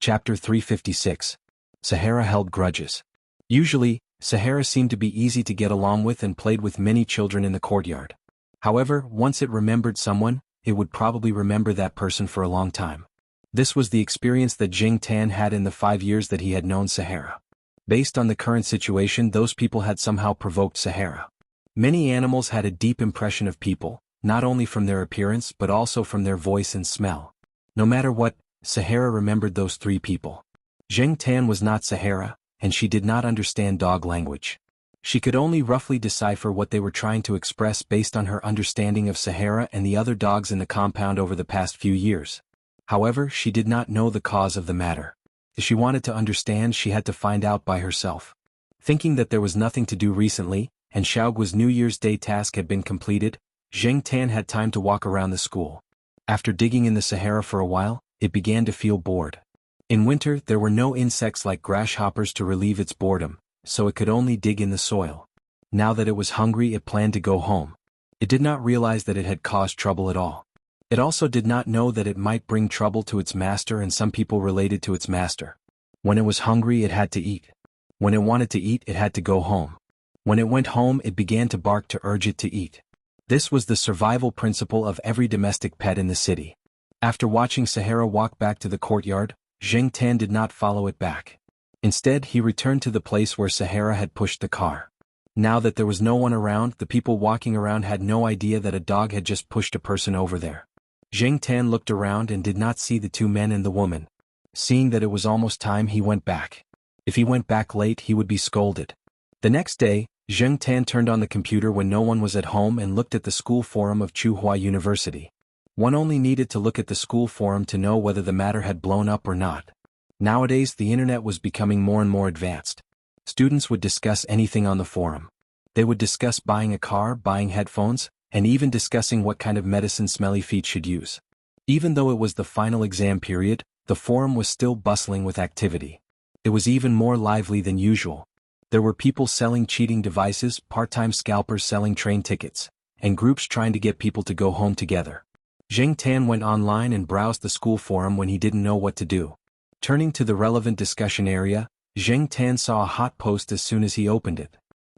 Chapter 356. Sahara held grudges. Usually, Sahara seemed to be easy to get along with and played with many children in the courtyard. However, once it remembered someone, it would probably remember that person for a long time. This was the experience that Jing Tan had in the 5 years that he had known Sahara. Based on the current situation, those people had somehow provoked Sahara. Many animals had a deep impression of people, not only from their appearance but also from their voice and smell. No matter what, Sahara remembered those 3 people. Jing Tan was not Sahara, and she did not understand dog language. She could only roughly decipher what they were trying to express based on her understanding of Sahara and the other dogs in the compound over the past few years. However, she did not know the cause of the matter. If she wanted to understand, she had to find out by herself. Thinking that there was nothing to do recently, and Xiaoguo's New Year's Day task had been completed, Jing Tan had time to walk around the school. After digging in the Sahara for a while, it began to feel bored. In winter, there were no insects like grasshoppers to relieve its boredom, so it could only dig in the soil. Now that it was hungry, it planned to go home. It did not realize that it had caused trouble at all. It also did not know that it might bring trouble to its master and some people related to its master. When it was hungry, it had to eat. When it wanted to eat, it had to go home. When it went home, it began to bark to urge it to eat. This was the survival principle of every domestic pet in the city. After watching Sahara walk back to the courtyard, Jing Tan did not follow it back. Instead, he returned to the place where Sahara had pushed the car. Now that there was no one around, the people walking around had no idea that a dog had just pushed a person over there. Jing Tan looked around and did not see the 2 men and the woman. Seeing that it was almost time, he went back. If he went back late, he would be scolded. The next day, Jing Tan turned on the computer when no one was at home and looked at the school forum of Tsinghua University. One only needed to look at the school forum to know whether the matter had blown up or not. Nowadays, the internet was becoming more and more advanced. Students would discuss anything on the forum. They would discuss buying a car, buying headphones, and even discussing what kind of medicine smelly feet should use. Even though it was the final exam period, the forum was still bustling with activity. It was even more lively than usual. There were people selling cheating devices, part-time scalpers selling train tickets, and groups trying to get people to go home together. Jing Tan went online and browsed the school forum when he didn't know what to do. Turning to the relevant discussion area, Jing Tan saw a hot post as soon as he opened it.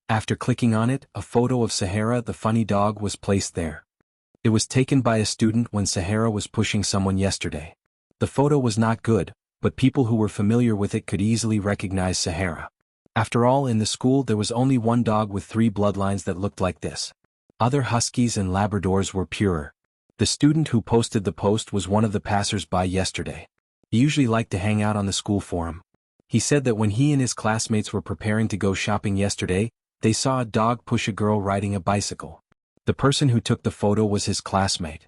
After clicking on it, a photo of Sahara the funny dog was placed there. It was taken by a student when Sahara was pushing someone yesterday. The photo was not good, but people who were familiar with it could easily recognize Sahara. After all, in the school there was only one dog with 3 bloodlines that looked like this. Other huskies and Labradors were purer. The student who posted the post was one of the passers-by yesterday. He usually liked to hang out on the school forum. He said that when he and his classmates were preparing to go shopping yesterday, they saw a dog push a girl riding a bicycle. The person who took the photo was his classmate.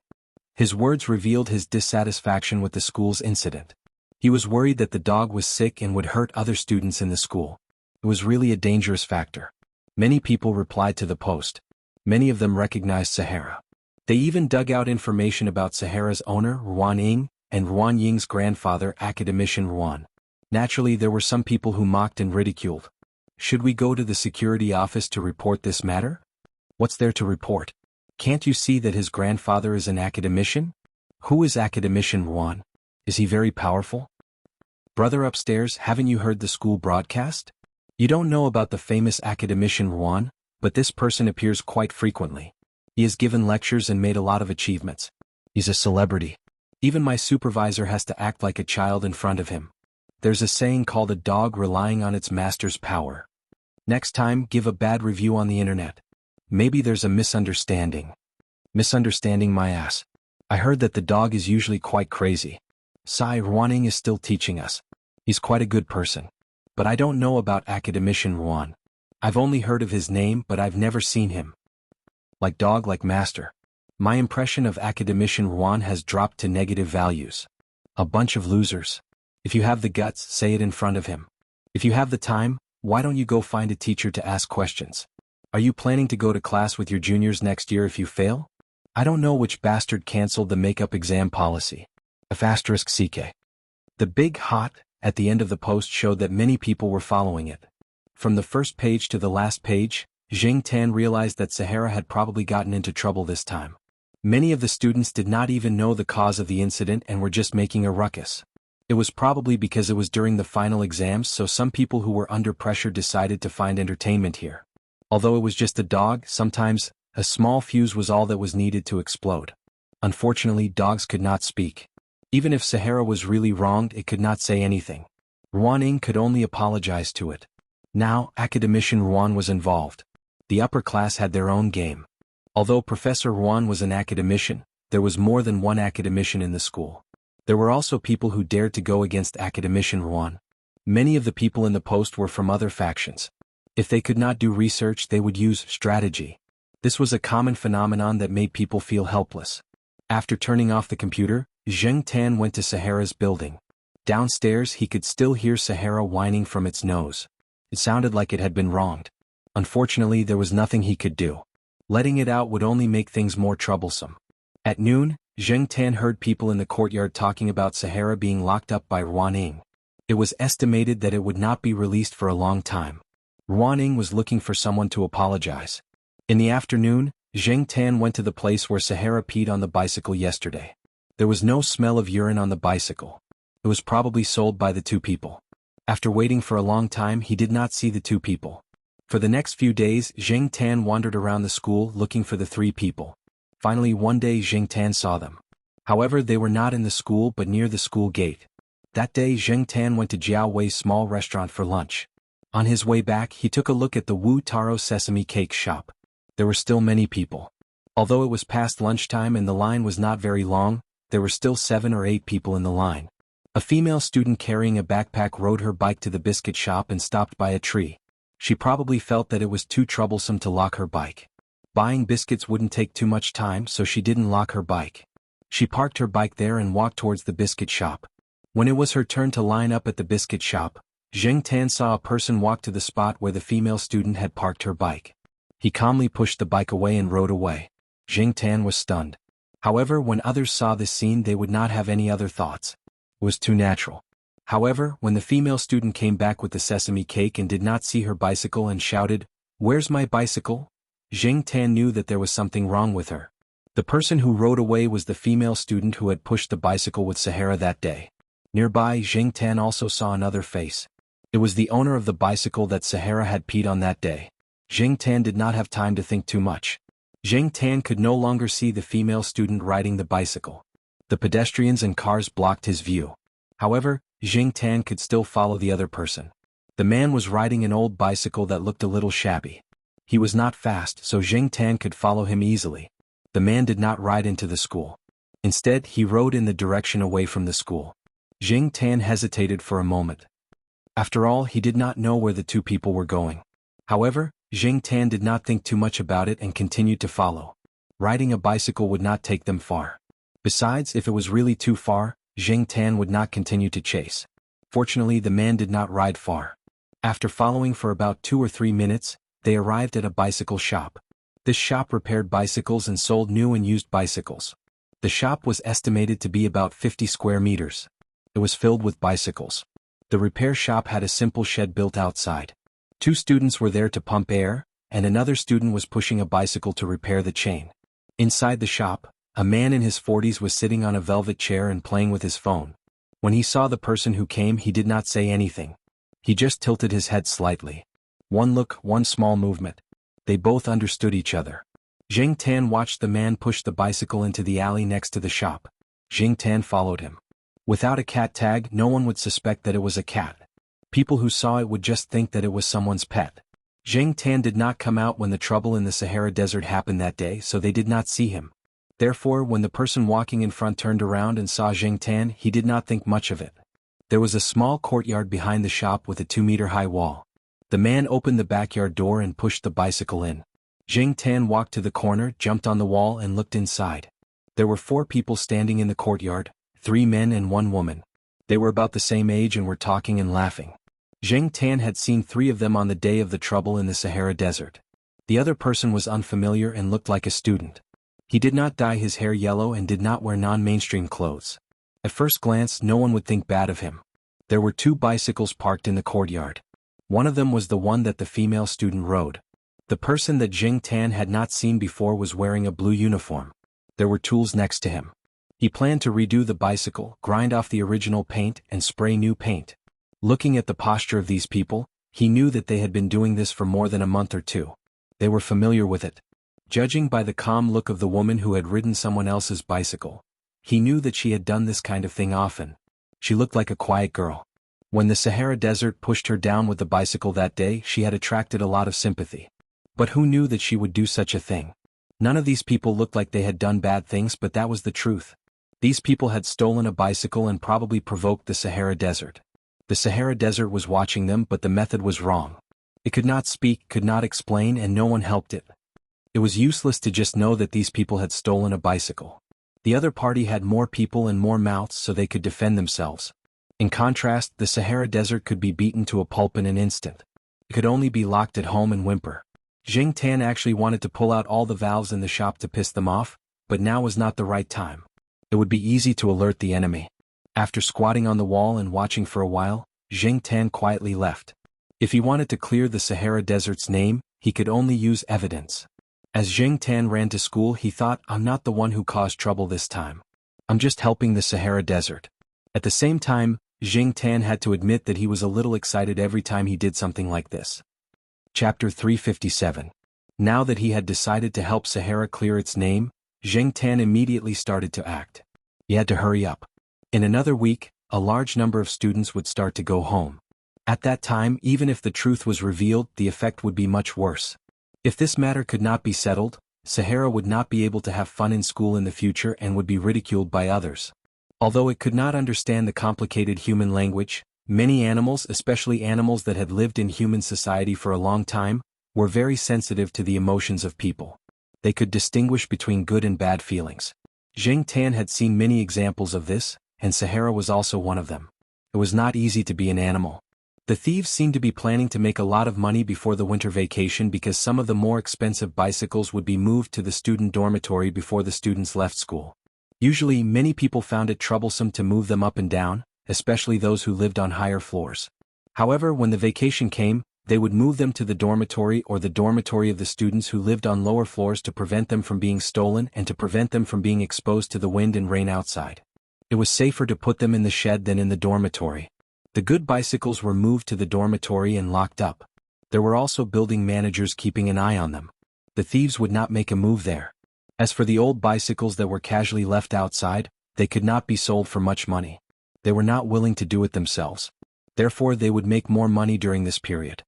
His words revealed his dissatisfaction with the school's incident. He was worried that the dog was sick and would hurt other students in the school. It was really a dangerous factor. Many people replied to the post. Many of them recognized Sahara. They even dug out information about Sahara's owner, Ruan Ying, and Ruan Ying's grandfather, Academician Ruan. Naturally, there were some people who mocked and ridiculed. Should we go to the security office to report this matter? What's there to report? Can't you see that his grandfather is an academician? Who is Academician Ruan? Is he very powerful? Brother upstairs, haven't you heard the school broadcast? You don't know about the famous Academician Ruan, but this person appears quite frequently. He has given lectures and made a lot of achievements. He's a celebrity. Even my supervisor has to act like a child in front of him. There's a saying called a dog relying on its master's power. Next time, give a bad review on the internet. Maybe there's a misunderstanding. Misunderstanding my ass. I heard that the dog is usually quite crazy. Sai Ruaning is still teaching us. He's quite a good person. But I don't know about Academician Ruan. I've only heard of his name, but I've never seen him. Like dog, like master. My impression of Academician Ruan has dropped to negative values. A bunch of losers. If you have the guts, say it in front of him. If you have the time, why don't you go find a teacher to ask questions? Are you planning to go to class with your juniors next year if you fail? I don't know which bastard canceled the makeup exam policy. *CK. The big hot at the end of the post showed that many people were following it. From the first page to the last page, Jing Tan realized that Sahara had probably gotten into trouble this time. Many of the students did not even know the cause of the incident and were just making a ruckus. It was probably because it was during the final exams, so some people who were under pressure decided to find entertainment here. Although it was just a dog, sometimes a small fuse was all that was needed to explode. Unfortunately, dogs could not speak. Even if Sahara was really wronged, it could not say anything. Ruaning could only apologize to it. Now, academician Ruan was involved. The upper class had their own game. Although Professor Ruan was an academician, there was more than one academician in the school. There were also people who dared to go against academician Ruan. Many of the people in the post were from other factions. If they could not do research, they would use strategy. This was a common phenomenon that made people feel helpless. After turning off the computer, Zheng Tan went to Sahara's building. Downstairs, he could still hear Sahara whining from its nose. It sounded like it had been wronged. Unfortunately, there was nothing he could do. Letting it out would only make things more troublesome. At noon, Zheng Tan heard people in the courtyard talking about Sahara being locked up by Ruaning. It was estimated that it would not be released for a long time. Ruaning was looking for someone to apologize. In the afternoon, Zheng Tan went to the place where Sahara peed on the bicycle yesterday. There was no smell of urine on the bicycle. It was probably sold by the two people. After waiting for a long time, he did not see the two people. For the next few days, Zheng Tan wandered around the school looking for the three people. Finally, one day Zheng Tan saw them. However, they were not in the school but near the school gate. That day Zheng Tan went to Jiao Wei's small restaurant for lunch. On his way back, he took a look at the Wu Taro sesame cake shop. There were still many people. Although it was past lunchtime and the line was not very long, there were still 7 or 8 people in the line. A female student carrying a backpack rode her bike to the biscuit shop and stopped by a tree. She probably felt that it was too troublesome to lock her bike. Buying biscuits wouldn't take too much time, so she didn't lock her bike. She parked her bike there and walked towards the biscuit shop. When it was her turn to line up at the biscuit shop, Zheng Tan saw a person walk to the spot where the female student had parked her bike. He calmly pushed the bike away and rode away. Zheng Tan was stunned. However, when others saw this scene, they would not have any other thoughts. It was too natural. However, when the female student came back with the sesame cake and did not see her bicycle and shouted, "Where's my bicycle?" Zheng Tan knew that there was something wrong with her. The person who rode away was the female student who had pushed the bicycle with Sahara that day. Nearby, Zheng Tan also saw another face. It was the owner of the bicycle that Sahara had peed on that day. Zheng Tan did not have time to think too much. Zheng Tan could no longer see the female student riding the bicycle. The pedestrians and cars blocked his view. However, Zheng Tan could still follow the other person. The man was riding an old bicycle that looked a little shabby. He was not fast, so Zheng Tan could follow him easily. The man did not ride into the school. Instead, he rode in the direction away from the school. Zheng Tan hesitated for a moment. After all, he did not know where the two people were going. However, Zheng Tan did not think too much about it and continued to follow. Riding a bicycle would not take them far. Besides, if it was really too far, Zheng Tan would not continue to chase. Fortunately, the man did not ride far. After following for about 2 or 3 minutes, they arrived at a bicycle shop. This shop repaired bicycles and sold new and used bicycles. The shop was estimated to be about 50 square meters. It was filled with bicycles. The repair shop had a simple shed built outside. 2 students were there to pump air, and another student was pushing a bicycle to repair the chain. Inside the shop, a man in his 40s was sitting on a velvet chair and playing with his phone. When he saw the person who came, he did not say anything. He just tilted his head slightly. One look, one small movement. They both understood each other. Zheng Tan watched the man push the bicycle into the alley next to the shop. Zheng Tan followed him. Without a cat tag, no one would suspect that it was a cat. People who saw it would just think that it was someone's pet. Zheng Tan did not come out when the trouble in the Sahara Desert happened that day, so they did not see him. Therefore, when the person walking in front turned around and saw Zheng Tan, he did not think much of it. There was a small courtyard behind the shop with a 2-meter-high wall. The man opened the backyard door and pushed the bicycle in. Zheng Tan walked to the corner, jumped on the wall and looked inside. There were 4 people standing in the courtyard, 3 men and 1 woman. They were about the same age and were talking and laughing. Zheng Tan had seen 3 of them on the day of the trouble in the Sahara Desert. The other person was unfamiliar and looked like a student. He did not dye his hair yellow and did not wear non-mainstream clothes. At first glance, no one would think bad of him. There were 2 bicycles parked in the courtyard. One of them was the one that the female student rode. The person that Zheng Tan had not seen before was wearing a blue uniform. There were tools next to him. He planned to redo the bicycle, grind off the original paint, and spray new paint. Looking at the posture of these people, he knew that they had been doing this for more than a month or two. They were familiar with it. Judging by the calm look of the woman who had ridden someone else's bicycle, he knew that she had done this kind of thing often. She looked like a quiet girl. When the Sahara Desert pushed her down with the bicycle that day, she had attracted a lot of sympathy. But who knew that she would do such a thing? None of these people looked like they had done bad things, but that was the truth. These people had stolen a bicycle and probably provoked the Sahara Desert. The Sahara Desert was watching them, but the method was wrong. It could not speak, could not explain, and no one helped it. It was useless to just know that these people had stolen a bicycle. The other party had more people and more mouths, so they could defend themselves. In contrast, the Sahara Desert could be beaten to a pulp in an instant. It could only be locked at home and whimper. Jiang Tan actually wanted to pull out all the valves in the shop to piss them off, but now was not the right time. It would be easy to alert the enemy. After squatting on the wall and watching for a while, Jiang Tan quietly left. If he wanted to clear the Sahara Desert's name, he could only use evidence. As Jiang Tan ran to school, he thought, I'm not the one who caused trouble this time. I'm just helping the Sahara Desert. At the same time, Jiang Tan had to admit that he was a little excited every time he did something like this. Chapter 357. Now that he had decided to help Sahara clear its name, Jiang Tan immediately started to act. He had to hurry up. In another week, a large number of students would start to go home. At that time, even if the truth was revealed, the effect would be much worse. If this matter could not be settled, Sahara would not be able to have fun in school in the future and would be ridiculed by others. Although it could not understand the complicated human language, many animals, especially animals that had lived in human society for a long time, were very sensitive to the emotions of people. They could distinguish between good and bad feelings. Jiang Tan had seen many examples of this, and Sahara was also one of them. It was not easy to be an animal. The thieves seemed to be planning to make a lot of money before the winter vacation because some of the more expensive bicycles would be moved to the student dormitory before the students left school. Usually, many people found it troublesome to move them up and down, especially those who lived on higher floors. However, when the vacation came, they would move them to the dormitory or the dormitory of the students who lived on lower floors to prevent them from being stolen and to prevent them from being exposed to the wind and rain outside. It was safer to put them in the shed than in the dormitory. The good bicycles were moved to the dormitory and locked up. There were also building managers keeping an eye on them. The thieves would not make a move there. As for the old bicycles that were casually left outside, they could not be sold for much money. They were not willing to do it themselves. Therefore, they would make more money during this period.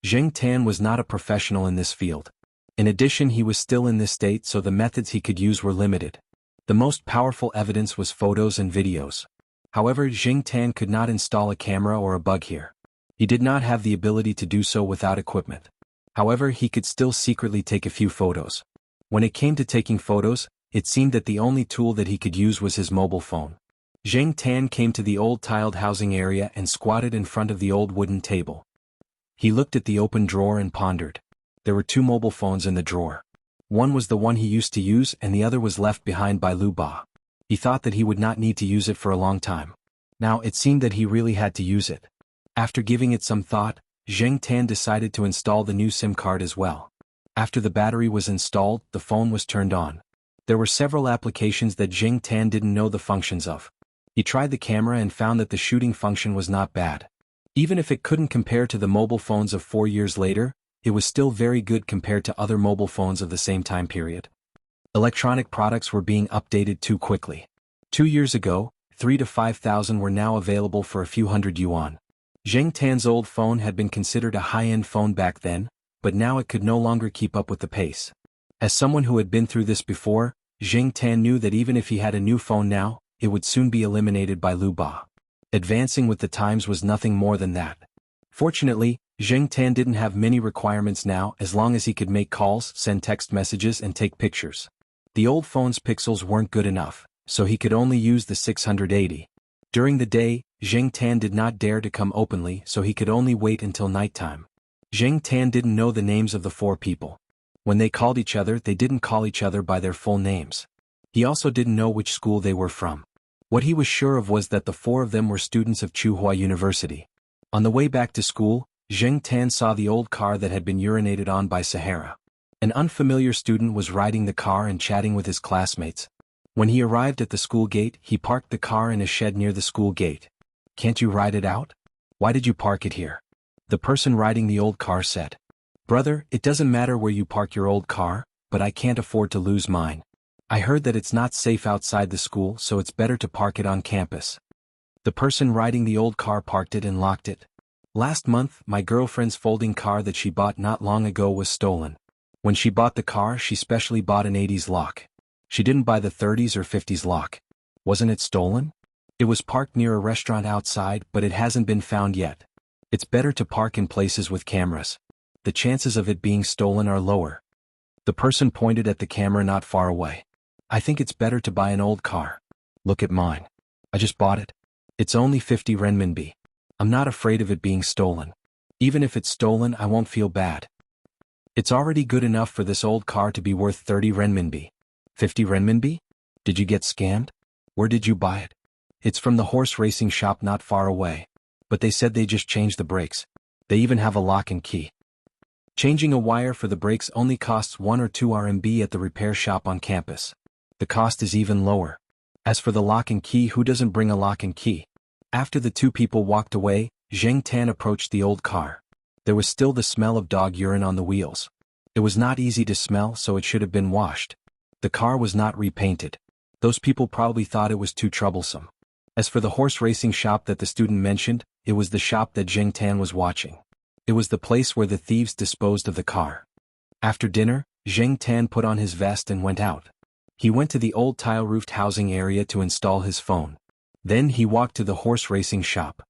Jiang Tan was not a professional in this field. In addition, he was still in this state, so the methods he could use were limited. The most powerful evidence was photos and videos. However, Jiang Tan could not install a camera or a bug here. He did not have the ability to do so without equipment. However, he could still secretly take a few photos. When it came to taking photos, it seemed that the only tool that he could use was his mobile phone. Jiang Tan came to the old tiled housing area and squatted in front of the old wooden table. He looked at the open drawer and pondered. There were two mobile phones in the drawer. One was the one he used to use and the other was left behind by Lu Ba. He thought that he would not need to use it for a long time. Now it seemed that he really had to use it. After giving it some thought, Jiang Tan decided to install the new SIM card as well. After the battery was installed, the phone was turned on. There were several applications that Jiang Tan didn't know the functions of. He tried the camera and found that the shooting function was not bad. Even if it couldn't compare to the mobile phones of 4 years later, it was still very good compared to other mobile phones of the same time period. Electronic products were being updated too quickly. 2 years ago, 3,000 to 5,000 were now available for a few hundred yuan. Jiang Tan's old phone had been considered a high-end phone back then, but now it could no longer keep up with the pace. As someone who had been through this before, Jiang Tan knew that even if he had a new phone now, it would soon be eliminated by Lu Ba. Advancing with the times was nothing more than that. Fortunately, Jiang Tan didn't have many requirements now as long as he could make calls, send text messages and take pictures. The old phone's pixels weren't good enough, so he could only use the 680. During the day, Jiang Tan did not dare to come openly, so he could only wait until nighttime. Jiang Tan didn't know the names of the 4 people. When they called each other, they didn't call each other by their full names. He also didn't know which school they were from. What he was sure of was that the 4 of them were students of Tsinghua University. On the way back to school, Jiang Tan saw the old car that had been urinated on by Sahara. An unfamiliar student was riding the car and chatting with his classmates. When he arrived at the school gate, he parked the car in a shed near the school gate. "Can't you ride it out? Why did you park it here?" The person riding the old car said. "Brother, it doesn't matter where you park your old car, but I can't afford to lose mine. I heard that it's not safe outside the school, so it's better to park it on campus." The person riding the old car parked it and locked it. "Last month, my girlfriend's folding car that she bought not long ago was stolen. When she bought the car, she specially bought an 80s lock. She didn't buy the 30s or 50s lock. Wasn't it stolen? It was parked near a restaurant outside, but it hasn't been found yet. It's better to park in places with cameras. The chances of it being stolen are lower." The person pointed at the camera not far away. "I think it's better to buy an old car. Look at mine. I just bought it. It's only 50 renminbi. I'm not afraid of it being stolen. Even if it's stolen, I won't feel bad. It's already good enough for this old car to be worth 30 renminbi. 50 renminbi? Did you get scammed? Where did you buy it?" "It's from the horse racing shop not far away. But they said they just changed the brakes. They even have a lock and key. Changing a wire for the brakes only costs 1 or 2 RMB at the repair shop on campus. The cost is even lower. As for the lock and key, who doesn't bring a lock and key?" After the two people walked away, Zheng Tan approached the old car. There was still the smell of dog urine on the wheels. It was not easy to smell, so it should have been washed. The car was not repainted. Those people probably thought it was too troublesome. As for the horse racing shop that the student mentioned, it was the shop that Zheng Tan was watching. It was the place where the thieves disposed of the car. After dinner, Zheng Tan put on his vest and went out. He went to the old tile-roofed housing area to install his phone. Then he walked to the horse racing shop.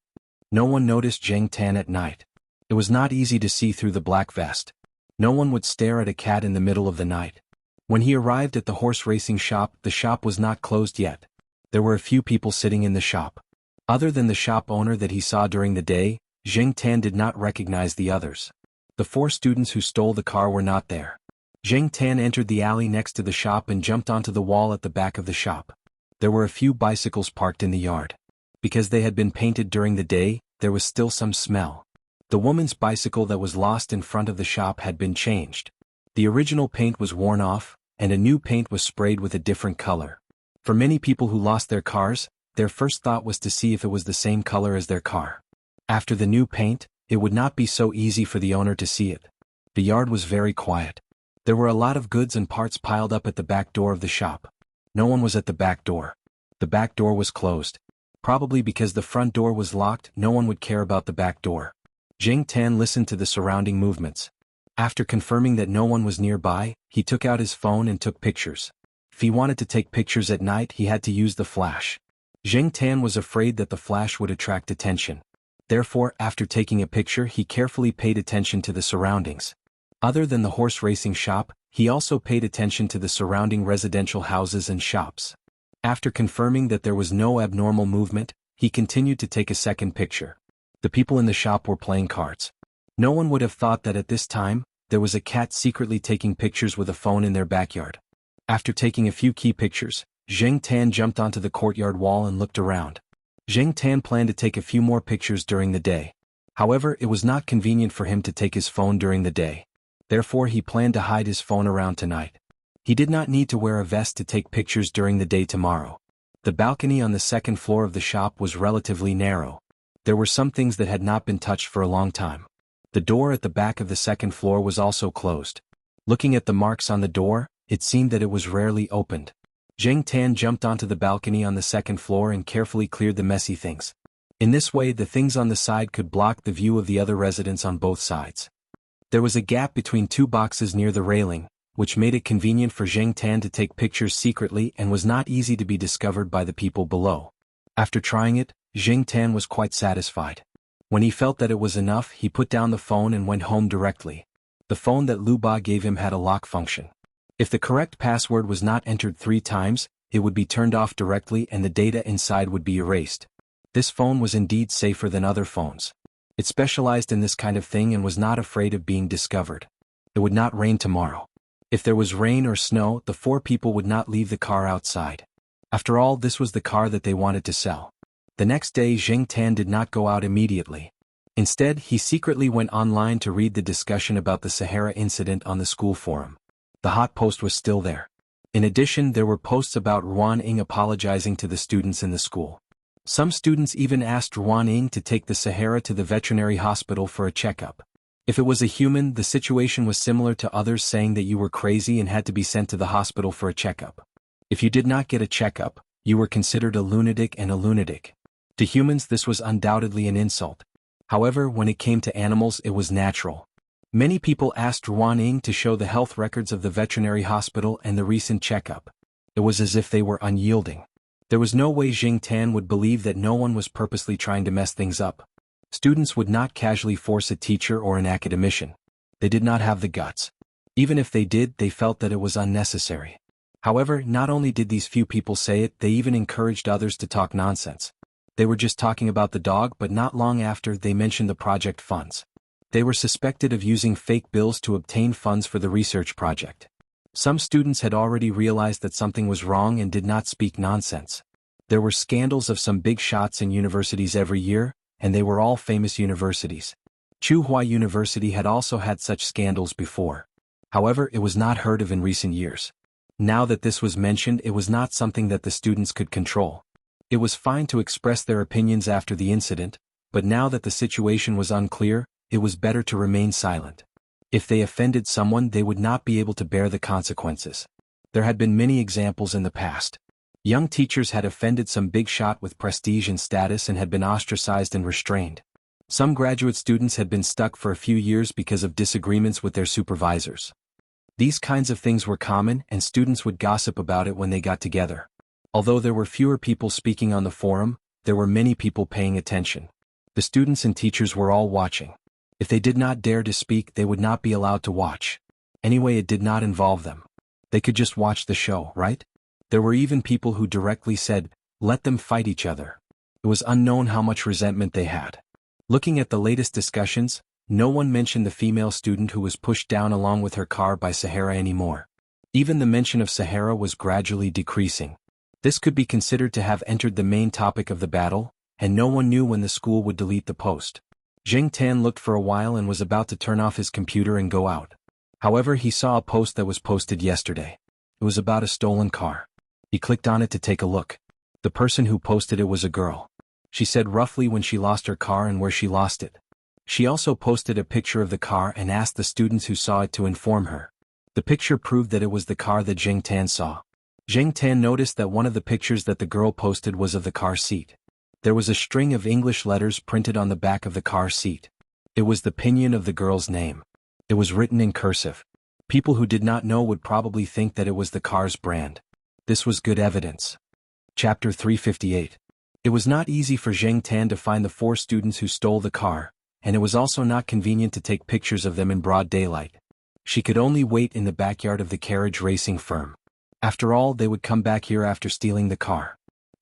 No one noticed Zheng Tan at night. It was not easy to see through the black vest. No one would stare at a cat in the middle of the night. When he arrived at the horse racing shop, the shop was not closed yet. There were a few people sitting in the shop. Other than the shop owner that he saw during the day, Zheng Tan did not recognize the others. The 4 students who stole the car were not there. Zheng Tan entered the alley next to the shop and jumped onto the wall at the back of the shop. There were a few bicycles parked in the yard. Because they had been painted during the day, there was still some smell. The woman's bicycle that was lost in front of the shop had been changed. The original paint was worn off, and a new paint was sprayed with a different color. For many people who lost their cars, their first thought was to see if it was the same color as their car. After the new paint, it would not be so easy for the owner to see it. The yard was very quiet. There were a lot of goods and parts piled up at the back door of the shop. No one was at the back door. The back door was closed. Probably because the front door was locked, no one would care about the back door. Zheng Tan listened to the surrounding movements. After confirming that no one was nearby, he took out his phone and took pictures. If he wanted to take pictures at night, he had to use the flash. Zheng Tan was afraid that the flash would attract attention. Therefore, after taking a picture, he carefully paid attention to the surroundings. Other than the horse racing shop, he also paid attention to the surrounding residential houses and shops. After confirming that there was no abnormal movement, he continued to take a second picture. The people in the shop were playing cards. No one would have thought that at this time, there was a cat secretly taking pictures with a phone in their backyard. After taking a few key pictures, Zheng Tan jumped onto the courtyard wall and looked around. Zheng Tan planned to take a few more pictures during the day. However, it was not convenient for him to take his phone during the day. Therefore, he planned to hide his phone around tonight. He did not need to wear a vest to take pictures during the day tomorrow. The balcony on the second floor of the shop was relatively narrow. There were some things that had not been touched for a long time. The door at the back of the second floor was also closed. Looking at the marks on the door, it seemed that it was rarely opened. Zheng Tan jumped onto the balcony on the second floor and carefully cleared the messy things. In this way, the things on the side could block the view of the other residents on both sides. There was a gap between 2 boxes near the railing, which made it convenient for Zheng Tan to take pictures secretly and was not easy to be discovered by the people below. After trying it, Zheng Tan was quite satisfied. When he felt that it was enough, he put down the phone and went home directly. The phone that Lu Ba gave him had a lock function. If the correct password was not entered 3 times, it would be turned off directly and the data inside would be erased. This phone was indeed safer than other phones. It specialized in this kind of thing and was not afraid of being discovered. It would not rain tomorrow. If there was rain or snow, the 4 people would not leave the car outside. After all, this was the car that they wanted to sell. The next day, Zheng Tan did not go out immediately. Instead, he secretly went online to read the discussion about the Sahara incident on the school forum. The hot post was still there. In addition, there were posts about Ruan Ying apologizing to the students in the school. Some students even asked Ruan Ying to take the Sahara to the veterinary hospital for a checkup. If it was a human, the situation was similar to others saying that you were crazy and had to be sent to the hospital for a checkup. If you did not get a checkup, you were considered a lunatic and a lunatic. To humans, this was undoubtedly an insult. However, when it came to animals, it was natural. Many people asked Ruan Ying to show the health records of the veterinary hospital and the recent checkup. It was as if they were unyielding. There was no way Jing Tan would believe that no one was purposely trying to mess things up. Students would not casually force a teacher or an academician. They did not have the guts. Even if they did, they felt that it was unnecessary. However, not only did these few people say it, they even encouraged others to talk nonsense. They were just talking about the dog, but not long after, they mentioned the project funds. They were suspected of using fake bills to obtain funds for the research project. Some students had already realized that something was wrong and did not speak nonsense. There were scandals of some big shots in universities every year, and they were all famous universities. Tsinghua University had also had such scandals before. However, it was not heard of in recent years. Now that this was mentioned, it was not something that the students could control. It was fine to express their opinions after the incident, but now that the situation was unclear, it was better to remain silent. If they offended someone, they would not be able to bear the consequences. There had been many examples in the past. Young teachers had offended some big shot with prestige and status and had been ostracized and restrained. Some graduate students had been stuck for a few years because of disagreements with their supervisors. These kinds of things were common, and students would gossip about it when they got together. Although there were fewer people speaking on the forum, there were many people paying attention. The students and teachers were all watching. If they did not dare to speak, they would not be allowed to watch. Anyway, it did not involve them. They could just watch the show, right? There were even people who directly said, "Let them fight each other." It was unknown how much resentment they had. Looking at the latest discussions, no one mentioned the female student who was pushed down along with her car by Sahara anymore. Even the mention of Sahara was gradually decreasing. This could be considered to have entered the main topic of the battle, and no one knew when the school would delete the post. Jing Tan looked for a while and was about to turn off his computer and go out. However, he saw a post that was posted yesterday. It was about a stolen car. He clicked on it to take a look. The person who posted it was a girl. She said roughly when she lost her car and where she lost it. She also posted a picture of the car and asked the students who saw it to inform her. The picture proved that it was the car that Jing Tan saw. Jing Tan noticed that one of the pictures that the girl posted was of the car seat. There was a string of English letters printed on the back of the car seat. It was the pinyin of the girl's name. It was written in cursive. People who did not know would probably think that it was the car's brand. This was good evidence. Chapter 358. It was not easy for Jing Tan to find the 4 students who stole the car, and it was also not convenient to take pictures of them in broad daylight. She could only wait in the backyard of the carriage racing firm. After all, they would come back here after stealing the car.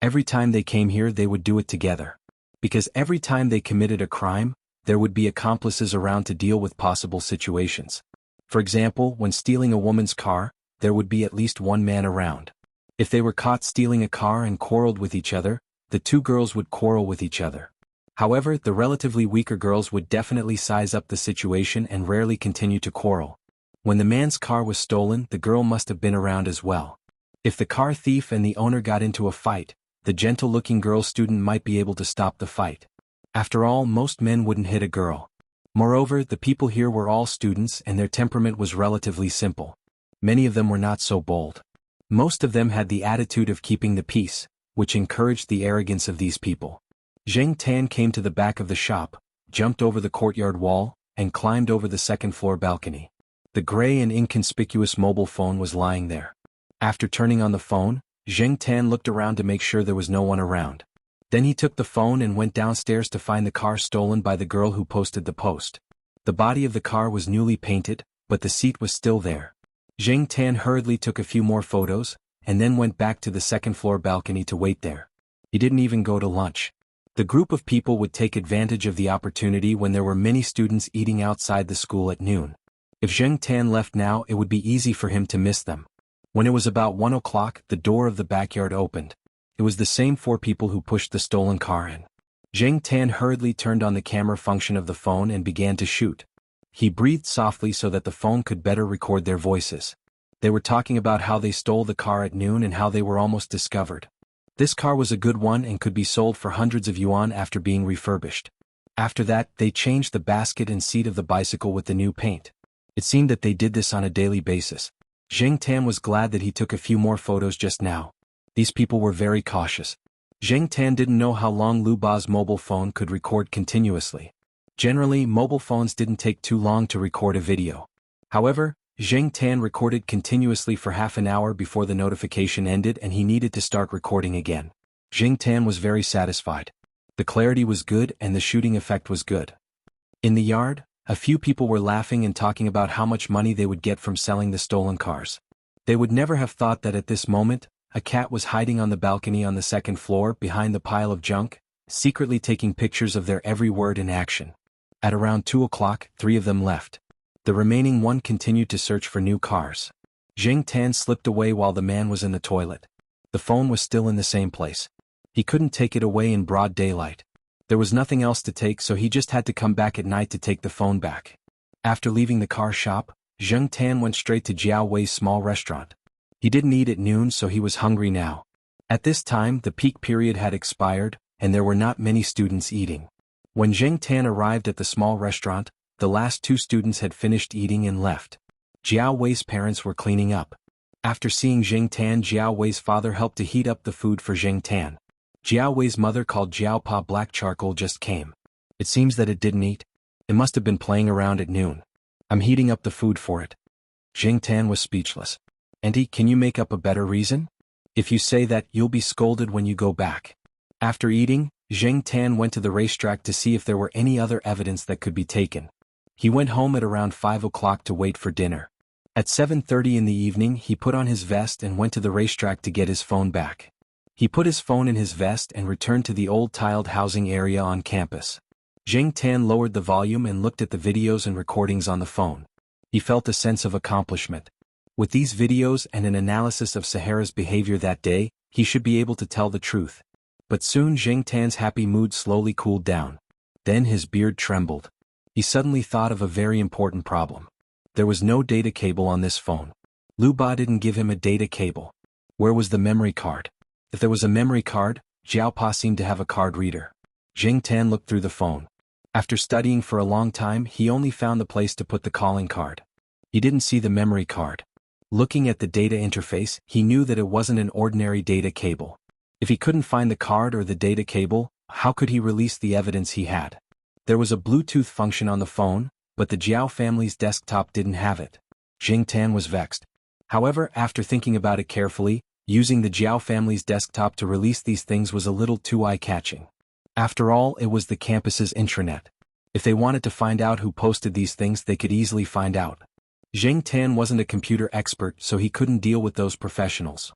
Every time they came here, they would do it together. Because every time they committed a crime, there would be accomplices around to deal with possible situations. For example, when stealing a woman's car, there would be at least one man around. If they were caught stealing a car and quarreled with each other, the 2 girls would quarrel with each other. However, the relatively weaker girls would definitely size up the situation and rarely continue to quarrel. When the man's car was stolen, the girl must have been around as well. If the car thief and the owner got into a fight, the gentle-looking girl student might be able to stop the fight. After all, most men wouldn't hit a girl. Moreover, the people here were all students and their temperament was relatively simple. Many of them were not so bold. Most of them had the attitude of keeping the peace, which encouraged the arrogance of these people. Jing Tan came to the back of the shop, jumped over the courtyard wall, and climbed over the second-floor balcony. The gray and inconspicuous mobile phone was lying there. After turning on the phone, Jing Tan looked around to make sure there was no one around. Then he took the phone and went downstairs to find the car stolen by the girl who posted the post. The body of the car was newly painted, but the seat was still there. Jing Tan hurriedly took a few more photos, and then went back to the second-floor balcony to wait there. He didn't even go to lunch. The group of people would take advantage of the opportunity when there were many students eating outside the school at noon. If Jing Tan left now, it would be easy for him to miss them. When it was about 1 o'clock, the door of the backyard opened. It was the same 4 people who pushed the stolen car in. Jing Tan hurriedly turned on the camera function of the phone and began to shoot. He breathed softly so that the phone could better record their voices. They were talking about how they stole the car at noon and how they were almost discovered. This car was a good one and could be sold for hundreds of yuan after being refurbished. After that, they changed the basket and seat of the bicycle with the new paint. It seemed that they did this on a daily basis. Zheng Tan was glad that he took a few more photos just now. These people were very cautious. Zheng Tan didn't know how long Lu Ba's mobile phone could record continuously. Generally, mobile phones didn't take too long to record a video. However, Zheng Tan recorded continuously for half an hour before the notification ended and he needed to start recording again. Zheng Tan was very satisfied. The clarity was good and the shooting effect was good. In the yard, a few people were laughing and talking about how much money they would get from selling the stolen cars. They would never have thought that at this moment, a cat was hiding on the balcony on the second floor behind the pile of junk, secretly taking pictures of their every word and action. At around 2 o'clock, 3 of them left. The remaining one continued to search for new cars. Zheng Tan slipped away while the man was in the toilet. The phone was still in the same place. He couldn't take it away in broad daylight. There was nothing else to take, so he just had to come back at night to take the phone back. After leaving the car shop, Zheng Tan went straight to Jiao Wei's small restaurant. He didn't eat at noon, so he was hungry now. At this time, the peak period had expired, and there were not many students eating. When Zheng Tan arrived at the small restaurant, the last 2 students had finished eating and left. Jiao Wei's parents were cleaning up. After seeing Zheng Tan, Jiao Wei's father helped to heat up the food for Zheng Tan. Jiao Wei's mother, called Jiao Pa Black Charcoal, just came. It seems that it didn't eat. It must have been playing around at noon. I'm heating up the food for it. Zheng Tan was speechless. Auntie, can you make up a better reason? If you say that, you'll be scolded when you go back. After eating, Zheng Tan went to the racetrack to see if there were any other evidence that could be taken. He went home at around 5 o'clock to wait for dinner. At 7:30 in the evening, he put on his vest and went to the racetrack to get his phone back. He put his phone in his vest and returned to the old tiled housing area on campus. Zheng Tan lowered the volume and looked at the videos and recordings on the phone. He felt a sense of accomplishment. With these videos and an analysis of Sahara's behavior that day, he should be able to tell the truth. But soon Zheng Tan's happy mood slowly cooled down. Then his beard trembled. He suddenly thought of a very important problem. There was no data cable on this phone. Lu Ba didn't give him a data cable. Where was the memory card? If there was a memory card, Jiao Pa seemed to have a card reader. Zheng Tan looked through the phone. After studying for a long time, he only found the place to put the calling card. He didn't see the memory card. Looking at the data interface, he knew that it wasn't an ordinary data cable. If he couldn't find the card or the data cable, how could he release the evidence he had? There was a Bluetooth function on the phone, but the Jiao family's desktop didn't have it. Zheng Tan was vexed. However, after thinking about it carefully, using the Jiao family's desktop to release these things was a little too eye-catching. After all, it was the campus's intranet. If they wanted to find out who posted these things, they could easily find out. Zheng Tan wasn't a computer expert, so he couldn't deal with those professionals.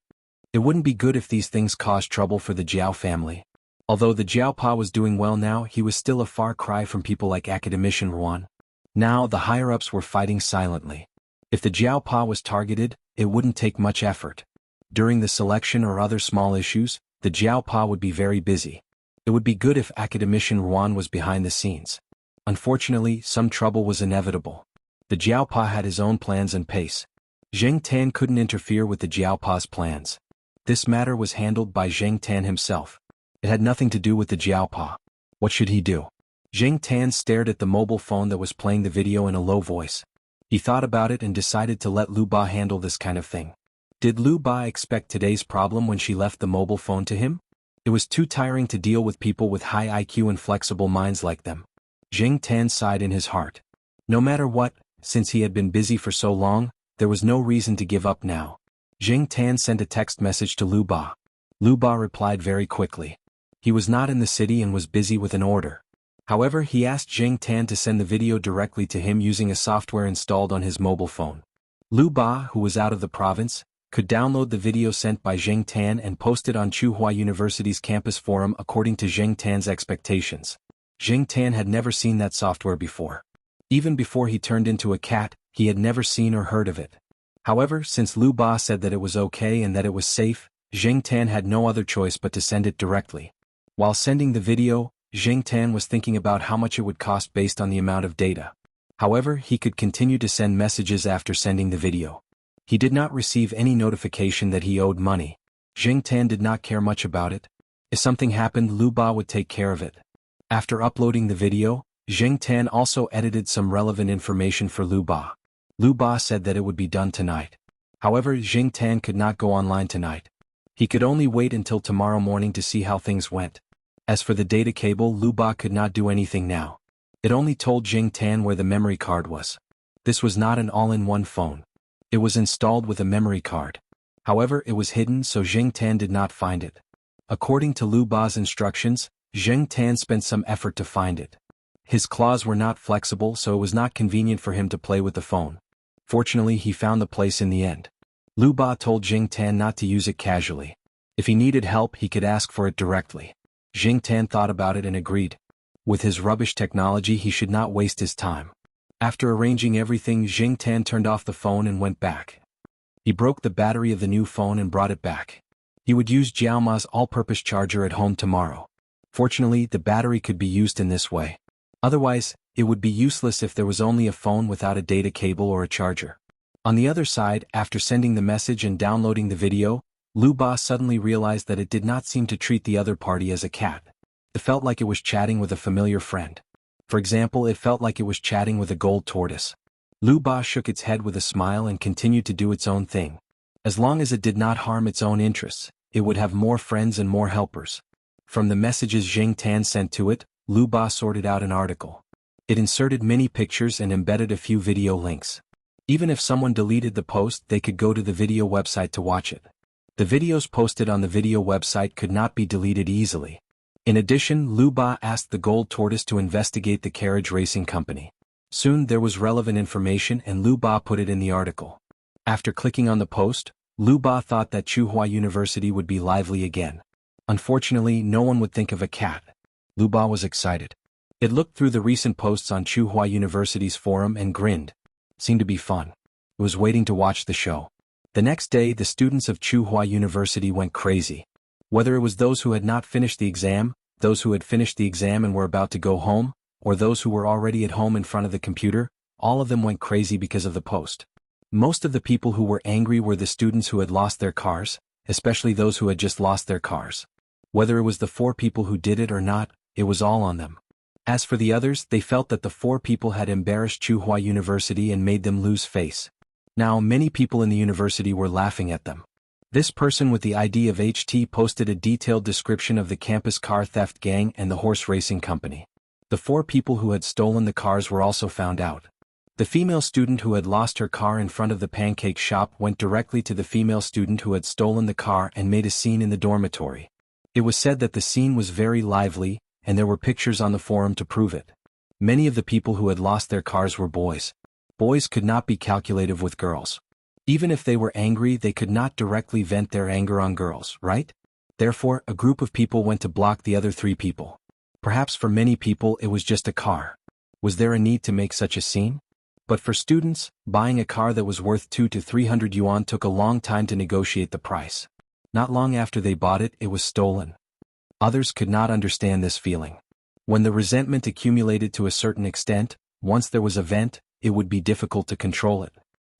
It wouldn't be good if these things caused trouble for the Jiao family. Although the Jiao Pa was doing well now, he was still a far cry from people like Academician Ruan. Now, the higher-ups were fighting silently. If the Jiao Pa was targeted, it wouldn't take much effort. During the selection or other small issues, the Jiao Pa would be very busy. It would be good if Academician Ruan was behind the scenes. Unfortunately, some trouble was inevitable. The Jiao Pa had his own plans and pace. Zheng Tan couldn't interfere with the Jiao Pa's plans. This matter was handled by Zheng Tan himself. It had nothing to do with the Jiao Pa. What should he do? Zheng Tan stared at the mobile phone that was playing the video in a low voice. He thought about it and decided to let Lu Ba handle this kind of thing. Did Lu Ba expect today's problem when she left the mobile phone to him? It was too tiring to deal with people with high IQ and flexible minds like them. Zheng Tan sighed in his heart. No matter what, since he had been busy for so long, there was no reason to give up now. Zheng Tan sent a text message to Lu Ba. Lu Ba replied very quickly. He was not in the city and was busy with an order. However, he asked Zheng Tan to send the video directly to him using a software installed on his mobile phone. Lu Ba, who was out of the province, could download the video sent by Zheng Tan and post it on Tsinghua University's campus forum according to Zheng Tan's expectations. Zheng Tan had never seen that software before. Even before he turned into a cat, he had never seen or heard of it. However, since Lu Ba said that it was okay and that it was safe, Zheng Tan had no other choice but to send it directly. While sending the video, Zheng Tan was thinking about how much it would cost based on the amount of data. However, he could continue to send messages after sending the video. He did not receive any notification that he owed money. Jing Tan did not care much about it. If something happened, Lu Ba would take care of it. After uploading the video, Jing Tan also edited some relevant information for Lu Ba. Lu Ba said that it would be done tonight. However, Jing Tan could not go online tonight. He could only wait until tomorrow morning to see how things went. As for the data cable, Lu Ba could not do anything now. It only told Jing Tan where the memory card was. This was not an all-in-one phone. It was installed with a memory card. However, it was hidden, so Jing Tan did not find it. According to Lu Ba's instructions, Jing Tan spent some effort to find it. His claws were not flexible, so it was not convenient for him to play with the phone. Fortunately, he found the place in the end. Lu Ba told Jing Tan not to use it casually. If he needed help, he could ask for it directly. Jing Tan thought about it and agreed. With his rubbish technology, he should not waste his time. After arranging everything, Jing Tan turned off the phone and went back. He broke the battery of the new phone and brought it back. He would use Jiao Ma's all-purpose charger at home tomorrow. Fortunately, the battery could be used in this way. Otherwise, it would be useless if there was only a phone without a data cable or a charger. On the other side, after sending the message and downloading the video, Lu Ba suddenly realized that it did not seem to treat the other party as a cat. It felt like it was chatting with a familiar friend. For example, it felt like it was chatting with a gold tortoise. Lu Ba shook its head with a smile and continued to do its own thing. As long as it did not harm its own interests, it would have more friends and more helpers. From the messages Jing Tan sent to it, Lu Ba sorted out an article. It inserted many pictures and embedded a few video links. Even if someone deleted the post, they could go to the video website to watch it. The videos posted on the video website could not be deleted easily. In addition, Lu Ba asked the gold tortoise to investigate the carriage racing company. Soon there was relevant information and Lu Ba put it in the article. After clicking on the post, Lu Ba thought that Tsinghua University would be lively again. Unfortunately, no one would think of a cat. Lu Ba was excited. It looked through the recent posts on Tsinghua University's forum and grinned. Seemed to be fun. It was waiting to watch the show. The next day, the students of Tsinghua University went crazy. Whether it was those who had not finished the exam, those who had finished the exam and were about to go home, or those who were already at home in front of the computer, all of them went crazy because of the post. Most of the people who were angry were the students who had lost their cars, especially those who had just lost their cars. Whether it was the 4 people who did it or not, it was all on them. As for the others, they felt that the 4 people had embarrassed Tsinghua University and made them lose face. Now, many people in the university were laughing at them. This person with the ID of HT posted a detailed description of the campus car theft gang and the horse racing company. The 4 people who had stolen the cars were also found out. The female student who had lost her car in front of the pancake shop went directly to the female student who had stolen the car and made a scene in the dormitory. It was said that the scene was very lively, and there were pictures on the forum to prove it. Many of the people who had lost their cars were boys. Boys could not be calculative with girls. Even if they were angry, they could not directly vent their anger on girls, right? Therefore, a group of people went to block the other 3 people. Perhaps for many people it was just a car. Was there a need to make such a scene? But for students, buying a car that was worth 200 to 300 yuan took a long time to negotiate the price. Not long after they bought it, it was stolen. Others could not understand this feeling. When the resentment accumulated to a certain extent, once there was a vent, it would be difficult to control it.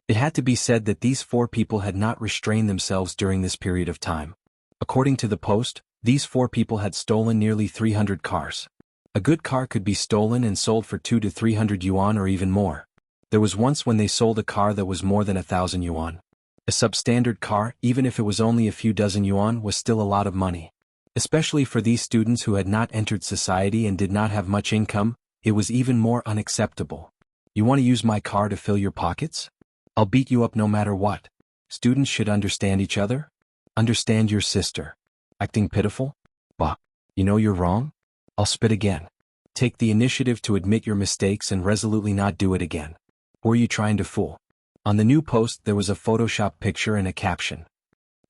It had to be said that these 4 people had not restrained themselves during this period of time. According to the post, these 4 people had stolen nearly 300 cars. A good car could be stolen and sold for 200 to 300 yuan or even more. There was once when they sold a car that was more than 1,000 yuan. A substandard car, even if it was only a few dozen yuan, was still a lot of money. Especially for these students who had not entered society and did not have much income, it was even more unacceptable. You want to use my car to fill your pockets? I'll beat you up no matter what. Students should understand each other. Understand your sister. Acting pitiful? Bah. You know you're wrong? I'll spit again. Take the initiative to admit your mistakes and resolutely not do it again. Who are you trying to fool? On the new post there was a Photoshop picture and a caption.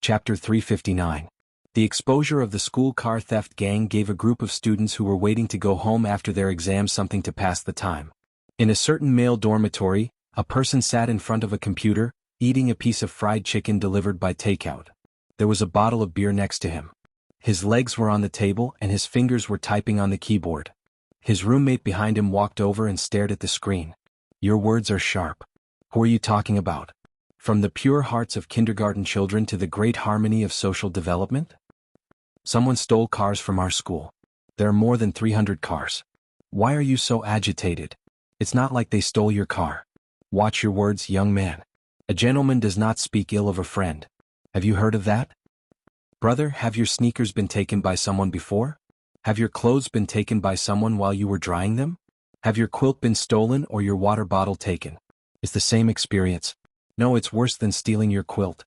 Chapter 359. The exposure of the school car theft gang gave a group of students who were waiting to go home after their exams something to pass the time. In a certain male dormitory, a person sat in front of a computer, eating a piece of fried chicken delivered by takeout. There was a bottle of beer next to him. His legs were on the table and his fingers were typing on the keyboard. His roommate behind him walked over and stared at the screen. Your words are sharp. Who are you talking about? From the pure hearts of kindergarten children to the great harmony of social development? Someone stole cars from our school. There are more than 300 cars. Why are you so agitated? It's not like they stole your car. Watch your words, young man. A gentleman does not speak ill of a friend. Have you heard of that? Brother, have your sneakers been taken by someone before? Have your clothes been taken by someone while you were drying them? Have your quilt been stolen or your water bottle taken? It's the same experience. No, it's worse than stealing your quilt.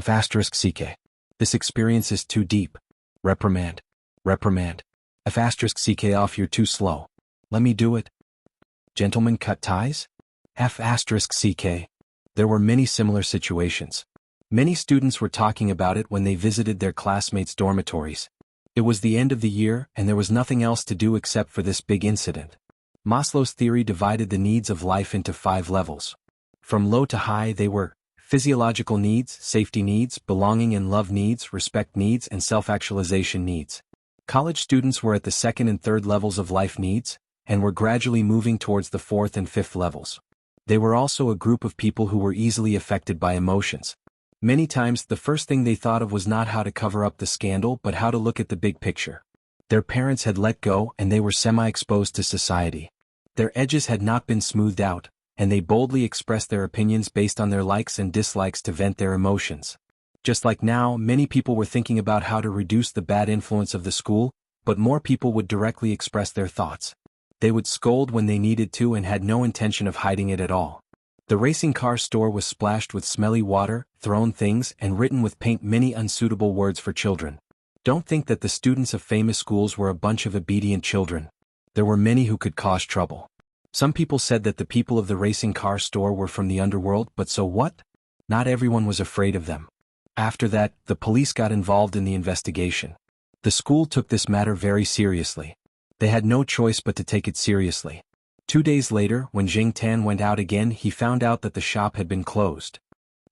*CK. This experience is too deep. Reprimand. Reprimand. *CK off, you're too slow. Let me do it. Gentlemen cut ties? *CK. There were many similar situations. Many students were talking about it when they visited their classmates' dormitories. It was the end of the year and there was nothing else to do except for this big incident. Maslow's theory divided the needs of life into 5 levels. From low to high they were physiological needs, safety needs, belonging and love needs, respect needs, and self-actualization needs. College students were at the 2nd and 3rd levels of life needs, and were gradually moving towards the 4th and 5th levels. They were also a group of people who were easily affected by emotions. Many times the first thing they thought of was not how to cover up the scandal but how to look at the big picture. Their parents had let go and they were semi-exposed to society. Their edges had not been smoothed out, and they boldly expressed their opinions based on their likes and dislikes to vent their emotions. Just like now, many people were thinking about how to reduce the bad influence of the school, but more people would directly express their thoughts. They would scold when they needed to and had no intention of hiding it at all. The racing car store was splashed with smelly water, thrown things, and written with paint many unsuitable words for children. Don't think that the students of famous schools were a bunch of obedient children. There were many who could cause trouble. Some people said that the people of the racing car store were from the underworld, but so what? Not everyone was afraid of them. After that, the police got involved in the investigation. The school took this matter very seriously. They had no choice but to take it seriously. 2 days later, when Jing Tan went out again, he found out that the shop had been closed.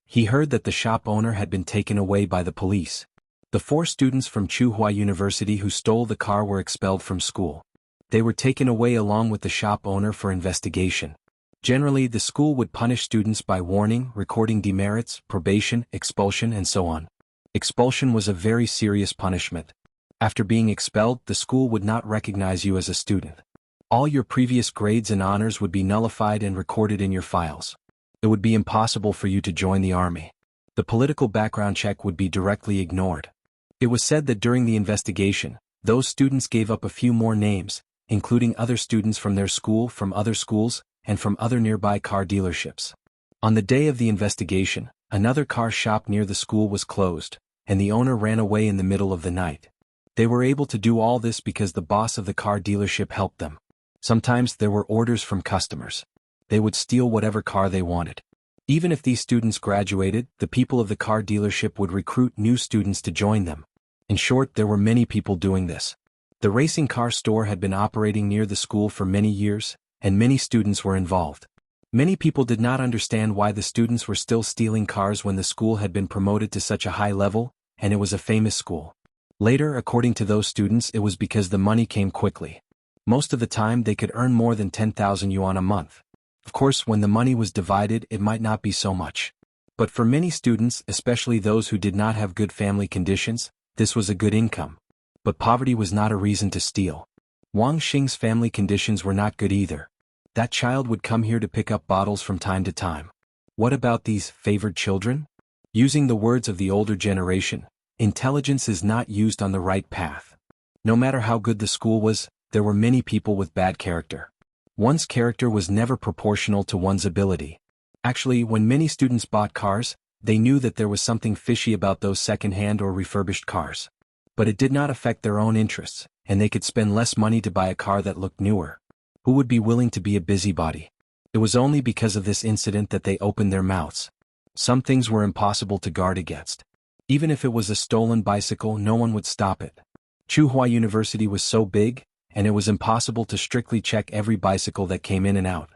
He heard that the shop owner had been taken away by the police. The 4 students from Tsinghua University who stole the car were expelled from school. They were taken away along with the shop owner for investigation. Generally, the school would punish students by warning, recording demerits, probation, expulsion, and so on. Expulsion was a very serious punishment. After being expelled, the school would not recognize you as a student. All your previous grades and honors would be nullified and recorded in your files. It would be impossible for you to join the army. The political background check would be directly ignored. It was said that during the investigation, those students gave up a few more names, including other students from their school, from other schools, and from other nearby car dealerships. On the day of the investigation, another car shop near the school was closed, and the owner ran away in the middle of the night. They were able to do all this because the boss of the car dealership helped them. Sometimes there were orders from customers. They would steal whatever car they wanted. Even if these students graduated, the people of the car dealership would recruit new students to join them. In short, there were many people doing this. The racing car store had been operating near the school for many years, and many students were involved. Many people did not understand why the students were still stealing cars when the school had been promoted to such a high level, and it was a famous school. Later, according to those students, it was because the money came quickly. Most of the time they could earn more than 10,000 yuan a month. Of course, when the money was divided, it might not be so much. But for many students, especially those who did not have good family conditions, this was a good income. But poverty was not a reason to steal. Wang Xing's family conditions were not good either. That child would come here to pick up bottles from time to time. What about these favored children? Using the words of the older generation, intelligence is not used on the right path. No matter how good the school was, there were many people with bad character. One's character was never proportional to one's ability. Actually, when many students bought cars, they knew that there was something fishy about those second-hand or refurbished cars. But it did not affect their own interests, and they could spend less money to buy a car that looked newer. Who would be willing to be a busybody? It was only because of this incident that they opened their mouths. Some things were impossible to guard against. Even if it was a stolen bicycle, no one would stop it. Tsinghua University was so big, and it was impossible to strictly check every bicycle that came in and out.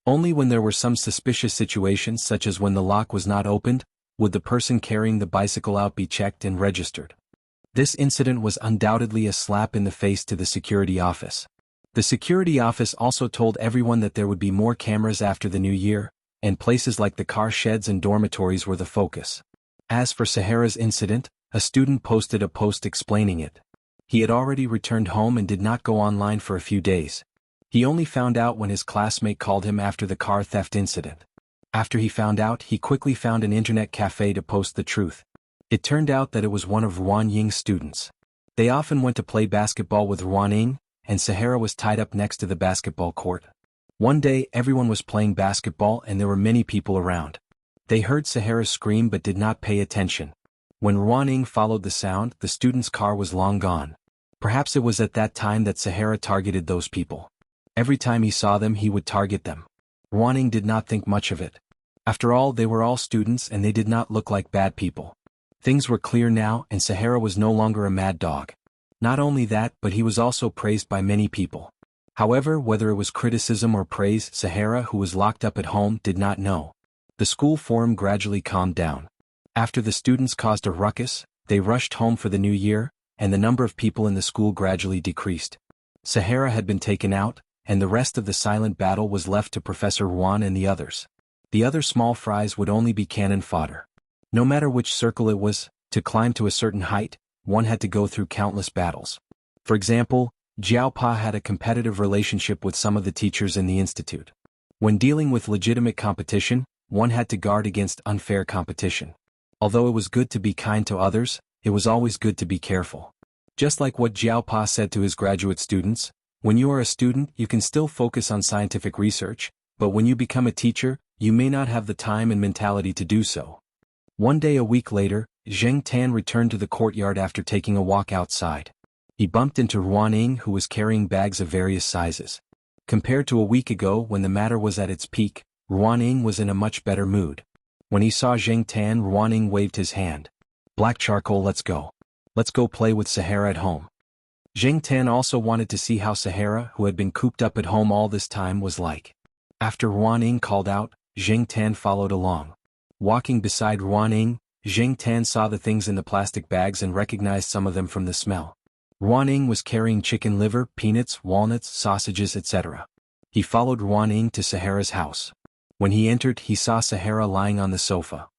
Only when there were some suspicious situations, such as when the lock was not opened, would the person carrying the bicycle out be checked and registered. This incident was undoubtedly a slap in the face to the security office. The security office also told everyone that there would be more cameras after the new year, and places like the car sheds and dormitories were the focus. As for Sahara's incident, a student posted a post explaining it. He had already returned home and did not go online for a few days. He only found out when his classmate called him after the car theft incident. After he found out, he quickly found an internet cafe to post the truth. It turned out that it was one of Ruan Ying's students. They often went to play basketball with Ruan Ying, and Sahara was tied up next to the basketball court. One day, everyone was playing basketball and there were many people around. They heard Sahara scream but did not pay attention. When Ruan Ying followed the sound, the student's car was long gone. Perhaps it was at that time that Sahara targeted those people. Every time he saw them, he would target them. Ruan Ying did not think much of it. After all, they were all students and they did not look like bad people. Things were clear now, and Sahara was no longer a mad dog. Not only that, but he was also praised by many people. However, whether it was criticism or praise, Sahara, who was locked up at home, did not know. The school forum gradually calmed down. After the students caused a ruckus, they rushed home for the new year, and the number of people in the school gradually decreased. Sahara had been taken out, and the rest of the silent battle was left to Professor Ruan and the others. The other small fries would only be cannon fodder. No matter which circle it was, to climb to a certain height, one had to go through countless battles. For example, Jiao Pa had a competitive relationship with some of the teachers in the institute. When dealing with legitimate competition, one had to guard against unfair competition. Although it was good to be kind to others, it was always good to be careful. Just like what Jiao Pa said to his graduate students, when you are a student, you can still focus on scientific research, but when you become a teacher, you may not have the time and mentality to do so. One day a week later, Zheng Tan returned to the courtyard after taking a walk outside. He bumped into Ruan Ying, who was carrying bags of various sizes. Compared to a week ago when the matter was at its peak, Ruan Ying was in a much better mood. When he saw Zheng Tan, Ruan Ying waved his hand. "Black charcoal, let's go. Let's go play with Sahara at home." Zheng Tan also wanted to see how Sahara, who had been cooped up at home all this time, was like. After Ruan Ying called out, Zheng Tan followed along. Walking beside Ruan Ying, Zheng Tan saw the things in the plastic bags and recognized some of them from the smell. Ruan Ying was carrying chicken liver, peanuts, walnuts, sausages, etc. He followed Ruan Ying to Sahara's house. When he entered, he saw Sahara lying on the sofa.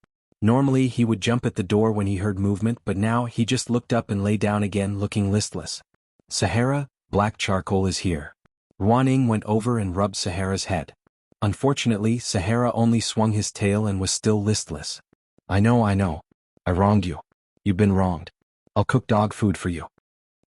Normally he would jump at the door when he heard movement, but now he just looked up and lay down again, looking listless. "Sahara, black charcoal is here." Ruan Ying went over and rubbed Sahara's head. Unfortunately, Sahara only swung his tail and was still listless. I know. I wronged you. You've been wronged. I'll cook dog food for you,"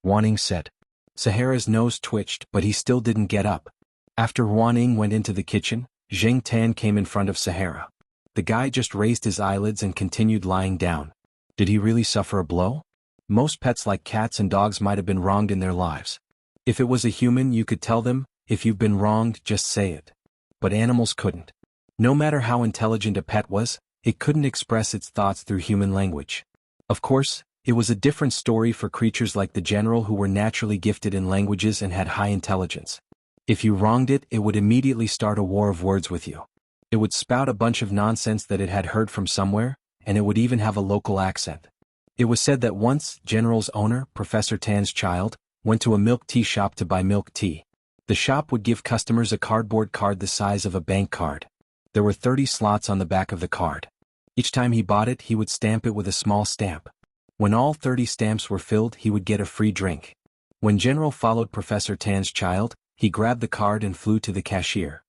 Ruan Ying said. Sahara's nose twitched, but he still didn't get up. After Ruan Ying went into the kitchen, Zheng Tan came in front of Sahara. The guy just raised his eyelids and continued lying down. Did he really suffer a blow? Most pets like cats and dogs might have been wronged in their lives. If it was a human, you could tell them, "If you've been wronged, just say it." But animals couldn't. No matter how intelligent a pet was, it couldn't express its thoughts through human language. Of course, it was a different story for creatures like the general, who were naturally gifted in languages and had high intelligence. If you wronged it, it would immediately start a war of words with you. It would spout a bunch of nonsense that it had heard from somewhere, and it would even have a local accent. It was said that once, General's owner, Professor Tan's child, went to a milk tea shop to buy milk tea. The shop would give customers a cardboard card the size of a bank card. There were 30 slots on the back of the card. Each time he bought it, he would stamp it with a small stamp. When all 30 stamps were filled, he would get a free drink. When General followed Professor Tan's child, he grabbed the card and flew to the cashier.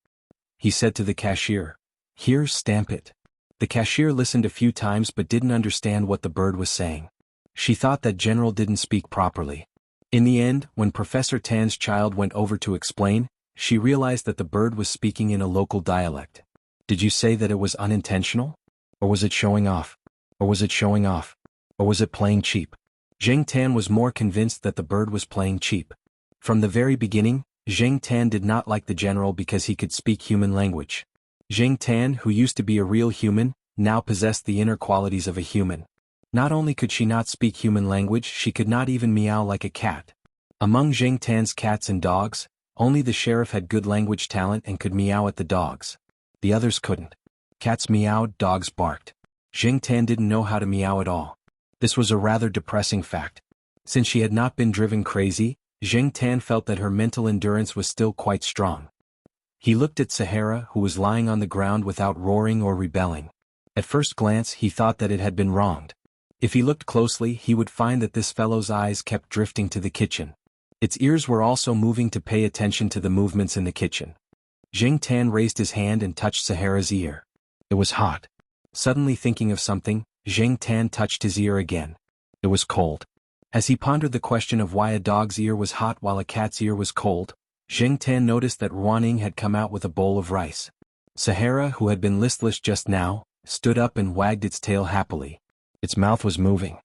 He said to the cashier, "Here, stamp it." The cashier listened a few times but didn't understand what the bird was saying. She thought that General didn't speak properly. In the end, when Professor Tan's child went over to explain, she realized that the bird was speaking in a local dialect. "Did you say that it was unintentional? Or was it showing off? Or was it showing off? Or was it playing cheap?" Zheng Tan was more convinced that the bird was playing cheap. From the very beginning, Zheng Tan did not like the general because he could speak human language. Zheng Tan, who used to be a real human, now possessed the inner qualities of a human. Not only could she not speak human language, she could not even meow like a cat. Among Zheng Tan's cats and dogs, only the sheriff had good language talent and could meow at the dogs. The others couldn't. Cats meowed, dogs barked. Zheng Tan didn't know how to meow at all. This was a rather depressing fact. Since she had not been driven crazy, Zheng Tan felt that her mental endurance was still quite strong. He looked at Sahara, who was lying on the ground without roaring or rebelling. At first glance he thought that it had been wronged. If he looked closely he would find that this fellow's eyes kept drifting to the kitchen. Its ears were also moving to pay attention to the movements in the kitchen. Jing Tan raised his hand and touched Sahara's ear. It was hot. Suddenly thinking of something, Jing Tan touched his ear again. It was cold. As he pondered the question of why a dog's ear was hot while a cat's ear was cold, Jing Tan noticed that Ruaning had come out with a bowl of rice. Sahara, who had been listless just now, stood up and wagged its tail happily. Its mouth was moving.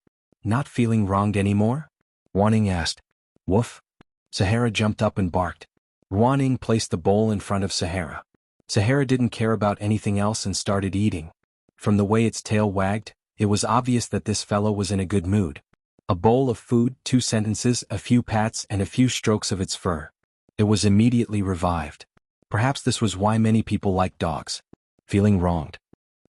Not feeling wronged anymore? Ruaning asked. Woof. Sahara jumped up and barked. Ruaning placed the bowl in front of Sahara. Sahara didn't care about anything else and started eating. From the way its tail wagged, it was obvious that this fellow was in a good mood. A bowl of food, 2 sentences, a few pats and a few strokes of its fur. It was immediately revived. Perhaps this was why many people like dogs. Feeling wronged.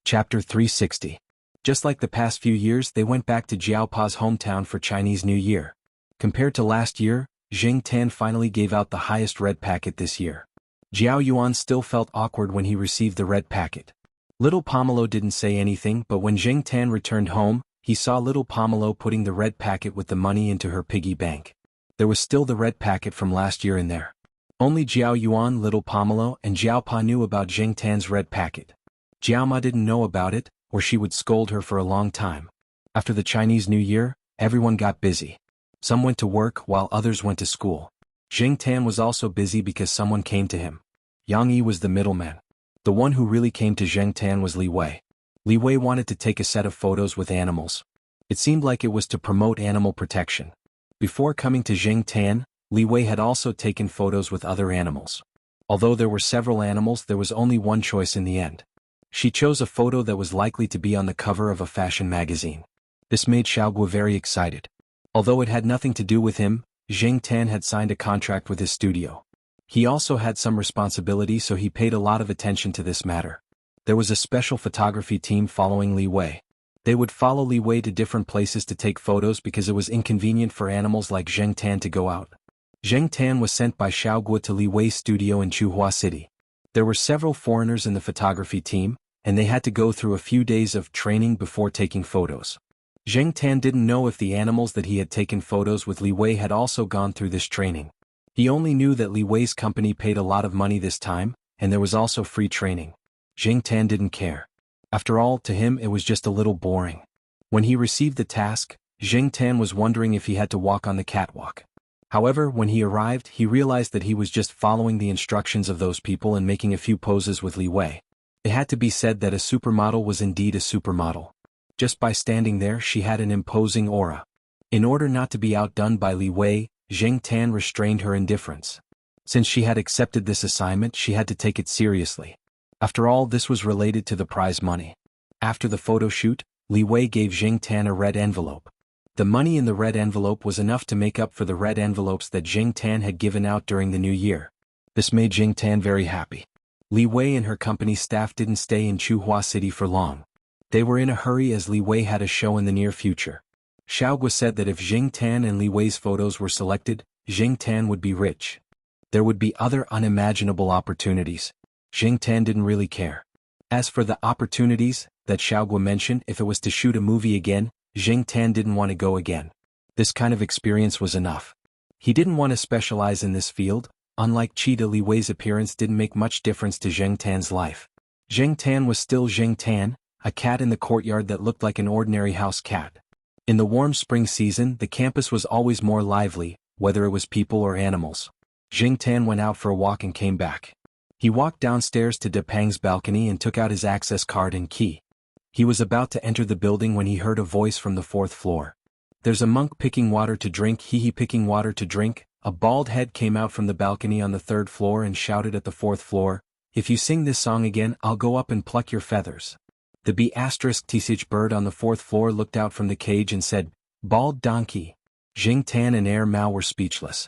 Chapter 360. Just like the past few years, they went back to Jiaopa's hometown for Chinese New Year. Compared to last year, Jing Tan finally gave out the highest red packet this year. Jiao Yuan still felt awkward when he received the red packet. Little Pomelo didn't say anything, but when Jing Tan returned home, he saw little Pomelo putting the red packet with the money into her piggy bank. There was still the red packet from last year in there. Only Jiao Yuan, little Pomelo, and Jiaopa knew about Jing Tan's red packet. Jiaoma didn't know about it, or she would scold her for a long time. After the Chinese New Year, everyone got busy. Some went to work while others went to school. Jing Tan was also busy because someone came to him. Yang Yi was the middleman. The one who really came to Jing Tan was Li Wei. Li Wei wanted to take a set of photos with animals. It seemed like it was to promote animal protection. Before coming to Jing Tan, Li Wei had also taken photos with other animals. Although there were several animals, there was only one choice in the end. She chose a photo that was likely to be on the cover of a fashion magazine. This made Xiaoguo very excited. Although it had nothing to do with him, Jing Tan had signed a contract with his studio. He also had some responsibility, so he paid a lot of attention to this matter. There was a special photography team following Li Wei. They would follow Li Wei to different places to take photos because it was inconvenient for animals like Jing Tan to go out. Jing Tan was sent by Xiaoguo to Li Wei's studio in Chuhua City. There were several foreigners in the photography team, and they had to go through a few days of training before taking photos. Jing Tan didn't know if the animals that he had taken photos with Li Wei had also gone through this training. He only knew that Li Wei's company paid a lot of money this time, and there was also free training. Jing Tan didn't care. After all, to him it was just a little boring. When he received the task, Jing Tan was wondering if he had to walk on the catwalk. However, when he arrived, he realized that he was just following the instructions of those people and making a few poses with Li Wei. It had to be said that a supermodel was indeed a supermodel. Just by standing there, she had an imposing aura. In order not to be outdone by Li Wei, Jing Tan restrained her indifference. Since she had accepted this assignment, she had to take it seriously. After all, this was related to the prize money. After the photo shoot, Li Wei gave Jing Tan a red envelope. The money in the red envelope was enough to make up for the red envelopes that Jing Tan had given out during the New Year. This made Jing Tan very happy. Li Wei and her company staff didn't stay in Chuhua City for long. They were in a hurry as Li Wei had a show in the near future. Xiaoguo said that if Jing Tan and Li Wei's photos were selected, Jing Tan would be rich. There would be other unimaginable opportunities. Jing Tan didn't really care. As for the opportunities that Xiaoguo mentioned, if it was to shoot a movie again, Jing Tan didn't want to go again. This kind of experience was enough. He didn't want to specialize in this field. Unlike Cheetah, Li Wei's appearance didn't make much difference to Jing Tan's life. Jing Tan was still Jing Tan, a cat in the courtyard that looked like an ordinary house cat. In the warm spring season, the campus was always more lively, whether it was people or animals. Jing Tan went out for a walk and came back. He walked downstairs to De Pang's balcony and took out his access card and key. He was about to enter the building when he heard a voice from the 4th floor. "There's a monk picking water to drink, he picking water to drink." A bald head came out from the balcony on the 3rd floor and shouted at the 4th floor, "If you sing this song again, I'll go up and pluck your feathers." The B*TSH bird on the 4th floor looked out from the cage and said, "Bald donkey." Jing Tan and Air Mao were speechless.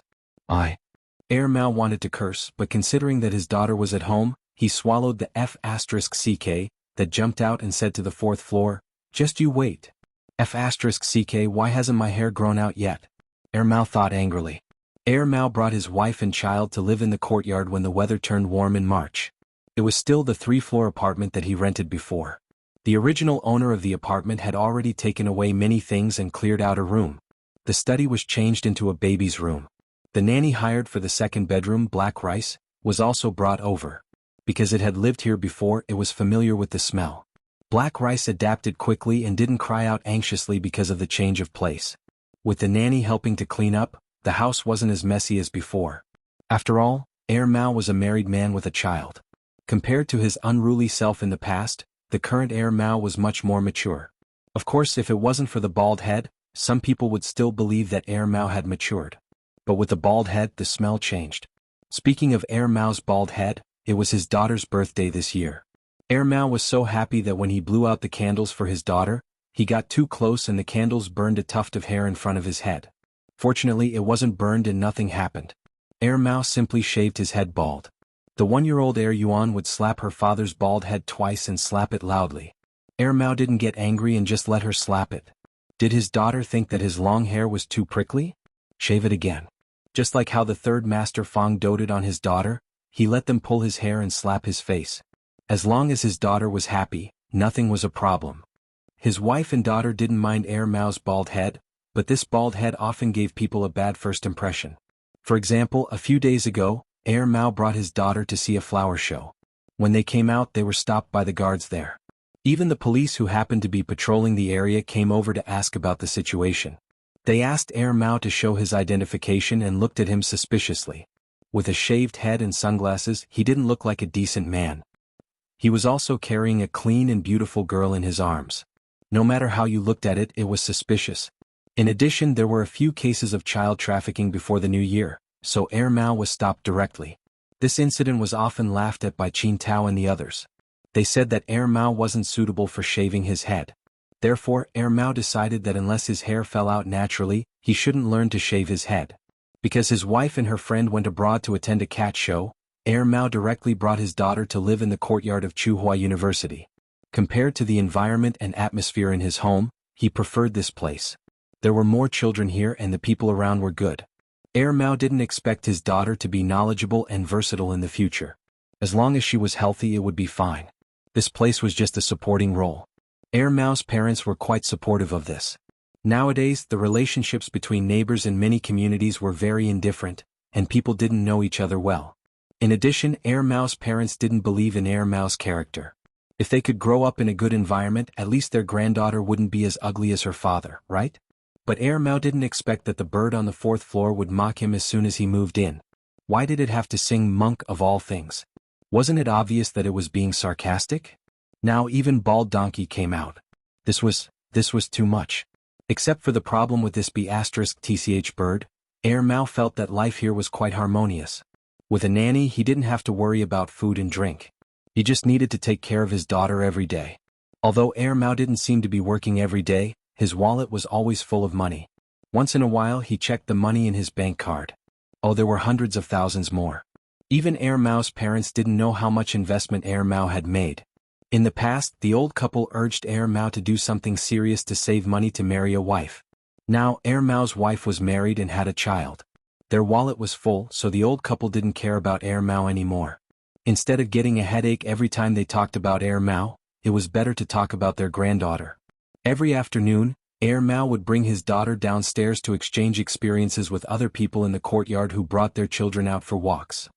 Air Mao wanted to curse, but considering that his daughter was at home, he swallowed the F***CK that jumped out and said to the 4th floor, "Just you wait. F***CK, why hasn't my hair grown out yet?" Air Mao thought angrily. Air Mao brought his wife and child to live in the courtyard when the weather turned warm in March. It was still the 3-floor apartment that he rented before. The original owner of the apartment had already taken away many things and cleared out a room. The study was changed into a baby's room. The nanny hired for the second bedroom, Black Rice, was also brought over. Because it had lived here before, it was familiar with the smell. Black Rice adapted quickly and didn't cry out anxiously because of the change of place. With the nanny helping to clean up, the house wasn't as messy as before. After all, Air Mao was a married man with a child. Compared to his unruly self in the past, the current Air Mao was much more mature. Of course, if it wasn't for the bald head, some people would still believe that Air Mao had matured. But with the bald head, the smell changed. Speaking of Air Mao's bald head, it was his daughter's birthday this year. Air Mao was so happy that when he blew out the candles for his daughter, he got too close and the candles burned a tuft of hair in front of his head. Fortunately, it wasn't burned and nothing happened. Air Mao simply shaved his head bald. The 1-year-old Air Yuan would slap her father's bald head twice and slap it loudly. Air Mao didn't get angry and just let her slap it. Did his daughter think that his long hair was too prickly? Shave it again. Just like how the third master Fang doted on his daughter, he let them pull his hair and slap his face. As long as his daughter was happy, nothing was a problem. His wife and daughter didn't mind Air Mao's bald head, but this bald head often gave people a bad first impression. For example, a few days ago, Air Mao brought his daughter to see a flower show. When they came out, they were stopped by the guards there. Even the police who happened to be patrolling the area came over to ask about the situation. They asked Air Mao to show his identification and looked at him suspiciously. With a shaved head and sunglasses, he didn't look like a decent man. He was also carrying a clean and beautiful girl in his arms. No matter how you looked at it, it was suspicious. In addition, there were a few cases of child trafficking before the new year, so Air Mao was stopped directly. This incident was often laughed at by Qin Tao and the others. They said that Air Mao wasn't suitable for shaving his head. Therefore, Air Mao decided that unless his hair fell out naturally, he shouldn't learn to shave his head. Because his wife and her friend went abroad to attend a cat show, Air Mao directly brought his daughter to live in the courtyard of Tsinghua University. Compared to the environment and atmosphere in his home, he preferred this place. There were more children here and the people around were good. Air Mao didn't expect his daughter to be knowledgeable and versatile in the future. As long as she was healthy, it would be fine. This place was just a supporting role. Air Mao's parents were quite supportive of this. Nowadays, the relationships between neighbors in many communities were very indifferent, and people didn't know each other well. In addition, Air Mao's parents didn't believe in Air Mao's character. If they could grow up in a good environment, at least their granddaughter wouldn't be as ugly as her father, right? But Air Mao didn't expect that the bird on the 4th floor would mock him as soon as he moved in. Why did it have to sing monk of all things? Wasn't it obvious that it was being sarcastic? Now even Bald Donkey came out. This was too much. Except for the problem with this B*TCH bird, Air Mao felt that life here was quite harmonious. With a nanny, he didn't have to worry about food and drink. He just needed to take care of his daughter every day. Although Air Mao didn't seem to be working every day, his wallet was always full of money. Once in a while he checked the money in his bank card. Oh, there were hundreds of thousands more. Even Air Mao's parents didn't know how much investment Air Mao had made. In the past, the old couple urged Air Mao to do something serious to save money to marry a wife. Now Air Mao's wife was married and had a child. Their wallet was full, so the old couple didn't care about Air Mao anymore. Instead of getting a headache every time they talked about Air Mao, it was better to talk about their granddaughter. Every afternoon, Air Mao would bring his daughter downstairs to exchange experiences with other people in the courtyard who brought their children out for walks.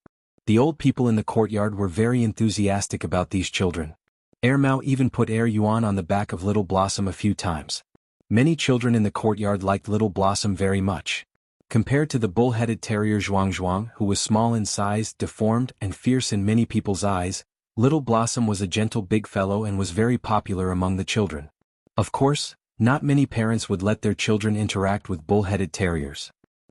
The old people in the courtyard were very enthusiastic about these children. Air Mao even put Air Yuan on the back of Little Blossom a few times. Many children in the courtyard liked Little Blossom very much. Compared to the bull-headed terrier Zhuang, who was small in size, deformed, and fierce in many people's eyes, Little Blossom was a gentle big fellow and was very popular among the children. Of course, not many parents would let their children interact with bull-headed terriers.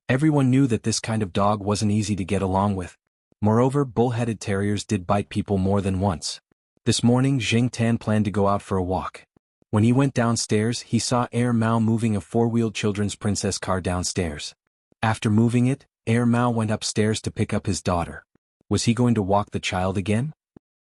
Everyone knew that this kind of dog wasn't easy to get along with. Moreover, bull-headed terriers did bite people more than once. This morning, Jing Tan planned to go out for a walk. When he went downstairs, he saw Air Mao moving a four-wheeled children's princess car downstairs. After moving it, Air Mao went upstairs to pick up his daughter. Was he going to walk the child again?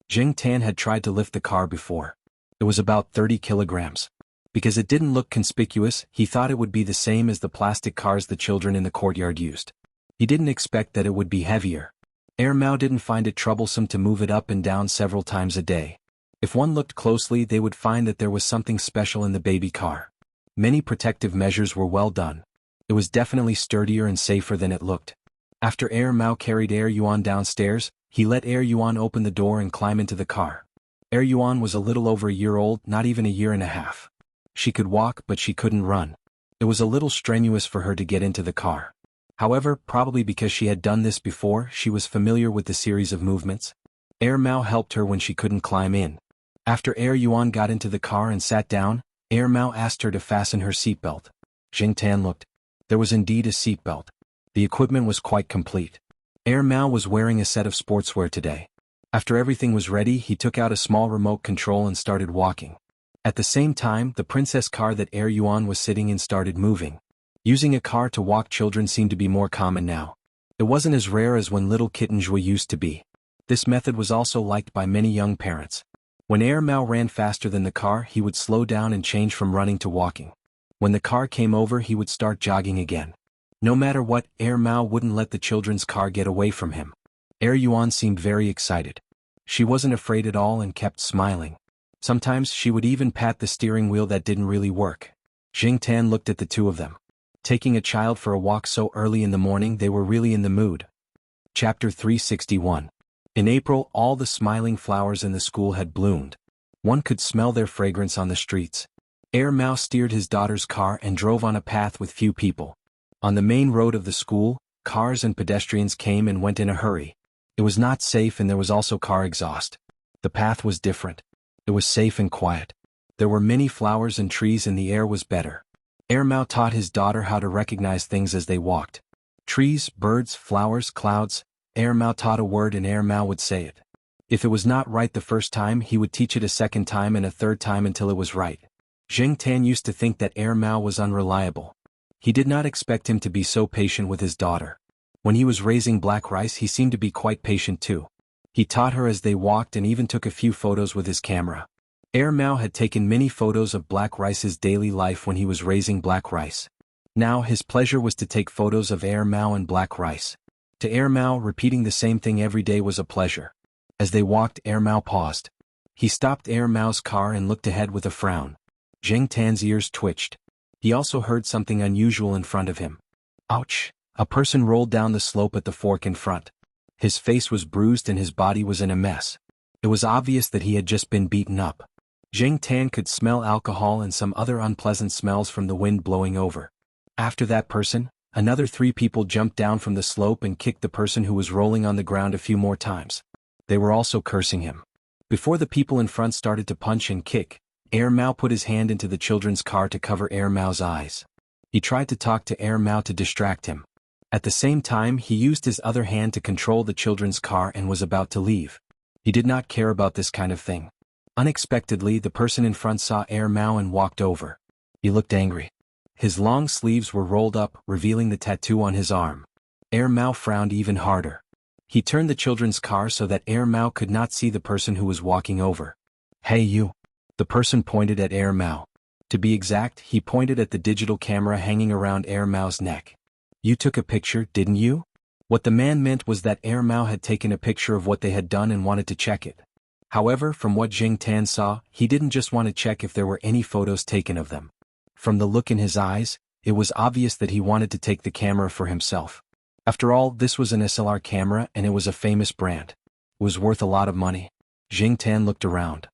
Jing Tan had tried to lift the car before. It was about 30 kilograms. Because it didn't look conspicuous, he thought it would be the same as the plastic cars the children in the courtyard used. He didn't expect that it would be heavier. Air Mao didn't find it troublesome to move it up and down several times a day. If one looked closely, they would find that there was something special in the baby car. Many protective measures were well done. It was definitely sturdier and safer than it looked. After Air Mao carried Air Yuan downstairs, he let Air Yuan open the door and climb into the car. Air Yuan was a little over a year old, not even a year and a half. She could walk, but she couldn't run. It was a little strenuous for her to get into the car. However, probably because she had done this before, she was familiar with the series of movements. Air Mao helped her when she couldn't climb in. After Air Yuan got into the car and sat down, Air Mao asked her to fasten her seatbelt. Jing Tan looked. There was indeed a seatbelt. The equipment was quite complete. Air Mao was wearing a set of sportswear today. After everything was ready, he took out a small remote control and started walking. At the same time, the princess car that Air Yuan was sitting in started moving. Using a car to walk children seemed to be more common now. It wasn't as rare as when little kittens were used to be. This method was also liked by many young parents. When Air Mao ran faster than the car, he would slow down and change from running to walking. When the car came over, he would start jogging again. No matter what, Air Mao wouldn't let the children's car get away from him. Air Yuan seemed very excited. She wasn't afraid at all and kept smiling. Sometimes she would even pat the steering wheel that didn't really work. Jing Tan looked at the two of them. Taking a child for a walk so early in the morning, they were really in the mood. Chapter 361. In April, all the smiling flowers in the school had bloomed. One could smell their fragrance on the streets. Air Mao steered his daughter's car and drove on a path with few people. On the main road of the school, cars and pedestrians came and went in a hurry. It was not safe and there was also car exhaust. The path was different. It was safe and quiet. There were many flowers and trees and the air was better. Air Mao taught his daughter how to recognize things as they walked. Trees, birds, flowers, clouds. Air Mao taught a word and Air Mao would say it. If it was not right the first time, he would teach it a second time and a third time until it was right. Jing Tan used to think that Air Mao was unreliable. He did not expect him to be so patient with his daughter. When he was raising black rice, he seemed to be quite patient too. He taught her as they walked and even took a few photos with his camera. Air Mao had taken many photos of Black Rice's daily life when he was raising Black Rice. Now his pleasure was to take photos of Air Mao and Black Rice. To Air Mao, repeating the same thing every day was a pleasure. As they walked, Air Mao paused. He stopped Air Mao's car and looked ahead with a frown. Jing Tan's ears twitched. He also heard something unusual in front of him. Ouch! A person rolled down the slope at the fork in front. His face was bruised and his body was in a mess. It was obvious that he had just been beaten up. Jing Tan could smell alcohol and some other unpleasant smells from the wind blowing over. After that person, another 3 people jumped down from the slope and kicked the person who was rolling on the ground a few more times. They were also cursing him. Before the people in front started to punch and kick, Air Mao put his hand into the children's car to cover Air Mao's eyes. He tried to talk to Air Mao to distract him. At the same time, he used his other hand to control the children's car and was about to leave. He did not care about this kind of thing. Unexpectedly, the person in front saw Air Mao and walked over. He looked angry. His long sleeves were rolled up, revealing the tattoo on his arm. Air Mao frowned even harder. He turned the children's car so that Air Mao could not see the person who was walking over. Hey you! The person pointed at Air Mao. To be exact, he pointed at the digital camera hanging around Air Mao's neck. You took a picture, didn't you? What the man meant was that Air Mao had taken a picture of what they had done and wanted to check it. However, from what Jing Tan saw, he didn't just want to check if there were any photos taken of them. From the look in his eyes, it was obvious that he wanted to take the camera for himself. After all, this was an SLR camera and it was a famous brand. It was worth a lot of money. Jing Tan looked around.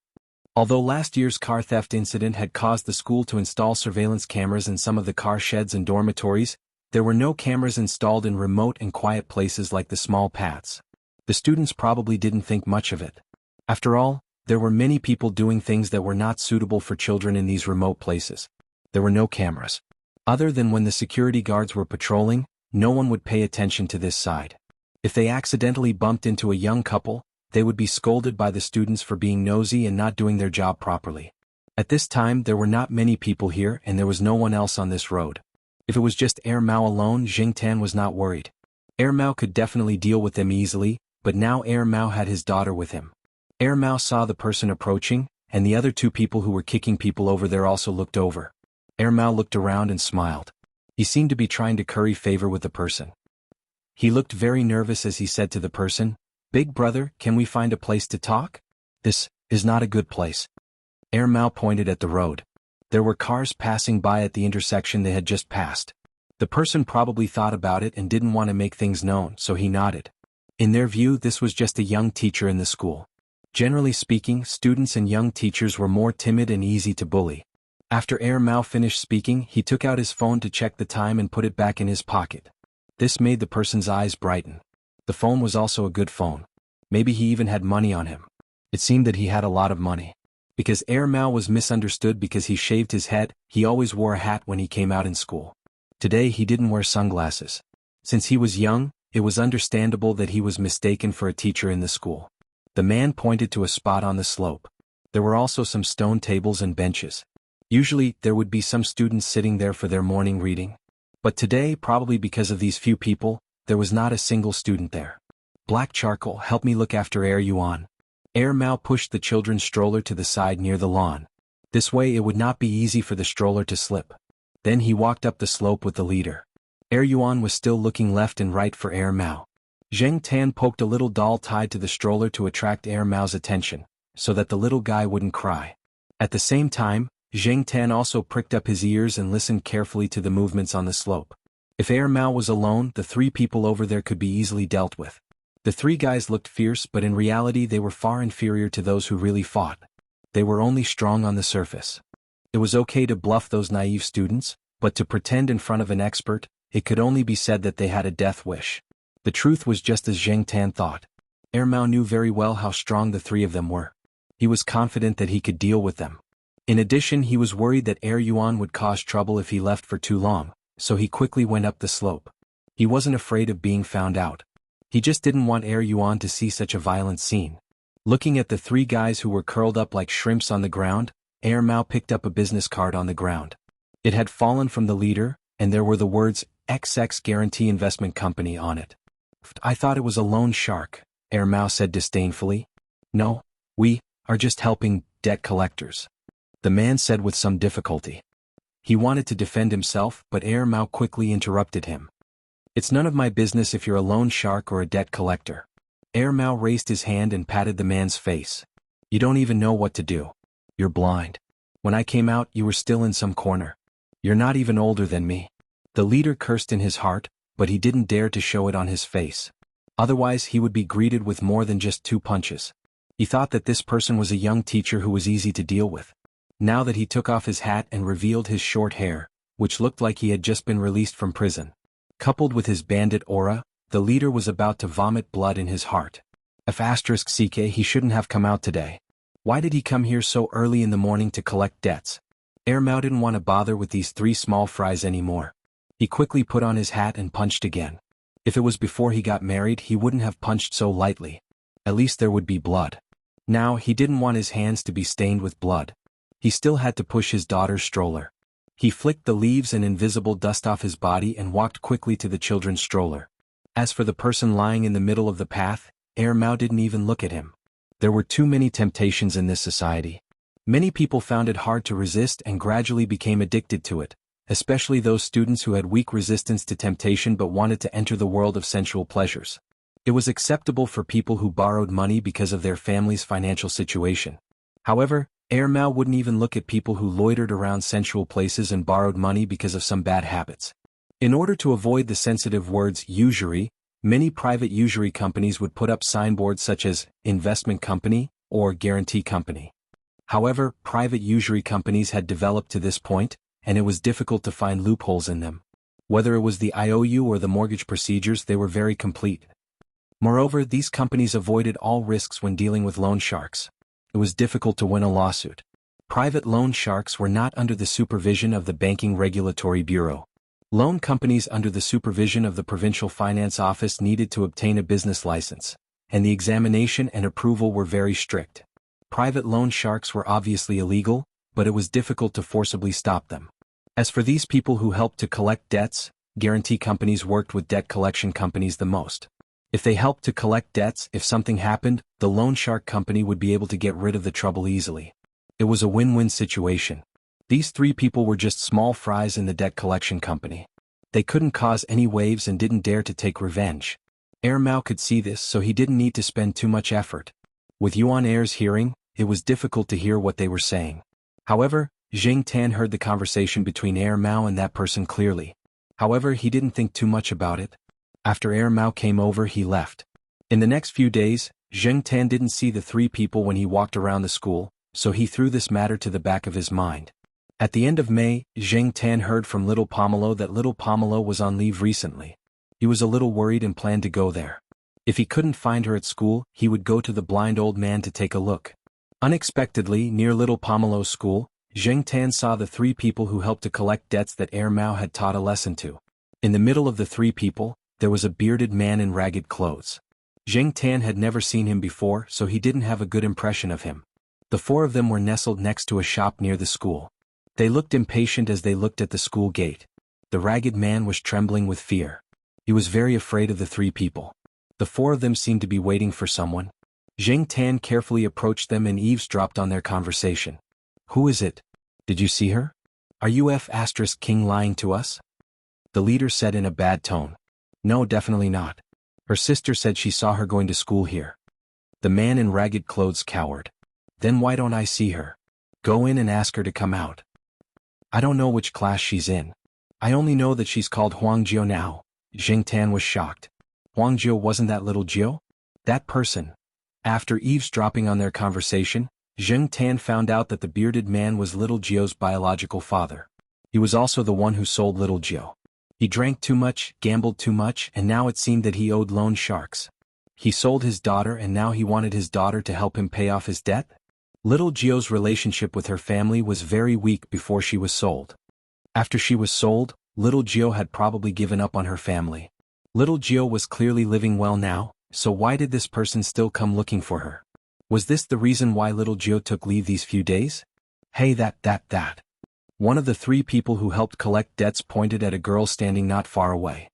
Although last year's car theft incident had caused the school to install surveillance cameras in some of the car sheds and dormitories, there were no cameras installed in remote and quiet places like the small paths. The students probably didn't think much of it. After all, there were many people doing things that were not suitable for children in these remote places. There were no cameras. Other than when the security guards were patrolling, no one would pay attention to this side. If they accidentally bumped into a young couple, they would be scolded by the students for being nosy and not doing their job properly. At this time, there were not many people here and there was no one else on this road. If it was just Air Mao alone, Jing Tan was not worried. Air Mao could definitely deal with them easily, but now Air Mao had his daughter with him. Air Mao saw the person approaching, and the other 2 people who were kicking people over there also looked over. Air Mao looked around and smiled. He seemed to be trying to curry favor with the person. He looked very nervous as he said to the person, "Big brother, can we find a place to talk? This is not a good place." Mao pointed at the road. There were cars passing by at the intersection they had just passed. The person probably thought about it and didn't want to make things known, so he nodded. In their view, this was just a young teacher in the school. Generally speaking, students and young teachers were more timid and easy to bully. After Mao finished speaking, he took out his phone to check the time and put it back in his pocket. This made the person's eyes brighten. The phone was also a good phone. Maybe he even had money on him. It seemed that he had a lot of money. Because Mao was misunderstood because he shaved his head, he always wore a hat when he came out in school. Today he didn't wear sunglasses. Since he was young, it was understandable that he was mistaken for a teacher in the school. The man pointed to a spot on the slope. There were also some stone tables and benches. Usually, there would be some students sitting there for their morning reading. But today, probably because of these few people, there was not a single student there. "Black charcoal, help me look after Yuan." Mao pushed the children's stroller to the side near the lawn. This way it would not be easy for the stroller to slip. Then he walked up the slope with the leader. Yuan was still looking left and right for Mao. Zheng Tan poked a little doll tied to the stroller to attract Mao's attention, so that the little guy wouldn't cry. At the same time, Zheng Tan also pricked up his ears and listened carefully to the movements on the slope. If Mao was alone, the three people over there could be easily dealt with. The three guys looked fierce, but in reality they were far inferior to those who really fought. They were only strong on the surface. It was okay to bluff those naive students, but to pretend in front of an expert, it could only be said that they had a death wish. The truth was just as Zheng Tan thought. Mao knew very well how strong the three of them were. He was confident that he could deal with them. In addition, he was worried that Yuan would cause trouble if he left for too long, so he quickly went up the slope. He wasn't afraid of being found out. He just didn't want Yuan to see such a violent scene. Looking at the three guys who were curled up like shrimps on the ground, Mao picked up a business card on the ground. It had fallen from the leader, and there were the words, XX Guarantee Investment Company on it. "I thought it was a loan shark," Mao said disdainfully. "No, we are just helping debt collectors," the man said with some difficulty. He wanted to defend himself, but Mao quickly interrupted him. "It's none of my business if you're a loan shark or a debt collector." Mao raised his hand and patted the man's face. "You don't even know what to do. You're blind. When I came out, you were still in some corner. You're not even older than me." The leader cursed in his heart, but he didn't dare to show it on his face. Otherwise he would be greeted with more than just 2 punches. He thought that this person was a young teacher who was easy to deal with. Now that he took off his hat and revealed his short hair, which looked like he had just been released from prison, coupled with his bandit aura, the leader was about to vomit blood in his heart. *CK, he shouldn't have come out today. Why did he come here so early in the morning to collect debts? Mao didn't want to bother with these 3 small fries anymore. He quickly put on his hat and punched again. If it was before he got married, he wouldn't have punched so lightly. At least there would be blood. Now, he didn't want his hands to be stained with blood. He still had to push his daughter's stroller. He flicked the leaves and invisible dust off his body and walked quickly to the children's stroller. As for the person lying in the middle of the path, Mao didn't even look at him. There were too many temptations in this society. Many people found it hard to resist and gradually became addicted to it, especially those students who had weak resistance to temptation but wanted to enter the world of sensual pleasures. It was acceptable for people who borrowed money because of their family's financial situation. However, Mao wouldn't even look at people who loitered around sensual places and borrowed money because of some bad habits. In order to avoid the sensitive words usury, many private usury companies would put up signboards such as investment company or guarantee company. However, private usury companies had developed to this point, and it was difficult to find loopholes in them. Whether it was the IOU or the mortgage procedures, they were very complete. Moreover, these companies avoided all risks when dealing with loan sharks. It was difficult to win a lawsuit. Private loan sharks were not under the supervision of the Banking Regulatory Bureau. Loan companies under the supervision of the Provincial Finance Office needed to obtain a business license, and the examination and approval were very strict. Private loan sharks were obviously illegal, but it was difficult to forcibly stop them. As for these people who helped to collect debts, guarantee companies worked with debt collection companies the most. If they helped to collect debts, if something happened, the loan shark company would be able to get rid of the trouble easily. It was a win-win situation. These 3 people were just small fries in the debt collection company. They couldn't cause any waves and didn't dare to take revenge. Air Mao could see this, so he didn't need to spend too much effort. With Yuan Air's hearing, it was difficult to hear what they were saying. However, Zheng Tan heard the conversation between Air Mao and that person clearly. However, he didn't think too much about it. After Air Mao came over, he left. In the next few days, Zheng Tan didn't see the three people when he walked around the school, so he threw this matter to the back of his mind. At the end of May, Zheng Tan heard from little Pomelo that little Pomelo was on leave recently. He was a little worried and planned to go there. If he couldn't find her at school, he would go to the blind old man to take a look. Unexpectedly, near little Pomelo's school, Zheng Tan saw the three people who helped to collect debts that Air Mao had taught a lesson to. In the middle of the three people, there was a bearded man in ragged clothes. Zheng Tan had never seen him before, so he didn't have a good impression of him. The four of them were nestled next to a shop near the school. They looked impatient as they looked at the school gate. The ragged man was trembling with fear. He was very afraid of the three people. The four of them seemed to be waiting for someone. Zheng Tan carefully approached them and eavesdropped on their conversation. "Who is it? Did you see her? Are you King lying to us?" The leader said in a bad tone. "No, definitely not. Her sister said she saw her going to school here." The man in ragged clothes cowered. "Then why don't I see her? Go in and ask her to come out." "I don't know which class she's in. I only know that she's called Huangjio now." Zheng Tan was shocked. Huangjio wasn't that little Jiao? That person. After eavesdropping on their conversation, Zheng Tan found out that the bearded man was little Jiao's biological father. He was also the one who sold little Jiao. He drank too much, gambled too much, and now it seemed that he owed loan sharks. He sold his daughter and now he wanted his daughter to help him pay off his debt? Little Jiao's relationship with her family was very weak before she was sold. After she was sold, little Jiao had probably given up on her family. Little Jiao was clearly living well now, so why did this person still come looking for her? Was this the reason why little Jiao took leave these few days? "Hey, that. One of the three people who helped collect debts pointed at a girl standing not far away.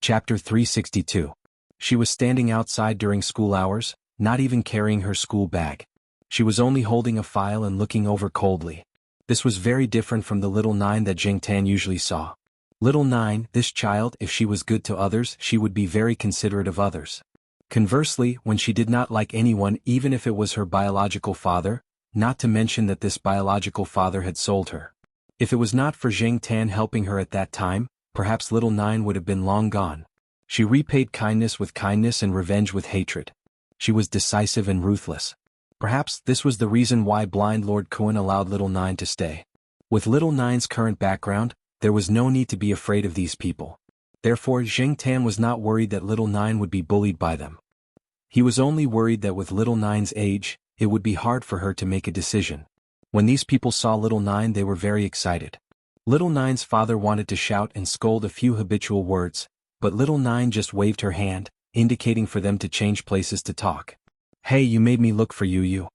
Chapter 362. She was standing outside during school hours, not even carrying her school bag. She was only holding a file and looking over coldly. This was very different from the little Nine that Zheng Tan usually saw. Little Nine, this child, if she was good to others, she would be very considerate of others. Conversely, when she did not like anyone, even if it was her biological father, not to mention that this biological father had sold her. If it was not for Zheng Tan helping her at that time, perhaps little Nine would have been long gone. She repaid kindness with kindness and revenge with hatred. She was decisive and ruthless. Perhaps this was the reason why blind Lord Kuan allowed little Nine to stay. With little Nine's current background, there was no need to be afraid of these people. Therefore, Zheng Tan was not worried that little Nine would be bullied by them. He was only worried that with little Nine's age, it would be hard for her to make a decision. When these people saw little Nine, they were very excited. Little Nine's father wanted to shout and scold a few habitual words, but little Nine just waved her hand, indicating for them to change places to talk. "Hey, you made me look for you.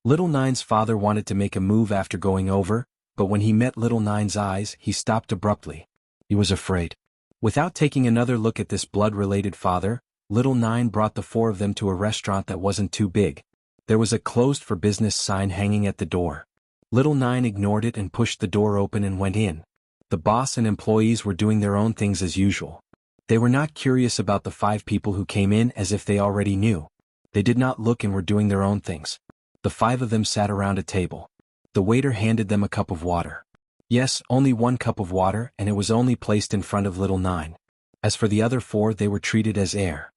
Little Nine's father wanted to make a move after going over, but when he met little Nine's eyes, he stopped abruptly. He was afraid. Without taking another look at this blood-related father, little Nine brought the four of them to a restaurant that wasn't too big. There was a closed for business sign hanging at the door. Little Nine ignored it and pushed the door open and went in. The boss and employees were doing their own things as usual. They were not curious about the five people who came in as if they already knew. They did not look and were doing their own things. The five of them sat around a table. The waiter handed them a cup of water. Yes, only one cup of water, and it was only placed in front of little Nine. As for the other four, they were treated as air.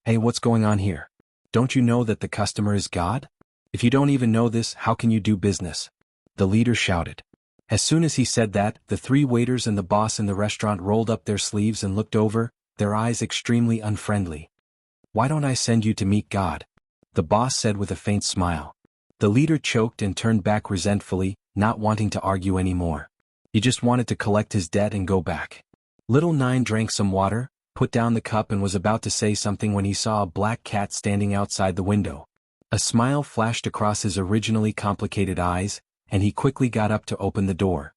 "Hey, what's going on here? Don't you know that the customer is God? If you don't even know this, how can you do business?" The leader shouted. As soon as he said that, the three waiters and the boss in the restaurant rolled up their sleeves and looked over, their eyes extremely unfriendly. "Why don't I send you to meet God?" the boss said with a faint smile. The leader choked and turned back resentfully, not wanting to argue anymore. He just wanted to collect his debt and go back. Little Nine drank some water, put down the cup and was about to say something when he saw a black cat standing outside the window. A smile flashed across his originally complicated eyes, and he quickly got up to open the door.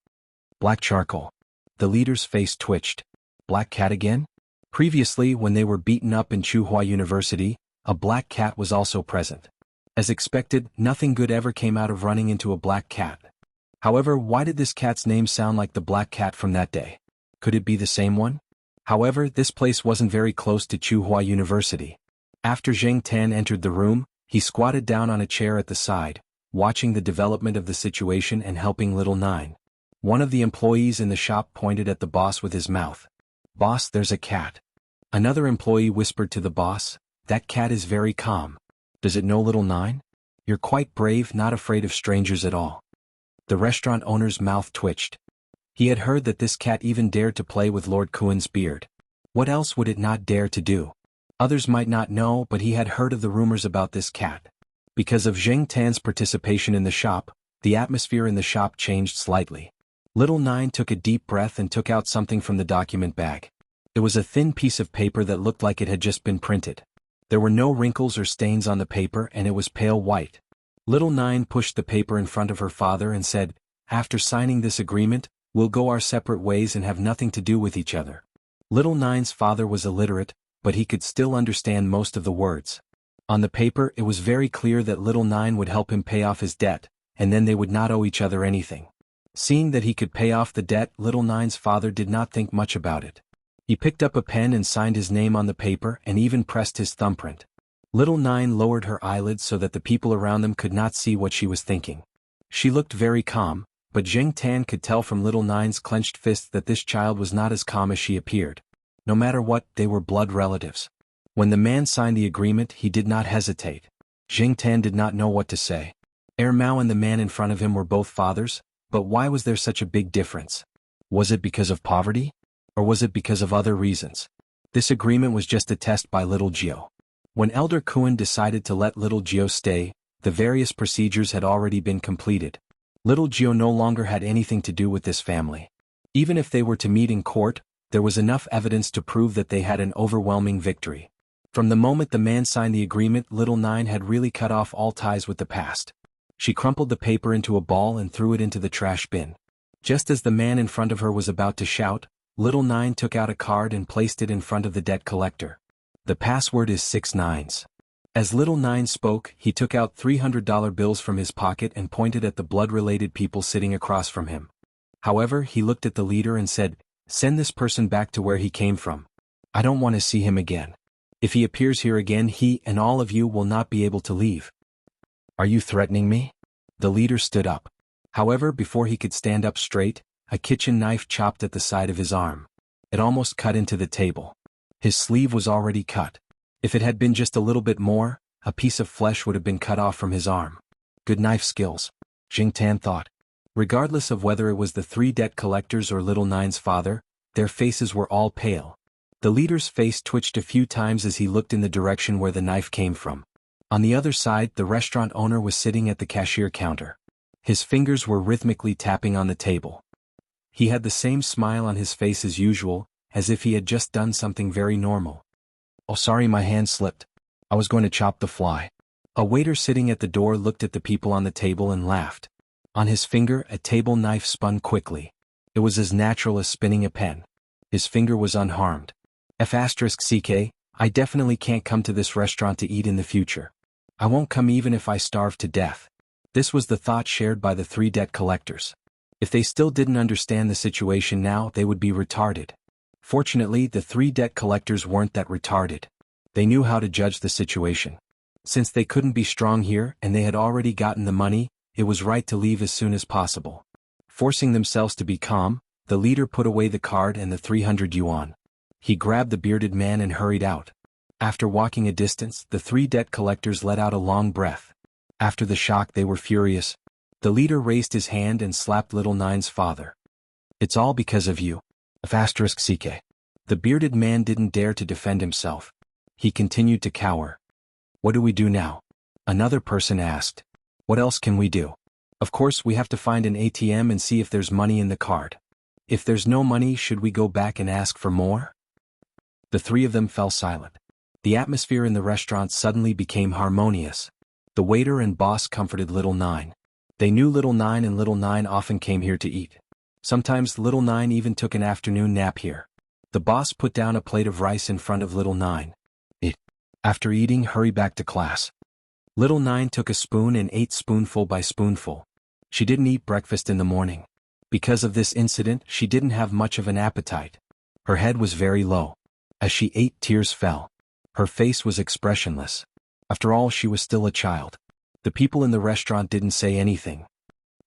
"Black charcoal." The leader's face twitched. "Black cat again?" Previously, when they were beaten up in Chuhua University, a black cat was also present. As expected, nothing good ever came out of running into a black cat. However, why did this cat's name sound like the black cat from that day? Could it be the same one? However, this place wasn't very close to Tsinghua University. After Zheng Tan entered the room, he squatted down on a chair at the side, watching the development of the situation and helping Little Nine. One of the employees in the shop pointed at the boss with his mouth. "Boss, there's a cat." Another employee whispered to the boss, "That cat is very calm. Does it know Little Nine? You're quite brave, not afraid of strangers at all." The restaurant owner's mouth twitched. He had heard that this cat even dared to play with Lord Kuen's beard. What else would it not dare to do? Others might not know, but he had heard of the rumors about this cat. Because of Zheng Tan's participation in the shop, the atmosphere in the shop changed slightly. Little Nine took a deep breath and took out something from the document bag. It was a thin piece of paper that looked like it had just been printed. There were no wrinkles or stains on the paper and it was pale white. Little Nine pushed the paper in front of her father and said, "After signing this agreement, we'll go our separate ways and have nothing to do with each other." Little Nine's father was illiterate, but he could still understand most of the words. On the paper it was very clear that Little Nine would help him pay off his debt, and then they would not owe each other anything. Seeing that he could pay off the debt, Little Nine's father did not think much about it. He picked up a pen and signed his name on the paper and even pressed his thumbprint. Little Nine lowered her eyelids so that the people around them could not see what she was thinking. She looked very calm, but Zheng Tan could tell from Little Nine's clenched fists that this child was not as calm as she appeared. No matter what, they were blood relatives. When the man signed the agreement, he did not hesitate. Zheng Tan did not know what to say. Mao and the man in front of him were both fathers, but why was there such a big difference? Was it because of poverty? Or was it because of other reasons? This agreement was just a test by Little Gio. When Elder Kuen decided to let Little Gio stay, the various procedures had already been completed. Little Gio no longer had anything to do with this family. Even if they were to meet in court, there was enough evidence to prove that they had an overwhelming victory. From the moment the man signed the agreement, Little Nine had really cut off all ties with the past. She crumpled the paper into a ball and threw it into the trash bin. Just as the man in front of her was about to shout, Little Nine took out a card and placed it in front of the debt collector. "The password is 6 nines. As Little Nine spoke, he took out $300 bills from his pocket and pointed at the blood-related people sitting across from him. However, he looked at the leader and said, "Send this person back to where he came from. I don't want to see him again. If he appears here again, he and all of you will not be able to leave." "Are you threatening me?" The leader stood up. However, before he could stand up straight, a kitchen knife chopped at the side of his arm. It almost cut into the table. His sleeve was already cut. If it had been just a little bit more, a piece of flesh would have been cut off from his arm. Good knife skills, Zheng Tan thought. Regardless of whether it was the 3 debt collectors or Little Nine's father, their faces were all pale. The leader's face twitched a few times as he looked in the direction where the knife came from. On the other side, the restaurant owner was sitting at the cashier counter. His fingers were rhythmically tapping on the table. He had the same smile on his face as usual, as if he had just done something very normal. "Oh, sorry, my hand slipped. I was going to chop the fly." A waiter sitting at the door looked at the people on the table and laughed. On his finger, a table knife spun quickly. It was as natural as spinning a pen. His finger was unharmed. F***CK, I definitely can't come to this restaurant to eat in the future. I won't come even if I starve to death. This was the thought shared by the 3 debt collectors. If they still didn't understand the situation now, they would be retarded. Fortunately, the 3 debt collectors weren't that retarded. They knew how to judge the situation. Since they couldn't be strong here and they had already gotten the money, it was right to leave as soon as possible. Forcing themselves to be calm, the leader put away the card and the 300 yuan. He grabbed the bearded man and hurried out. After walking a distance, the 3 debt collectors let out a long breath. After the shock, they were furious. The leader raised his hand and slapped Little Nine's father. "It's all because of you. **CK. The bearded man didn't dare to defend himself. He continued to cower. "What do we do now?" Another person asked. "What else can we do? Of course, we have to find an ATM and see if there's money in the card. If there's no money, should we go back and ask for more?" The 3 of them fell silent. The atmosphere in the restaurant suddenly became harmonious. The waiter and boss comforted Little Nine. They knew Little Nine and Little Nine often came here to eat. Sometimes Little Nine even took an afternoon nap here. The boss put down a plate of rice in front of Little Nine. "Eat. After eating, hurry back to class." Little Nine took a spoon and ate spoonful by spoonful. She didn't eat breakfast in the morning. Because of this incident, she didn't have much of an appetite. Her head was very low. As she ate, tears fell. Her face was expressionless. After all, she was still a child. The people in the restaurant didn't say anything.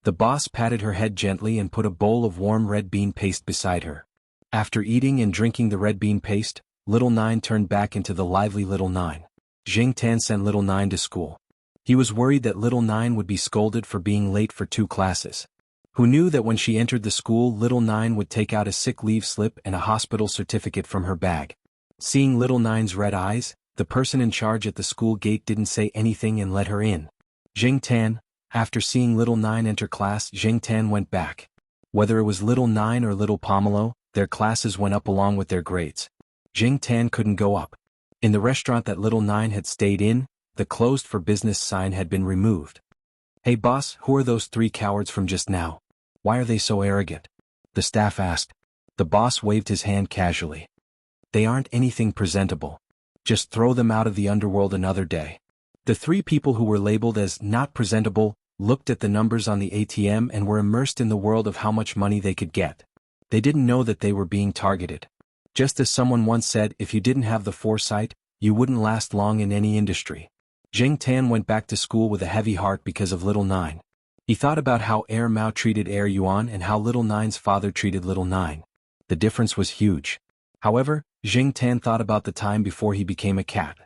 The boss patted her head gently and put a bowl of warm red bean paste beside her. After eating and drinking the red bean paste, Little Nine turned back into the lively Little Nine. Jing Tan sent Little Nine to school. He was worried that Little Nine would be scolded for being late for 2 classes. Who knew that when she entered the school, Little Nine would take out a sick leave slip and a hospital certificate from her bag. Seeing Little Nine's red eyes, the person in charge at the school gate didn't say anything and let her in. Jing Tan, after seeing Little Nine enter class, Jing Tan went back. Whether it was Little Nine or Little Pomelo, their classes went up along with their grades. Jing Tan couldn't go up. In the restaurant that Little Nine had stayed in, the closed for business sign had been removed. "Hey boss, who are those 3 cowards from just now? Why are they so arrogant?" the staff asked. The boss waved his hand casually. "They aren't anything presentable. Just throw them out of the underworld another day." The 3 people who were labeled as not presentable looked at the numbers on the ATM and were immersed in the world of how much money they could get. They didn't know that they were being targeted. Just as someone once said, if you didn't have the foresight, you wouldn't last long in any industry. Jing Tan went back to school with a heavy heart because of Little Nine. He thought about how Air Mao treated Air Yuan and how Little Nine's father treated Little Nine. The difference was huge. However, Jing Tan thought about the time before he became a cat.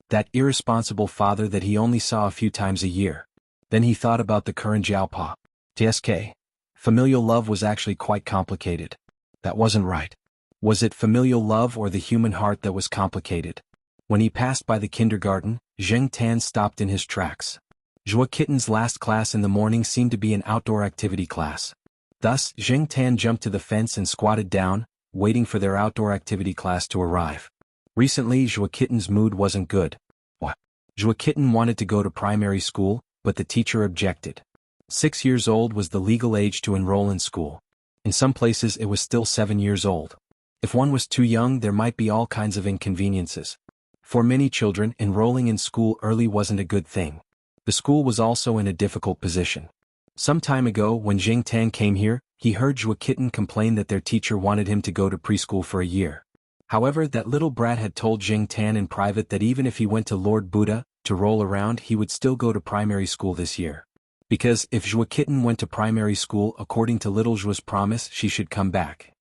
That irresponsible father that he only saw a few times a year. Then he thought about the current Jiaopa. TSK. Familial love was actually quite complicated. That wasn't right. Was it familial love or the human heart that was complicated? When he passed by the kindergarten, Jing Tan stopped in his tracks. Zhua Kitten's last class in the morning seemed to be an outdoor activity class. Thus, Jing Tan jumped to the fence and squatted down, waiting for their outdoor activity class to arrive. Recently, Zhua Kitten's mood wasn't good. What? Zhua Kitten wanted to go to primary school, but the teacher objected. 6 years old was the legal age to enroll in school. In some places it was still 7 years old. If one was too young, there might be all kinds of inconveniences. For many children, enrolling in school early wasn't a good thing. The school was also in a difficult position. Some time ago, when Jing Tan came here, he heard Zhua Kitten complain that their teacher wanted him to go to preschool for a year. However, that little brat had told Jing Tan in private that even if he went to Lord Buddha to roll around, he would still go to primary school this year. Because if Zhua Kitten went to primary school according to little Zhua's promise, she should come back.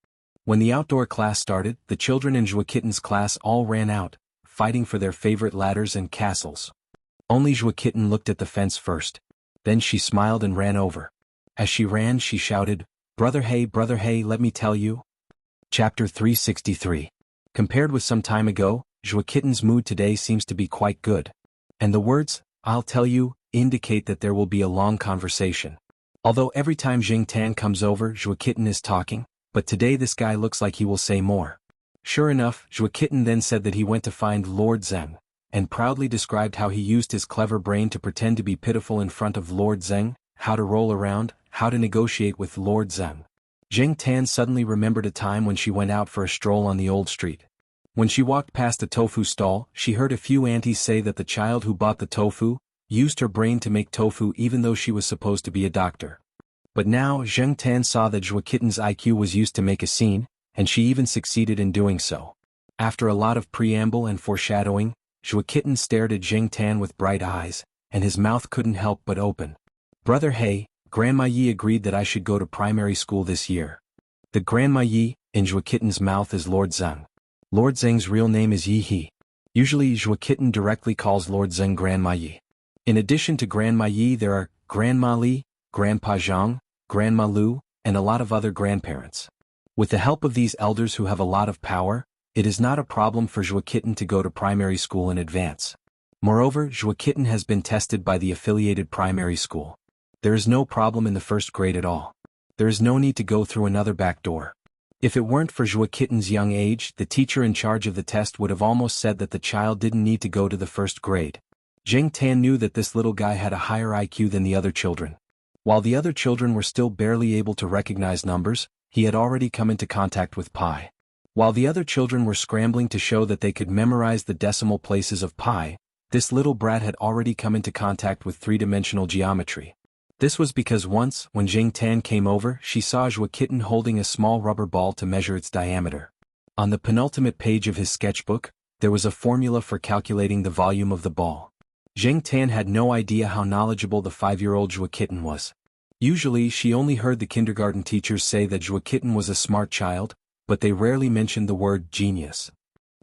When the outdoor class started, the children in Zhua Kitten's class all ran out, fighting for their favorite ladders and castles. Only Zhua Kitten looked at the fence first. Then she smiled and ran over. As she ran, she shouted, brother, hey, let me tell you." Chapter 363. Compared with some time ago, Zhua Kitten's mood today seems to be quite good. And the words, "I'll tell you," indicate that there will be a long conversation. Although every time Jing Tan comes over, Zhua Kitten is talking, but today this guy looks like he will say more. Sure enough, Zhua Kitten then said that he went to find Lord Zeng, and proudly described how he used his clever brain to pretend to be pitiful in front of Lord Zeng, how to roll around, how to negotiate with Lord Zeng. Jing Tan suddenly remembered a time when she went out for a stroll on the old street. When she walked past a tofu stall, she heard a few aunties say that the child who bought the tofu used her brain to make tofu even though she was supposed to be a doctor. But now Jing Tan saw that Zhua Kitten's IQ was used to make a scene, and she even succeeded in doing so. After a lot of preamble and foreshadowing, Zhua Kitten stared at Jing Tan with bright eyes, and his mouth couldn't help but open. "Brother Hey, Grandma Yi agreed that I should go to primary school this year." The Grandma Yi in Zhua Kitten's mouth is Lord Zeng. Lord Zeng's real name is Yi He. Usually Zhua Kitten directly calls Lord Zeng Grandma Yi. In addition to Grandma Yi, there are Grandma Li, Grandpa Zhang, Grandma Lu, and a lot of other grandparents. With the help of these elders who have a lot of power, it is not a problem for Zhua Kitten to go to primary school in advance. Moreover, Zhua Kitten has been tested by the affiliated primary school. There is no problem in the first grade at all. There is no need to go through another back door. If it weren't for Zhua Kitten's young age, the teacher in charge of the test would have almost said that the child didn't need to go to the first grade. Jing Tan knew that this little guy had a higher IQ than the other children. While the other children were still barely able to recognize numbers, he had already come into contact with pi. While the other children were scrambling to show that they could memorize the decimal places of pi, this little brat had already come into contact with three-dimensional geometry. This was because once, when Jing Tan came over, she saw Zhua Kitten holding a small rubber ball to measure its diameter. On the penultimate page of his sketchbook, there was a formula for calculating the volume of the ball. Zheng Tan had no idea how knowledgeable the 5-year-old Zhua Kitten was. Usually she only heard the kindergarten teachers say that Zhua Kitten was a smart child, but they rarely mentioned the word genius.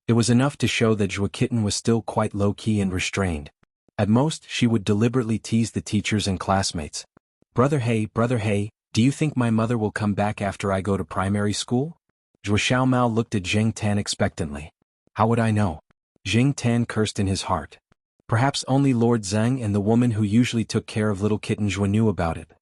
It was enough to show that Zhua Kitten was still quite low-key and restrained. At most, she would deliberately tease the teachers and classmates. Brother hey, do you think my mother will come back after I go to primary school? Zhua Xiaomao looked at Zheng Tan expectantly. How would I know? Zheng Tan cursed in his heart. Perhaps only Lord Zheng and the woman who usually took care of little kitten Zhua knew about it.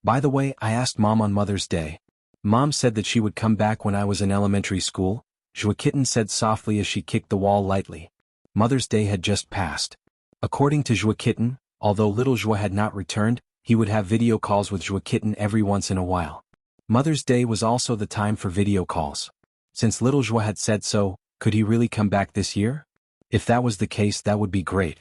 By the way, I asked Mom on Mother's Day. Mom said that she would come back when I was in elementary school, Zhua Kitten said softly as she kicked the wall lightly. Mother's Day had just passed. According to Zhua Kitten, although little Zhua had not returned, he would have video calls with Zhua Kitten every once in a while. Mother's Day was also the time for video calls. Since little Zhua had said so, could he really come back this year? If that was the case, that would be great.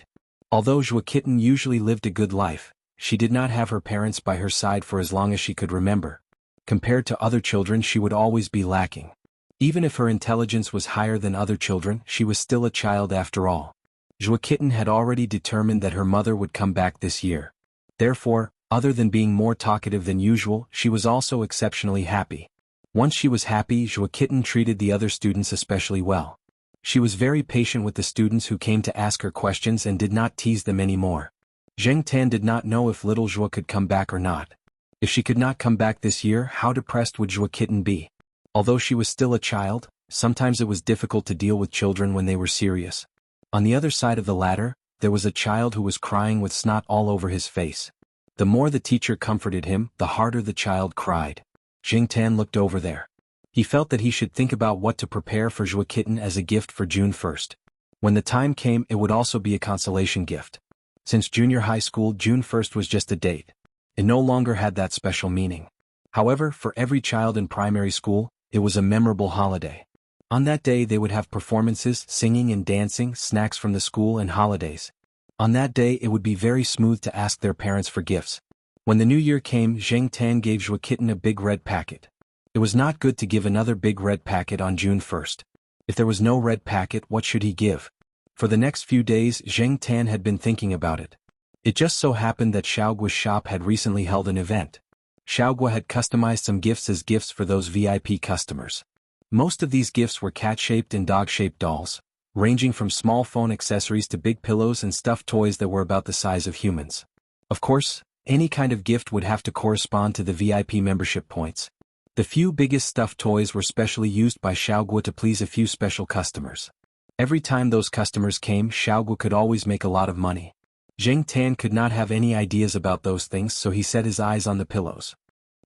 Although Zhua Kitten usually lived a good life, she did not have her parents by her side for as long as she could remember. Compared to other children, she would always be lacking. Even if her intelligence was higher than other children, she was still a child after all. Zhua Kitten had already determined that her mother would come back this year. Therefore, other than being more talkative than usual, she was also exceptionally happy. Once she was happy, Zhua Kitten treated the other students especially well. She was very patient with the students who came to ask her questions and did not tease them anymore. Zheng Tan did not know if little Zhua could come back or not. If she could not come back this year, how depressed would Zhua Kitten be? Although she was still a child, sometimes it was difficult to deal with children when they were serious. On the other side of the ladder, there was a child who was crying with snot all over his face. The more the teacher comforted him, the harder the child cried. Zheng Tan looked over there. He felt that he should think about what to prepare for Zhua Kitten as a gift for June 1st. When the time came, it would also be a consolation gift. Since junior high school, June 1st was just a date. It no longer had that special meaning. However, for every child in primary school, it was a memorable holiday. On that day they would have performances, singing and dancing, snacks from the school and holidays. On that day it would be very smooth to ask their parents for gifts. When the new year came, Zheng Tan gave Zhua Kitten a big red packet. It was not good to give another big red packet on June 1st. If there was no red packet, what should he give? For the next few days, Zheng Tan had been thinking about it. It just so happened that Xiaoguo's shop had recently held an event. Xiaoguo had customized some gifts as gifts for those VIP customers. Most of these gifts were cat-shaped and dog-shaped dolls, ranging from small phone accessories to big pillows and stuffed toys that were about the size of humans. Of course, any kind of gift would have to correspond to the VIP membership points. The few biggest stuffed toys were specially used by Xiaoguo to please a few special customers. Every time those customers came, Xiaoguo could always make a lot of money. Zheng Tan could not have any ideas about those things, so he set his eyes on the pillows.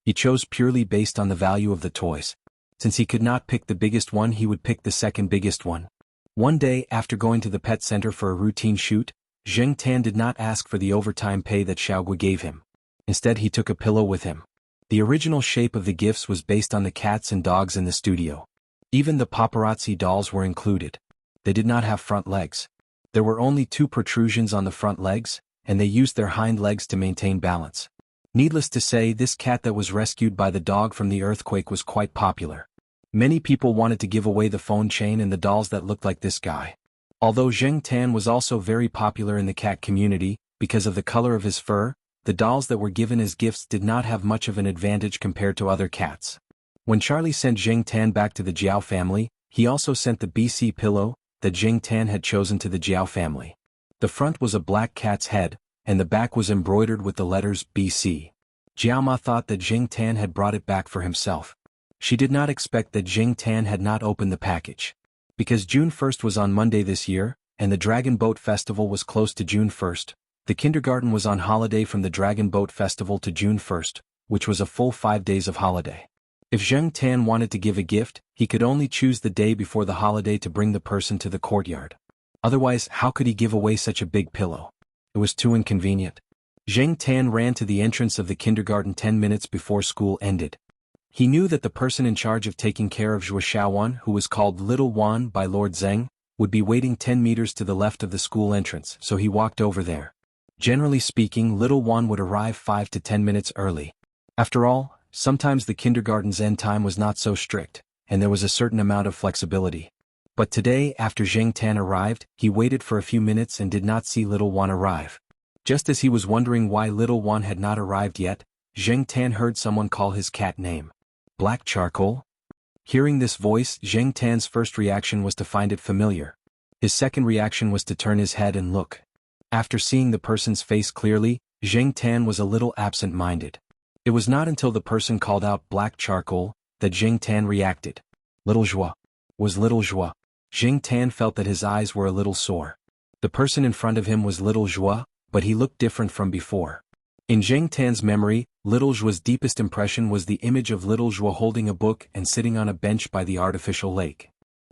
He chose purely based on the value of the toys. Since he could not pick the biggest one, he would pick the second biggest one. One day, after going to the pet center for a routine shoot, Zheng Tan did not ask for the overtime pay that Xiaoguo gave him. Instead, he took a pillow with him. The original shape of the gifts was based on the cats and dogs in the studio. Even the paparazzi dolls were included. They did not have front legs. There were only 2 protrusions on the front legs, and they used their hind legs to maintain balance. Needless to say, this cat that was rescued by the dog from the earthquake was quite popular. Many people wanted to give away the phone chain and the dolls that looked like this guy. Although Zheng Tan was also very popular in the cat community, because of the color of his fur, the dolls that were given as gifts did not have much of an advantage compared to other cats. When Charlie sent Zheng Tan back to the Jiao family, he also sent the BC pillow that Zheng Tan had chosen to the Jiao family. The front was a black cat's head, and the back was embroidered with the letters BC. Jiao Ma thought that Zheng Tan had brought it back for himself. She did not expect that Zheng Tan had not opened the package. Because June 1st was on Monday this year, and the Dragon Boat Festival was close to June 1st, the kindergarten was on holiday from the Dragon Boat Festival to June 1st, which was a full 5 days of holiday. If Zheng Tan wanted to give a gift, he could only choose the day before the holiday to bring the person to the courtyard. Otherwise, how could he give away such a big pillow? It was too inconvenient. Zheng Tan ran to the entrance of the kindergarten 10 minutes before school ended. He knew that the person in charge of taking care of Zhua Xiaowan, who was called Little Wan by Lord Zheng, would be waiting 10 meters to the left of the school entrance, so he walked over there. Generally speaking, Little Wan would arrive 5 to 10 minutes early. After all, sometimes the kindergarten's end time was not so strict, and there was a certain amount of flexibility. But today, after Zheng Tan arrived, he waited for a few minutes and did not see little Wan arrive. Just as he was wondering why little Wan had not arrived yet, Zheng Tan heard someone call his cat name. Black Charcoal? Hearing this voice, Zheng Tan's first reaction was to find it familiar. His second reaction was to turn his head and look. After seeing the person's face clearly, Zheng Tan was a little absent-minded. It was not until the person called out Black Charcoal that Zheng Tan reacted. Little Zhua. Was Little Zhua. Zheng Tan felt that his eyes were a little sore. The person in front of him was Little Zhua, but he looked different from before. In Zheng Tan's memory, Little Zhua's deepest impression was the image of Little Zhua holding a book and sitting on a bench by the artificial lake.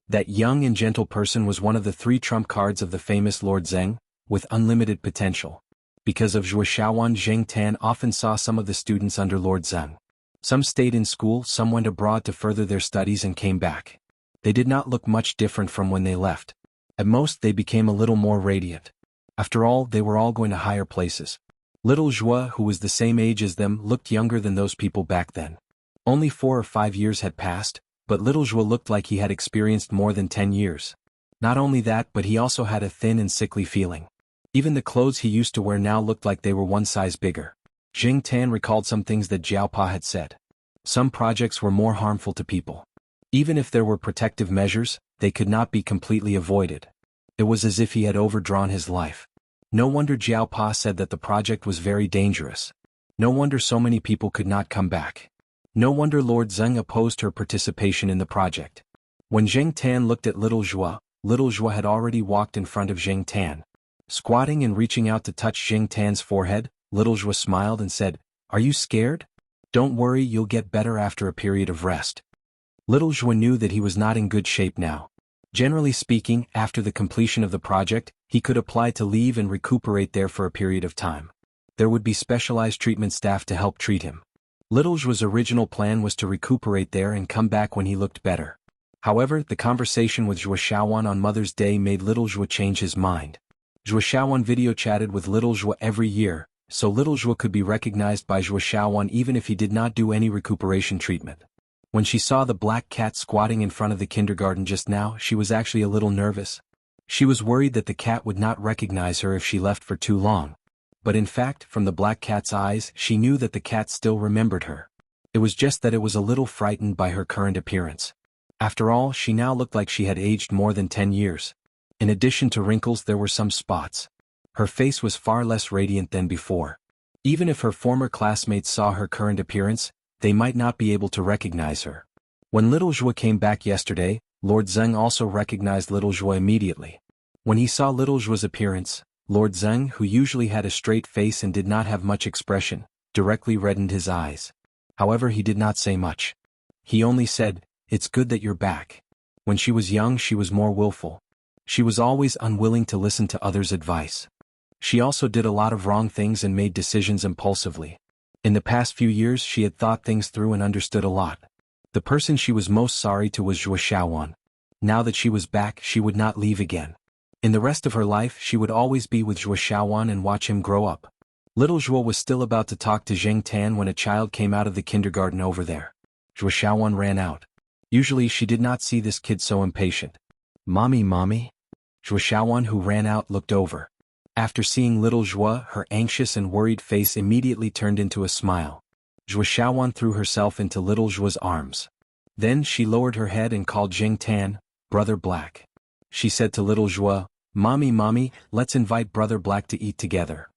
That young and gentle person was one of the 3 trump cards of the famous Lord Zheng, with unlimited potential. Because of Zhua Shaowan, Zheng Tan often saw some of the students under Lord Zheng. Some stayed in school, some went abroad to further their studies and came back. They did not look much different from when they left. At most they became a little more radiant. After all, they were all going to higher places. Little Zhua, who was the same age as them, looked younger than those people back then. Only 4 or 5 years had passed, but Little Zhua looked like he had experienced more than 10 years. Not only that, but he also had a thin and sickly feeling. Even the clothes he used to wear now looked like they were one size bigger. Zheng Tan recalled some things that Jiao Pa had said. Some projects were more harmful to people. Even if there were protective measures, they could not be completely avoided. It was as if he had overdrawn his life. No wonder Jiao Pa said that the project was very dangerous. No wonder so many people could not come back. No wonder Lord Zheng opposed her participation in the project. When Zheng Tan looked at Little Zhua had already walked in front of Zheng Tan. Squatting and reaching out to touch Zheng Tan's forehead, Little Zhua smiled and said, "Are you scared? Don't worry, you'll get better after a period of rest." Little Zhua knew that he was not in good shape now. Generally speaking, after the completion of the project, he could apply to leave and recuperate there for a period of time. There would be specialized treatment staff to help treat him. Little Zhua's original plan was to recuperate there and come back when he looked better. However, the conversation with Zhua Shaowan on Mother's Day made Little Zhua change his mind. Zhua Shaowan video chatted with Little Zhua every year, so Little Zhua could be recognized by Zhua Shaowan even if he did not do any recuperation treatment. When she saw the black cat squatting in front of the kindergarten just now, she was actually a little nervous. She was worried that the cat would not recognize her if she left for too long. But in fact, from the black cat's eyes, she knew that the cat still remembered her. It was just that it was a little frightened by her current appearance. After all, she now looked like she had aged more than 10 years. In addition to wrinkles, there were some spots. Her face was far less radiant than before. Even if her former classmates saw her current appearance, they might not be able to recognize her. When Little Zhua came back yesterday, Lord Zheng also recognized Little Zhua immediately. When he saw Little Zhua's appearance, Lord Zheng, who usually had a straight face and did not have much expression, directly reddened his eyes. However, he did not say much. He only said, "It's good that you're back." When she was young, she was more willful. She was always unwilling to listen to others' advice. She also did a lot of wrong things and made decisions impulsively. In the past few years, she had thought things through and understood a lot. The person she was most sorry to was Zhua Shaowan. Now that she was back, she would not leave again. In the rest of her life, she would always be with Zhua Shaowan and watch him grow up. Little Zhua was still about to talk to Zheng Tan when a child came out of the kindergarten over there. Zhua Shaowan ran out. Usually she did not see this kid so impatient. "Mommy, mommy?" Zhua Shaowan, who ran out, looked over. After seeing Little Zhua, her anxious and worried face immediately turned into a smile. Zhua Shaowan threw herself into Little Zhua's arms. Then she lowered her head and called Zheng Tan, "Brother Black." She said to Little Zhua, "Mommy, mommy, let's invite Brother Black to eat together.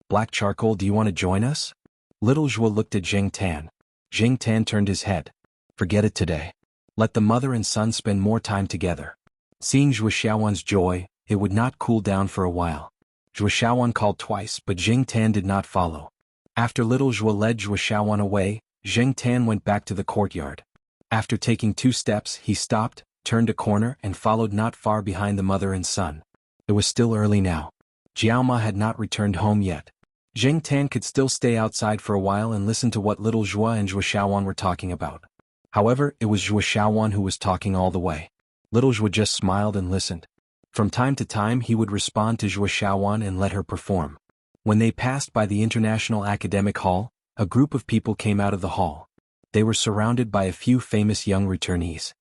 Black Charcoal, do you want to join us?" Little Zhua looked at Zheng Tan. Zheng Tan turned his head. "Forget it today. Let the mother and son spend more time together." Seeing Zhua Shaowan's joy, it would not cool down for a while. Zhua Shaowan called twice, but Zheng Tan did not follow. After Little Zhua led Zhua Shaowan away, Zheng Tan went back to the courtyard. After taking 2 steps, he stopped, turned a corner and followed not far behind the mother and son. It was still early now. Jiao had not returned home yet. Zheng Tan could still stay outside for a while and listen to what Little Zhua and Zhua Shaowan were talking about. However, it was Zhua Shaowan who was talking all the way. Little Zhua just smiled and listened. From time to time he would respond to Zhua Shaowan and let her perform. When they passed by the International Academic Hall, a group of people came out of the hall. They were surrounded by a few famous young returnees.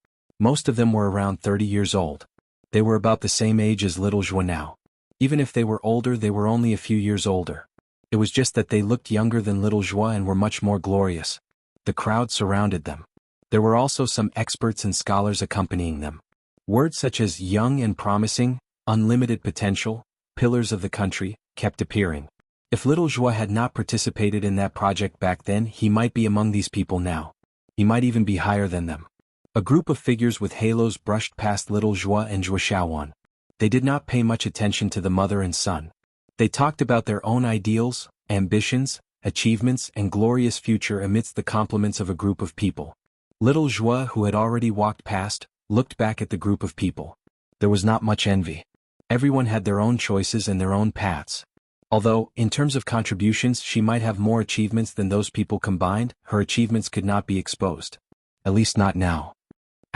Most of them were around 30 years old. They were about the same age as little Zhua now. Even if they were older, they were only a few years older. It was just that they looked younger than little Zhua and were much more glorious. The crowd surrounded them. There were also some experts and scholars accompanying them. Words such as young and promising, unlimited potential, pillars of the country, kept appearing. If little Zhua had not participated in that project back then, he might be among these people now. He might even be higher than them. A group of figures with halos brushed past little Zhua and Zhua Xiaowan. They did not pay much attention to the mother and son. They talked about their own ideals, ambitions, achievements, and glorious future amidst the compliments of a group of people. Little Zhua, who had already walked past, looked back at the group of people. There was not much envy. Everyone had their own choices and their own paths. Although, in terms of contributions, she might have more achievements than those people combined, her achievements could not be exposed. At least not now.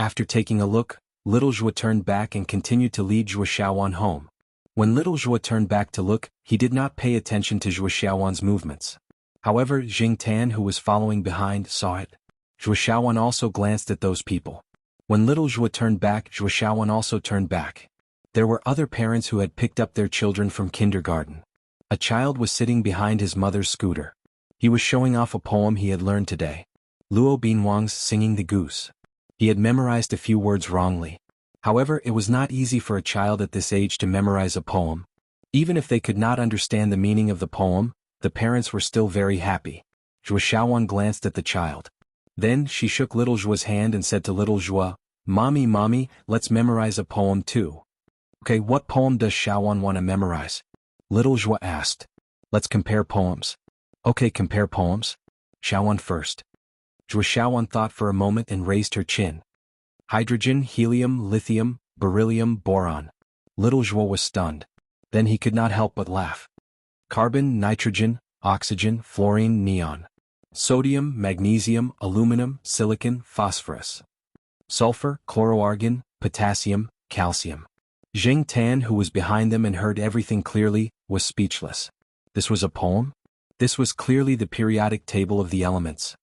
After taking a look, little Zhua turned back and continued to lead Zhua Xiaowan home. When little Zhua turned back to look, he did not pay attention to Zhua Xiaowan's movements. However, Jing Tan, who was following behind, saw it. Zhua Xiaowan also glanced at those people. When little Zhua turned back, Zhua Xiaowan also turned back. There were other parents who had picked up their children from kindergarten. A child was sitting behind his mother's scooter. He was showing off a poem he had learned today. Luo Binwang's Singing the Goose. He had memorized a few words wrongly. However, it was not easy for a child at this age to memorize a poem. Even if they could not understand the meaning of the poem, the parents were still very happy. Zhua Xiaowan glanced at the child. Then she shook little Zhua's hand and said to little Zhua, Mommy, let's memorize a poem too." "Okay, what poem does Xiaowan want to memorize?" Little Zhua asked. "Let's compare poems." "Okay, compare poems. Xiaowan first." Zhua Xiaowan thought for a moment and raised her chin. Hydrogen, helium, lithium, beryllium, boron. Little Zhua was stunned. Then he could not help but laugh. Carbon, nitrogen, oxygen, fluorine, neon. Sodium, magnesium, aluminum, silicon, phosphorus. Sulfur, chloroargon, potassium, calcium. Jing Tan, who was behind them and heard everything clearly, was speechless. This was a poem? This was clearly the periodic table of the elements.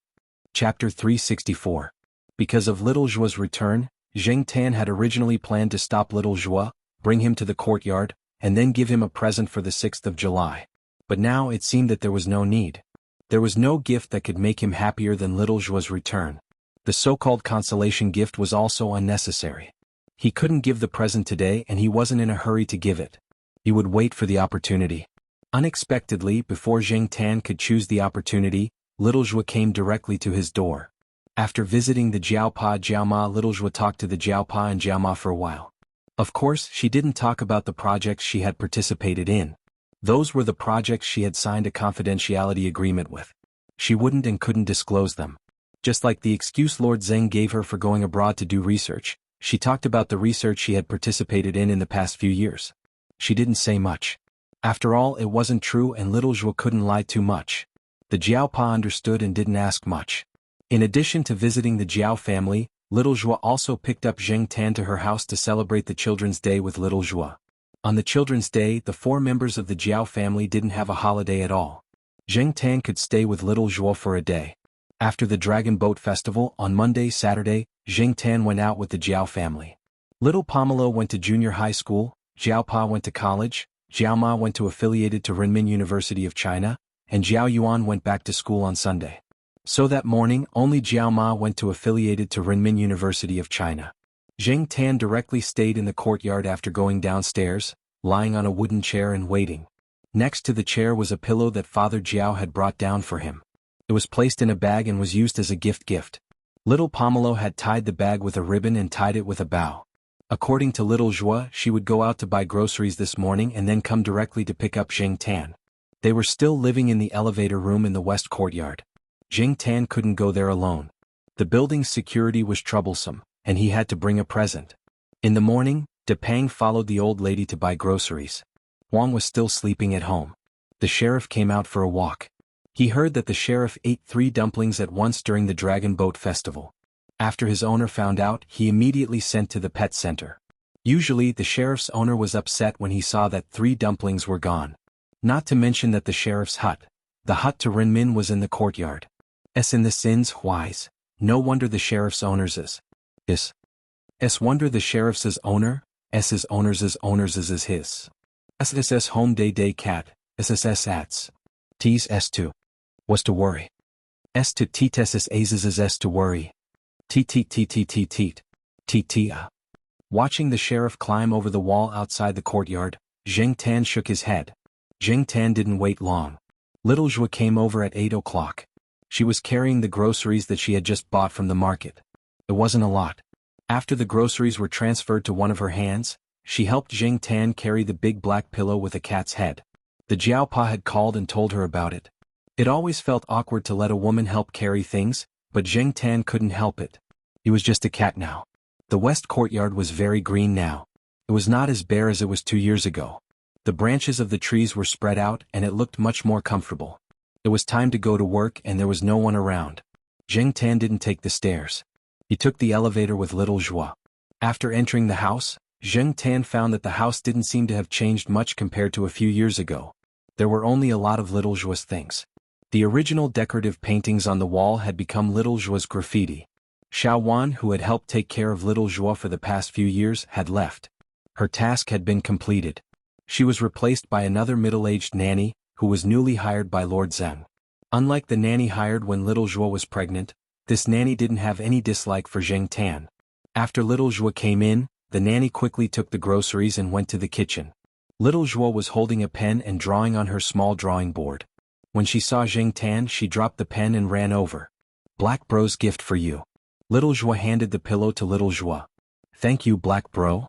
Chapter 364. Because of little Zhua's return, Jing Tan had originally planned to stop little Zhua, bring him to the courtyard, and then give him a present for the 6th of July. But now it seemed that there was no need. There was no gift that could make him happier than little Zhua's return. The so-called consolation gift was also unnecessary. He couldn't give the present today and he wasn't in a hurry to give it. He would wait for the opportunity. Unexpectedly, before Jing Tan could choose the opportunity, little Zhua came directly to his door. After visiting the Jiaopa Jiaoma, little Zhua talked to the Jiaopa and Jiaoma for a while. Of course, she didn't talk about the projects she had participated in. Those were the projects she had signed a confidentiality agreement with. She wouldn't and couldn't disclose them. Just like the excuse Lord Zeng gave her for going abroad to do research, she talked about the research she had participated in the past few years. She didn't say much. After all, it wasn't true and little Zhua couldn't lie too much. The Jiaopa understood and didn't ask much. In addition to visiting the Jiao family, little Zhua also picked up Jing Tan to her house to celebrate the Children's Day with little Zhua. On the Children's Day, the 4 members of the Jiao family didn't have a holiday at all. Jing Tan could stay with little Zhua for a day. After the Dragon Boat Festival, on Monday, Saturday, Jing Tan went out with the Jiao family. Little Pomelo went to junior high school, Jiaopa went to college, Jiaoma went to affiliated to Renmin University of China, and Jiao Yuan went back to school on Sunday. So that morning, only Jiaoma went to affiliated to Renmin University of China. Jing Tan directly stayed in the courtyard after going downstairs, lying on a wooden chair and waiting. Next to the chair was a pillow that Father Jiao had brought down for him. It was placed in a bag and was used as a gift. Little Pomelo had tied the bag with a ribbon and tied it with a bow. According to little Zhua, she would go out to buy groceries this morning and then come directly to pick up Jing Tan. They were still living in the elevator room in the west courtyard. Jing Tan couldn't go there alone. The building's security was troublesome, and he had to bring a present. In the morning, De Pang followed the old lady to buy groceries. Huang was still sleeping at home. The sheriff came out for a walk. He heard that the sheriff ate 3 dumplings at once during the Dragon Boat Festival. After his owner found out, he immediately sent to the pet center. Usually, the sheriff's owner was upset when he saw that 3 dumplings were gone. Not to mention that the sheriff's hut, the hut to Renmin, was in the courtyard. In the sins wise, no wonder the sheriff's owner's is. S wonder the sheriff's owner, S's owners is his. SSS home day cat, SSS ats. T's S2. Was to worry. S to T's A's S to worry. T. Watching the sheriff climb over the wall outside the courtyard, Zheng Tan shook his head. Zheng Tan didn't wait long. Little Zhua came over at 8 o'clock. She was carrying the groceries that she had just bought from the market. It wasn't a lot. After the groceries were transferred to one of her hands, she helped Zheng Tan carry the big black pillow with a cat's head. The Jiaopa had called and told her about it. It always felt awkward to let a woman help carry things, but Zheng Tan couldn't help it. He was just a cat now. The west courtyard was very green now. It was not as bare as it was 2 years ago. The branches of the trees were spread out and it looked much more comfortable. It was time to go to work and there was no one around. Zheng Tan didn't take the stairs. He took the elevator with little Zhua. After entering the house, Zheng Tan found that the house didn't seem to have changed much compared to a few years ago. There were only a lot of little Zhua's things. The original decorative paintings on the wall had become little Zhua's graffiti. Xiao Wan, who had helped take care of little Zhua for the past few years, had left. Her task had been completed. She was replaced by another middle-aged nanny, who was newly hired by Lord Zheng. Unlike the nanny hired when little Zhua was pregnant, this nanny didn't have any dislike for Zheng Tan. After little Zhua came in, the nanny quickly took the groceries and went to the kitchen. Little Zhua was holding a pen and drawing on her small drawing board. When she saw Zheng Tan, she dropped the pen and ran over. Black Bro's gift for you. Little Zhua handed the pillow to little Zhua. Thank you, Black Bro.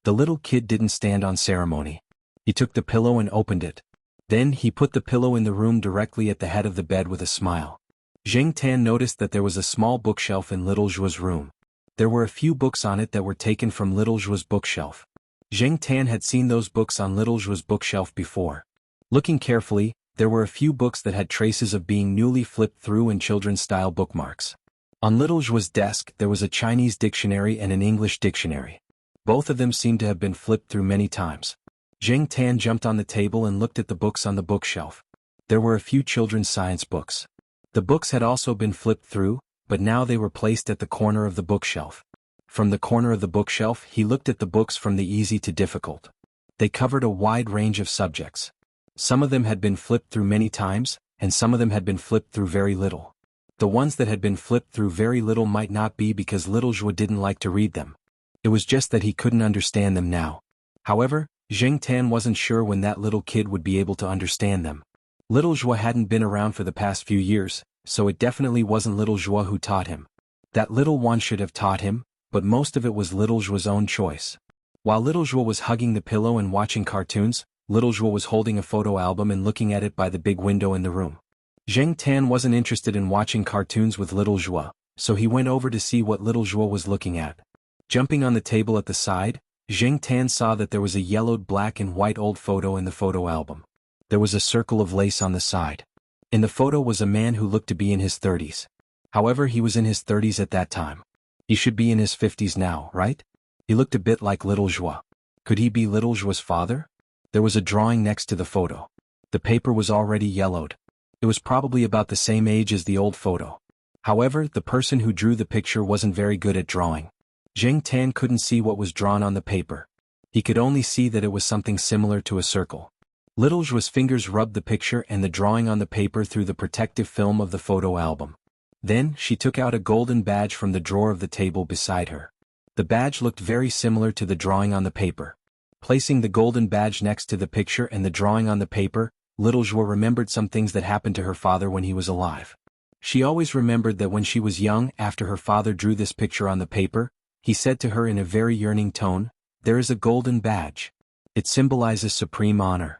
The little kid didn't stand on ceremony. He took the pillow and opened it. Then he put the pillow in the room directly at the head of the bed with a smile. Zheng Tan noticed that there was a small bookshelf in little Zhua's room. There were a few books on it that were taken from little Zhua's bookshelf. Zheng Tan had seen those books on little Zhua's bookshelf before. Looking carefully, there were a few books that had traces of being newly flipped through and children's-style bookmarks. On little Zhua's desk there was a Chinese dictionary and an English dictionary. Both of them seemed to have been flipped through many times. Zheng Tan jumped on the table and looked at the books on the bookshelf. There were a few children's science books. The books had also been flipped through, but now they were placed at the corner of the bookshelf. From the corner of the bookshelf he looked at the books from the easy to difficult. They covered a wide range of subjects. Some of them had been flipped through many times, and some of them had been flipped through very little. The ones that had been flipped through very little might not be because little Zhua didn't like to read them. It was just that he couldn't understand them now. However, Zheng Tan wasn't sure when that little kid would be able to understand them. Little Zhua hadn't been around for the past few years, so it definitely wasn't little Zhua who taught him. That little one should have taught him, but most of it was little Zhua's own choice. While little Zhua was hugging the pillow and watching cartoons, little Zhua was holding a photo album and looking at it by the big window in the room. Zheng Tan wasn't interested in watching cartoons with little Zhua, so he went over to see what little Zhua was looking at. Jumping on the table at the side, Zheng Tan saw that there was a yellowed black and white old photo in the photo album. There was a circle of lace on the side. In the photo was a man who looked to be in his 30s. However, he was in his 30s at that time. He should be in his 50s now, right? He looked a bit like little Zhua. Could he be little Zhua's father? There was a drawing next to the photo. The paper was already yellowed. It was probably about the same age as the old photo. However, the person who drew the picture wasn't very good at drawing. Zheng Tan couldn't see what was drawn on the paper. He could only see that it was something similar to a circle. Little Zhua's fingers rubbed the picture and the drawing on the paper through the protective film of the photo album. Then, she took out a golden badge from the drawer of the table beside her. The badge looked very similar to the drawing on the paper. Placing the golden badge next to the picture and the drawing on the paper, little Zhua remembered some things that happened to her father when he was alive. She always remembered that when she was young, after her father drew this picture on the paper, he said to her in a very yearning tone, "There is a golden badge. It symbolizes supreme honor."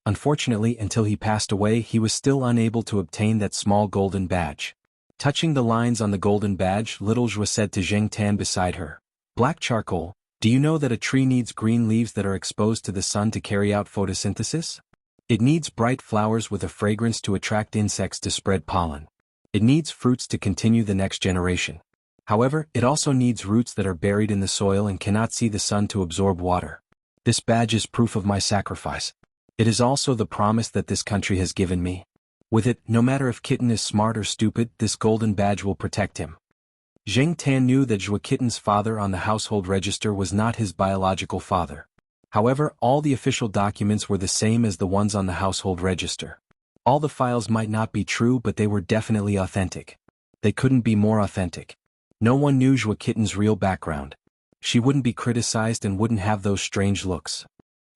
Unfortunately, until he passed away, he was still unable to obtain that small golden badge. Touching the lines on the golden badge, little Zhua said to Zheng Tan beside her, "Black charcoal, do you know that a tree needs green leaves that are exposed to the sun to carry out photosynthesis? It needs bright flowers with a fragrance to attract insects to spread pollen. It needs fruits to continue the next generation. However, it also needs roots that are buried in the soil and cannot see the sun to absorb water. This badge is proof of my sacrifice. It is also the promise that this country has given me. With it, no matter if Kitten is smart or stupid, this golden badge will protect him." Zheng Tan knew that Zhua Kitten's father on the household register was not his biological father. However, all the official documents were the same as the ones on the household register. All the files might not be true, but they were definitely authentic. They couldn't be more authentic. No one knew Zhua Kitten's real background. She wouldn't be criticized and wouldn't have those strange looks.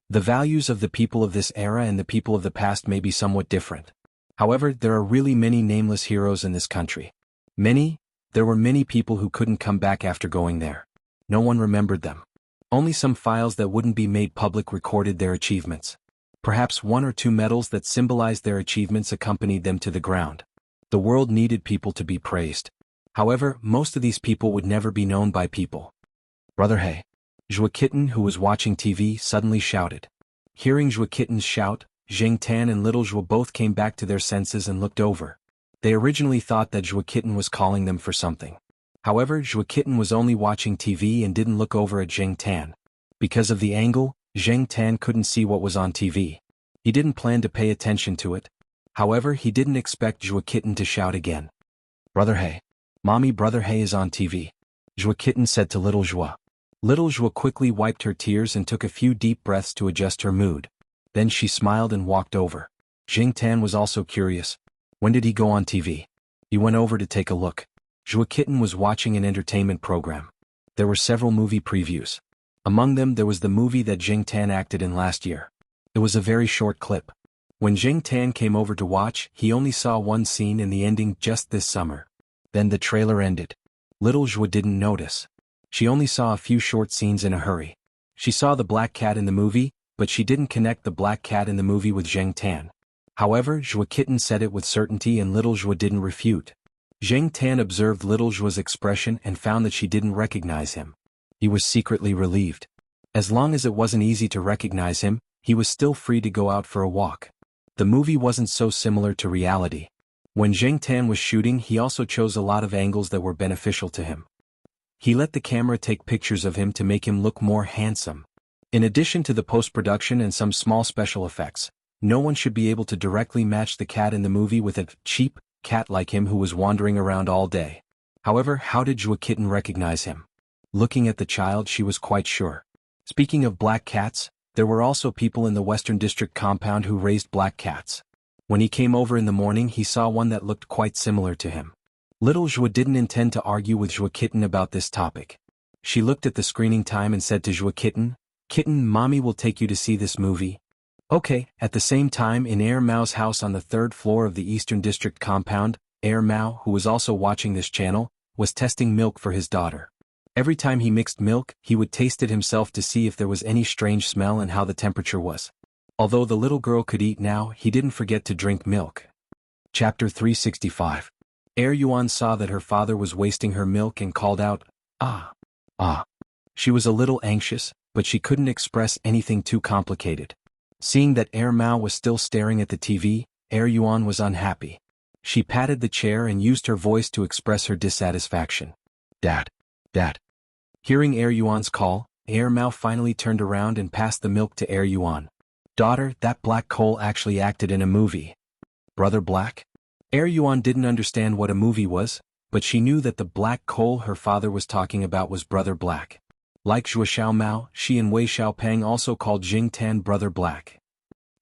The values of the people of this era and the people of the past may be somewhat different. However, there are really many nameless heroes in this country. There were many people who couldn't come back after going there. No one remembered them. Only some files that wouldn't be made public recorded their achievements. Perhaps 1 or 2 medals that symbolized their achievements accompanied them to the ground. The world needed people to be praised. However, most of these people would never be known by people. Brother He. Zhua Kitten, who was watching TV, suddenly shouted. Hearing Zhua Kitten's shout, Zheng Tan and little Zhua both came back to their senses and looked over. They originally thought that Zhua Kitten was calling them for something. However, Zhua Kitten was only watching TV and didn't look over at Zheng Tan. Because of the angle, Zheng Tan couldn't see what was on TV. He didn't plan to pay attention to it. However, he didn't expect Zhua Kitten to shout again. Brother He. Mommy, Brother He is on TV. Zhua Kitten said to little Zhua. Little Zhua quickly wiped her tears and took a few deep breaths to adjust her mood. Then she smiled and walked over. Zheng Tan was also curious. When did he go on TV? He went over to take a look. Zhua Kitten was watching an entertainment program. There were several movie previews. Among them there was the movie that Zheng Tan acted in last year. It was a very short clip. When Zheng Tan came over to watch, he only saw one scene in the ending just this summer. Then the trailer ended. Little Zhua didn't notice. She only saw a few short scenes in a hurry. She saw the black cat in the movie, but she didn't connect the black cat in the movie with Zheng Tan. However, Zhua Kitten said it with certainty and little Zhua didn't refute. Zheng Tan observed little Zhua's expression and found that she didn't recognize him. He was secretly relieved. As long as it wasn't easy to recognize him, he was still free to go out for a walk. The movie wasn't so similar to reality. When Zheng Tan was shooting, he also chose a lot of angles that were beneficial to him. He let the camera take pictures of him to make him look more handsome. In addition to the post-production and some small special effects, no one should be able to directly match the cat in the movie with a cheap cat like him who was wandering around all day. However, how did Zhua Kitten recognize him? Looking at the child, she was quite sure. Speaking of black cats, there were also people in the Western District compound who raised black cats. When he came over in the morning, he saw one that looked quite similar to him. Little Zhua didn't intend to argue with Zhua Kitten about this topic. She looked at the screening time and said to Zhua Kitten, Kitten, Mommy will take you to see this movie. Okay. At the same time, in Air Mao's house on the 3rd floor of the Eastern District compound, Air Mao, who was also watching this channel, was testing milk for his daughter. Every time he mixed milk, he would taste it himself to see if there was any strange smell and how the temperature was. Although the little girl could eat now, he didn't forget to drink milk. Chapter 365. Air Yuan saw that her father was wasting her milk and called out, "Ah! Ah!" She was a little anxious, but she couldn't express anything too complicated. Seeing that Air Mao was still staring at the TV, Air Yuan was unhappy. She patted the chair and used her voice to express her dissatisfaction. Dad! Dad! Hearing Air Yuan's call, Air Mao finally turned around and passed the milk to Air Yuan. Daughter, that black coal actually acted in a movie. Brother Black? Air Yuan didn't understand what a movie was, but she knew that the black coal her father was talking about was Brother Black. Like Zhua Xiaomao, she and Wei Xiaopeng also called Jing Tan Brother Black.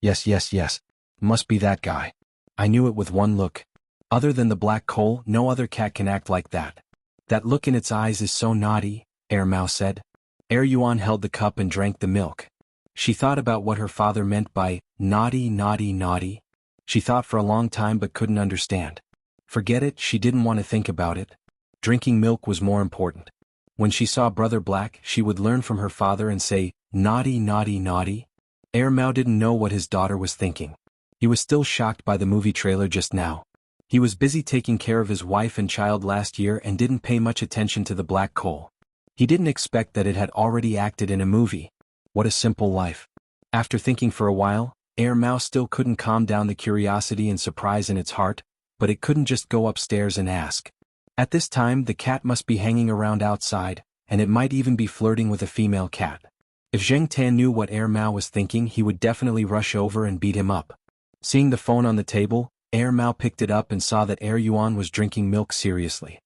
Yes. Must be that guy. I knew it with one look. Other than the black coal, no other cat can act like that. That look in its eyes is so naughty, Air Mao said. Air Yuan held the cup and drank the milk. She thought about what her father meant by naughty, naughty, naughty. She thought for a long time but couldn't understand. Forget it, she didn't want to think about it. Drinking milk was more important. When she saw Brother Black, she would learn from her father and say, naughty, naughty, naughty. Air Mao didn't know what his daughter was thinking. He was still shocked by the movie trailer just now. He was busy taking care of his wife and child last year and didn't pay much attention to the black coal. He didn't expect that it had already acted in a movie. What a simple life. After thinking for a while, Air Mao still couldn't calm down the curiosity and surprise in its heart, but it couldn't just go upstairs and ask. At this time, the cat must be hanging around outside, and it might even be flirting with a female cat. If Zheng Tan knew what Air Mao was thinking, he would definitely rush over and beat him up. Seeing the phone on the table, Air Mao picked it up and saw that Air Yuan was drinking milk seriously.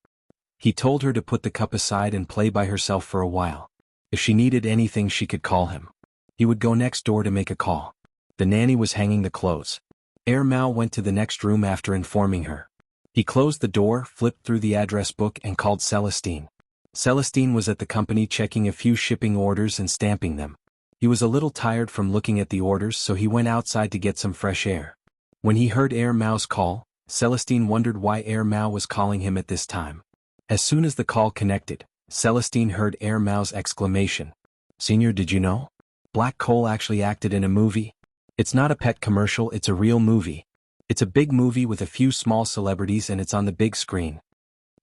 He told her to put the cup aside and play by herself for a while. If she needed anything she could call him. He would go next door to make a call. The nanny was hanging the clothes. Mao went to the next room after informing her. He closed the door, flipped through the address book and called Celestine. Celestine was at the company checking a few shipping orders and stamping them. He was a little tired from looking at the orders, so he went outside to get some fresh air. When he heard Mao's call, Celestine wondered why Mao was calling him at this time. As soon as the call connected, Celestine heard Mao's exclamation. "Senior, did you know? Black Coal actually acted in a movie. It's not a pet commercial, it's a real movie. It's a big movie with a few small celebrities and it's on the big screen."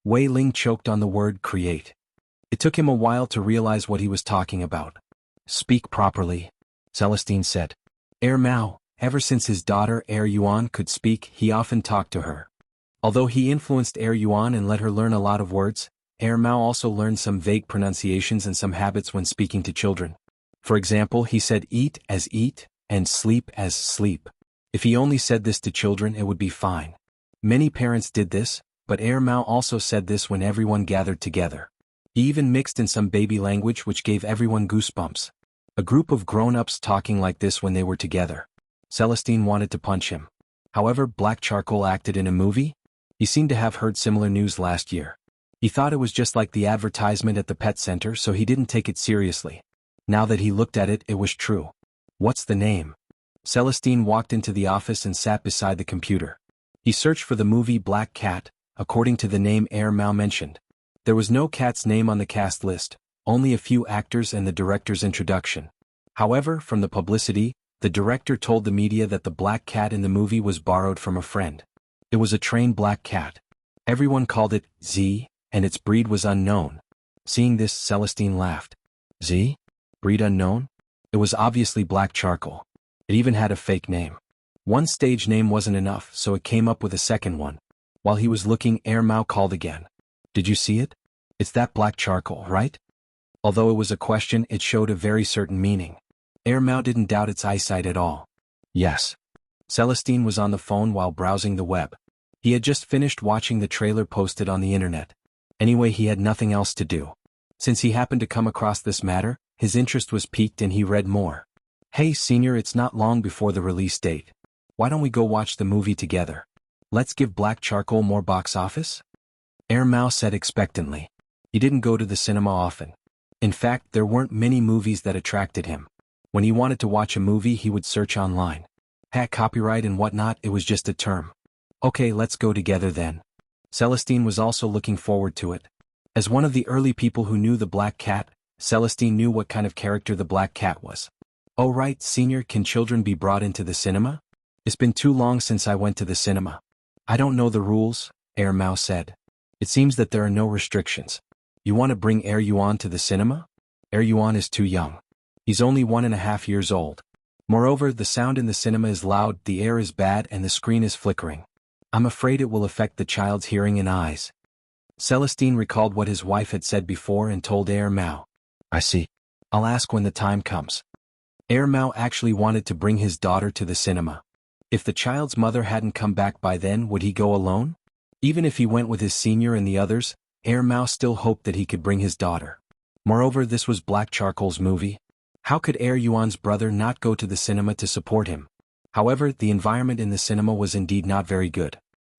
Wei Ling choked on the word create. It took him a while to realize what he was talking about. "Speak properly," Celestine said. Mao, ever since his daughter Yuan could speak, he often talked to her. Although he influenced Yuan and let her learn a lot of words, Mao also learned some vague pronunciations and some habits when speaking to children. For example, he said eat as eat, and sleep as sleep. If he only said this to children, it would be fine. Many parents did this, but Mao also said this when everyone gathered together. He even mixed in some baby language which gave everyone goosebumps. A group of grown-ups talking like this when they were together. Celestine wanted to punch him. However, Black Charcoal acted in a movie? He seemed to have heard similar news last year. He thought it was just like the advertisement at the pet center, so he didn't take it seriously. Now that he looked at it, it was true. What's the name? Celestine walked into the office and sat beside the computer. He searched for the movie Black Cat, according to the name Mao mentioned. There was no cat's name on the cast list, only a few actors and the director's introduction. However, from the publicity, the director told the media that the black cat in the movie was borrowed from a friend. It was a trained black cat. Everyone called it Z, and its breed was unknown. Seeing this, Celestine laughed. Z? Breed unknown? It was obviously Black Charcoal. It even had a fake name. One stage name wasn't enough, so it came up with a second one. While he was looking, Mao called again. "Did you see it? It's that Black Charcoal, right?" Although it was a question, it showed a very certain meaning. Mao didn't doubt its eyesight at all. Yes. Celestine was on the phone while browsing the web. He had just finished watching the trailer posted on the internet. Anyway, he had nothing else to do. Since he happened to come across this matter, his interest was piqued and he read more. "Hey senior, it's not long before the release date. Why don't we go watch the movie together? Let's give Black Charcoal more box office?" Mao said expectantly. He didn't go to the cinema often. In fact, there weren't many movies that attracted him. When he wanted to watch a movie, he would search online. Copyright and whatnot, it was just a term. "Okay, let's go together then." Celestine was also looking forward to it. As one of the early people who knew the Black Cat, Celestine knew what kind of character the Black Cat was. "Oh right, senior, can children be brought into the cinema? It's been too long since I went to the cinema." "I don't know the rules," Mao said. "It seems that there are no restrictions. You want to bring Yuan to the cinema? Yuan is too young. He's only 1.5 years old. Moreover, the sound in the cinema is loud, the air is bad and the screen is flickering. I'm afraid it will affect the child's hearing and eyes." Celestine recalled what his wife had said before and told Mao. "I see. I'll ask when the time comes." Mao actually wanted to bring his daughter to the cinema. If the child's mother hadn't come back by then, would he go alone? Even if he went with his senior and the others, Mao still hoped that he could bring his daughter. Moreover, this was Black Charcoal's movie. How could Yuan's brother not go to the cinema to support him? However, the environment in the cinema was indeed not very good.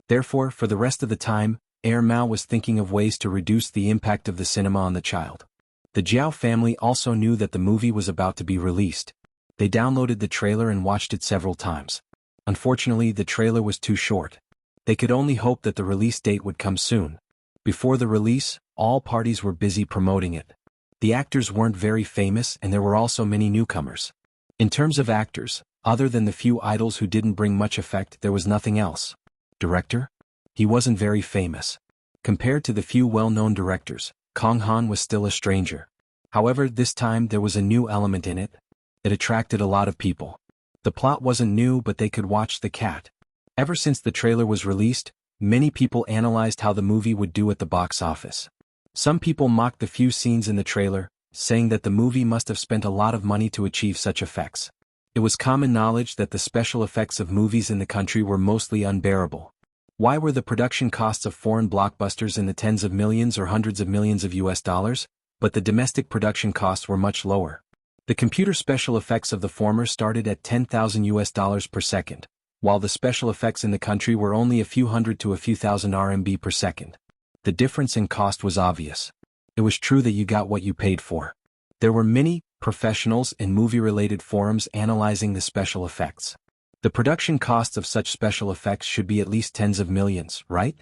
Therefore, for the rest of the time, Mao was thinking of ways to reduce the impact of the cinema on the child. The Jiao family also knew that the movie was about to be released. They downloaded the trailer and watched it several times. Unfortunately, the trailer was too short. They could only hope that the release date would come soon. Before the release, all parties were busy promoting it. The actors weren't very famous and there were also many newcomers. In terms of actors, other than the few idols who didn't bring much effect, there was nothing else. Director? He wasn't very famous. Compared to the few well-known directors, Kong Han was still a stranger. However, this time there was a new element in it. It attracted a lot of people. The plot wasn't new, but they could watch the cat. Ever since the trailer was released, many people analyzed how the movie would do at the box office. Some people mocked the few scenes in the trailer, saying that the movie must have spent a lot of money to achieve such effects. It was common knowledge that the special effects of movies in the country were mostly unbearable. Why were the production costs of foreign blockbusters in the tens of millions or hundreds of millions of US dollars, but the domestic production costs were much lower? The computer special effects of the former started at 10,000 US dollars per second, while the special effects in the country were only a few hundred to a few thousand RMB per second. The difference in cost was obvious. It was true that you got what you paid for. There were many professionals in movie-related forums analyzing the special effects. The production costs of such special effects should be at least tens of millions, right?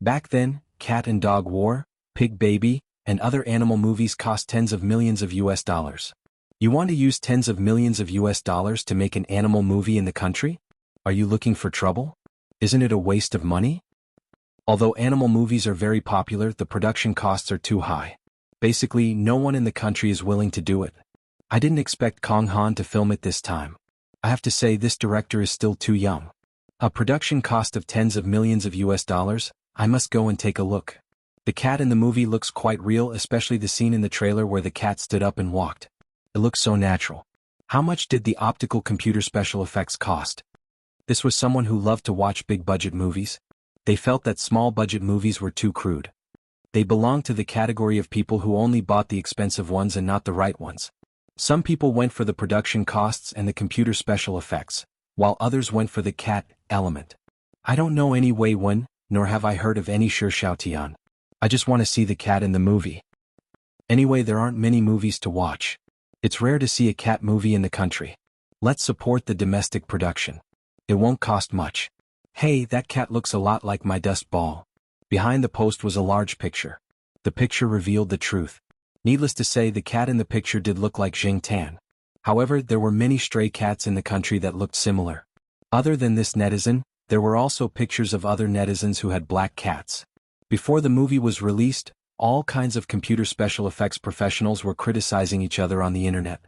Back then, Cat and Dog War, Pig Baby, and other animal movies cost tens of millions of US dollars. You want to use tens of millions of US dollars to make an animal movie in the country? Are you looking for trouble? Isn't it a waste of money? Although animal movies are very popular, the production costs are too high. Basically, no one in the country is willing to do it. I didn't expect Kong Han to film it this time. I have to say this director is still too young. A production cost of tens of millions of US dollars? I must go and take a look. The cat in the movie looks quite real, especially the scene in the trailer where the cat stood up and walked. It looks so natural. How much did the optical computer special effects cost? This was someone who loved to watch big-budget movies. They felt that small-budget movies were too crude. They belonged to the category of people who only bought the expensive ones and not the right ones. Some people went for the production costs and the computer special effects, while others went for the cat element. I don't know any Wei Wen, nor have I heard of any Shi Xiaotian. I just want to see the cat in the movie. Anyway, there aren't many movies to watch. It's rare to see a cat movie in the country. Let's support the domestic production. It won't cost much. Hey, that cat looks a lot like my dust ball. Behind the post was a large picture. The picture revealed the truth. Needless to say, the cat in the picture did look like Jing Tan. However, there were many stray cats in the country that looked similar. Other than this netizen, there were also pictures of other netizens who had black cats. Before the movie was released, all kinds of computer special effects professionals were criticizing each other on the internet.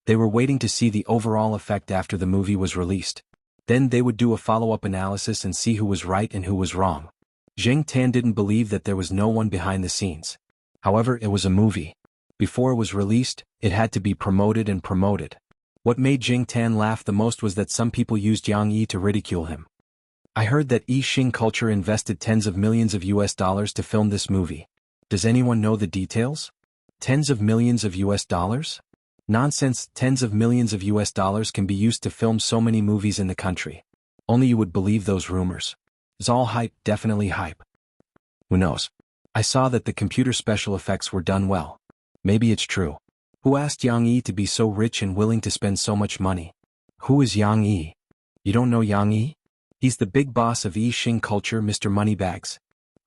They were waiting to see the overall effect after the movie was released. Then they would do a follow-up analysis and see who was right and who was wrong. Jing Tan didn't believe that there was no one behind the scenes. However, it was a movie. Before it was released, it had to be promoted and promoted. What made Jing Tan laugh the most was that some people used Yang Yi to ridicule him. I heard that Yixing Culture invested tens of millions of US dollars to film this movie. Does anyone know the details? Tens of millions of US dollars? Nonsense, tens of millions of US dollars can be used to film so many movies in the country. Only you would believe those rumors. It's all hype, definitely hype. Who knows? I saw that the computer special effects were done well. Maybe it's true. Who asked Yang Yi to be so rich and willing to spend so much money? Who is Yang Yi? You don't know Yang Yi? He's the big boss of Yixing Culture, Mr. Moneybags.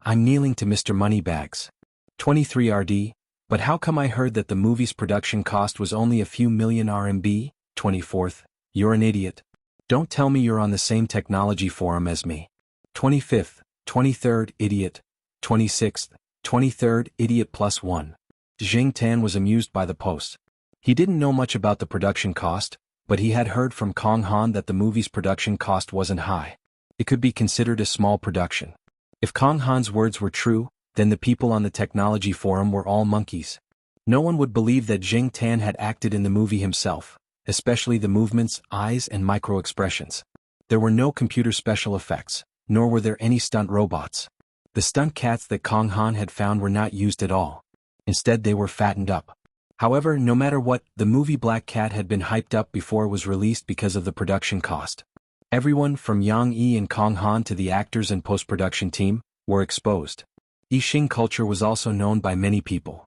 I'm kneeling to Mr. Moneybags. 23 RD, but how come I heard that the movie's production cost was only a few million RMB? 24th, you're an idiot. Don't tell me you're on the same technology forum as me. 25th, 23rd, idiot. 26th, 23rd, idiot +1. Jing Tan was amused by the post. He didn't know much about the production cost, but he had heard from Kong Han that the movie's production cost wasn't high. It could be considered a small production. If Kong Han's words were true, then the people on the technology forum were all monkeys. No one would believe that Jing Tan had acted in the movie himself, especially the movements, eyes, and micro-expressions. There were no computer special effects, nor were there any stunt robots. The stunt cats that Kong Han had found were not used at all. Instead, they were fattened up. However, no matter what, the movie Black Cat had been hyped up before it was released because of the production cost. Everyone, from Yang Yi and Kong Han to the actors and post-production team, were exposed. Yixing Culture was also known by many people.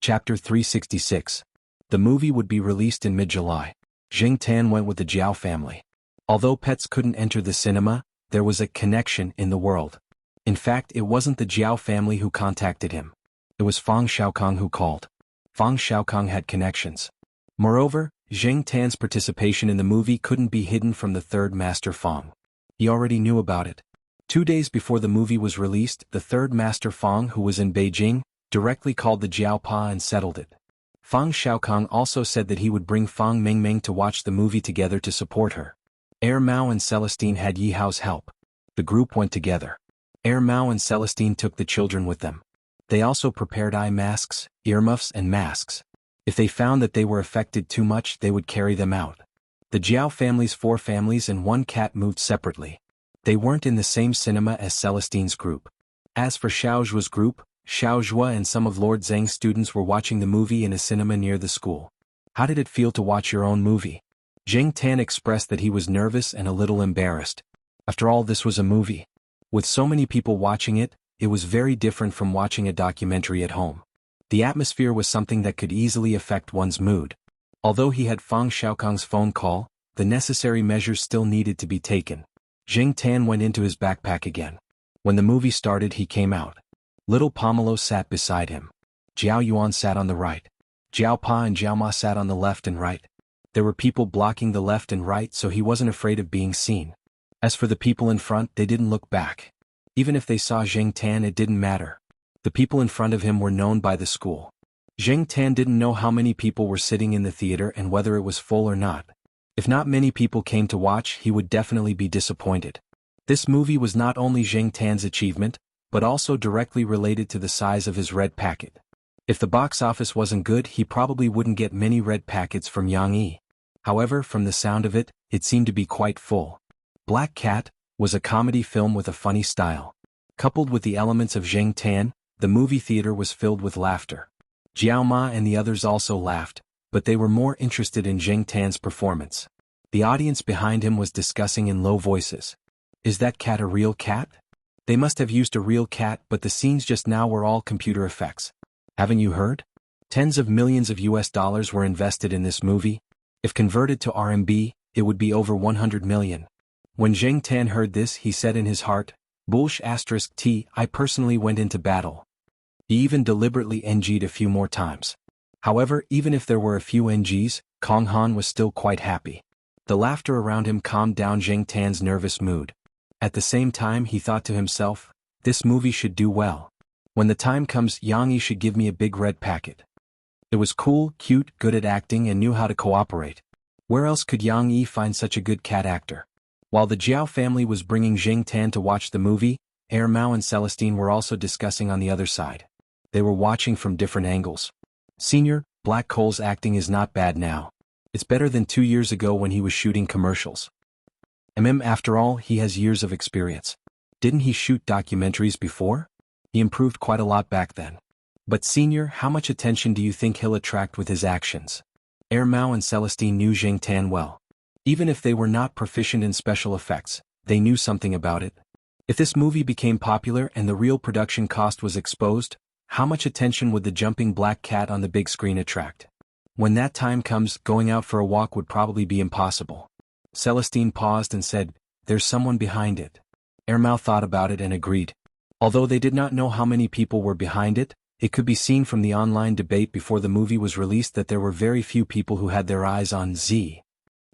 Chapter 366. The movie would be released in mid-July. Jing Tan went with the Jiao family. Although pets couldn't enter the cinema, there was a connection in the world. In fact, it wasn't the Jiao family who contacted him. It was Fang Xiaokong who called. Fang Xiaokong had connections. Moreover, Jing Tan's participation in the movie couldn't be hidden from the third master Fang. He already knew about it. 2 days before the movie was released, the third master Fang, who was in Beijing, directly called the Jiaopa and settled it. Fang Xiaokong also said that he would bring Fang Mengmeng to watch the movie together to support her. Air Mao and Celestine had Yi Hao's help. The group went together. Air Mao and Celestine took the children with them. They also prepared eye masks, earmuffs, and masks. If they found that they were affected too much, they would carry them out. The Jiao family's 4 families and 1 cat moved separately. They weren't in the same cinema as Celestine's group. As for Xiao Zhua's group, Xiao Zhua and some of Lord Zheng's students were watching the movie in a cinema near the school. How did it feel to watch your own movie? Zheng Tan expressed that he was nervous and a little embarrassed. After all, this was a movie. With so many people watching it, it was very different from watching a documentary at home. The atmosphere was something that could easily affect one's mood. Although he had Fang Xiaokang's phone call, the necessary measures still needed to be taken. Zheng Tan went into his backpack again. When the movie started, he came out. Little Pomelo sat beside him. Jiao Yuan sat on the right. Jiao Pa and Jiao Ma sat on the left and right. There were people blocking the left and right, so he wasn't afraid of being seen. As for the people in front, they didn't look back. Even if they saw Zheng Tan, it didn't matter. The people in front of him were known by the school. Zheng Tan didn't know how many people were sitting in the theater and whether it was full or not. If not many people came to watch, he would definitely be disappointed. This movie was not only Zheng Tan's achievement, but also directly related to the size of his red packet. If the box office wasn't good, he probably wouldn't get many red packets from Yang Yi. However, from the sound of it, it seemed to be quite full. Black Cat was a comedy film with a funny style. Coupled with the elements of Zheng Tan, the movie theater was filled with laughter. Jiao Ma and the others also laughed, but they were more interested in Zheng Tan's performance. The audience behind him was discussing in low voices. Is that cat a real cat? They must have used a real cat, but the scenes just now were all computer effects. Haven't you heard? Tens of millions of US dollars were invested in this movie. If converted to RMB, it would be over 100 million. When Zheng Tan heard this, he said in his heart, Bullsh *T, I personally went into battle. He even deliberately NG'd a few more times. However, even if there were a few NGs, Kong Han was still quite happy. The laughter around him calmed down Zheng Tan's nervous mood. At the same time, he thought to himself, this movie should do well. When the time comes, Yang Yi should give me a big red packet. It was cool, cute, good at acting, and knew how to cooperate. Where else could Yang Yi find such a good cat actor? While the Jiao family was bringing Zheng Tan to watch the movie, Air Mao and Celestine were also discussing on the other side. They were watching from different angles. Senior, Black Coal's acting is not bad now. It's better than 2 years ago when he was shooting commercials. After all, he has years of experience. Didn't he shoot documentaries before? He improved quite a lot back then. But Senior, how much attention do you think he'll attract with his actions? Air Mao and Celestine knew Zheng Tan well. Even if they were not proficient in special effects, they knew something about it. If this movie became popular and the real production cost was exposed, how much attention would the jumping black cat on the big screen attract? When that time comes, going out for a walk would probably be impossible. Celestine paused and said, there's someone behind it. Air Mao thought about it and agreed. Although they did not know how many people were behind it, it could be seen from the online debate before the movie was released that there were very few people who had their eyes on Z.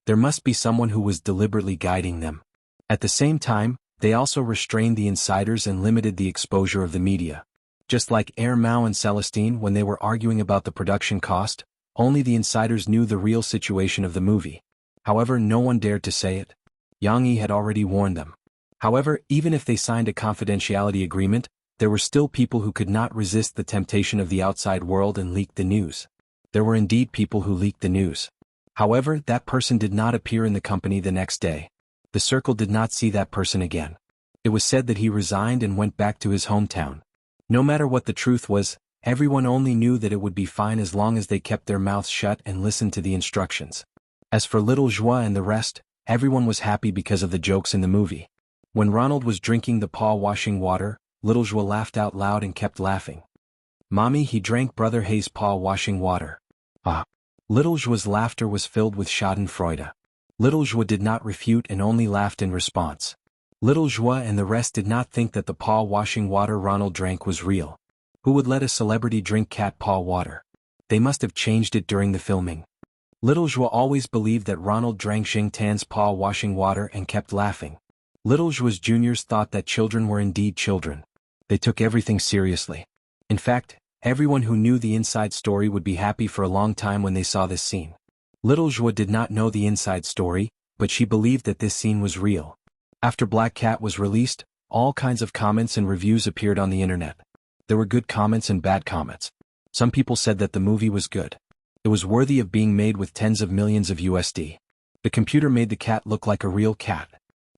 There must be someone who was deliberately guiding them. At the same time, they also restrained the insiders and limited the exposure of the media. Just like Air Mao and Celestine when they were arguing about the production cost, only the insiders knew the real situation of the movie. However, no one dared to say it. Yang Yi had already warned them. However, even if they signed a confidentiality agreement, there were still people who could not resist the temptation of the outside world and leaked the news. There were indeed people who leaked the news. However, that person did not appear in the company the next day. The circle did not see that person again. It was said that he resigned and went back to his hometown. No matter what the truth was, everyone only knew that it would be fine as long as they kept their mouths shut and listened to the instructions. As for Little Zhua and the rest, everyone was happy because of the jokes in the movie. When Ronald was drinking the paw-washing water, Little Zhua laughed out loud and kept laughing. Mommy, he drank Brother Hay's paw-washing water. Ah. Little Zhua's laughter was filled with schadenfreude. Little Zhua did not refute and only laughed in response. Little Zhua and the rest did not think that the paw-washing water Ronald drank was real. Who would let a celebrity drink cat paw water? They must have changed it during the filming. Little Zhua always believed that Ronald drank Zheng Tan's paw-washing water and kept laughing. Little Zhua's juniors thought that children were indeed children. They took everything seriously. In fact, everyone who knew the inside story would be happy for a long time when they saw this scene. Little Zhua did not know the inside story, but she believed that this scene was real. After Black Cat was released, all kinds of comments and reviews appeared on the internet. There were good comments and bad comments. Some people said that the movie was good. It was worthy of being made with tens of millions of USD. The computer made the cat look like a real cat.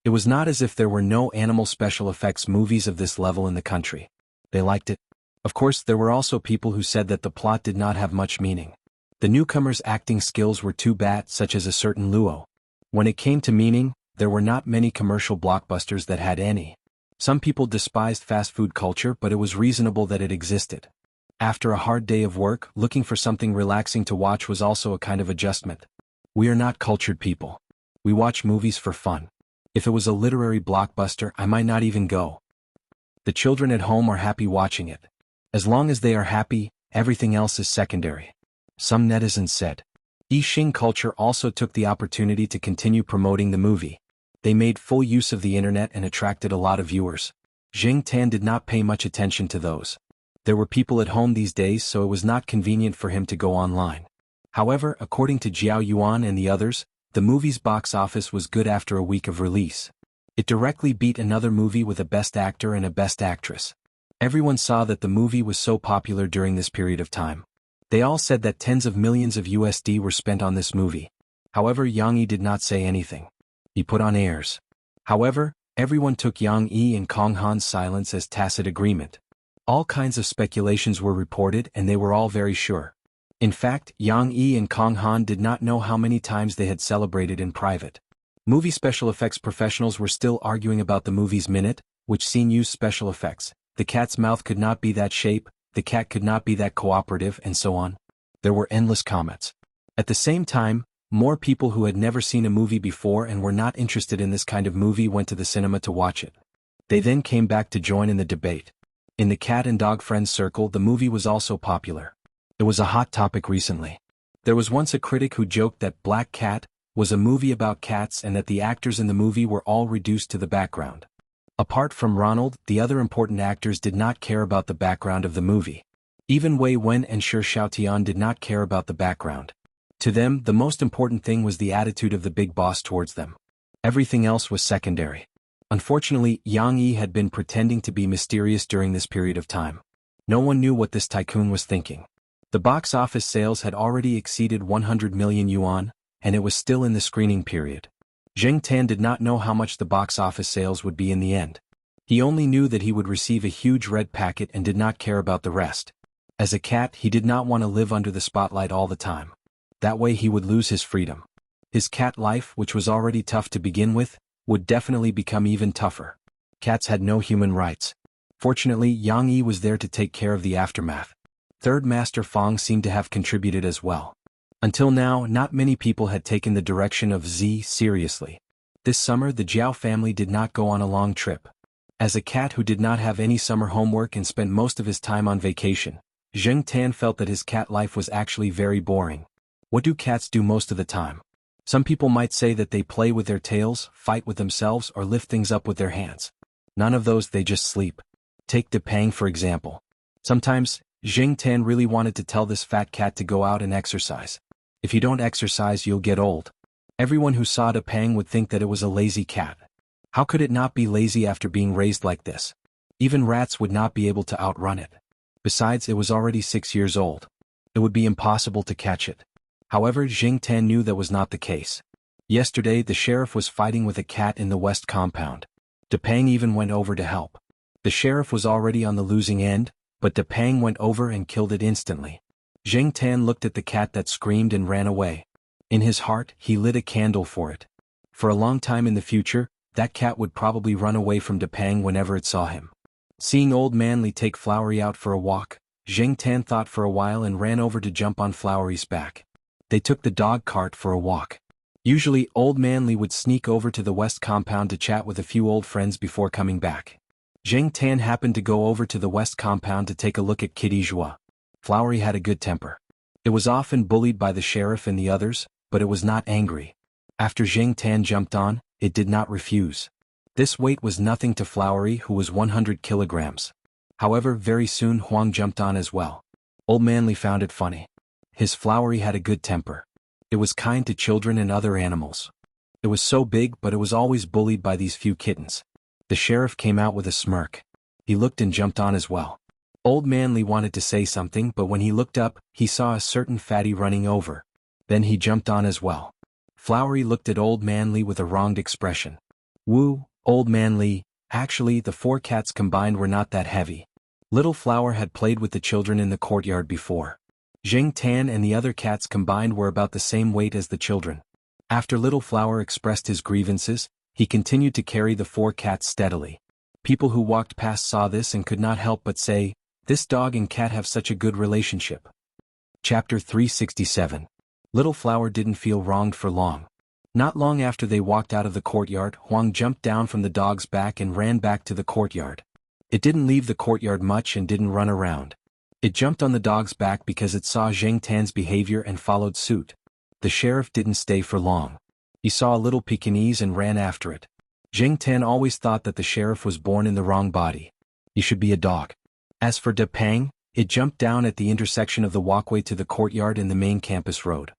It was not as if there were no animal special effects movies of this level in the country. They liked it. Of course, there were also people who said that the plot did not have much meaning. The newcomers' acting skills were too bad, such as a certain Luo. When it came to meaning, there were not many commercial blockbusters that had any. Some people despised fast food culture, but it was reasonable that it existed. After a hard day of work, looking for something relaxing to watch was also a kind of adjustment. We are not cultured people. We watch movies for fun. If it was a literary blockbuster, I might not even go. The children at home are happy watching it. As long as they are happy, everything else is secondary. Some netizens said. Yixing Culture also took the opportunity to continue promoting the movie. They made full use of the internet and attracted a lot of viewers. Zheng Tan did not pay much attention to those. There were people at home these days, so it was not convenient for him to go online. However, according to Jiao Yuan and the others, the movie's box office was good after a week of release. It directly beat another movie with a Best Actor and a Best Actress. Everyone saw that the movie was so popular during this period of time. They all said that tens of millions of USD were spent on this movie. However, Yang Yi did not say anything. He put on airs. However, everyone took Yang Yi and Kong Han's silence as tacit agreement. All kinds of speculations were reported and they were all very sure. In fact, Yang Yi and Kong Han did not know how many times they had celebrated in private. Movie special effects professionals were still arguing about the movie's minute, which scene used special effects. The cat's mouth could not be that shape, the cat could not be that cooperative, and so on. There were endless comments. At the same time, more people who had never seen a movie before and were not interested in this kind of movie went to the cinema to watch it. They then came back to join in the debate. In the cat and dog friends circle, the movie was also popular. It was a hot topic recently. There was once a critic who joked that Black Cat was a movie about cats and that the actors in the movie were all reduced to the background. Apart from Ronald, the other important actors did not care about the background of the movie. Even Wei Wen and Shi Xiaotian did not care about the background. To them, the most important thing was the attitude of the big boss towards them. Everything else was secondary. Unfortunately, Yang Yi had been pretending to be mysterious during this period of time. No one knew what this tycoon was thinking. The box office sales had already exceeded 100 million yuan, and it was still in the screening period. Zheng Tan did not know how much the box office sales would be in the end. He only knew that he would receive a huge red packet and did not care about the rest. As a cat, he did not want to live under the spotlight all the time. That way he would lose his freedom. His cat life, which was already tough to begin with, would definitely become even tougher. Cats had no human rights. Fortunately, Yang Yi was there to take care of the aftermath. Third Master Fong seemed to have contributed as well. Until now, not many people had taken the direction of Z seriously. This summer, the Jiao family did not go on a long trip. As a cat who did not have any summer homework and spent most of his time on vacation, Zheng Tan felt that his cat life was actually very boring. What do cats do most of the time? Some people might say that they play with their tails, fight with themselves, or lift things up with their hands. None of those, they just sleep. Take Depang for example. Sometimes, Zheng Tan really wanted to tell this fat cat to go out and exercise. If you don't exercise, you'll get old. Everyone who saw Depang would think that it was a lazy cat. How could it not be lazy after being raised like this? Even rats would not be able to outrun it. Besides, it was already 6 years old. It would be impossible to catch it. However, Zheng Tan knew that was not the case. Yesterday, the sheriff was fighting with a cat in the west compound. Depang even went over to help. The sheriff was already on the losing end, but Depang went over and killed it instantly. Zheng Tan looked at the cat that screamed and ran away. In his heart, he lit a candle for it. For a long time in the future, that cat would probably run away from Depang whenever it saw him. Seeing Old Manly take Flowery out for a walk, Zheng Tan thought for a while and ran over to jump on Flowery's back. They took the dog cart for a walk. Usually, Old Manly would sneak over to the west compound to chat with a few old friends before coming back. Zheng Tan happened to go over to the west compound to take a look at Kitty Joie. Flowery had a good temper. It was often bullied by the sheriff and the others, but it was not angry. After Zheng Tan jumped on, it did not refuse. This weight was nothing to Flowery, who was 100 kilograms. However, very soon Huang jumped on as well. Old Manly found it funny. His Flowery had a good temper. It was kind to children and other animals. It was so big, but it was always bullied by these few kittens. The sheriff came out with a smirk. He looked and jumped on as well. Old Manly wanted to say something, but when he looked up, he saw a certain fatty running over. Then he jumped on as well. Flowery looked at Old Manly with a wronged expression. Woo, Old Man Li, actually the 4 cats combined were not that heavy. Little Flower had played with the children in the courtyard before. Zheng Tan and the other cats combined were about the same weight as the children. After Little Flower expressed his grievances, he continued to carry the 4 cats steadily. People who walked past saw this and could not help but say, "This dog and cat have such a good relationship." Chapter 367. Little Flower didn't feel wronged for long. Not long after they walked out of the courtyard, Huang jumped down from the dog's back and ran back to the courtyard. It didn't leave the courtyard much and didn't run around. It jumped on the dog's back because it saw Zheng Tan's behavior and followed suit. The sheriff didn't stay for long. He saw a little Pekingese and ran after it. Zheng Tan always thought that the sheriff was born in the wrong body. He should be a dog. As for De Pang, it jumped down at the intersection of the walkway to the courtyard and the main campus road.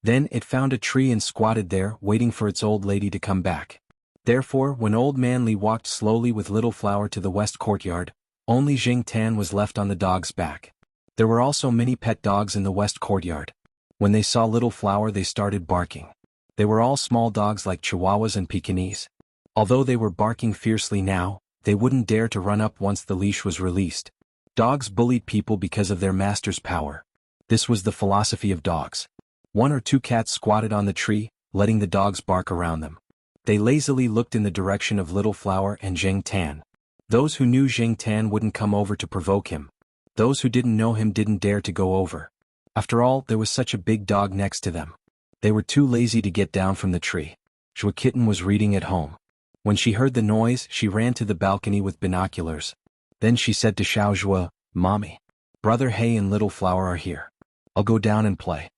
Then it found a tree and squatted there, waiting for its old lady to come back. Therefore, when Old Man Li walked slowly with Little Flower to the west courtyard, only Zheng Tan was left on the dog's back. There were also many pet dogs in the west courtyard. When they saw Little Flower, they started barking. They were all small dogs like Chihuahuas and Pekingese. Although they were barking fiercely now, they wouldn't dare to run up once the leash was released. Dogs bullied people because of their master's power. This was the philosophy of dogs. 1 or 2 cats squatted on the tree, letting the dogs bark around them. They lazily looked in the direction of Little Flower and Zheng Tan. Those who knew Zheng Tan wouldn't come over to provoke him. Those who didn't know him didn't dare to go over. After all, there was such a big dog next to them. They were too lazy to get down from the tree. Zhua Kitten was reading at home. When she heard the noise, she ran to the balcony with binoculars. Then she said to Xiao Zhua, "Mommy, Brother Hay and Little Flower are here. I'll go down and play."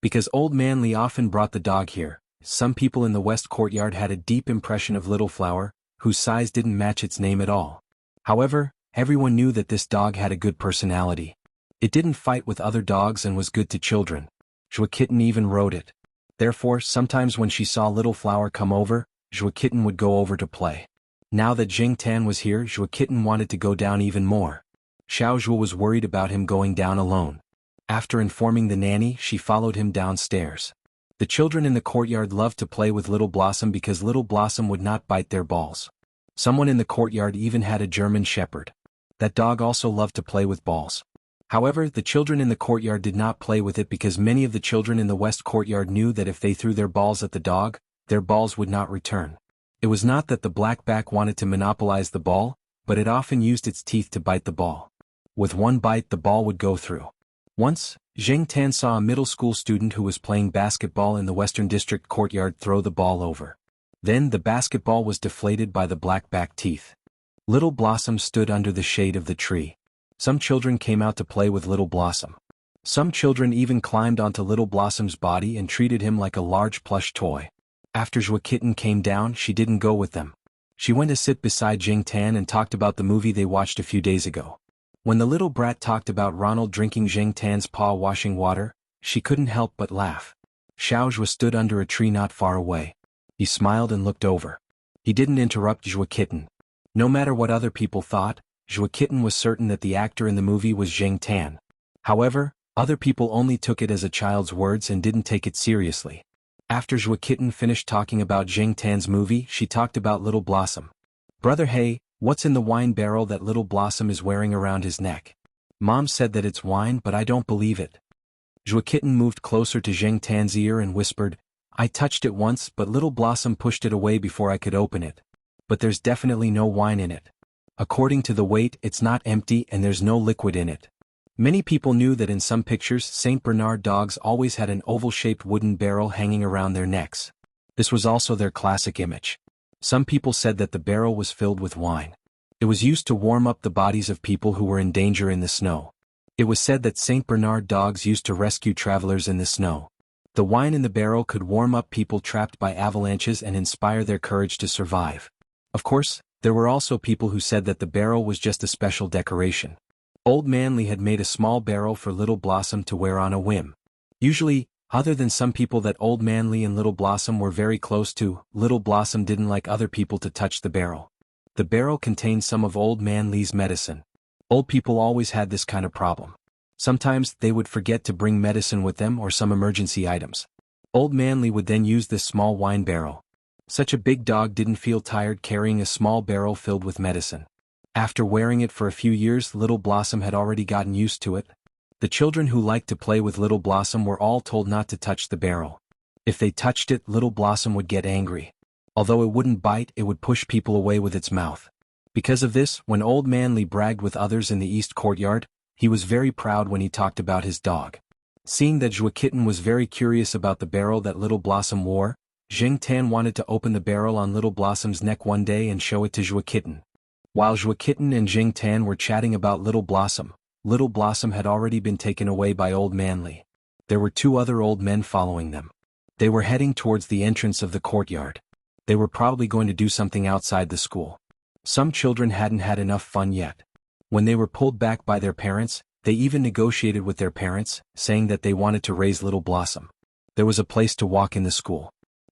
Because Old Man Li often brought the dog here, some people in the west courtyard had a deep impression of Little Flower, whose size didn't match its name at all. However, everyone knew that this dog had a good personality. It didn't fight with other dogs and was good to children. Zhua Kitten even rode it. Therefore, sometimes when she saw Little Flower come over, Zhua Kitten would go over to play. Now that Zheng Tan was here, Zhua Kitten wanted to go down even more. Xiao Zhua was worried about him going down alone. After informing the nanny, she followed him downstairs. The children in the courtyard loved to play with Little Blossom because Little Blossom would not bite their balls. Someone in the courtyard even had a German Shepherd. That dog also loved to play with balls. However, the children in the courtyard did not play with it because many of the children in the west courtyard knew that if they threw their balls at the dog, their balls would not return. It was not that the blackback wanted to monopolize the ball, but it often used its teeth to bite the ball. With one bite, the ball would go through. Once, Zheng Tan saw a middle school student who was playing basketball in the Western District courtyard throw the ball over. Then the basketball was deflated by the blackback teeth. Little Blossom stood under the shade of the tree. Some children came out to play with Little Blossom. Some children even climbed onto Little Blossom's body and treated him like a large plush toy. After Zhua Kitten came down, she didn't go with them. She went to sit beside Zheng Tan and talked about the movie they watched a few days ago. When the little brat talked about Ronald drinking Zheng Tan's paw washing water, she couldn't help but laugh. Xiao Zhua stood under a tree not far away. He smiled and looked over. He didn't interrupt Zhua Kitten. No matter what other people thought, Zhua Kitten was certain that the actor in the movie was Zheng Tan. However, other people only took it as a child's words and didn't take it seriously. After Zhua Kitten finished talking about Zheng Tan's movie, she talked about Little Blossom. "Brother Hay, what's in the wine barrel that Little Blossom is wearing around his neck? Mom said that it's wine, but I don't believe it." Zhua Kitten moved closer to Zheng Tan's ear and whispered, "I touched it once, but Little Blossom pushed it away before I could open it. But there's definitely no wine in it. According to the weight, it's not empty and there's no liquid in it." Many people knew that in some pictures, Saint Bernard dogs always had an oval-shaped wooden barrel hanging around their necks. This was also their classic image. Some people said that the barrel was filled with wine. It was used to warm up the bodies of people who were in danger in the snow. It was said that Saint Bernard dogs used to rescue travelers in the snow. The wine in the barrel could warm up people trapped by avalanches and inspire their courage to survive. Of course, there were also people who said that the barrel was just a special decoration. Old Man Li had made a small barrel for Little Blossom to wear on a whim. Usually, other than some people that Old Man Li and Little Blossom were very close to, Little Blossom didn't like other people to touch the barrel. The barrel contained some of Old Man Li's medicine. Old people always had this kind of problem. Sometimes they would forget to bring medicine with them or some emergency items. Old Man Li would then use this small wine barrel. Such a big dog didn't feel tired carrying a small barrel filled with medicine. After wearing it for a few years, Little Blossom had already gotten used to it. The children who liked to play with Little Blossom were all told not to touch the barrel. If they touched it, Little Blossom would get angry. Although it wouldn't bite, it would push people away with its mouth. Because of this, when Old Man Li bragged with others in the East Courtyard, he was very proud when he talked about his dog. Seeing that Zhua Kitten was very curious about the barrel that Little Blossom wore, Jing Tan wanted to open the barrel on Little Blossom's neck one day and show it to Zhua Kitten. While Zhua Kitten and Jing Tan were chatting about Little Blossom had already been taken away by Old Man Li. There were two other old men following them. They were heading towards the entrance of the courtyard. They were probably going to do something outside the school. Some children hadn't had enough fun yet. When they were pulled back by their parents, they even negotiated with their parents, saying that they wanted to raise Little Blossom. There was a place to walk in the school.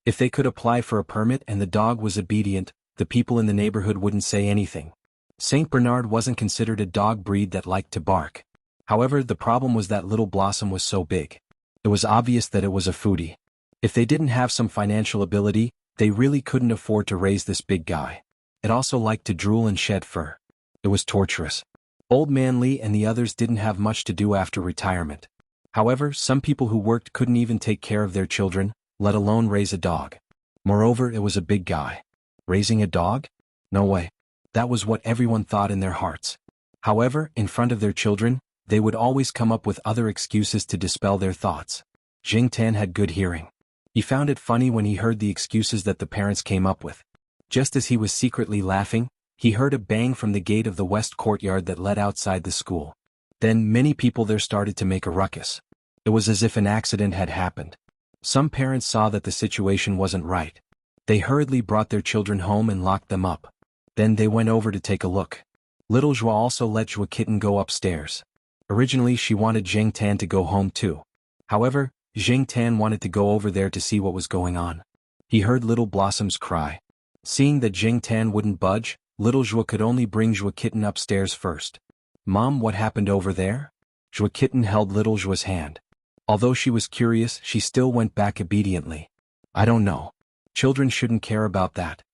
If they could apply for a permit and the dog was obedient, the people in the neighborhood wouldn't say anything. Saint Bernard wasn't considered a dog breed that liked to bark. However, the problem was that Little Blossom was so big. It was obvious that it was a foodie. If they didn't have some financial ability, they really couldn't afford to raise this big guy. It also liked to drool and shed fur. It was torturous. Old Man Li and the others didn't have much to do after retirement. However, some people who worked couldn't even take care of their children, let alone raise a dog. Moreover, it was a big guy. Raising a dog? No way. That was what everyone thought in their hearts. However, in front of their children, they would always come up with other excuses to dispel their thoughts. Jing Tan had good hearing. He found it funny when he heard the excuses that the parents came up with. Just as he was secretly laughing, he heard a bang from the gate of the west courtyard that led outside the school. Then many people there started to make a ruckus. It was as if an accident had happened. Some parents saw that the situation wasn't right. They hurriedly brought their children home and locked them up. Then they went over to take a look. Little Zhua also let Zhua Kitten go upstairs. Originally she wanted Jing Tan to go home too. However, Jing Tan wanted to go over there to see what was going on. He heard Little Blossom's cry. Seeing that Jing Tan wouldn't budge, Little Zhua could only bring Zhua Kitten upstairs first. Mom, what happened over there? Zhua Kitten held Little Zhua's hand. Although she was curious, she still went back obediently. I don't know. Children shouldn't care about that.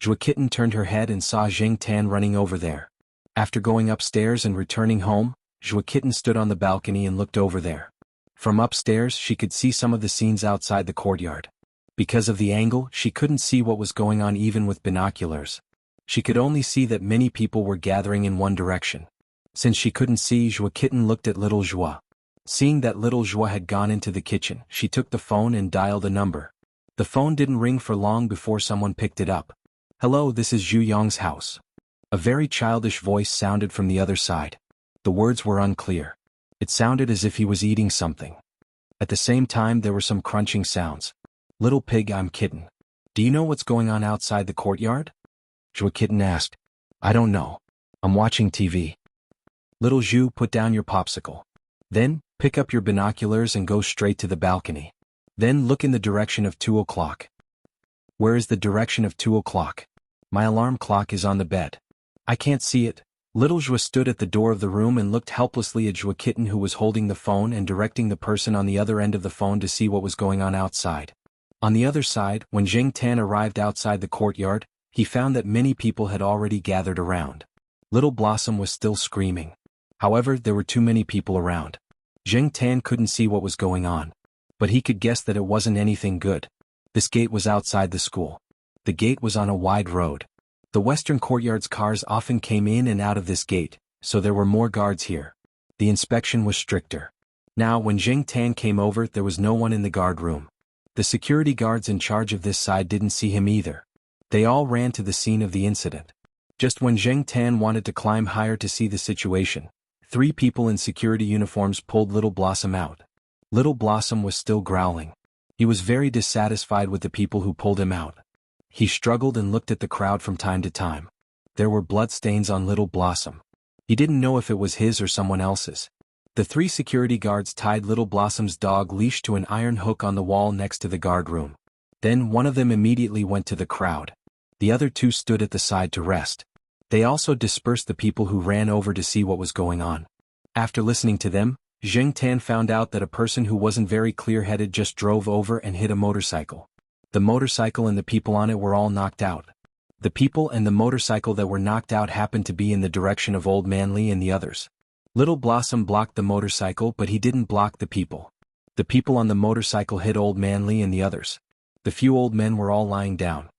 Zhua Kitten turned her head and saw Jing Tan running over there. After going upstairs and returning home, Zhua Kitten stood on the balcony and looked over there. From upstairs she could see some of the scenes outside the courtyard. Because of the angle, she couldn't see what was going on even with binoculars. She could only see that many people were gathering in one direction. Since she couldn't see, Zhua Kitten looked at Little Zhua. Seeing that Little Zhua had gone into the kitchen, she took the phone and dialed a number. The phone didn't ring for long before someone picked it up. Hello, this is Zhu Yong's house. A very childish voice sounded from the other side. The words were unclear. It sounded as if he was eating something. At the same time there were some crunching sounds. Little pig, I'm Kitten. Do you know what's going on outside the courtyard? Zhua Kitten asked. I don't know. I'm watching TV. Little Zhu, put down your popsicle. Then, pick up your binoculars and go straight to the balcony. Then look in the direction of 2 o'clock. Where is the direction of 2 o'clock? My alarm clock is on the bed. I can't see it. Little Zhua stood at the door of the room and looked helplessly at Zhua Kitten, who was holding the phone and directing the person on the other end of the phone to see what was going on outside. On the other side, when Jing Tan arrived outside the courtyard, he found that many people had already gathered around. Little Blossom was still screaming. However, there were too many people around. Jing Tan couldn't see what was going on. But he could guess that it wasn't anything good. This gate was outside the school. The gate was on a wide road. The western courtyard's cars often came in and out of this gate, so there were more guards here. The inspection was stricter. Now, when Jing Tan came over, there was no one in the guard room. The security guards in charge of this side didn't see him either. They all ran to the scene of the incident. Just when Jing Tan wanted to climb higher to see the situation, 3 people in security uniforms pulled Little Blossom out. Little Blossom was still growling. He was very dissatisfied with the people who pulled him out. He struggled and looked at the crowd from time to time. There were bloodstains on Little Blossom. He didn't know if it was his or someone else's. The 3 security guards tied Little Blossom's dog leash to an iron hook on the wall next to the guard room. Then one of them immediately went to the crowd. The other 2 stood at the side to rest. They also dispersed the people who ran over to see what was going on. After listening to them, Jing Tan found out that a person who wasn't very clear-headed just drove over and hit a motorcycle. The motorcycle and the people on it were all knocked out. The people and the motorcycle that were knocked out happened to be in the direction of Old Man Lee and the others. Little Blossom blocked the motorcycle, but he didn't block the people. The people on the motorcycle hit Old Man Lee and the others. The few old men were all lying down.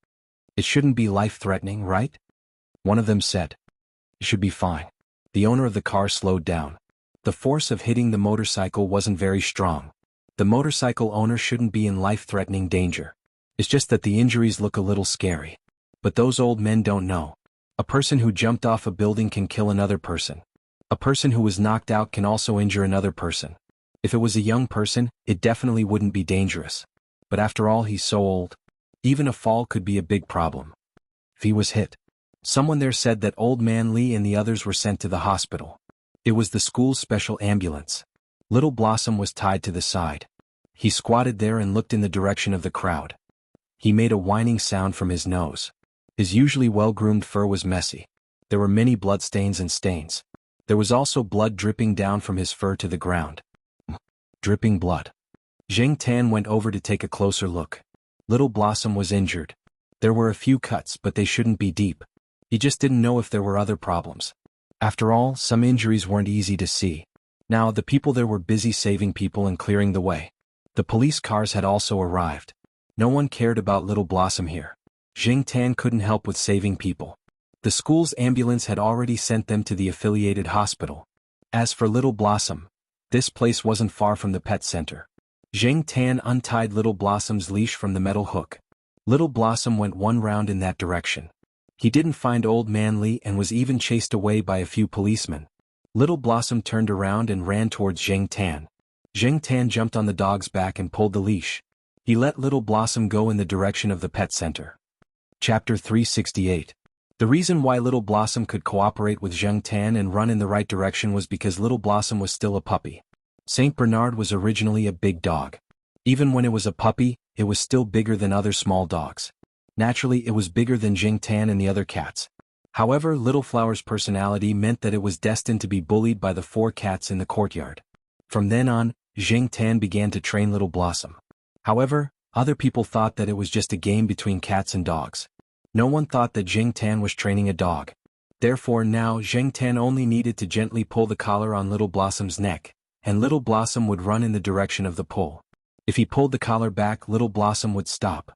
"It shouldn't be life-threatening, right?" one of them said. "It should be fine." The owner of the car slowed down. The force of hitting the motorcycle wasn't very strong. The motorcycle owner shouldn't be in life-threatening danger. It's just that the injuries look a little scary. But those old men don't know. A person who jumped off a building can kill another person. A person who was knocked out can also injure another person. If it was a young person, it definitely wouldn't be dangerous. But after all, he's so old. Even a fall could be a big problem. If he was hit. Someone there said that Old Man Lee and the others were sent to the hospital. It was the school's special ambulance. Little Blossom was tied to the side. He squatted there and looked in the direction of the crowd. He made a whining sound from his nose. His usually well-groomed fur was messy. There were many bloodstains and stains. There was also blood dripping down from his fur to the ground. Dripping blood. Zheng Tan went over to take a closer look. Little Blossom was injured. There were a few cuts, but they shouldn't be deep. He just didn't know if there were other problems. After all, some injuries weren't easy to see. Now, the people there were busy saving people and clearing the way. The police cars had also arrived. No one cared about Little Blossom here. Zheng Tan couldn't help with saving people. The school's ambulance had already sent them to the affiliated hospital. As for Little Blossom, this place wasn't far from the pet center. Zheng Tan untied Little Blossom's leash from the metal hook. Little Blossom went one round in that direction. He didn't find Old Man Lee and was even chased away by a few policemen. Little Blossom turned around and ran towards Zheng Tan. Zheng Tan jumped on the dog's back and pulled the leash. He let Little Blossom go in the direction of the pet center. Chapter 368. The reason why Little Blossom could cooperate with Zheng Tan and run in the right direction was because Little Blossom was still a puppy. Saint Bernard was originally a big dog. Even when it was a puppy, it was still bigger than other small dogs. Naturally, it was bigger than Zheng Tan and the other cats. However, Little Flower's personality meant that it was destined to be bullied by the 4 cats in the courtyard. From then on, Zheng Tan began to train Little Blossom. However, other people thought that it was just a game between cats and dogs. No one thought that Zheng Tan was training a dog. Therefore now Zheng Tan only needed to gently pull the collar on Little Blossom's neck, and Little Blossom would run in the direction of the pull. If he pulled the collar back, Little Blossom would stop.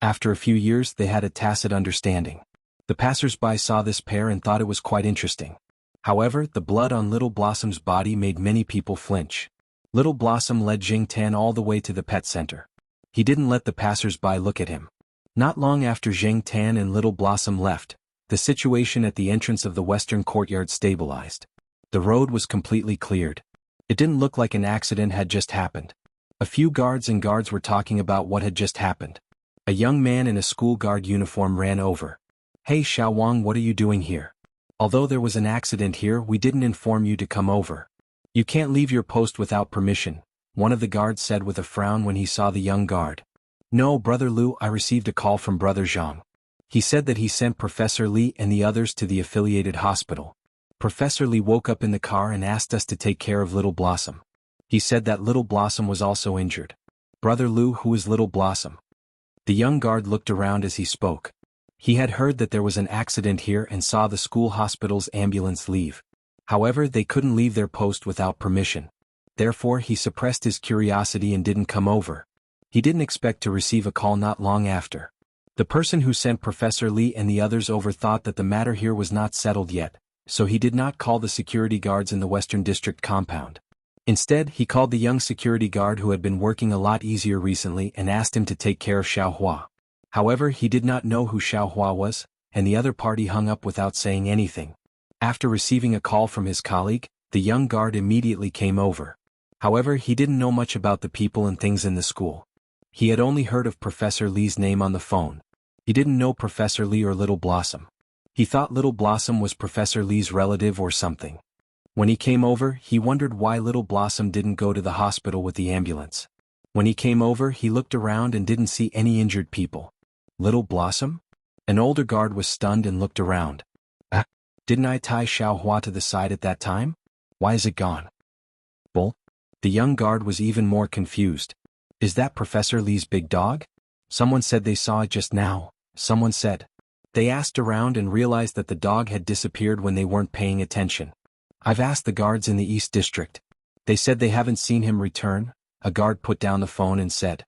After a few years, they had a tacit understanding. The passers-by saw this pair and thought it was quite interesting. However, the blood on Little Blossom's body made many people flinch. Little Blossom led Zheng Tan all the way to the pet center. He didn't let the passers-by look at him. Not long after Zheng Tan and Little Blossom left, the situation at the entrance of the western courtyard stabilized. The road was completely cleared. It didn't look like an accident had just happened. A few guards were talking about what had just happened. A young man in a school guard uniform ran over. "Hey Xiao Wang, what are you doing here? Although there was an accident here, we didn't inform you to come over. You can't leave your post without permission," one of the guards said with a frown when he saw the young guard. "No, Brother Lu, I received a call from Brother Zhang. He said that he sent Professor Li and the others to the affiliated hospital. Professor Li woke up in the car and asked us to take care of Little Blossom. He said that Little Blossom was also injured." "Brother Lu, who is Little Blossom?" The young guard looked around as he spoke. He had heard that there was an accident here and saw the school hospital's ambulance leave. However, they couldn't leave their post without permission. Therefore, he suppressed his curiosity and didn't come over. He didn't expect to receive a call not long after. The person who sent Professor Li and the others over thought that the matter here was not settled yet, so he did not call the security guards in the Western District compound. Instead, he called the young security guard who had been working a lot easier recently and asked him to take care of Xiao Hua. However, he did not know who Xiao Hua was, and the other party hung up without saying anything. After receiving a call from his colleague, the young guard immediately came over. However, he didn't know much about the people and things in the school. He had only heard of Professor Li's name on the phone. He didn't know Professor Li or Little Blossom. He thought Little Blossom was Professor Li's relative or something. When he came over, he wondered why Little Blossom didn't go to the hospital with the ambulance. When he came over, he looked around and didn't see any injured people. Little Blossom? An older guard was stunned and looked around. Didn't I tie Xiao Hua to the side at that time? Why is it gone? Bull? The young guard was even more confused. Is that Professor Li's big dog? Someone said they saw it just now, someone said. They asked around and realized that the dog had disappeared when they weren't paying attention. I've asked the guards in the East District. They said they haven't seen him return. A guard put down the phone and said,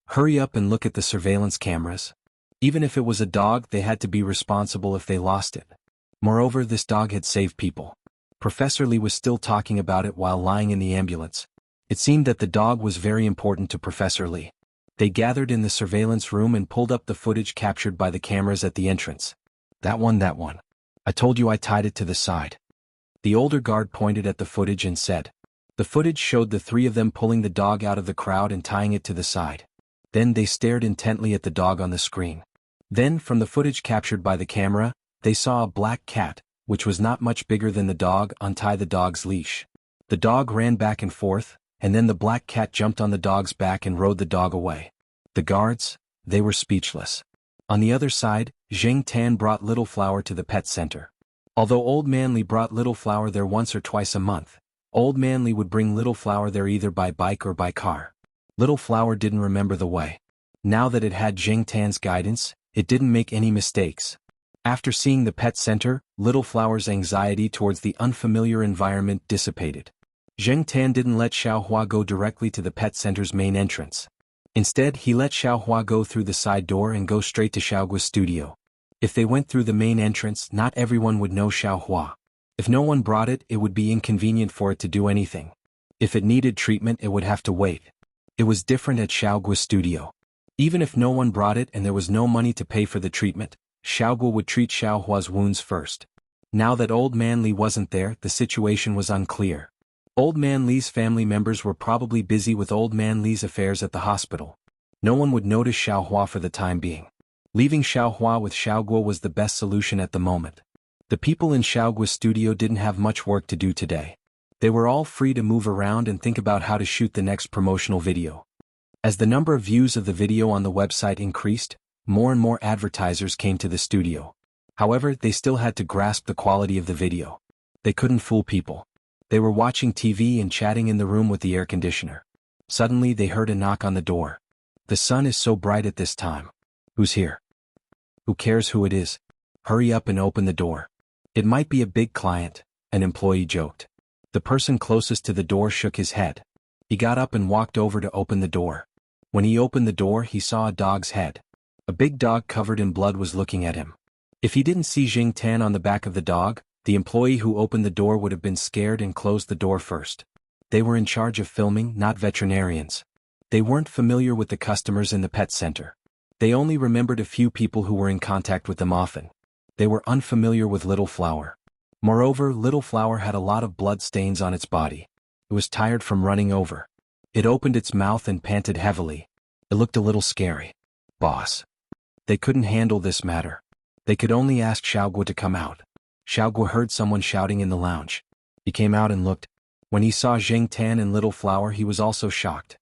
"Hurry up and look at the surveillance cameras." Even if it was a dog, they had to be responsible if they lost it. Moreover, this dog had saved people. Professor Lee was still talking about it while lying in the ambulance. It seemed that the dog was very important to Professor Lee. They gathered in the surveillance room and pulled up the footage captured by the cameras at the entrance. That one. I told you I tied it to the side. The older guard pointed at the footage and said. The footage showed the three of them pulling the dog out of the crowd and tying it to the side. Then they stared intently at the dog on the screen. Then, from the footage captured by the camera, they saw a black cat, which was not much bigger than the dog, untie the dog's leash. The dog ran back and forth, and then the black cat jumped on the dog's back and rode the dog away. The guards, they were speechless. On the other side, Zheng Tan brought Little Flower to the pet center. Although Old Man Lee brought Little Flower there once or twice a month, Old Man Lee would bring Little Flower there either by bike or by car. Little Flower didn't remember the way. Now that it had Zheng Tan's guidance, it didn't make any mistakes. After seeing the pet center, Little Flower's anxiety towards the unfamiliar environment dissipated. Zheng Tan didn't let Xiaohua go directly to the pet center's main entrance. Instead, he let Xiaohua go through the side door and go straight to Xiaoguo's studio. If they went through the main entrance, not everyone would know Xiaohua. If no one brought it, it would be inconvenient for it to do anything. If it needed treatment, it would have to wait. It was different at Xiaoguo's studio. Even if no one brought it and there was no money to pay for the treatment, Xiaoguo would treat Xiaohua's wounds first. Now that Old Man Lee wasn't there, the situation was unclear. Old Man Lee's family members were probably busy with Old Man Lee's affairs at the hospital. No one would notice Xiaohua for the time being. Leaving Xiaohua with Xiaoguo was the best solution at the moment. The people in Xiaoguo's studio didn't have much work to do today. They were all free to move around and think about how to shoot the next promotional video. As the number of views of the video on the website increased, more and more advertisers came to the studio. However, they still had to grasp the quality of the video. They couldn't fool people. They were watching TV and chatting in the room with the air conditioner. Suddenly they heard a knock on the door. The sun is so bright at this time. Who's here? Who cares who it is? Hurry up and open the door. It might be a big client, an employee joked. The person closest to the door shook his head. He got up and walked over to open the door. When he opened the door, he saw a dog's head. A big dog covered in blood was looking at him. If he didn't see Zheng Tan on the back of the dog, the employee who opened the door would have been scared and closed the door first. They were in charge of filming, not veterinarians. They weren't familiar with the customers in the pet center. They only remembered a few people who were in contact with them often. They were unfamiliar with Little Flower. Moreover, Little Flower had a lot of blood stains on its body. It was tired from running over. It opened its mouth and panted heavily. It looked a little scary. Boss. They couldn't handle this matter. They could only ask Xiaoguo to come out. Xiaoguo heard someone shouting in the lounge. He came out and looked. When he saw Zheng Tan and Little Flower, he was also shocked.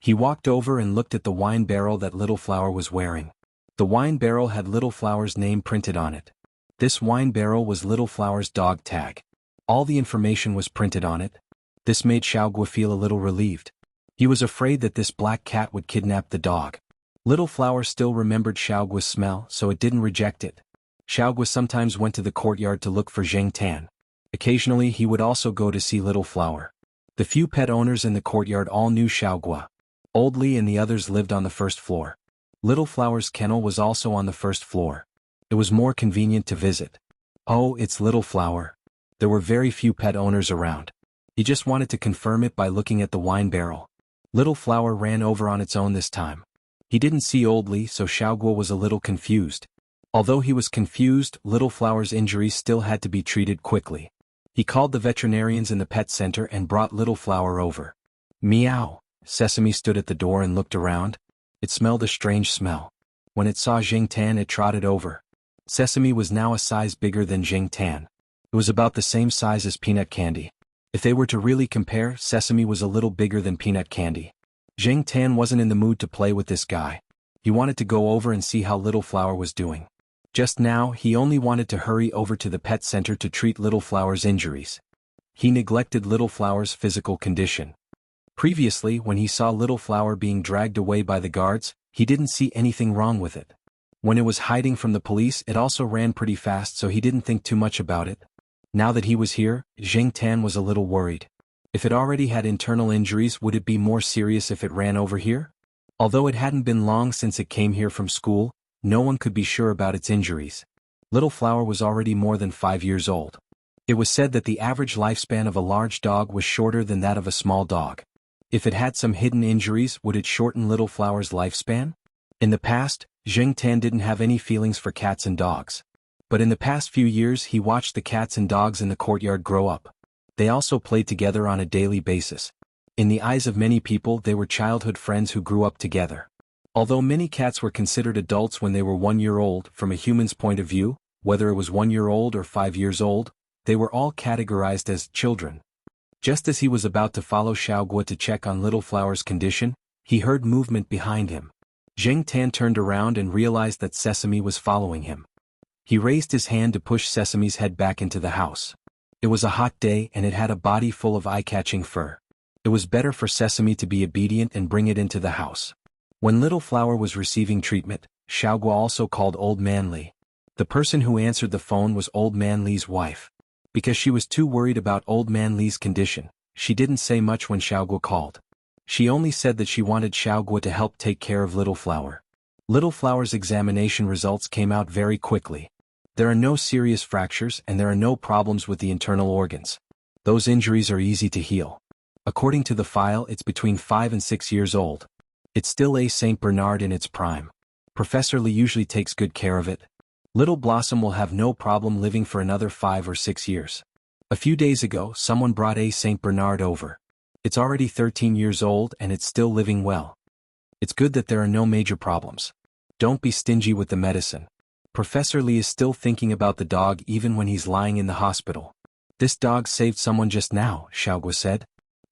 He walked over and looked at the wine barrel that Little Flower was wearing. The wine barrel had Little Flower's name printed on it. This wine barrel was Little Flower's dog tag. All the information was printed on it. This made Xiaoguo feel a little relieved. He was afraid that this black cat would kidnap the dog. Little Flower still remembered Xiaoguo's smell, so it didn't reject it. Xiaoguo sometimes went to the courtyard to look for Zheng Tan. Occasionally he would also go to see Little Flower. The few pet owners in the courtyard all knew Xiaoguo. Old Li and the others lived on the first floor. Little Flower's kennel was also on the first floor. It was more convenient to visit. Oh, it's Little Flower. There were very few pet owners around. He just wanted to confirm it by looking at the wine barrel. Little Flower ran over on its own this time. He didn't see Old Li, so Xiaoguo was a little confused. Although he was confused, Little Flower's injuries still had to be treated quickly. He called the veterinarians in the pet center and brought Little Flower over. Meow. Sesame stood at the door and looked around. It smelled a strange smell. When it saw Zheng Tan, it trotted over. Sesame was now a size bigger than Zheng Tan. It was about the same size as peanut candy. If they were to really compare, Sesame was a little bigger than peanut candy. Zheng Tan wasn't in the mood to play with this guy. He wanted to go over and see how Little Flower was doing. Just now, he only wanted to hurry over to the pet center to treat Little Flower's injuries. He neglected Little Flower's physical condition. Previously, when he saw Little Flower being dragged away by the guards, He didn't see anything wrong with it. When it was hiding from the police, it also ran pretty fast, so he didn't think too much about it. Now that he was here, Zheng Tan was a little worried. If it already had internal injuries, would it be more serious if it ran over here? Although it hadn't been long since it came here from school, no one could be sure about its injuries. Little Flower was already more than 5 years old. It was said that the average lifespan of a large dog was shorter than that of a small dog. If it had some hidden injuries, would it shorten Little Flower's lifespan? In the past, Zheng Tan didn't have any feelings for cats and dogs. But in the past few years he watched the cats and dogs in the courtyard grow up. They also played together on a daily basis. In the eyes of many people, they were childhood friends who grew up together. Although many cats were considered adults when they were 1 year old, from a human's point of view, whether it was 1 year old or 5 years old, they were all categorized as children. Just as he was about to follow Xiaoguo to check on Little Flower's condition, he heard movement behind him. Zheng Tan turned around and realized that Sesame was following him. He raised his hand to push Sesame's head back into the house. It was a hot day and it had a body full of eye-catching fur. It was better for Sesame to be obedient and bring it into the house. When Little Flower was receiving treatment, Xiaoguo also called Old Man Li. The person who answered the phone was Old Man Li's wife. Because she was too worried about Old Man Li's condition, she didn't say much when Xiaoguo called. She only said that she wanted Xiaoguo to help take care of Little Flower. Little Flower's examination results came out very quickly. There are no serious fractures and there are no problems with the internal organs. Those injuries are easy to heal. According to the file, it's between 5 and 6 years old. It's still a Saint Bernard in its prime. Professor Li usually takes good care of it. Little Blossom will have no problem living for another 5 or 6 years. A few days ago, someone brought a Saint Bernard over. It's already 13 years old and it's still living well. It's good that there are no major problems. Don't be stingy with the medicine. Professor Li is still thinking about the dog even when he's lying in the hospital. This dog saved someone just now, Xiaoguo said.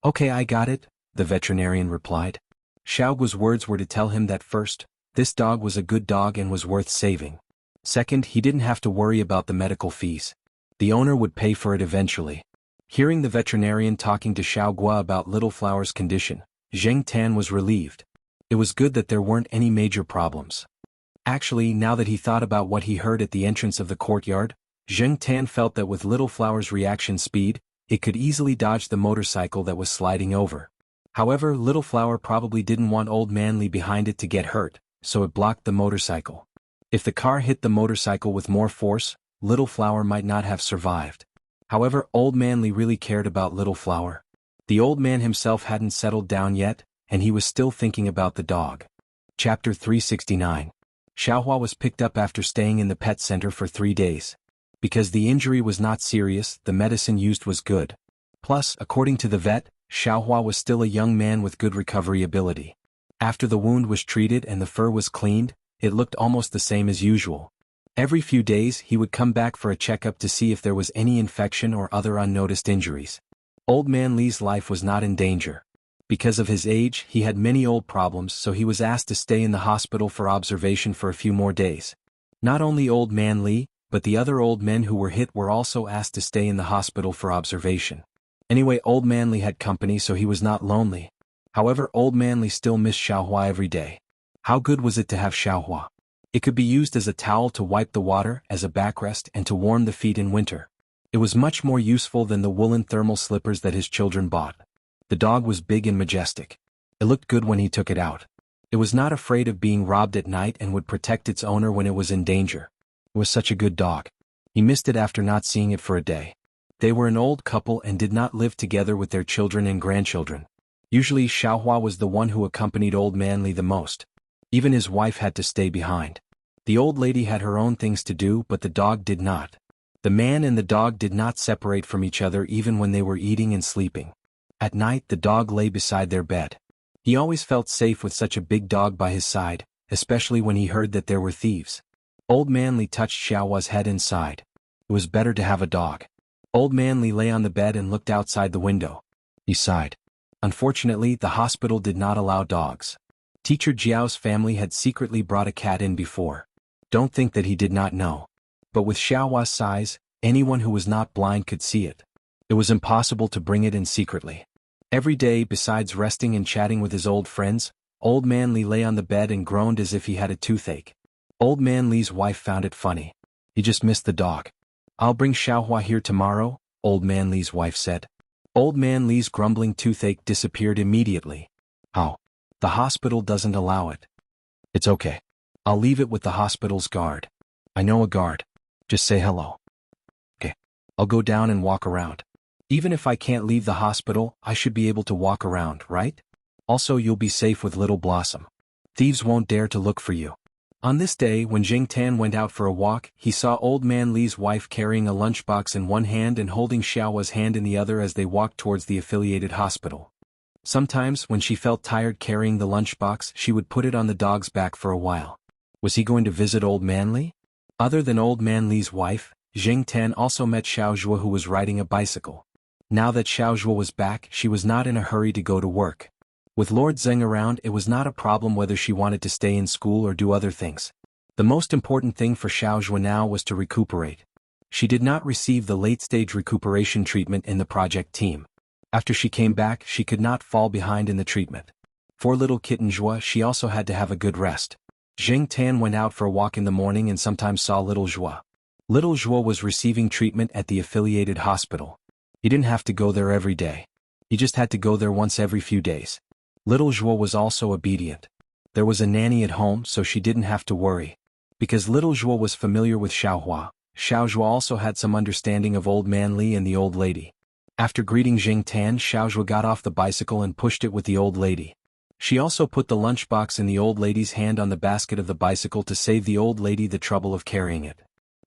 Okay, I got it, the veterinarian replied. Xiaoguo's words were to tell him that first, this dog was a good dog and was worth saving. Second, he didn't have to worry about the medical fees. The owner would pay for it eventually. Hearing the veterinarian talking to Xiaoguo about Little Flower's condition, Zheng Tan was relieved. It was good that there weren't any major problems. Actually, now that he thought about what he heard at the entrance of the courtyard, Zheng Tan felt that with Little Flower's reaction speed, it could easily dodge the motorcycle that was sliding over. However, Little Flower probably didn't want Old Man Li behind it to get hurt, so it blocked the motorcycle. If the car hit the motorcycle with more force, Little Flower might not have survived. However, Old Man Li really cared about Little Flower. The old man himself hadn't settled down yet, and he was still thinking about the dog. Chapter 369. Xiaohua was picked up after staying in the pet center for 3 days. Because the injury was not serious, the medicine used was good. Plus, according to the vet, Xiaohua was still a young man with good recovery ability. After the wound was treated and the fur was cleaned, it looked almost the same as usual. Every few days he would come back for a checkup to see if there was any infection or other unnoticed injuries. Old Man Li's life was not in danger. Because of his age, he had many old problems, so he was asked to stay in the hospital for observation for a few more days. Not only Old Man Li, but the other old men who were hit were also asked to stay in the hospital for observation. Anyway, Old Man Li had company, so he was not lonely. However, Old Man Li still missed Xiaohua every day. How good was it to have Xiaohua? It could be used as a towel to wipe the water, as a backrest, and to warm the feet in winter. It was much more useful than the woolen thermal slippers that his children bought. The dog was big and majestic. It looked good when he took it out. It was not afraid of being robbed at night and would protect its owner when it was in danger. It was such a good dog. He missed it after not seeing it for a day. They were an old couple and did not live together with their children and grandchildren. Usually Xiaohua was the one who accompanied Old Man Li the most. Even his wife had to stay behind. The old lady had her own things to do, but the dog did not. The man and the dog did not separate from each other even when they were eating and sleeping. At night the dog lay beside their bed. He always felt safe with such a big dog by his side, especially when he heard that there were thieves. Old Man Li touched Xiaohua's head and sighed. It was better to have a dog. Old Man Li lay on the bed and looked outside the window. He sighed. Unfortunately, the hospital did not allow dogs. Teacher Jiao's family had secretly brought a cat in before. Don't think that he did not know. But with Xiaohua's size, anyone who was not blind could see it. It was impossible to bring it in secretly. Every day, besides resting and chatting with his old friends, Old Man Li lay on the bed and groaned as if he had a toothache. Old Man Li's wife found it funny. He just missed the dog. I'll bring Xiaohua here tomorrow, Old Man Li's wife said. Old Man Li's grumbling toothache disappeared immediately. Oh. The hospital doesn't allow it. It's okay. I'll leave it with the hospital's guard. I know a guard. Just say hello. Okay. I'll go down and walk around. Even if I can't leave the hospital, I should be able to walk around, right? Also, you'll be safe with Little Blossom. Thieves won't dare to look for you. On this day, when Jing Tan went out for a walk, he saw Old Man Li's wife carrying a lunchbox in one hand and holding Xiaohua's hand in the other as they walked towards the affiliated hospital. Sometimes, when she felt tired carrying the lunchbox, she would put it on the dog's back for a while. Was he going to visit Old Man Li? Other than Old Man Li's wife, Jing Tan also met Xiaozhua, who was riding a bicycle. Now that Xiaozhua was back, she was not in a hurry to go to work. With Lord Zeng around, it was not a problem whether she wanted to stay in school or do other things. The most important thing for Xiaozhua now was to recuperate. She did not receive the late-stage recuperation treatment in the project team. After she came back, she could not fall behind in the treatment. For little kitten Zhua, she also had to have a good rest. Jing Tan went out for a walk in the morning and sometimes saw little Zhua. Little Zhua was receiving treatment at the affiliated hospital. He didn't have to go there every day. He just had to go there once every few days. Little Zhua was also obedient. There was a nanny at home, so she didn't have to worry. Because little Zhua was familiar with Xiaohua, Xiaozhua also had some understanding of Old Man Li and the old lady. After greeting Jing Tan, Xiaozhua got off the bicycle and pushed it with the old lady. She also put the lunchbox in the old lady's hand on the basket of the bicycle to save the old lady the trouble of carrying it.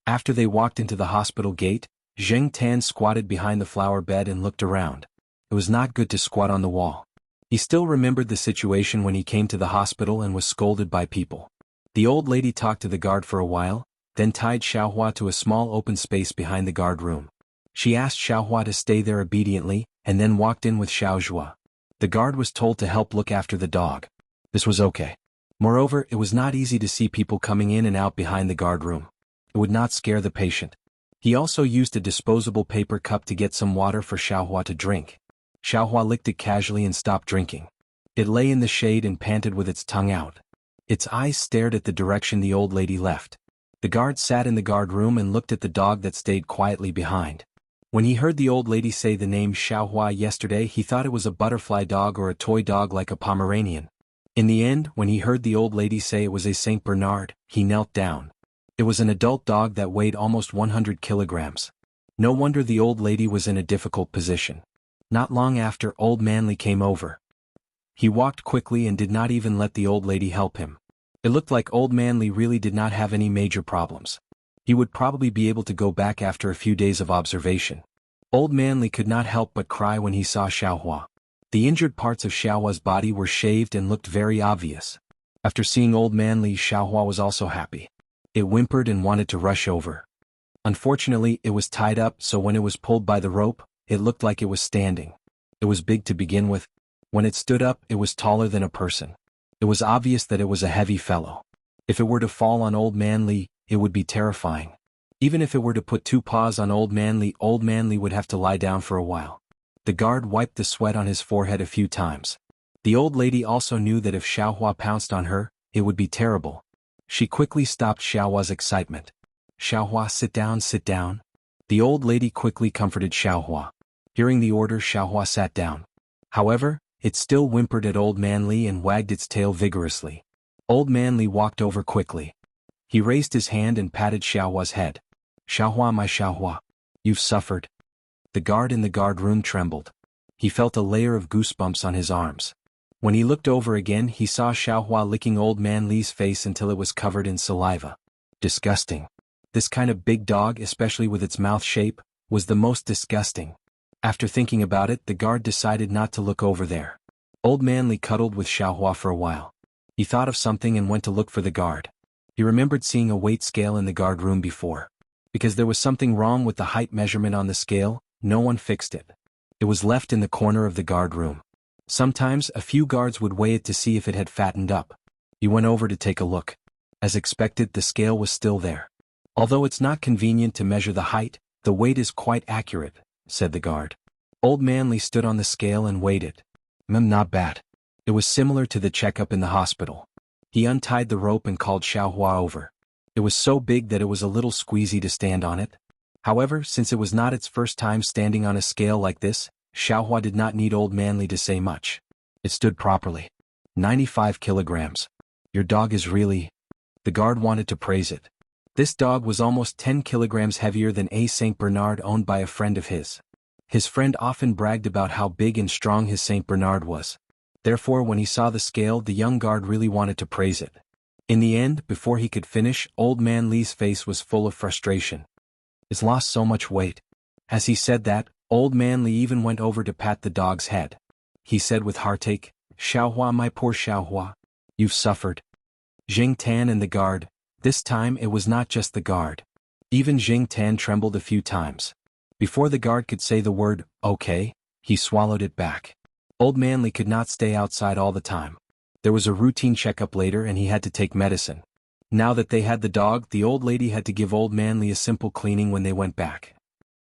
After they walked into the hospital gate, Jing Tan squatted behind the flower bed and looked around. It was not good to squat on the wall. He still remembered the situation when he came to the hospital and was scolded by people. The old lady talked to the guard for a while, then tied Xiaohua to a small open space behind the guard room. She asked Xiaohua to stay there obediently, and then walked in with Xiaozhua. The guard was told to help look after the dog. This was okay. Moreover, it was not easy to see people coming in and out behind the guard room. It would not scare the patient. He also used a disposable paper cup to get some water for Xiaohua to drink. Xiaohua licked it casually and stopped drinking. It lay in the shade and panted with its tongue out. Its eyes stared at the direction the old lady left. The guard sat in the guard room and looked at the dog that stayed quietly behind. When he heard the old lady say the name Xiaohua yesterday, he thought it was a butterfly dog or a toy dog like a Pomeranian. In the end, when he heard the old lady say it was a Saint Bernard, he knelt down. It was an adult dog that weighed almost 100 kilograms. No wonder the old lady was in a difficult position. Not long after, Old Man Li came over. He walked quickly and did not even let the old lady help him. It looked like Old Man Li really did not have any major problems. He would probably be able to go back after a few days of observation. Old Man Li could not help but cry when he saw Xiaohua. The injured parts of Xiaohua's body were shaved and looked very obvious. After seeing Old Man Li, Xiaohua was also happy. It whimpered and wanted to rush over. Unfortunately, it was tied up, so when it was pulled by the rope, it looked like it was standing. It was big to begin with. When it stood up, it was taller than a person. It was obvious that it was a heavy fellow. If it were to fall on Old Man Li, it would be terrifying. Even if it were to put two paws on Old Man Li would have to lie down for a while. The guard wiped the sweat on his forehead a few times. The old lady also knew that if Xiaohua pounced on her, it would be terrible. She quickly stopped Xiaohua's excitement. Xiaohua, sit down, sit down. The old lady quickly comforted Xiaohua. Hearing the order, Xiaohua sat down. However, it still whimpered at Old Man Li and wagged its tail vigorously. Old Man Li walked over quickly. He raised his hand and patted Xiaohua's head. Xiaohua, my Xiaohua. You've suffered. The guard in the guard room trembled. He felt a layer of goosebumps on his arms. When he looked over again, he saw Xiaohua licking Old Man Li's face until it was covered in saliva. Disgusting. This kind of big dog, especially with its mouth shape, was the most disgusting. After thinking about it, the guard decided not to look over there. Old Man Li cuddled with Xiaohua for a while. He thought of something and went to look for the guard. He remembered seeing a weight scale in the guard room before. Because there was something wrong with the height measurement on the scale, no one fixed it. It was left in the corner of the guard room. Sometimes, a few guards would weigh it to see if it had fattened up. He went over to take a look. As expected, the scale was still there. Although it's not convenient to measure the height, the weight is quite accurate, said the guard. Old Man Li stood on the scale and weighed it. Not bad. It was similar to the checkup in the hospital. He untied the rope and called Xiaohua over. It was so big that it was a little squeezy to stand on it. However, since it was not its first time standing on a scale like this, Xiaohua did not need Old Manly to say much. It stood properly. 95 kilograms. Your dog is really... The guard wanted to praise it. This dog was almost 10 kilograms heavier than a Saint Bernard owned by a friend of his. His friend often bragged about how big and strong his Saint Bernard was. Therefore, when he saw the scale, the young guard really wanted to praise it. In the end, before he could finish, Old Man Li's face was full of frustration. It's lost so much weight. As he said that, Old Man Li even went over to pat the dog's head. He said with heartache, "Xiaohua, my poor Xiaohua. You've suffered." Jing Tan and the guard. This time it was not just the guard. Even Jing Tan trembled a few times. Before the guard could say the word, "Okay," he swallowed it back. Old Manly could not stay outside all the time. There was a routine checkup later and he had to take medicine. Now that they had the dog, the old lady had to give Old Manly a simple cleaning when they went back.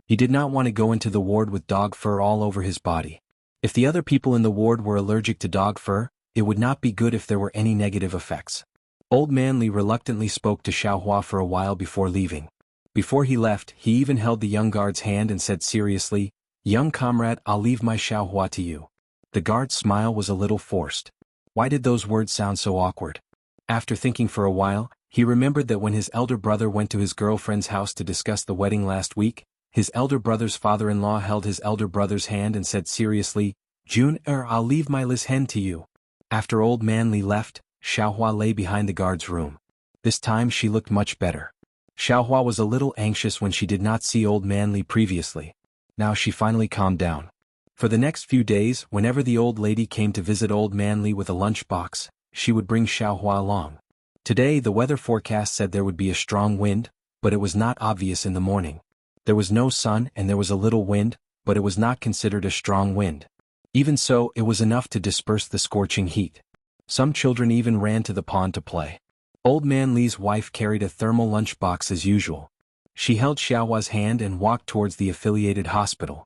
He did not want to go into the ward with dog fur all over his body. If the other people in the ward were allergic to dog fur, it would not be good if there were any negative effects. Old Manly reluctantly spoke to Xiaohua for a while before leaving. Before he left, he even held the young guard's hand and said seriously, "Young comrade, I'll leave my Xiaohua to you." The guard's smile was a little forced. Why did those words sound so awkward? After thinking for a while, he remembered that when his elder brother went to his girlfriend's house to discuss the wedding last week, his elder brother's father-in-law held his elder brother's hand and said seriously, "June, I'll leave my Liz hen to you." After Old Manly left, Xiaohua lay behind the guard's room. This time she looked much better. Xiaohua was a little anxious when she did not see Old Manly previously. Now she finally calmed down. For the next few days, whenever the old lady came to visit Old Manly with a lunchbox, she would bring Xiaohua along. Today the weather forecast said there would be a strong wind, but it was not obvious in the morning. There was no sun and there was a little wind, but it was not considered a strong wind. Even so, it was enough to disperse the scorching heat. Some children even ran to the pond to play. Old Man Li's wife carried a thermal lunchbox as usual. She held Xiaohua's hand and walked towards the affiliated hospital.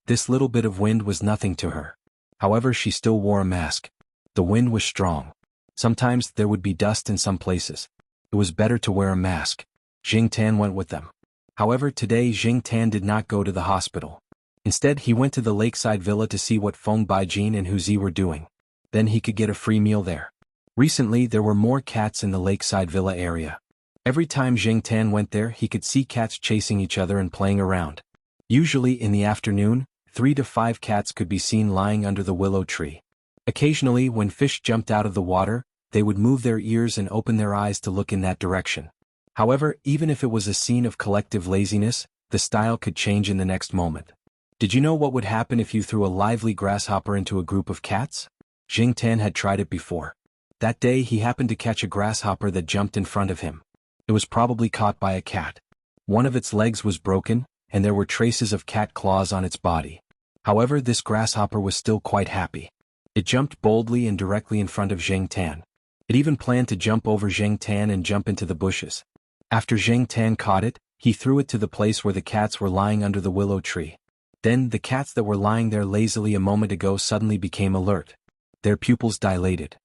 This little bit of wind was nothing to her. However, she still wore a mask. The wind was strong. Sometimes there would be dust in some places. It was better to wear a mask. Jing Tan went with them. However, today Jing Tan did not go to the hospital. Instead, he went to the lakeside villa to see what Feng Baijin and Huzi were doing. Then he could get a free meal there. Recently, there were more cats in the lakeside villa area. Every time Jing Tan went there, he could see cats chasing each other and playing around. Usually in the afternoon, 3 to 5 cats could be seen lying under the willow tree. Occasionally, when fish jumped out of the water, they would move their ears and open their eyes to look in that direction. However, even if it was a scene of collective laziness, the style could change in the next moment. Did you know what would happen if you threw a lively grasshopper into a group of cats? Jing Tan had tried it before. That day he happened to catch a grasshopper that jumped in front of him. It was probably caught by a cat. One of its legs was broken, and there were traces of cat claws on its body. However, this grasshopper was still quite happy. It jumped boldly and directly in front of Jing Tan. It even planned to jump over Jing Tan and jump into the bushes. After Jing Tan caught it, he threw it to the place where the cats were lying under the willow tree. Then the cats that were lying there lazily a moment ago suddenly became alert. Their pupils dilated.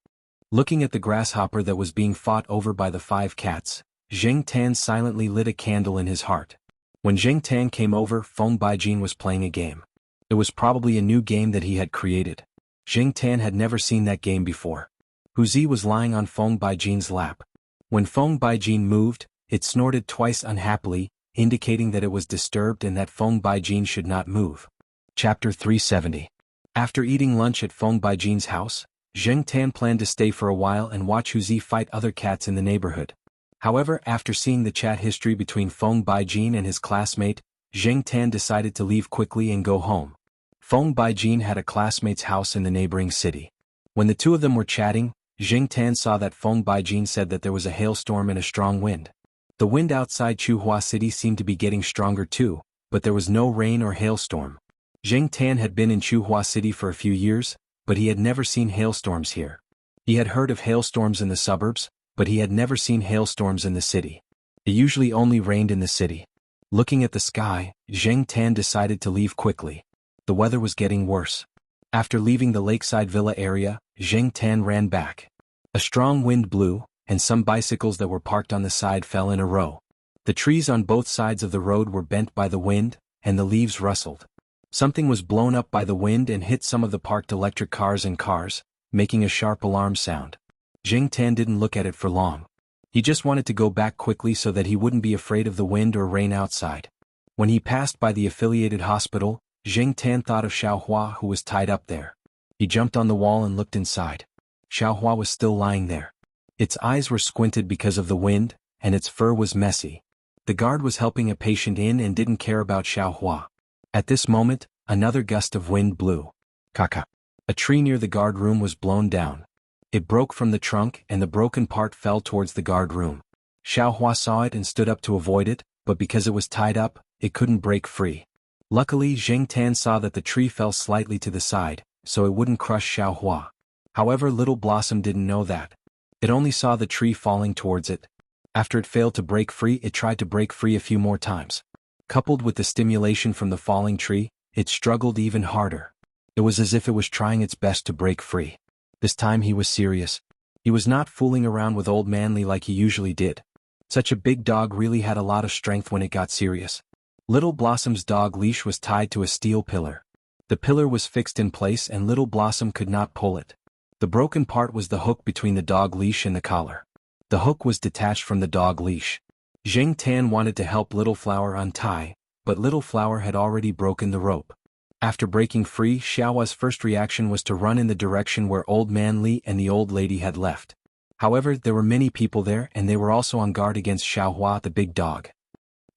Looking at the grasshopper that was being fought over by the 5 cats, Jing Tan silently lit a candle in his heart. When Jing Tan came over, Feng Baijin was playing a game. It was probably a new game that he had created. Jing Tan had never seen that game before. Huzi was lying on Feng Baijin's lap. When Feng Baijin moved, it snorted twice unhappily, indicating that it was disturbed and that Feng Baijin should not move. Chapter 370. After eating lunch at Feng Baijin's house, Jing Tan planned to stay for a while and watch Huzi fight other cats in the neighborhood. However, after seeing the chat history between Feng Baijin and his classmate, Jing Tan decided to leave quickly and go home. Feng Baijin had a classmate's house in the neighboring city. When the two of them were chatting, Jing Tan saw that Feng Baijin said that there was a hailstorm and a strong wind. The wind outside Chuhua City seemed to be getting stronger too, but there was no rain or hailstorm. Jing Tan had been in Chuhua City for a few years, but he had never seen hailstorms here. He had heard of hailstorms in the suburbs, but he had never seen hailstorms in the city. It usually only rained in the city. Looking at the sky, Jing Tan decided to leave quickly. The weather was getting worse. After leaving the lakeside villa area, Jing Tan ran back. A strong wind blew, and some bicycles that were parked on the side fell in a row. The trees on both sides of the road were bent by the wind, and the leaves rustled. Something was blown up by the wind and hit some of the parked electric cars and cars, making a sharp alarm sound. Jing Tan didn't look at it for long. He just wanted to go back quickly so that he wouldn't be afraid of the wind or rain outside. When he passed by the affiliated hospital, Jing Tan thought of Xiaohua, who was tied up there. He jumped on the wall and looked inside. Xiaohua was still lying there. Its eyes were squinted because of the wind, and its fur was messy. The guard was helping a patient in and didn't care about Xiaohua. At this moment, another gust of wind blew. Kaka. A tree near the guard room was blown down. It broke from the trunk and the broken part fell towards the guard room. Xiaohua saw it and stood up to avoid it, but because it was tied up, it couldn't break free. Luckily, Jing Tan saw that the tree fell slightly to the side, so it wouldn't crush Xiaohua. However, Little Blossom didn't know that. It only saw the tree falling towards it. After it failed to break free, it tried to break free a few more times. Coupled with the stimulation from the falling tree, it struggled even harder. It was as if it was trying its best to break free. This time he was serious. He was not fooling around with Old Manly like he usually did. Such a big dog really had a lot of strength when it got serious. Little Blossom's dog leash was tied to a steel pillar. The pillar was fixed in place and Little Blossom could not pull it. The broken part was the hook between the dog leash and the collar. The hook was detached from the dog leash. Jing Tan wanted to help Little Flower untie, but Little Flower had already broken the rope. After breaking free, Xiaohua's first reaction was to run in the direction where Old Man Li and the old lady had left. However, there were many people there and they were also on guard against Xiaohua the big dog.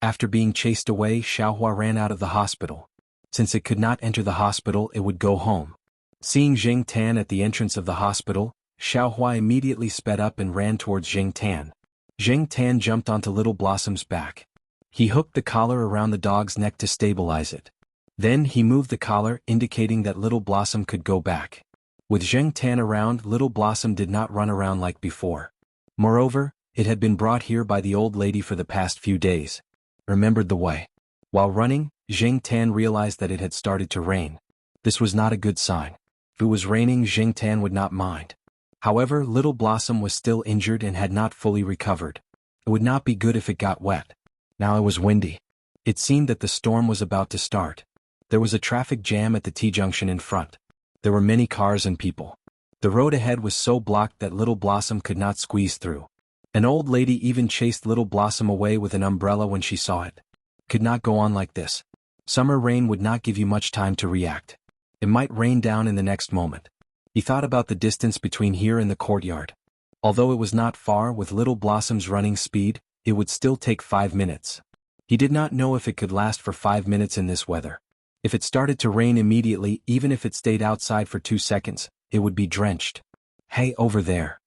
After being chased away, Xiaohua ran out of the hospital. Since it could not enter the hospital, it would go home. Seeing Jing Tan at the entrance of the hospital, Xiaohua immediately sped up and ran towards Jing Tan. Jing Tan jumped onto Little Blossom's back. He hooked the collar around the dog's neck to stabilize it. Then he moved the collar, indicating that Little Blossom could go back. With Jing Tan around, Little Blossom did not run around like before. Moreover, it had been brought here by the old lady for the past few days. Remembered the way. While running, Jing Tan realized that it had started to rain. This was not a good sign. If it was raining, Jing Tan would not mind. However, Little Blossom was still injured and had not fully recovered. It would not be good if it got wet. Now it was windy. It seemed that the storm was about to start. There was a traffic jam at the T-junction in front. There were many cars and people. The road ahead was so blocked that Little Blossom could not squeeze through. An old lady even chased Little Blossom away with an umbrella when she saw it. Could not go on like this. Summer rain would not give you much time to react. It might rain down in the next moment. He thought about the distance between here and the courtyard. Although it was not far, with Little Blossom's running speed, it would still take 5 minutes. He did not know if it could last for 5 minutes in this weather. If it started to rain immediately, even if it stayed outside for 2 seconds, it would be drenched. "Hey, over there!"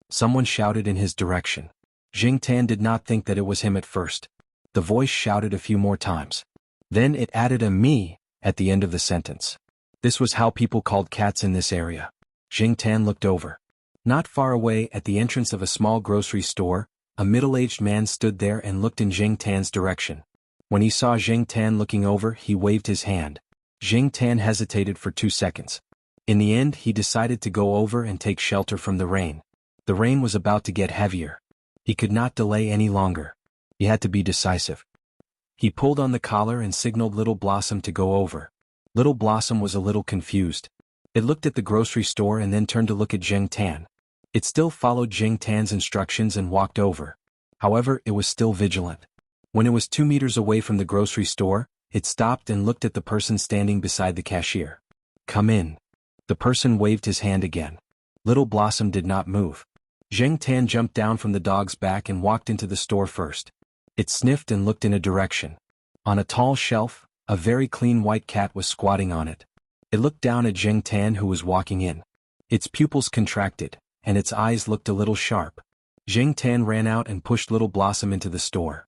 Someone shouted in his direction. Jing Tan did not think that it was him at first. The voice shouted a few more times. Then it added a "me" at the end of the sentence. This was how people called cats in this area. Jing Tan looked over. Not far away, at the entrance of a small grocery store, a middle-aged man stood there and looked in Jing Tan's direction. When he saw Jing Tan looking over, he waved his hand. Jing Tan hesitated for 2 seconds. In the end, he decided to go over and take shelter from the rain. The rain was about to get heavier. He could not delay any longer. He had to be decisive. He pulled on the collar and signaled Little Blossom to go over. Little Blossom was a little confused. It looked at the grocery store and then turned to look at Jing Tan. It still followed Jing Tan's instructions and walked over. However, it was still vigilant. When it was 2 meters away from the grocery store, it stopped and looked at the person standing beside the cashier. "Come in." The person waved his hand again. Little Blossom did not move. Jing Tan jumped down from the dog's back and walked into the store first. It sniffed and looked in a direction. On a tall shelf, a very clean white cat was squatting on it. It looked down at Jing Tan, who was walking in. Its pupils contracted, and its eyes looked a little sharp. Jing Tan ran out and pushed Little Blossom into the store.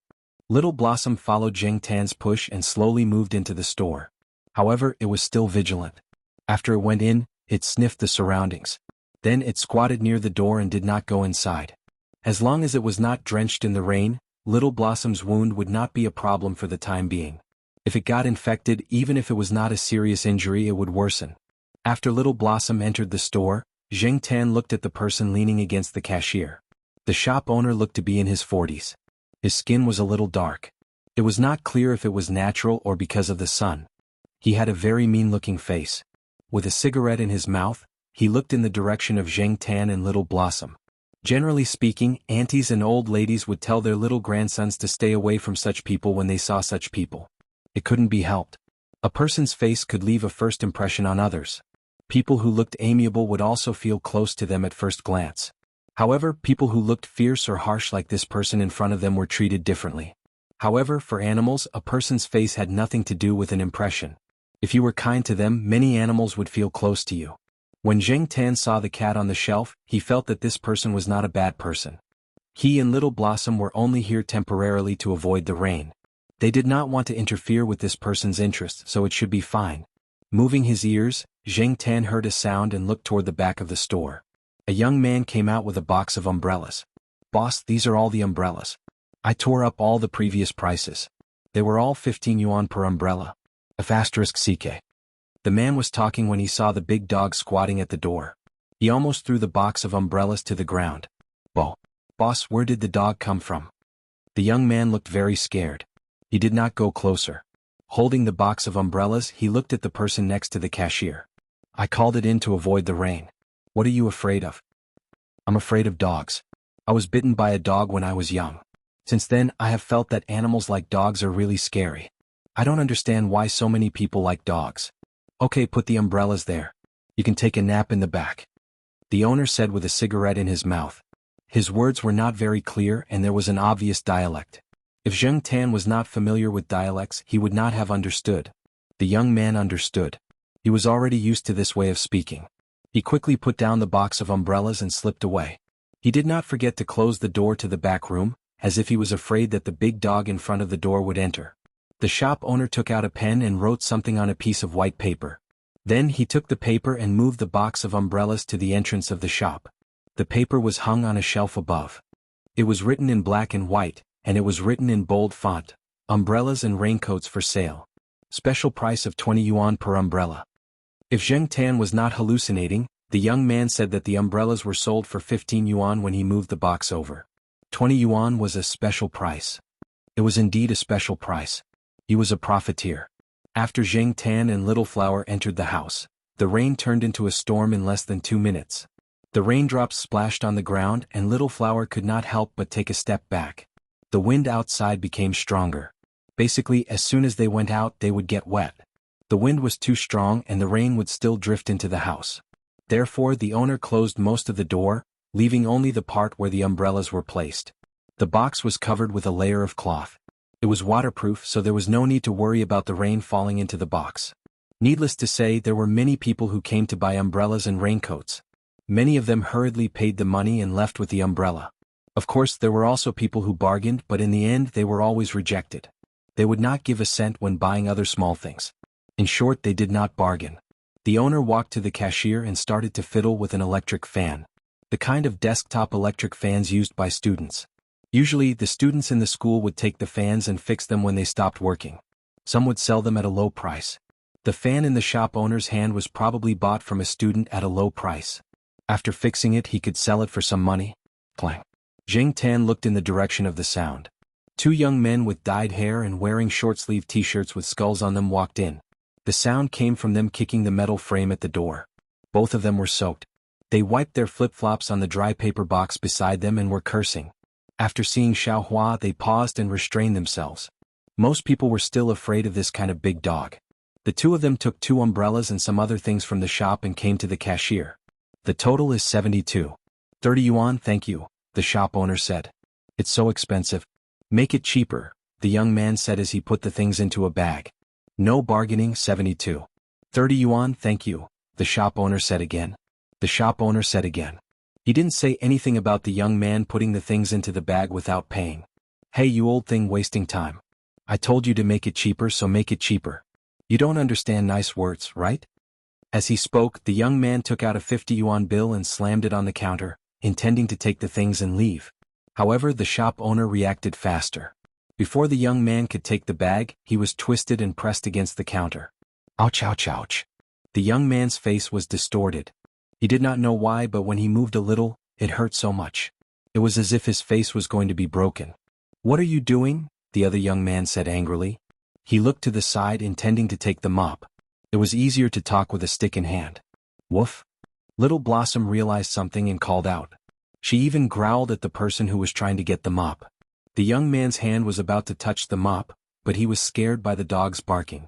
Little Blossom followed Jing Tan's push and slowly moved into the store. However, it was still vigilant. After it went in, it sniffed the surroundings. Then it squatted near the door and did not go inside. As long as it was not drenched in the rain, Little Blossom's wound would not be a problem for the time being. If it got infected, even if it was not a serious injury, it would worsen. After Little Blossom entered the store, Zheng Tan looked at the person leaning against the cashier. The shop owner looked to be in his 40s. His skin was a little dark. It was not clear if it was natural or because of the sun. He had a very mean-looking face. With a cigarette in his mouth, he looked in the direction of Zheng Tan and Little Blossom. Generally speaking, aunties and old ladies would tell their little grandsons to stay away from such people when they saw such people. It couldn't be helped. A person's face could leave a first impression on others. People who looked amiable would also feel close to them at first glance. However, people who looked fierce or harsh like this person in front of them were treated differently. However, for animals, a person's face had nothing to do with an impression. If you were kind to them, many animals would feel close to you. When Zheng Tan saw the cat on the shelf, he felt that this person was not a bad person. He and Little Blossom were only here temporarily to avoid the rain. They did not want to interfere with this person's interests, so it should be fine. Moving his ears, Zheng Tan heard a sound and looked toward the back of the store. A young man came out with a box of umbrellas. "Boss, these are all the umbrellas. I tore up all the previous prices. They were all 15 yuan per umbrella. *CK. The man was talking when he saw the big dog squatting at the door. He almost threw the box of umbrellas to the ground. Boss, where did the dog come from?" The young man looked very scared. He did not go closer. Holding the box of umbrellas, he looked at the person next to the cashier. "I called it in to avoid the rain. What are you afraid of?" "I'm afraid of dogs. I was bitten by a dog when I was young. Since then, I have felt that animals like dogs are really scary. I don't understand why so many people like dogs." "Okay, put the umbrellas there. You can take a nap in the back," the owner said with a cigarette in his mouth. His words were not very clear and there was an obvious dialect. If Zheng Tan was not familiar with dialects, he would not have understood. The young man understood. He was already used to this way of speaking. He quickly put down the box of umbrellas and slipped away. He did not forget to close the door to the back room, as if he was afraid that the big dog in front of the door would enter. The shop owner took out a pen and wrote something on a piece of white paper. Then he took the paper and moved the box of umbrellas to the entrance of the shop. The paper was hung on a shelf above. It was written in black and white, and it was written in bold font, "Umbrellas and raincoats for sale. Special price of 20 yuan per umbrella." If Zheng Tan was not hallucinating, the young man said that the umbrellas were sold for 15 yuan when he moved the box over. 20 yuan was a special price. It was indeed a special price. He was a profiteer. After Zheng Tan and Little Flower entered the house, the rain turned into a storm in less than 2 minutes. The raindrops splashed on the ground and Little Flower could not help but take a step back. The wind outside became stronger. Basically, as soon as they went out, they would get wet. The wind was too strong and the rain would still drift into the house. Therefore, the owner closed most of the door, leaving only the part where the umbrellas were placed. The box was covered with a layer of cloth. It was waterproof, so there was no need to worry about the rain falling into the box. Needless to say, there were many people who came to buy umbrellas and raincoats. Many of them hurriedly paid the money and left with the umbrella. Of course, there were also people who bargained, but in the end they were always rejected. They would not give a cent when buying other small things. In short, they did not bargain. The owner walked to the cashier and started to fiddle with an electric fan. The kind of desktop electric fans used by students. Usually, the students in the school would take the fans and fix them when they stopped working. Some would sell them at a low price. The fan in the shop owner's hand was probably bought from a student at a low price. After fixing it, he could sell it for some money. Clang. Zheng Tan looked in the direction of the sound. 2 young men with dyed hair and wearing short-sleeved t-shirts with skulls on them walked in. The sound came from them kicking the metal frame at the door. Both of them were soaked. They wiped their flip-flops on the dry paper box beside them and were cursing. After seeing Xiao Hua, they paused and restrained themselves. Most people were still afraid of this kind of big dog. The 2 of them took 2 umbrellas and some other things from the shop and came to the cashier. "The total is 72. 30 yuan, thank you," the shop owner said. "It's so expensive." "Make it cheaper," the young man said as he put the things into a bag. "No bargaining, 72. 30 yuan, thank you," the shop owner said again. The shop owner said again. He didn't say anything about the young man putting the things into the bag without paying. "Hey, you old thing, wasting time. I told you to make it cheaper, so make it cheaper. You don't understand nice words, right?" As he spoke, the young man took out a 50 yuan bill and slammed it on the counter, intending to take the things and leave. However, the shop owner reacted faster. Before the young man could take the bag, he was twisted and pressed against the counter. Ouch, ouch, ouch. The young man's face was distorted. He did not know why, but when he moved a little, it hurt so much. It was as if his face was going to be broken. "What are you doing?" the other young man said angrily. He looked to the side, intending to take the mop. It was easier to talk with a stick in hand. "Woof." Little Blossom realized something and called out. She even growled at the person who was trying to get the mop. The young man's hand was about to touch the mop, but he was scared by the dog's barking.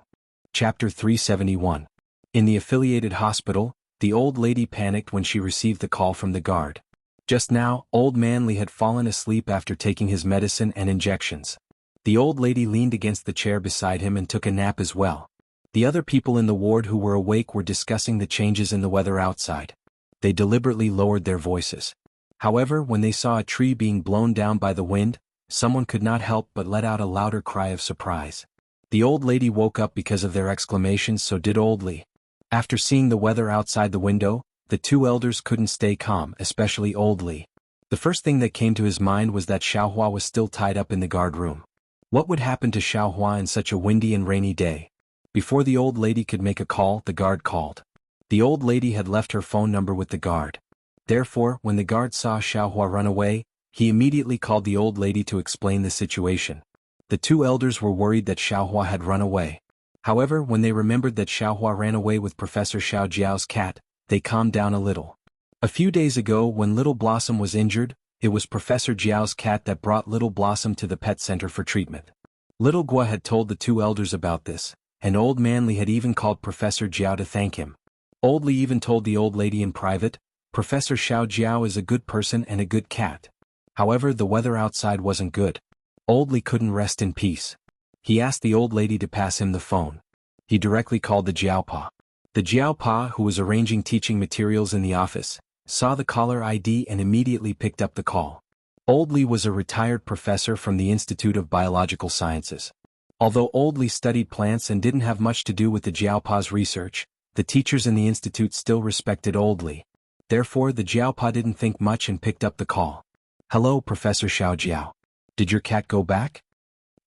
Chapter 371. In the affiliated hospital, the old lady panicked when she received the call from the guard. Just now, Old Manly had fallen asleep after taking his medicine and injections. The old lady leaned against the chair beside him and took a nap as well. The other people in the ward who were awake were discussing the changes in the weather outside. They deliberately lowered their voices. However, when they saw a tree being blown down by the wind, someone could not help but let out a louder cry of surprise. The old lady woke up because of their exclamations, so did Old Lee. After seeing the weather outside the window, the two elders couldn't stay calm, especially Old Lee. The first thing that came to his mind was that Xiaohua was still tied up in the guard room. What would happen to Xiaohua in such a windy and rainy day? Before the old lady could make a call, the guard called. The old lady had left her phone number with the guard. Therefore, when the guard saw Xiaohua run away, he immediately called the old lady to explain the situation. The two elders were worried that Xiaohua had run away. However, when they remembered that Xiaohua ran away with Professor Xiao Jiao's cat, they calmed down a little. A few days ago, when Little Blossom was injured, it was Professor Jiao's cat that brought Little Blossom to the pet center for treatment. Little Gua had told the two elders about this, and Old Manly had even called Professor Jiao to thank him. Old Lee even told the old lady in private, "Professor Xiao Jiao is a good person and a good cat." However, the weather outside wasn't good. Old Lee couldn't rest in peace. He asked the old lady to pass him the phone. He directly called the Jiaopa. The Jiaopa, who was arranging teaching materials in the office, saw the caller ID and immediately picked up the call. Old Lee was a retired professor from the Institute of Biological Sciences. Although Old Lee studied plants and didn't have much to do with the Jiaopa's research, the teachers in the institute still respected Old Lee. Therefore, the Jiaopa didn't think much and picked up the call. "Hello, Professor Xiao Jiao. Did your cat go back?"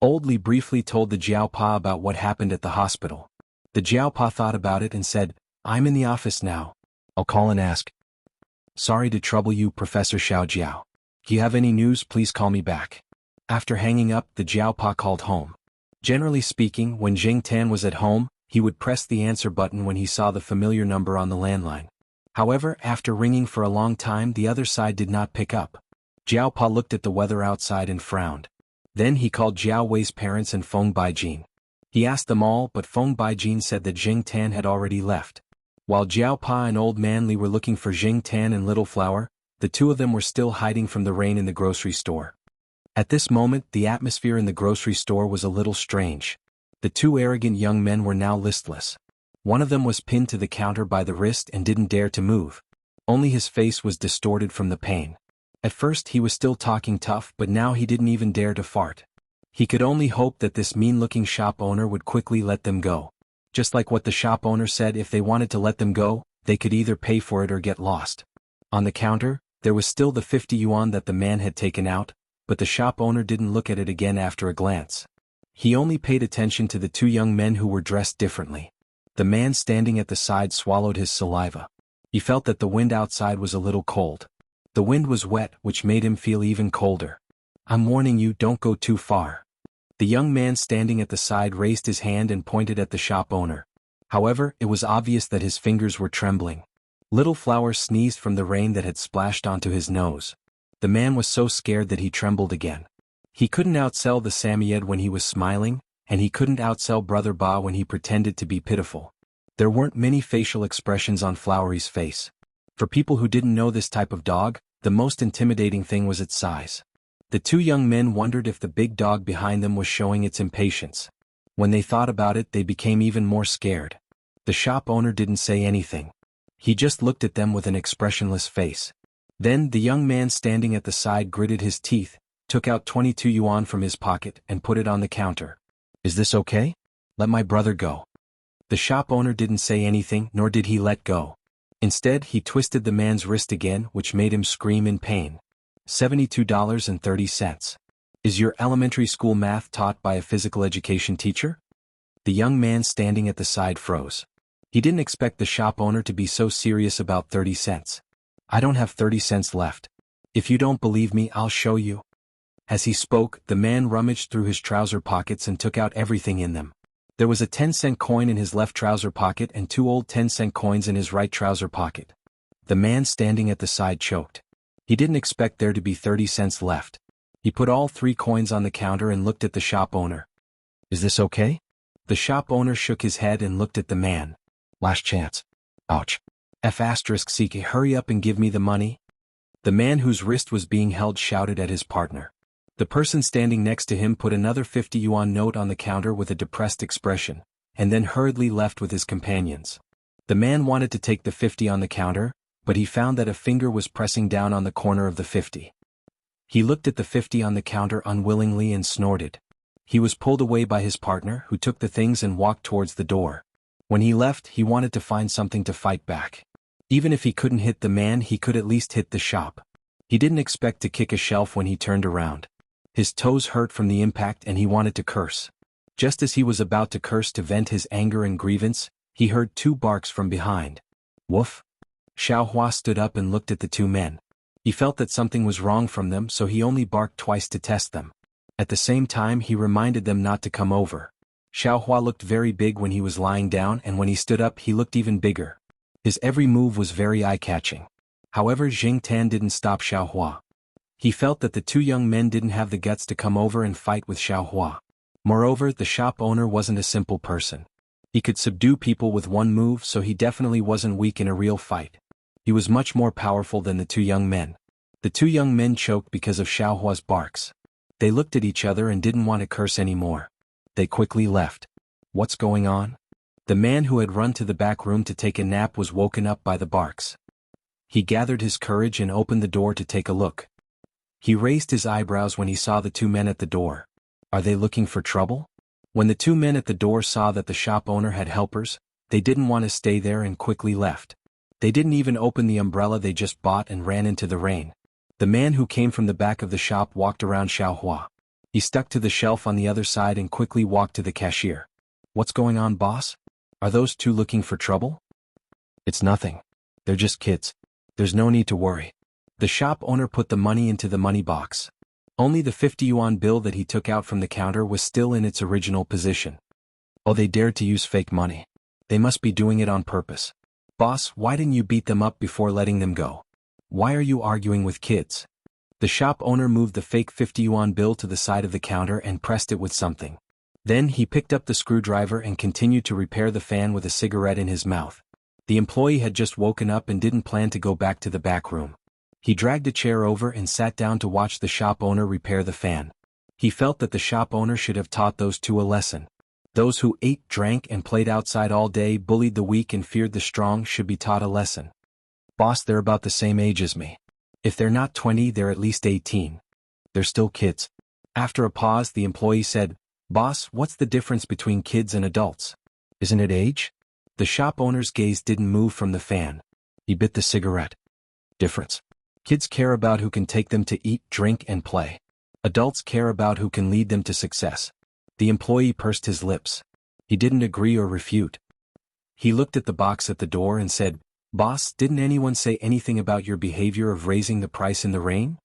Old Lee briefly told the Jiaopa about what happened at the hospital. The Jiaopa thought about it and said, "I'm in the office now. I'll call and ask." "Sorry to trouble you, Professor Xiao Jiao. If you have any news, please call me back." After hanging up, the Jiaopa called home. Generally speaking, when Jing Tan was at home, he would press the answer button when he saw the familiar number on the landline. However, after ringing for a long time, the other side did not pick up. Jiaopa looked at the weather outside and frowned. Then he called Jiao Wei's parents and Feng Baijin. He asked them all, but Feng Baijin said that Jing Tan had already left. While Jiaopa and Old Manly were looking for Jing Tan and Little Flower, the two of them were still hiding from the rain in the grocery store. At this moment, the atmosphere in the grocery store was a little strange. The two arrogant young men were now listless. One of them was pinned to the counter by the wrist and didn't dare to move. Only his face was distorted from the pain. At first he was still talking tough, but now he didn't even dare to fart. He could only hope that this mean-looking shop owner would quickly let them go. Just like what the shop owner said, if they wanted to let them go, they could either pay for it or get lost. On the counter, there was still the 50 yuan that the man had taken out, but the shop owner didn't look at it again after a glance. He only paid attention to the two young men who were dressed differently. The man standing at the side swallowed his saliva. He felt that the wind outside was a little cold. The wind was wet, which made him feel even colder. "I'm warning you, don't go too far." The young man standing at the side raised his hand and pointed at the shop owner. However, it was obvious that his fingers were trembling. Little Flower sneezed from the rain that had splashed onto his nose. The man was so scared that he trembled again. He couldn't outsell the Samoyed when he was smiling, and he couldn't outsell Brother Ba when he pretended to be pitiful. There weren't many facial expressions on Flowery's face. For people who didn't know this type of dog, the most intimidating thing was its size. The two young men wondered if the big dog behind them was showing its impatience. When they thought about it, they became even more scared. The shop owner didn't say anything. He just looked at them with an expressionless face. Then, the young man standing at the side gritted his teeth, took out 22 yuan from his pocket and put it on the counter. "Is this okay? Let my brother go." The shop owner didn't say anything, nor did he let go. Instead, he twisted the man's wrist again, which made him scream in pain. $72.30. "Is your elementary school math taught by a physical education teacher?" The young man standing at the side froze. He didn't expect the shop owner to be so serious about 30 cents. I don't have 30 cents left. If you don't believe me, I'll show you. As he spoke, the man rummaged through his trouser pockets and took out everything in them. There was a 10-cent coin in his left trouser pocket and 2 old 10-cent coins in his right trouser pocket. The man standing at the side choked. He didn't expect there to be 30 cents left. He put all 3 coins on the counter and looked at the shop owner. Is this okay? The shop owner shook his head and looked at the man. Last chance. Ouch. F***CK, hurry up and give me the money. The man whose wrist was being held shouted at his partner. The person standing next to him put another 50 yuan note on the counter with a depressed expression, and then hurriedly left with his companions. The man wanted to take the 50 on the counter, but he found that a finger was pressing down on the corner of the 50. He looked at the 50 on the counter unwillingly and snorted. He was pulled away by his partner, who took the things and walked towards the door. When he left, he wanted to find something to fight back. Even if he couldn't hit the man, he could at least hit the shop. He didn't expect to kick a shelf when he turned around. His toes hurt from the impact and he wanted to curse. Just as he was about to curse to vent his anger and grievance, he heard 2 barks from behind. Woof. Xiaohua stood up and looked at the 2 men. He felt that something was wrong from them, so he only barked twice to test them. At the same time, he reminded them not to come over. Xiaohua looked very big when he was lying down, and when he stood up he looked even bigger. His every move was very eye-catching. However, Jing Tan didn't stop Xiaohua. He felt that the 2 young men didn't have the guts to come over and fight with Xiaohua. Moreover, the shop owner wasn't a simple person. He could subdue people with one move, so he definitely wasn't weak in a real fight. He was much more powerful than the 2 young men. The 2 young men choked because of Xiaohua's barks. They looked at each other and didn't want to curse anymore. They quickly left. What's going on? The man who had run to the back room to take a nap was woken up by the barks. He gathered his courage and opened the door to take a look. He raised his eyebrows when he saw the 2 men at the door. Are they looking for trouble? When the 2 men at the door saw that the shop owner had helpers, they didn't want to stay there and quickly left. They didn't even open the umbrella they just bought and ran into the rain. The man who came from the back of the shop walked around Xiaohua. He stuck to the shelf on the other side and quickly walked to the cashier. What's going on, boss? Are those 2 looking for trouble? It's nothing. They're just kids. There's no need to worry. The shop owner put the money into the money box. Only the 50 yuan bill that he took out from the counter was still in its original position. Oh, they dared to use fake money. They must be doing it on purpose. Boss, why didn't you beat them up before letting them go? Why are you arguing with kids? The shop owner moved the fake 50 yuan bill to the side of the counter and pressed it with something. Then he picked up the screwdriver and continued to repair the fan with a cigarette in his mouth. The employee had just woken up and didn't plan to go back to the back room. He dragged a chair over and sat down to watch the shop owner repair the fan. He felt that the shop owner should have taught those 2 a lesson. Those who ate, drank, and played outside all day, bullied the weak and feared the strong should be taught a lesson. Boss, they're about the same age as me. If they're not 20, they're at least 18. They're still kids. After a pause, the employee said, Boss, what's the difference between kids and adults? Isn't it age? The shop owner's gaze didn't move from the fan. He bit the cigarette. Difference. Kids care about who can take them to eat, drink, and play. Adults care about who can lead them to success. The employee pursed his lips. He didn't agree or refute. He looked at the box at the door and said, Boss, didn't anyone say anything about your behavior of raising the price in the rain?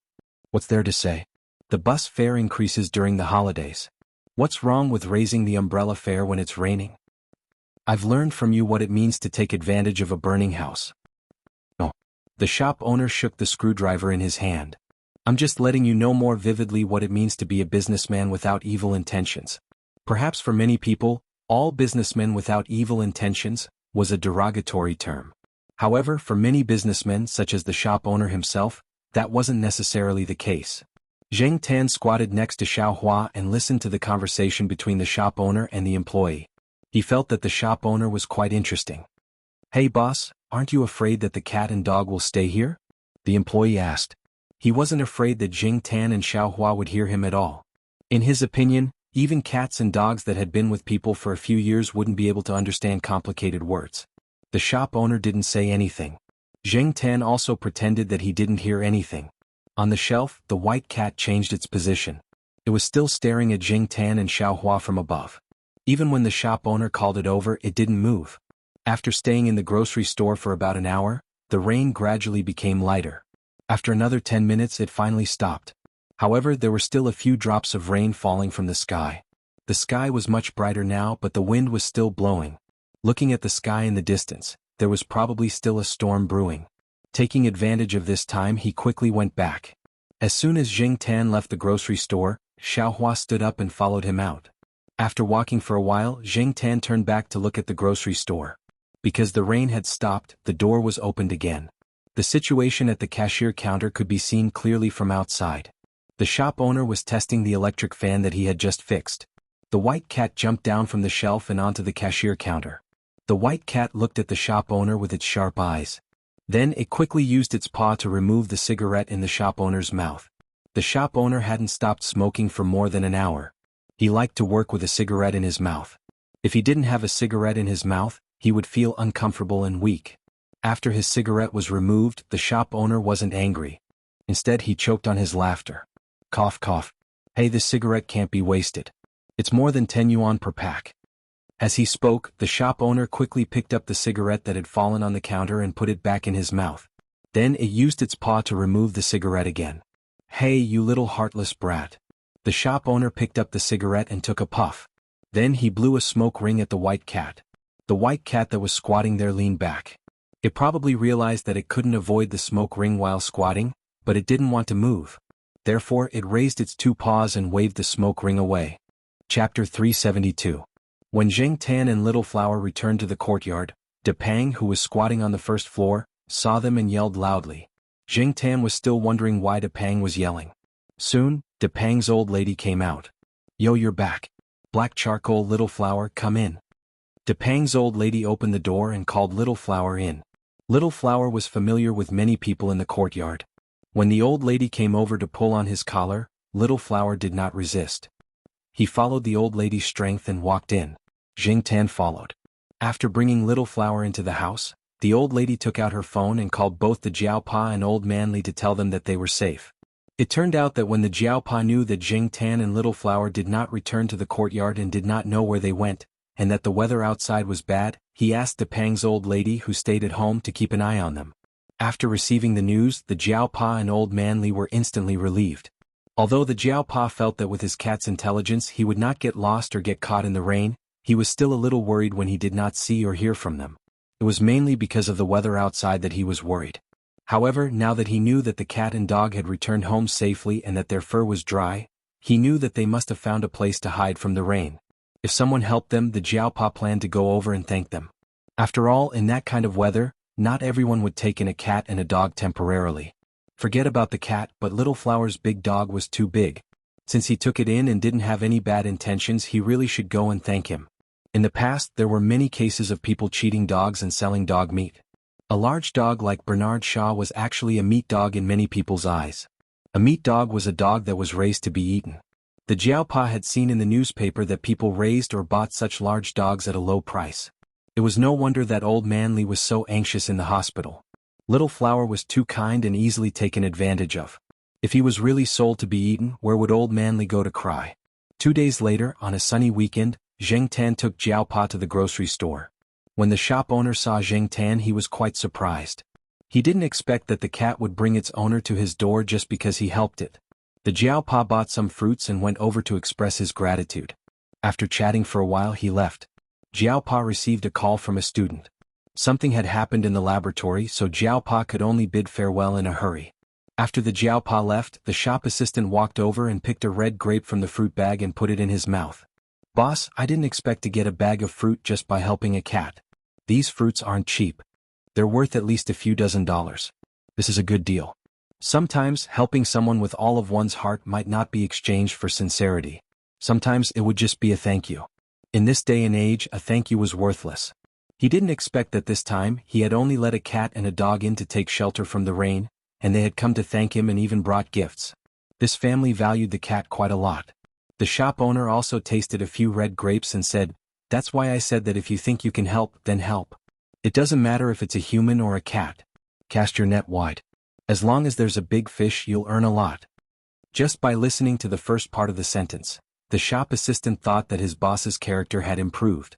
What's there to say? The bus fare increases during the holidays. What's wrong with raising the umbrella fare when it's raining? I've learned from you what it means to take advantage of a burning house. No. The shop owner shook the screwdriver in his hand. I'm just letting you know more vividly what it means to be a businessman without evil intentions. Perhaps for many people, all businessmen without evil intentions was a derogatory term. However, for many businessmen such as the shop owner himself, that wasn't necessarily the case. Zheng Tan squatted next to Xiaohua and listened to the conversation between the shop owner and the employee. He felt that the shop owner was quite interesting. Hey boss, aren't you afraid that the cat and dog will stay here? The employee asked. He wasn't afraid that Jing Tan and Xiaohua would hear him at all. In his opinion, even cats and dogs that had been with people for a few years wouldn't be able to understand complicated words. The shop owner didn't say anything. Jing Tan also pretended that he didn't hear anything. On the shelf, the white cat changed its position. It was still staring at Jing Tan and Xiaohua from above. Even when the shop owner called it over, it didn't move. After staying in the grocery store for about an hour, the rain gradually became lighter. After another 10 minutes it finally stopped. However, there were still a few drops of rain falling from the sky. The sky was much brighter now, but the wind was still blowing. Looking at the sky in the distance, there was probably still a storm brewing. Taking advantage of this time, he quickly went back. As soon as Jing Tan left the grocery store, Xiaohua stood up and followed him out. After walking for a while, Jing Tan turned back to look at the grocery store. Because the rain had stopped, the door was opened again. The situation at the cashier counter could be seen clearly from outside. The shop owner was testing the electric fan that he had just fixed. The white cat jumped down from the shelf and onto the cashier counter. The white cat looked at the shop owner with its sharp eyes. Then it quickly used its paw to remove the cigarette in the shop owner's mouth. The shop owner hadn't stopped smoking for more than an hour. He liked to work with a cigarette in his mouth. If he didn't have a cigarette in his mouth, he would feel uncomfortable and weak. After his cigarette was removed, the shop owner wasn't angry. Instead, he choked on his laughter. Cough, cough. Hey, this cigarette can't be wasted. It's more than 10 yuan per pack. As he spoke, the shop owner quickly picked up the cigarette that had fallen on the counter and put it back in his mouth. Then it used its paw to remove the cigarette again. Hey, you little heartless brat. The shop owner picked up the cigarette and took a puff. Then he blew a smoke ring at the white cat. The white cat that was squatting there leaned back. It probably realized that it couldn't avoid the smoke ring while squatting, but it didn't want to move. Therefore, it raised its two paws and waved the smoke ring away. Chapter 372. When Jing Tan and Little Flower returned to the courtyard, De Pang, who was squatting on the first floor, saw them and yelled loudly. Jing Tan was still wondering why De Pang was yelling. Soon, De Pang's old lady came out. Yo, you're back. Black charcoal, Little Flower, come in. De Pang's old lady opened the door and called Little Flower in. Little Flower was familiar with many people in the courtyard. When the old lady came over to pull on his collar, Little Flower did not resist. He followed the old lady's strength and walked in. Jing Tan followed. After bringing Little Flower into the house, the old lady took out her phone and called both the Jiaopa and Old Manly to tell them that they were safe. It turned out that when the Jiaopa knew that Jing Tan and Little Flower did not return to the courtyard and did not know where they went, and that the weather outside was bad, he asked De Pang's old lady who stayed at home to keep an eye on them. After receiving the news, the Jiaopa and Old Manly were instantly relieved. Although the Jiaopa felt that with his cat's intelligence he would not get lost or get caught in the rain, he was still a little worried when he did not see or hear from them. It was mainly because of the weather outside that he was worried. However, now that he knew that the cat and dog had returned home safely and that their fur was dry, he knew that they must have found a place to hide from the rain. If someone helped them, the Jiaopa planned to go over and thank them. After all, in that kind of weather, not everyone would take in a cat and a dog temporarily. Forget about the cat, but Little Flower's big dog was too big. Since he took it in and didn't have any bad intentions, he really should go and thank him. In the past, there were many cases of people cheating dogs and selling dog meat. A large dog like Bernard Shaw was actually a meat dog in many people's eyes. A meat dog was a dog that was raised to be eaten. The Jiaopa had seen in the newspaper that people raised or bought such large dogs at a low price. It was no wonder that Old Manly was so anxious in the hospital. Little Flower was too kind and easily taken advantage of. If he was really sold to be eaten, where would Old Manly go to cry? 2 days later, on a sunny weekend, Jing Tan took Jiaopa to the grocery store. When the shop owner saw Jing Tan, he was quite surprised. He didn't expect that the cat would bring its owner to his door just because he helped it. The Jiaopa bought some fruits and went over to express his gratitude. After chatting for a while, he left. Jiaopa received a call from a student. Something had happened in the laboratory, so Jiaopa could only bid farewell in a hurry. After the Jiaopa left, the shop assistant walked over and picked a red grape from the fruit bag and put it in his mouth. Boss, I didn't expect to get a bag of fruit just by helping a cat. These fruits aren't cheap. They're worth at least a few $dozen. This is a good deal. Sometimes, helping someone with all of one's heart might not be exchanged for sincerity. Sometimes it would just be a thank you. In this day and age, a thank you was worthless. He didn't expect that this time he had only let a cat and a dog in to take shelter from the rain, and they had come to thank him and even brought gifts. This family valued the cat quite a lot. The shop owner also tasted a few red grapes and said, "That's why I said that if you think you can help, then help. It doesn't matter if it's a human or a cat. Cast your net wide. As long as there's a big fish, you'll earn a lot." Just by listening to the first part of the sentence, the shop assistant thought that his boss's character had improved.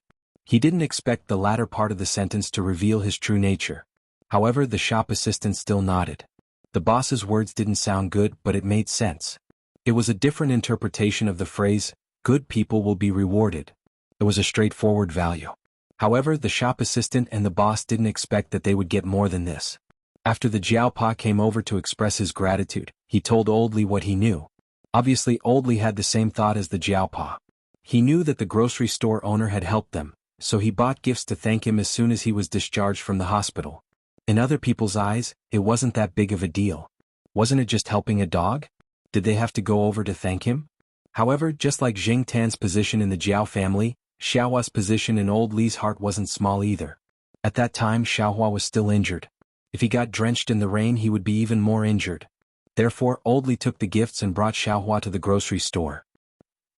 He didn't expect the latter part of the sentence to reveal his true nature. However, the shop assistant still nodded. The boss's words didn't sound good, but it made sense. It was a different interpretation of the phrase, "Good people will be rewarded." It was a straightforward value. However, the shop assistant and the boss didn't expect that they would get more than this. After the Jiaopa came over to express his gratitude, he told Old Li what he knew. Obviously, Old Li had the same thought as the Jiaopa. He knew that the grocery store owner had helped them, so he bought gifts to thank him as soon as he was discharged from the hospital. In other people's eyes, it wasn't that big of a deal. Wasn't it just helping a dog? Did they have to go over to thank him? However, just like Jing Tan's position in the Jiao family, Xiaohua's position in Old Li's heart wasn't small either. At that time, Xiaohua was still injured. If he got drenched in the rain, he would be even more injured. Therefore, Old Li took the gifts and brought Xiaohua to the grocery store.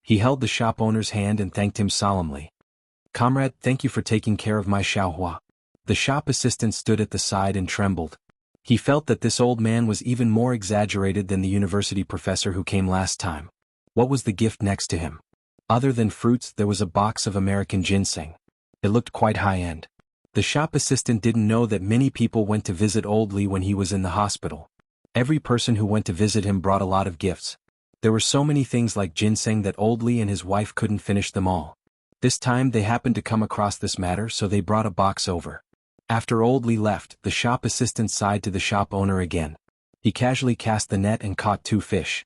He held the shop owner's hand and thanked him solemnly. "Comrade, thank you for taking care of my Xiaohua." The shop assistant stood at the side and trembled. He felt that this old man was even more exaggerated than the university professor who came last time. What was the gift next to him? Other than fruits, there was a box of American ginseng. It looked quite high-end. The shop assistant didn't know that many people went to visit Old Li when he was in the hospital. Every person who went to visit him brought a lot of gifts. There were so many things like ginseng that Old Li and his wife couldn't finish them all. This time they happened to come across this matter, so they brought a box over. After Old Li left, the shop assistant sighed to the shop owner again. He casually cast the net and caught 2 fish.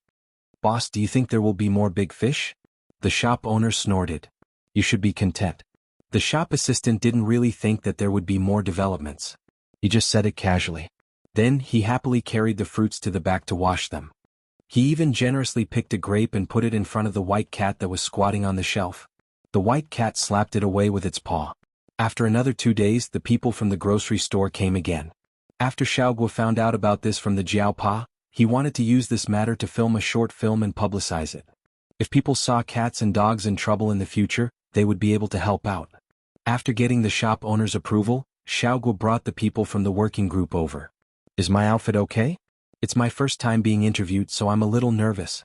"Boss, do you think there will be more big fish?" The shop owner snorted. "You should be content." The shop assistant didn't really think that there would be more developments. He just said it casually. Then, he happily carried the fruits to the back to wash them. He even generously picked a grape and put it in front of the white cat that was squatting on the shelf. The white cat slapped it away with its paw. After another 2 days, the people from the grocery store came again. After Xiaoguo found out about this from the Jiaopa, he wanted to use this matter to film a short film and publicize it. If people saw cats and dogs in trouble in the future, they would be able to help out. After getting the shop owner's approval, Xiaoguo brought the people from the working group over. "Is my outfit okay? It's my first time being interviewed, so I'm a little nervous."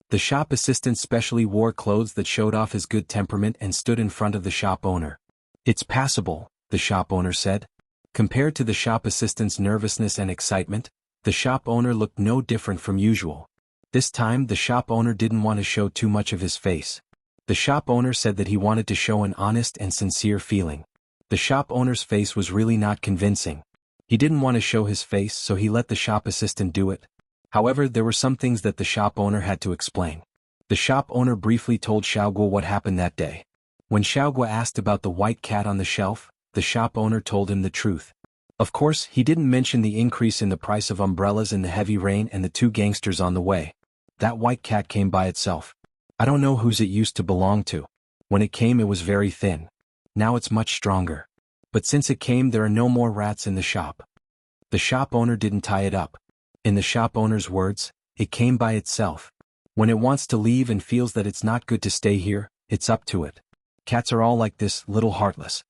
The shop assistant specially wore clothes that showed off his good temperament and stood in front of the shop owner. "It's passable," the shop owner said. Compared to the shop assistant's nervousness and excitement, the shop owner looked no different from usual. This time, the shop owner didn't want to show too much of his face. The shop owner said that he wanted to show an honest and sincere feeling. The shop owner's face was really not convincing. He didn't want to show his face, so he let the shop assistant do it. However, there were some things that the shop owner had to explain. The shop owner briefly told Xiaoguo what happened that day. When Xiaoguo asked about the white cat on the shelf, the shop owner told him the truth. Of course, he didn't mention the increase in the price of umbrellas in the heavy rain and the 2 gangsters on the way. That white cat came by itself. I don't know whose it used to belong to. When it came, it was very thin. Now it's much stronger. But since it came, there are no more rats in the shop. The shop owner didn't tie it up. In the shop owner's words, it came by itself. When it wants to leave and feels that it's not good to stay here, it's up to it. Cats are all like this, little heartless.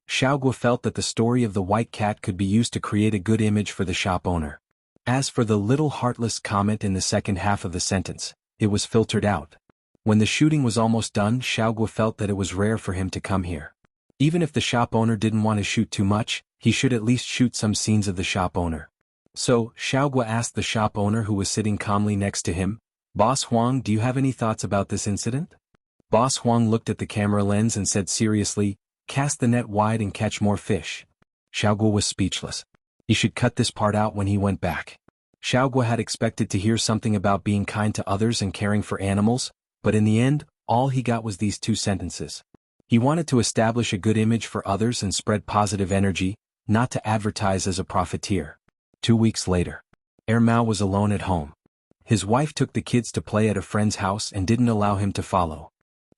Xiaoguo felt that the story of the white cat could be used to create a good image for the shop owner. As for the little heartless comment in the second half of the sentence, it was filtered out. When the shooting was almost done, Xiaoguo felt that it was rare for him to come here. Even if the shop owner didn't want to shoot too much, he should at least shoot some scenes of the shop owner. So, Xiaoguo asked the shop owner who was sitting calmly next to him, "Boss Huang, do you have any thoughts about this incident?" Boss Huang looked at the camera lens and said seriously, "Cast the net wide and catch more fish." Xiaoguo was speechless. He should cut this part out when he went back. Xiaoguo had expected to hear something about being kind to others and caring for animals, but in the end, all he got was these 2 sentences. He wanted to establish a good image for others and spread positive energy, not to advertise as a profiteer. 2 weeks later, Mao was alone at home. His wife took the kids to play at a friend's house and didn't allow him to follow.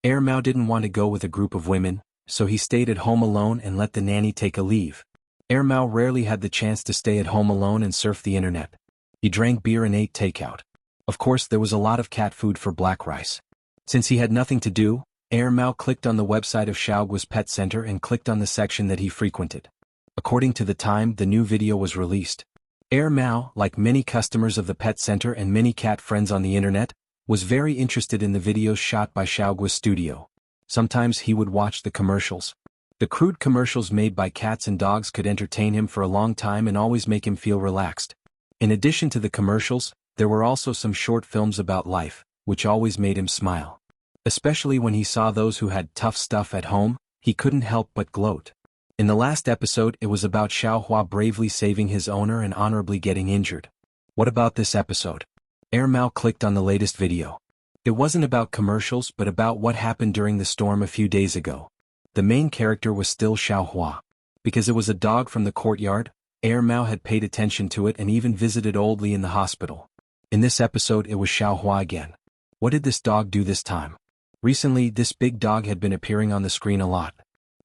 Mao didn't want to go with a group of women, so he stayed at home alone and let the nanny take a leave. Mao rarely had the chance to stay at home alone and surf the internet. He drank beer and ate takeout. Of course, there was a lot of cat food for black rice. Since he had nothing to do, Mao clicked on the website of Xiaoguo's pet center and clicked on the section that he frequented. According to the time, the new video was released. Mao, like many customers of the pet center and many cat friends on the internet, was very interested in the videos shot by Xiaoguo's studio. Sometimes he would watch the commercials. The crude commercials made by cats and dogs could entertain him for a long time and always make him feel relaxed. In addition to the commercials, there were also some short films about life, which always made him smile. Especially when he saw those who had tough stuff at home, he couldn't help but gloat. In the last episode, it was about Xiaohua bravely saving his owner and honorably getting injured. What about this episode? Air Mao clicked on the latest video. It wasn't about commercials but about what happened during the storm a few days ago. The main character was still Xiaohua. Because it was a dog from the courtyard, Air Mao had paid attention to it and even visited Old Li in the hospital. In this episode it was Xiaohua again. What did this dog do this time? Recently this big dog had been appearing on the screen a lot.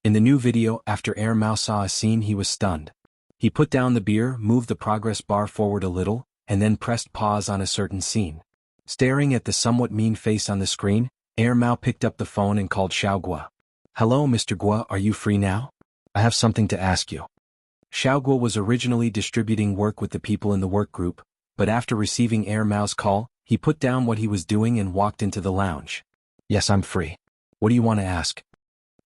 In the new video, after Air Mao saw a scene, he was stunned. He put down the beer, moved the progress bar forward a little, and then pressed pause on a certain scene. Staring at the somewhat mean face on the screen, Air Mao picked up the phone and called Xiao Guo. "Hello Mr. Guo, are you free now? I have something to ask you." Xiao Guo was originally distributing work with the people in the work group, but after receiving Air Mao's call, he put down what he was doing and walked into the lounge. "Yes, I'm free. What do you want to ask?"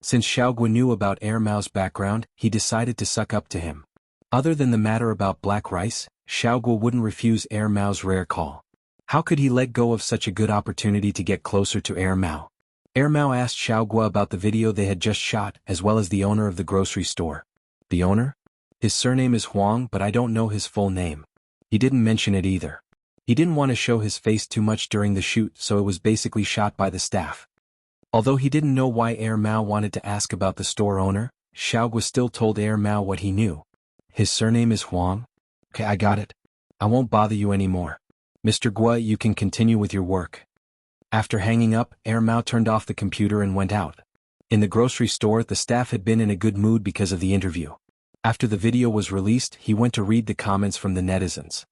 Since Xiao Guo knew about Air Mao's background, he decided to suck up to him. Other than the matter about black rice, Xiao Guo wouldn't refuse Air Mao's rare call. How could he let go of such a good opportunity to get closer to Air Mao? Air Mao asked Xiao Guo about the video they had just shot, as well as the owner of the grocery store. "The owner? His surname is Huang, but I don't know his full name. He didn't mention it either. He didn't want to show his face too much during the shoot, so it was basically shot by the staff." Although he didn't know why Air Mao wanted to ask about the store owner, Xiao Guo still told Air Mao what he knew. "His surname is Huang? Okay, I got it. I won't bother you anymore. Mr. Guo, you can continue with your work." After hanging up, Air Mao turned off the computer and went out. In the grocery store, the staff had been in a good mood because of the interview. After the video was released, he went to read the comments from the netizens.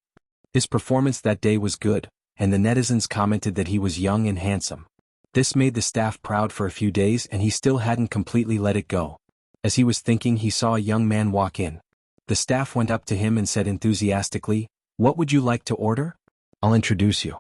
His performance that day was good, and the netizens commented that he was young and handsome. This made the staff proud for a few days, and he still hadn't completely let it go. As he was thinking, he saw a young man walk in. The staff went up to him and said enthusiastically, "What would you like to order?" "I'll introduce you."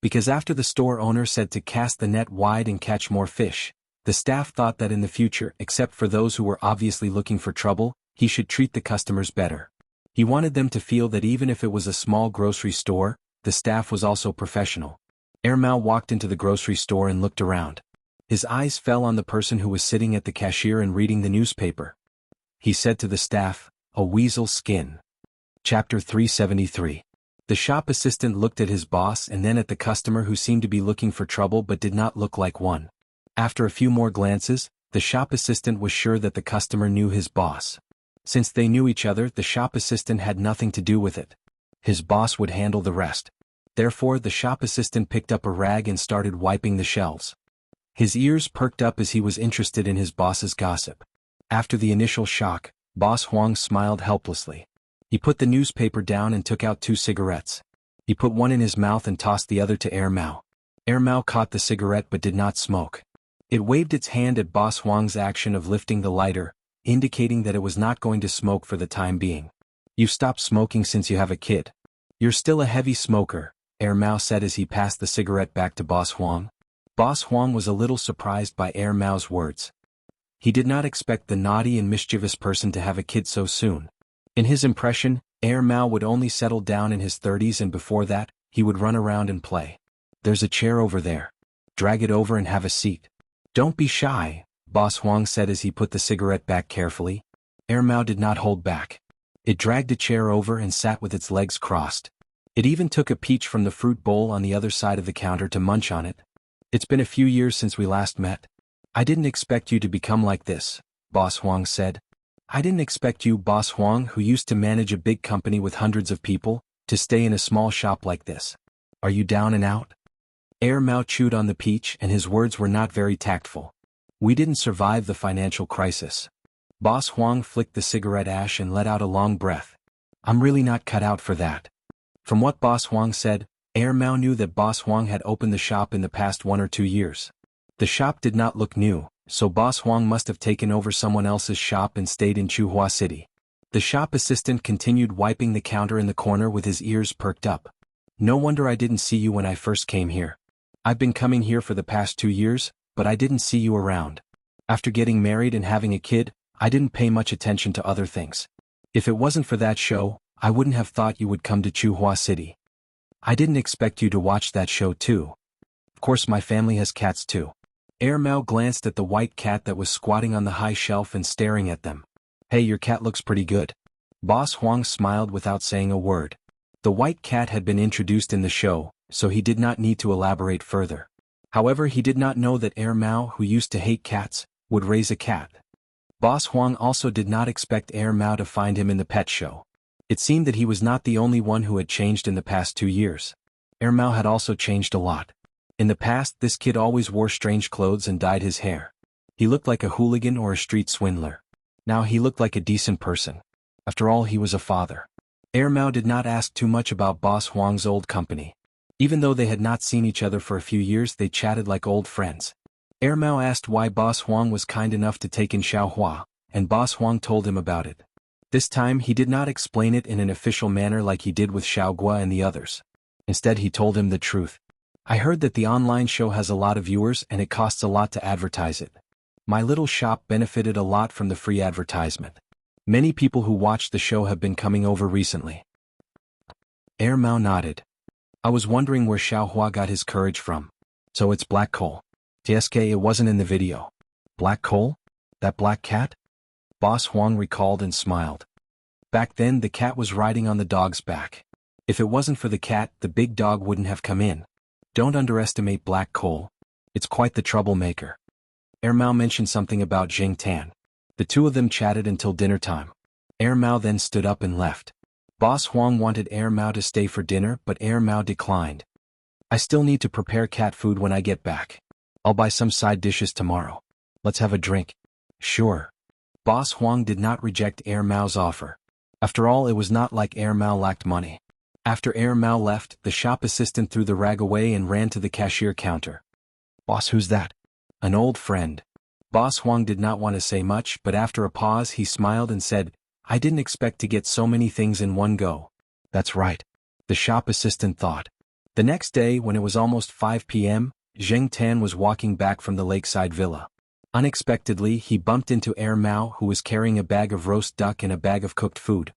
Because after the store owner said to cast the net wide and catch more fish, the staff thought that in the future, except for those who were obviously looking for trouble, he should treat the customers better. He wanted them to feel that even if it was a small grocery store, the staff was also professional. Air Mao walked into the grocery store and looked around. His eyes fell on the person who was sitting at the cashier and reading the newspaper. He said to the staff, "A weasel skin." Chapter 373. The shop assistant looked at his boss and then at the customer who seemed to be looking for trouble but did not look like one. After a few more glances, the shop assistant was sure that the customer knew his boss. Since they knew each other, the shop assistant had nothing to do with it. His boss would handle the rest. Therefore, the shop assistant picked up a rag and started wiping the shelves. His ears perked up as he was interested in his boss's gossip. After the initial shock, Boss Huang smiled helplessly. He put the newspaper down and took out 2 cigarettes. He put one in his mouth and tossed the other to Air Mao. Air Mao caught the cigarette but did not smoke. It waved its hand at Boss Huang's action of lifting the lighter, indicating that it was not going to smoke for the time being. "You've stopped smoking since you have a kid. You're still a heavy smoker," Air Mao said as he passed the cigarette back to Boss Huang. Boss Huang was a little surprised by Air Mao's words. He did not expect the naughty and mischievous person to have a kid so soon. In his impression, Air Mao would only settle down in his 30s, and before that, he would run around and play. "There's a chair over there. Drag it over and have a seat." "Don't be shy," Boss Huang said as he put the cigarette back carefully. Air Mao did not hold back. It dragged a chair over and sat with its legs crossed. It even took a peach from the fruit bowl on the other side of the counter to munch on it. "It's been a few years since we last met. I didn't expect you to become like this," Boss Huang said. "I didn't expect you, Boss Huang, who used to manage a big company with hundreds of people, to stay in a small shop like this. Are you down and out?" Air Mao chewed on the peach and his words were not very tactful. "We didn't survive the financial crisis." Boss Huang flicked the cigarette ash and let out a long breath. "I'm really not cut out for that." From what Boss Huang said, Air Mao knew that Boss Huang had opened the shop in the past 1 or 2 years. The shop did not look new, so Boss Huang must have taken over someone else's shop and stayed in Chuhua City. The shop assistant continued wiping the counter in the corner with his ears perked up. "No wonder I didn't see you when I first came here. I've been coming here for the past 2 years, but I didn't see you around. After getting married and having a kid, I didn't pay much attention to other things. If it wasn't for that show, I wouldn't have thought you would come to Chuhua City. I didn't expect you to watch that show too. Of course my family has cats too. Air Mao glanced at the white cat that was squatting on the high shelf and staring at them. Hey, your cat looks pretty good. Boss Huang smiled without saying a word. The white cat had been introduced in the show, so he did not need to elaborate further. However, he did not know that Air Mao, who used to hate cats, would raise a cat. Boss Huang also did not expect Air Mao to find him in the pet show. It seemed that he was not the only one who had changed in the past 2 years. Air Mao had also changed a lot. In the past, this kid always wore strange clothes and dyed his hair. He looked like a hooligan or a street swindler. Now he looked like a decent person. After all, he was a father. Air Mao did not ask too much about Boss Huang's old company. Even though they had not seen each other for a few years, they chatted like old friends. Air Mao asked why Boss Huang was kind enough to take in Xiaohua, and Boss Huang told him about it. This time he did not explain it in an official manner like he did with Xiaohua and the others. Instead he told him the truth. I heard that the online show has a lot of viewers and it costs a lot to advertise it. My little shop benefited a lot from the free advertisement. Many people who watched the show have been coming over recently. Air Mao nodded. I was wondering where Xiaohua got his courage from. So it's black coal. TSK, it wasn't in the video. Black coal? That black cat? Boss Huang recalled and smiled. Back then the cat was riding on the dog's back. If it wasn't for the cat, the big dog wouldn't have come in. Don't underestimate black coal. It's quite the troublemaker. Air Mao mentioned something about Jing Tan. The two of them chatted until dinner time. Air Mao then stood up and left. Boss Huang wanted Air Mao to stay for dinner, but Air Mao declined. I still need to prepare cat food when I get back. I'll buy some side dishes tomorrow. Let's have a drink. Sure. Boss Huang did not reject Air Mao's offer. After all, it was not like Air Mao lacked money. After Air Mao left, the shop assistant threw the rag away and ran to the cashier counter. Boss, who's that? An old friend. Boss Huang did not want to say much, but after a pause he smiled and said, I didn't expect to get so many things in one go. That's right. The shop assistant thought. The next day, when it was almost 5 p.m., Zheng Tan was walking back from the lakeside villa. Unexpectedly, he bumped into Air Mao, who was carrying a bag of roast duck and a bag of cooked food.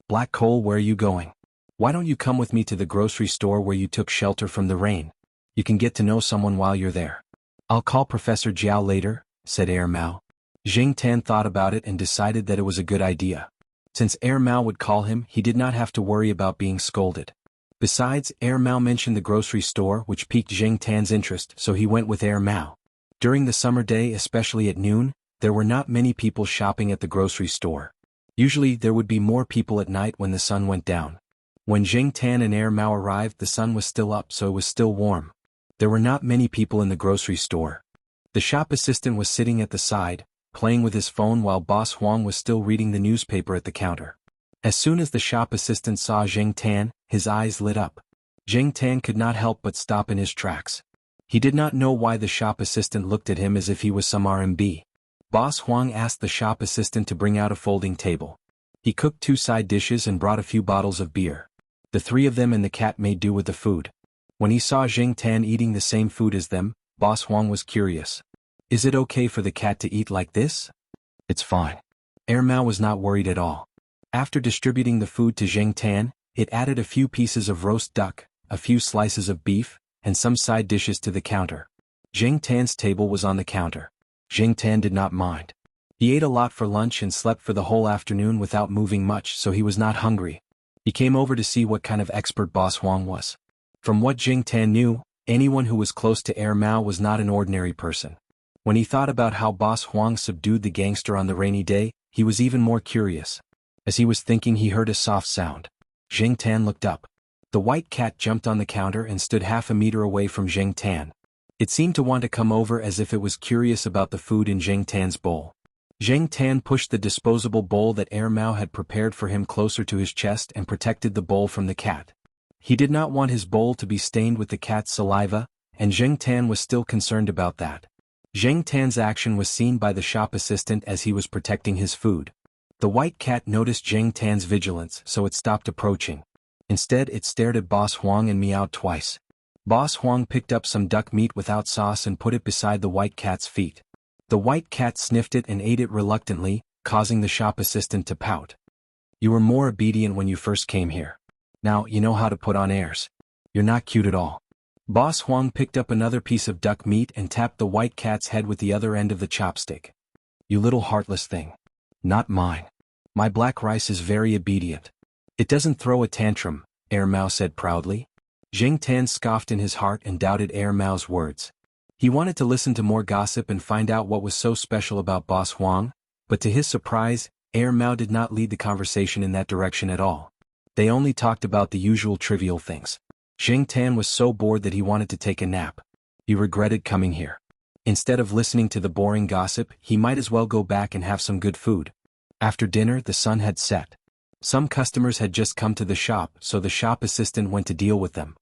Black coal, where are you going? Why don't you come with me to the grocery store where you took shelter from the rain? You can get to know someone while you're there. I'll call Professor Jiao later, said Air Mao. Zheng Tan thought about it and decided that it was a good idea. Since Air Mao would call him, he did not have to worry about being scolded. Besides, Air Mao mentioned the grocery store, which piqued Zheng Tan's interest, so he went with Air Mao. During the summer day, especially at noon, there were not many people shopping at the grocery store. Usually there would be more people at night when the sun went down. When Zheng Tan and Air Mao arrived, the sun was still up, so it was still warm. There were not many people in the grocery store. The shop assistant was sitting at the side, playing with his phone while Boss Huang was still reading the newspaper at the counter. As soon as the shop assistant saw Zheng Tan, his eyes lit up. Zheng Tan could not help but stop in his tracks. He did not know why the shop assistant looked at him as if he was some RMB. Boss Huang asked the shop assistant to bring out a folding table. He cooked 2 side dishes and brought a few bottles of beer. The 3 of them and the cat made do with the food. When he saw Zheng Tan eating the same food as them, Boss Huang was curious. Is it okay for the cat to eat like this? It's fine. Air Mao was not worried at all. After distributing the food to Zheng Tan, it added a few pieces of roast duck, a few slices of beef, and some side dishes to the counter. Zheng Tan's table was on the counter. Zheng Tan did not mind. He ate a lot for lunch and slept for the whole afternoon without moving much, so he was not hungry. He came over to see what kind of expert Boss Huang was. From what Zheng Tan knew, anyone who was close to Air Mao was not an ordinary person. When he thought about how Boss Huang subdued the gangster on the rainy day, he was even more curious. As he was thinking, he heard a soft sound. Zheng Tan looked up. The white cat jumped on the counter and stood half a meter away from Zheng Tan. It seemed to want to come over as if it was curious about the food in Zheng Tan's bowl. Zheng Tan pushed the disposable bowl that Air Mao had prepared for him closer to his chest and protected the bowl from the cat. He did not want his bowl to be stained with the cat's saliva, and Zheng Tan was still concerned about that. Zheng Tan's action was seen by the shop assistant as he was protecting his food. The white cat noticed Zheng Tan's vigilance, so it stopped approaching. Instead, it stared at Boss Huang and meowed twice. Boss Huang picked up some duck meat without sauce and put it beside the white cat's feet. The white cat sniffed it and ate it reluctantly, causing the shop assistant to pout. You were more obedient when you first came here. Now you know how to put on airs. You're not cute at all. Boss Huang picked up another piece of duck meat and tapped the white cat's head with the other end of the chopstick. You little heartless thing. Not mine. My black rice is very obedient. It doesn't throw a tantrum, Air Mao said proudly. Jing Tan scoffed in his heart and doubted Air Mao's words. He wanted to listen to more gossip and find out what was so special about Boss Huang, but to his surprise, Air Mao did not lead the conversation in that direction at all. They only talked about the usual trivial things. Jing Tan was so bored that he wanted to take a nap. He regretted coming here. Instead of listening to the boring gossip, he might as well go back and have some good food. After dinner, the sun had set. Some customers had just come to the shop, so the shop assistant went to deal with them.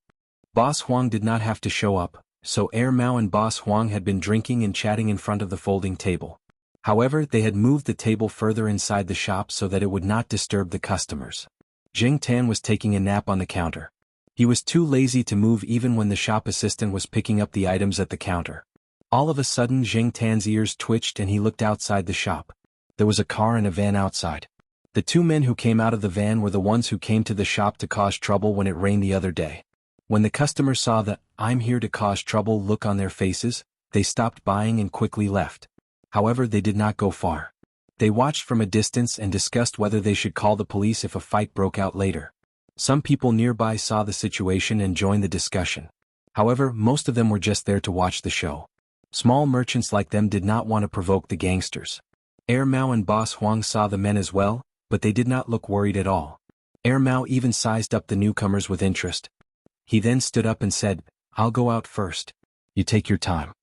Boss Huang did not have to show up, so Air Mao and Boss Huang had been drinking and chatting in front of the folding table. However, they had moved the table further inside the shop so that it would not disturb the customers. Jing Tan was taking a nap on the counter. He was too lazy to move even when the shop assistant was picking up the items at the counter. All of a sudden Jing Tan's ears twitched and he looked outside the shop. There was a car and a van outside. The two men who came out of the van were the ones who came to the shop to cause trouble when it rained the other day. When the customers saw the "I'm here to cause trouble" look on their faces, they stopped buying and quickly left. However, they did not go far. They watched from a distance and discussed whether they should call the police if a fight broke out later. Some people nearby saw the situation and joined the discussion. However, most of them were just there to watch the show. Small merchants like them did not want to provoke the gangsters. Air Mao and Boss Huang saw the men as well, but they did not look worried at all. Air Mao even sized up the newcomers with interest. He then stood up and said, "I'll go out first. You take your time."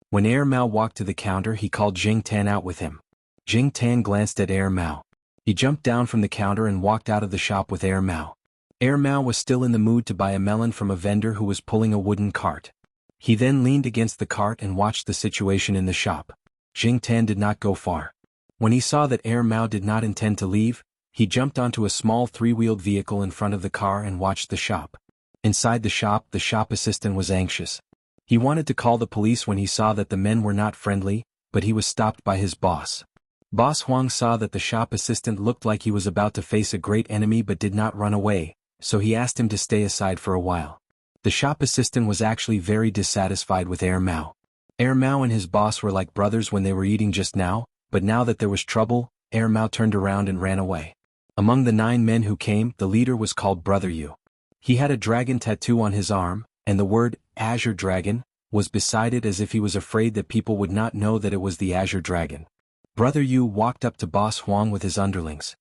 When Air Mao walked to the counter, he called Jing Tan out with him. Jing Tan glanced at Air Mao. He jumped down from the counter and walked out of the shop with Air Mao. Air Mao was still in the mood to buy a melon from a vendor who was pulling a wooden cart. He then leaned against the cart and watched the situation in the shop. Jing Tan did not go far. When he saw that Air Mao did not intend to leave, he jumped onto a small three-wheeled vehicle in front of the car and watched the shop. Inside the shop assistant was anxious. He wanted to call the police when he saw that the men were not friendly, but he was stopped by his boss. Boss Huang saw that the shop assistant looked like he was about to face a great enemy but did not run away, so he asked him to stay aside for a while. The shop assistant was actually very dissatisfied with Air Mao. Air Mao and his boss were like brothers when they were eating just now, but now that there was trouble, Air Mao turned around and ran away. Among the 9 men who came, the leader was called Brother Yu. He had a dragon tattoo on his arm, and the word, Azure Dragon, was beside it as if he was afraid that people would not know that it was the Azure Dragon. Brother Yu walked up to Boss Huang with his underlings.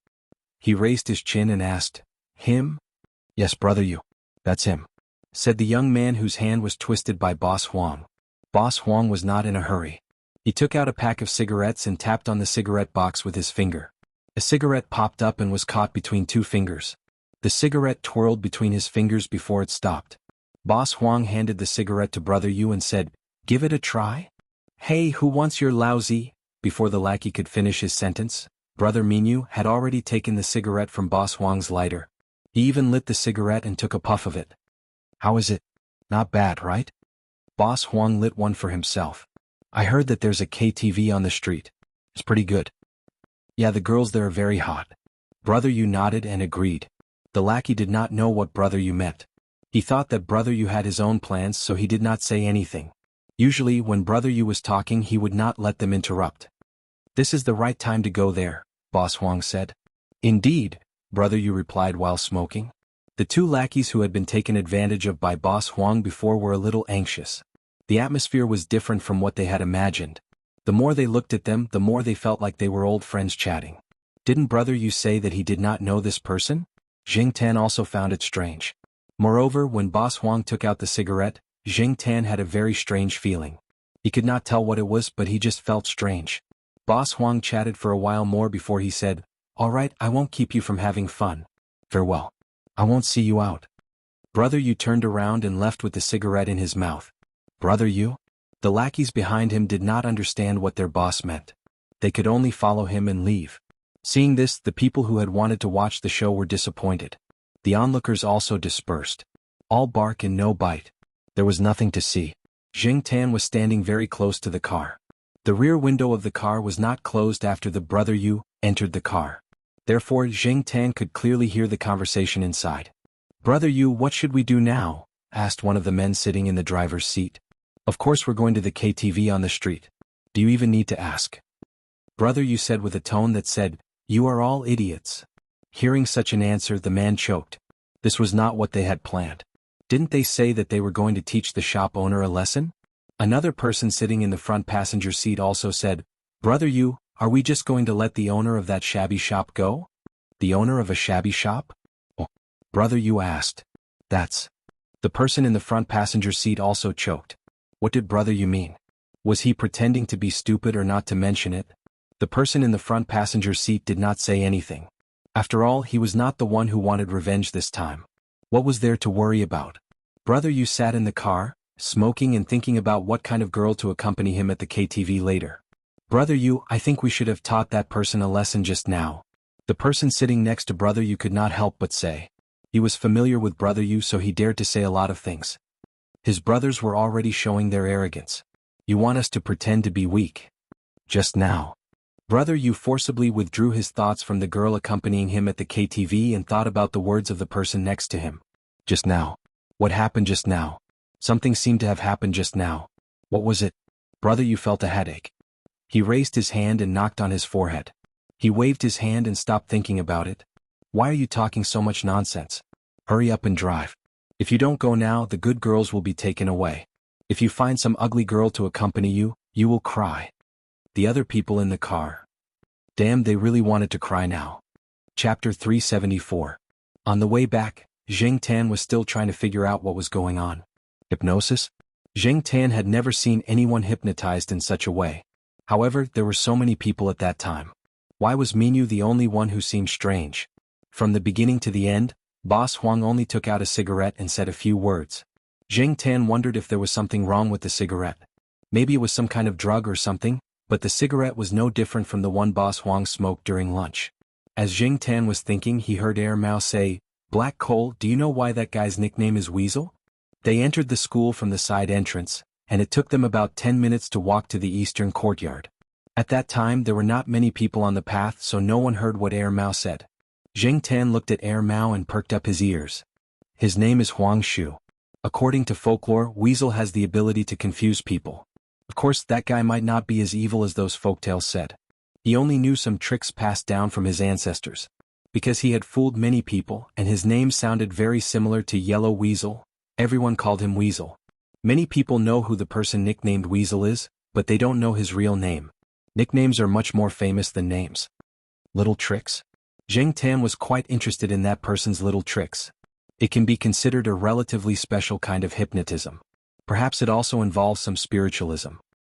He raised his chin and asked, "Him?" "Yes, Brother Yu. That's him," said the young man whose hand was twisted by Boss Huang. Boss Huang was not in a hurry. He took out a pack of cigarettes and tapped on the cigarette box with his finger. A cigarette popped up and was caught between 2 fingers. The cigarette twirled between his fingers before it stopped. Boss Huang handed the cigarette to Brother Yu and said, "Give it a try?" "Hey, who wants your lousy?" Before the lackey could finish his sentence, Brother Minyu had already taken the cigarette from Boss Huang's lighter. He even lit the cigarette and took a puff of it. "How is it? Not bad, right?" Boss Huang lit one for himself. "I heard that there's a KTV on the street. It's pretty good." "Yeah, the girls there are very hot." Brother Yu nodded and agreed. The lackey did not know what Brother Yu meant. He thought that Brother Yu had his own plans, so he did not say anything. Usually, when Brother Yu was talking, he would not let them interrupt. "This is the right time to go there," Boss Huang said. "Indeed," Brother Yu replied while smoking. The 2 lackeys who had been taken advantage of by Boss Huang before were a little anxious. The atmosphere was different from what they had imagined. The more they looked at them, the more they felt like they were old friends chatting. Didn't Brother Yu say that he did not know this person? Jing Tan also found it strange. Moreover, when Boss Huang took out the cigarette, Jing Tan had a very strange feeling. He could not tell what it was, but he just felt strange. Boss Huang chatted for a while more before he said, "All right, I won't keep you from having fun. Farewell. I won't see you out." Brother Yu turned around and left with the cigarette in his mouth. Brother Yu? The lackeys behind him did not understand what their boss meant. They could only follow him and leave. Seeing this, the people who had wanted to watch the show were disappointed. The onlookers also dispersed. All bark and no bite. There was nothing to see. Jing Tan was standing very close to the car. The rear window of the car was not closed after the brother Yu entered the car. Therefore, Jing Tan could clearly hear the conversation inside. "Brother Yu, what should we do now?" asked one of the men sitting in the driver's seat. "Of course we're going to the KTV on the street. Do you even need to ask?" Brother Yu said with a tone that said, "You are all idiots." Hearing such an answer, the man choked. This was not what they had planned. Didn't they say that they were going to teach the shop owner a lesson? Another person sitting in the front passenger seat also said, "Brother Yu, are we just going to let the owner of that shabby shop go?" "The owner of a shabby shop?" "Oh," Brother Yu asked. "That's..." The person in the front passenger seat also choked. What did Brother Yu mean? Was he pretending to be stupid or not to mention it? The person in the front passenger seat did not say anything. After all, he was not the one who wanted revenge this time. What was there to worry about? Brother Yu sat in the car, smoking and thinking about what kind of girl to accompany him at the KTV later. "Brother Yu, I think we should have taught that person a lesson just now." The person sitting next to Brother Yu could not help but say. He was familiar with Brother Yu, so he dared to say a lot of things. His brothers were already showing their arrogance. "You want us to pretend to be weak?" Just now. Brother Yu forcibly withdrew his thoughts from the girl accompanying him at the KTV and thought about the words of the person next to him. Just now. What happened just now? Something seemed to have happened just now. What was it? Brother Yu felt a headache. He raised his hand and knocked on his forehead. He waved his hand and stopped thinking about it. "Why are you talking so much nonsense? Hurry up and drive. If you don't go now, the good girls will be taken away. If you find some ugly girl to accompany you, you will cry." The other people in the car. Damn, they really wanted to cry now. Chapter 374. On the way back, Jing Tan was still trying to figure out what was going on. Hypnosis? Jing Tan had never seen anyone hypnotized in such a way. However, there were so many people at that time. Why was Minyu the only one who seemed strange? From the beginning to the end, Boss Huang only took out a cigarette and said a few words. Jing Tan wondered if there was something wrong with the cigarette. Maybe it was some kind of drug or something, but the cigarette was no different from the one Boss Huang smoked during lunch. As Jing Tan was thinking, he heard Air Mao say, "Black Coal, do you know why that guy's nickname is Weasel?" They entered the school from the side entrance, and it took them about 10 minutes to walk to the eastern courtyard. At that time there were not many people on the path, so no one heard what Air Mao said. Jing Tan looked at Air Mao and perked up his ears. His name is Huang Shu. According to folklore, Weasel has the ability to confuse people. Of course, that guy might not be as evil as those folktales said. He only knew some tricks passed down from his ancestors. Because he had fooled many people, and his name sounded very similar to Yellow Weasel, everyone called him Weasel. Many people know who the person nicknamed Weasel is, but they don't know his real name. Nicknames are much more famous than names. Little tricks? Jing Tan was quite interested in that person's little tricks. It can be considered a relatively special kind of hypnotism. Perhaps it also involves some spiritualism.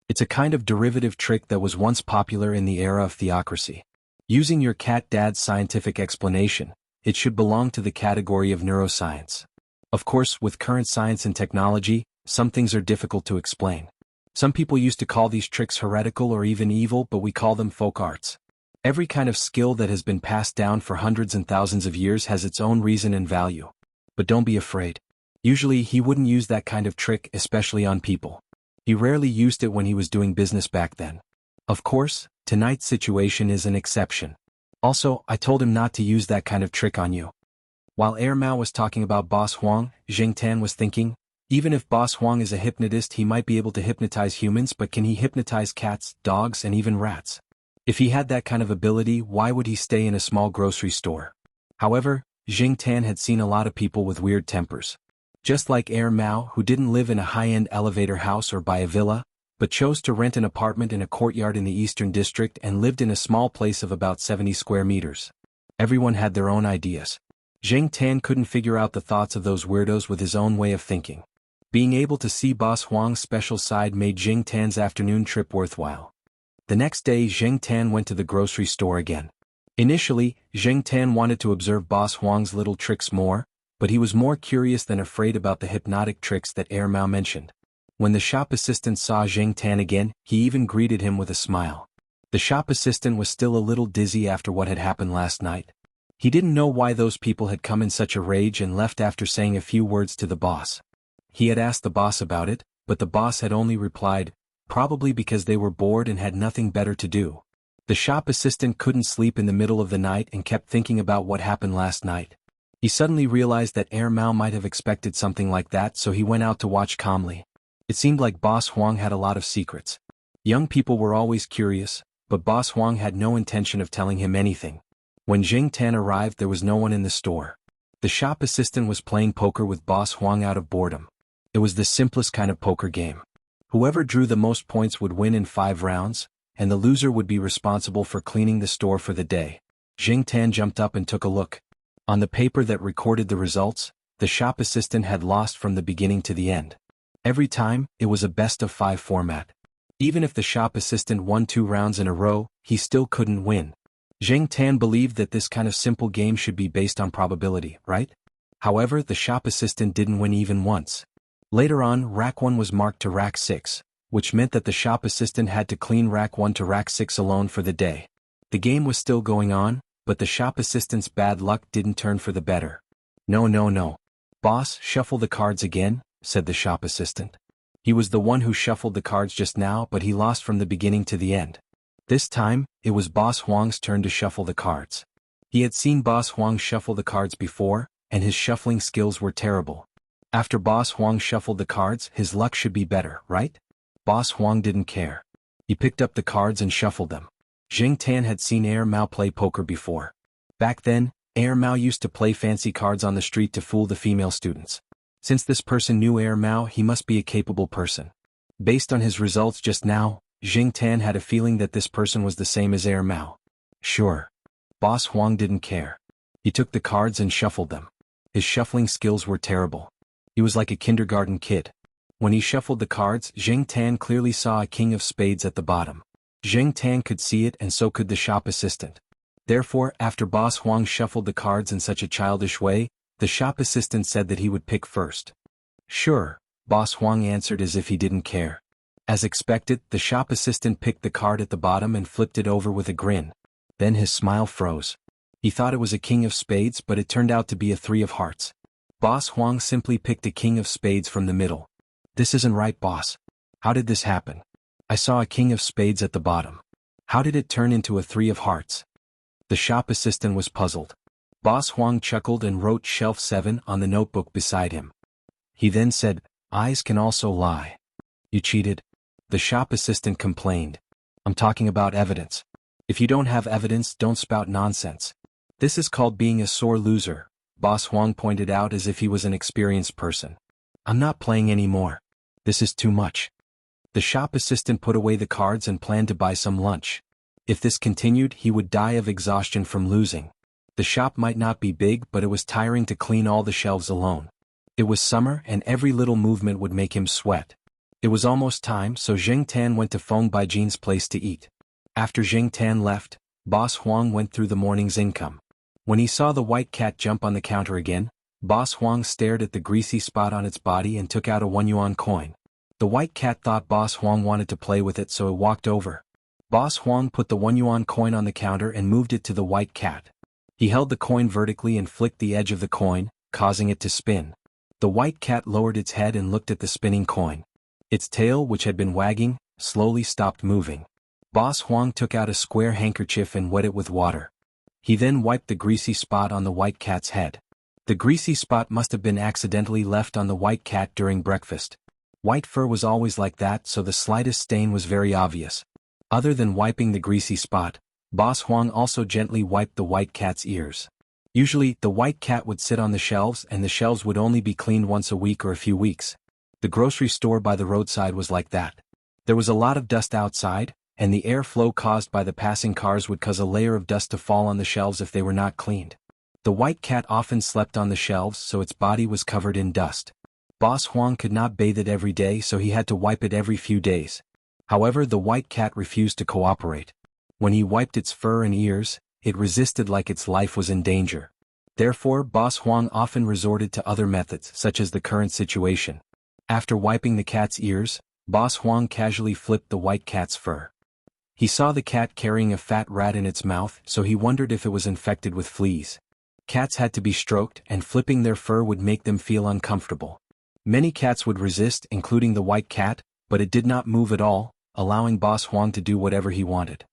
It's a kind of derivative trick that was once popular in the era of theocracy. Using your cat dad's scientific explanation, it should belong to the category of neuroscience. Of course, with current science and technology, some things are difficult to explain. Some people used to call these tricks heretical or even evil, but we call them folk arts. Every kind of skill that has been passed down for hundreds and thousands of years has its own reason and value. But don't be afraid. Usually he wouldn't use that kind of trick, especially on people. He rarely used it when he was doing business back then. Of course, tonight's situation is an exception. Also, I told him not to use that kind of trick on you. While Air Mao was talking about Boss Huang, Jing Tan was thinking, even if Boss Huang is a hypnotist, he might be able to hypnotize humans, but can he hypnotize cats, dogs, and even rats? If he had that kind of ability, why would he stay in a small grocery store? However, Jing Tan had seen a lot of people with weird tempers. Just like Air Mao, who didn't live in a high-end elevator house or buy a villa, but chose to rent an apartment in a courtyard in the Eastern District and lived in a small place of about 70 square meters. Everyone had their own ideas. Jing Tan couldn't figure out the thoughts of those weirdos with his own way of thinking. Being able to see Boss Huang's special side made Jing Tan's afternoon trip worthwhile. The next day, Jing Tan went to the grocery store again. Initially, Jing Tan wanted to observe Boss Huang's little tricks more, but he was more curious than afraid about the hypnotic tricks that Air Mao mentioned. When the shop assistant saw Jing Tan again, he even greeted him with a smile. The shop assistant was still a little dizzy after what had happened last night. He didn't know why those people had come in such a rage and left after saying a few words to the boss. He had asked the boss about it, but the boss had only replied, probably because they were bored and had nothing better to do. The shop assistant couldn't sleep in the middle of the night and kept thinking about what happened last night. He suddenly realized that Mao might have expected something like that, so he went out to watch calmly. It seemed like Boss Huang had a lot of secrets. Young people were always curious, but Boss Huang had no intention of telling him anything. When Jing Tan arrived, there was no one in the store. The shop assistant was playing poker with Boss Huang out of boredom. It was the simplest kind of poker game. Whoever drew the most points would win in 5 rounds, and the loser would be responsible for cleaning the store for the day. Jing Tan jumped up and took a look. On the paper that recorded the results, the shop assistant had lost from the beginning to the end. Every time, it was a best-of-5 format. Even if the shop assistant won 2 rounds in a row, he still couldn't win. Jing Tan believed that this kind of simple game should be based on probability, right? However, the shop assistant didn't win even once. Later on, Rack 1 was marked to Rack 6, which meant that the shop assistant had to clean Rack 1 to Rack 6 alone for the day. The game was still going on, but the shop assistant's bad luck didn't turn for the better. No. Boss, shuffle the cards again, said the shop assistant. He was the one who shuffled the cards just now, but he lost from the beginning to the end. This time, it was Boss Huang's turn to shuffle the cards. He had seen Boss Huang shuffle the cards before, and his shuffling skills were terrible. After Boss Huang shuffled the cards, his luck should be better, right? Boss Huang didn't care. He picked up the cards and shuffled them. Jing Tan had seen Mao play poker before. Back then, Mao used to play fancy cards on the street to fool the female students. Since this person knew Mao, he must be a capable person. Based on his results just now, Jing Tan had a feeling that this person was the same as Mao. Sure. Boss Huang didn't care. He took the cards and shuffled them. His shuffling skills were terrible. He was like a kindergarten kid. When he shuffled the cards, Jing Tan clearly saw a king of spades at the bottom. Jing Tan could see it, and so could the shop assistant. Therefore, after Boss Huang shuffled the cards in such a childish way, the shop assistant said that he would pick first. Sure, Boss Huang answered as if he didn't care. As expected, the shop assistant picked the card at the bottom and flipped it over with a grin. Then his smile froze. He thought it was a king of spades, but it turned out to be a 3 of hearts. Boss Huang simply picked a king of spades from the middle. This isn't right, boss. How did this happen? I saw a king of spades at the bottom. How did it turn into a 3 of hearts? The shop assistant was puzzled. Boss Huang chuckled and wrote shelf 7 on the notebook beside him. He then said, eyes can also lie. You cheated? The shop assistant complained. I'm talking about evidence. If you don't have evidence, don't spout nonsense. This is called being a sore loser, Boss Huang pointed out as if he was an experienced person. I'm not playing anymore. This is too much. The shop assistant put away the cards and planned to buy some lunch. If this continued, he would die of exhaustion from losing. The shop might not be big, but it was tiring to clean all the shelves alone. It was summer, and every little movement would make him sweat. It was almost time, so Jing Tan went to Feng Baijian's place to eat. After Jing Tan left, Boss Huang went through the morning's income. When he saw the white cat jump on the counter again, Boss Huang stared at the greasy spot on its body and took out a 1 yuan coin. The white cat thought Boss Huang wanted to play with it, so it walked over. Boss Huang put the 1 yuan coin on the counter and moved it to the white cat. He held the coin vertically and flicked the edge of the coin, causing it to spin. The white cat lowered its head and looked at the spinning coin. Its tail, which had been wagging, slowly stopped moving. Boss Huang took out a square handkerchief and wet it with water. He then wiped the greasy spot on the white cat's head. The greasy spot must have been accidentally left on the white cat during breakfast. White fur was always like that, so the slightest stain was very obvious. Other than wiping the greasy spot, Boss Huang also gently wiped the white cat's ears. Usually, the white cat would sit on the shelves, and the shelves would only be cleaned once a week or a few weeks. The grocery store by the roadside was like that. There was a lot of dust outside, and the airflow caused by the passing cars would cause a layer of dust to fall on the shelves if they were not cleaned. The white cat often slept on the shelves, so its body was covered in dust. Boss Huang could not bathe it every day, so he had to wipe it every few days. However, the white cat refused to cooperate. When he wiped its fur and ears, it resisted like its life was in danger. Therefore, Boss Huang often resorted to other methods, such as the current situation. After wiping the cat's ears, Boss Huang casually flipped the white cat's fur. He saw the cat carrying a fat rat in its mouth, so he wondered if it was infected with fleas. Cats had to be stroked, and flipping their fur would make them feel uncomfortable. Many cats would resist, including the white cat, but it did not move at all, allowing Boss Huang to do whatever he wanted.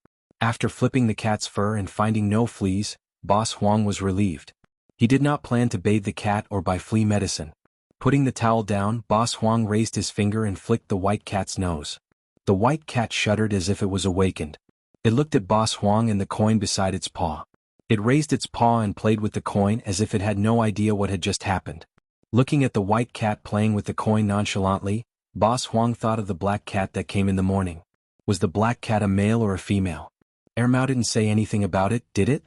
After flipping the cat's fur and finding no fleas, Boss Huang was relieved. He did not plan to bathe the cat or buy flea medicine. Putting the towel down, Boss Huang raised his finger and flicked the white cat's nose. The white cat shuddered as if it was awakened. It looked at Boss Huang and the coin beside its paw. It raised its paw and played with the coin as if it had no idea what had just happened. Looking at the white cat playing with the coin nonchalantly, Boss Huang thought of the black cat that came in the morning. Was the black cat a male or a female? Mao didn't say anything about it, did it?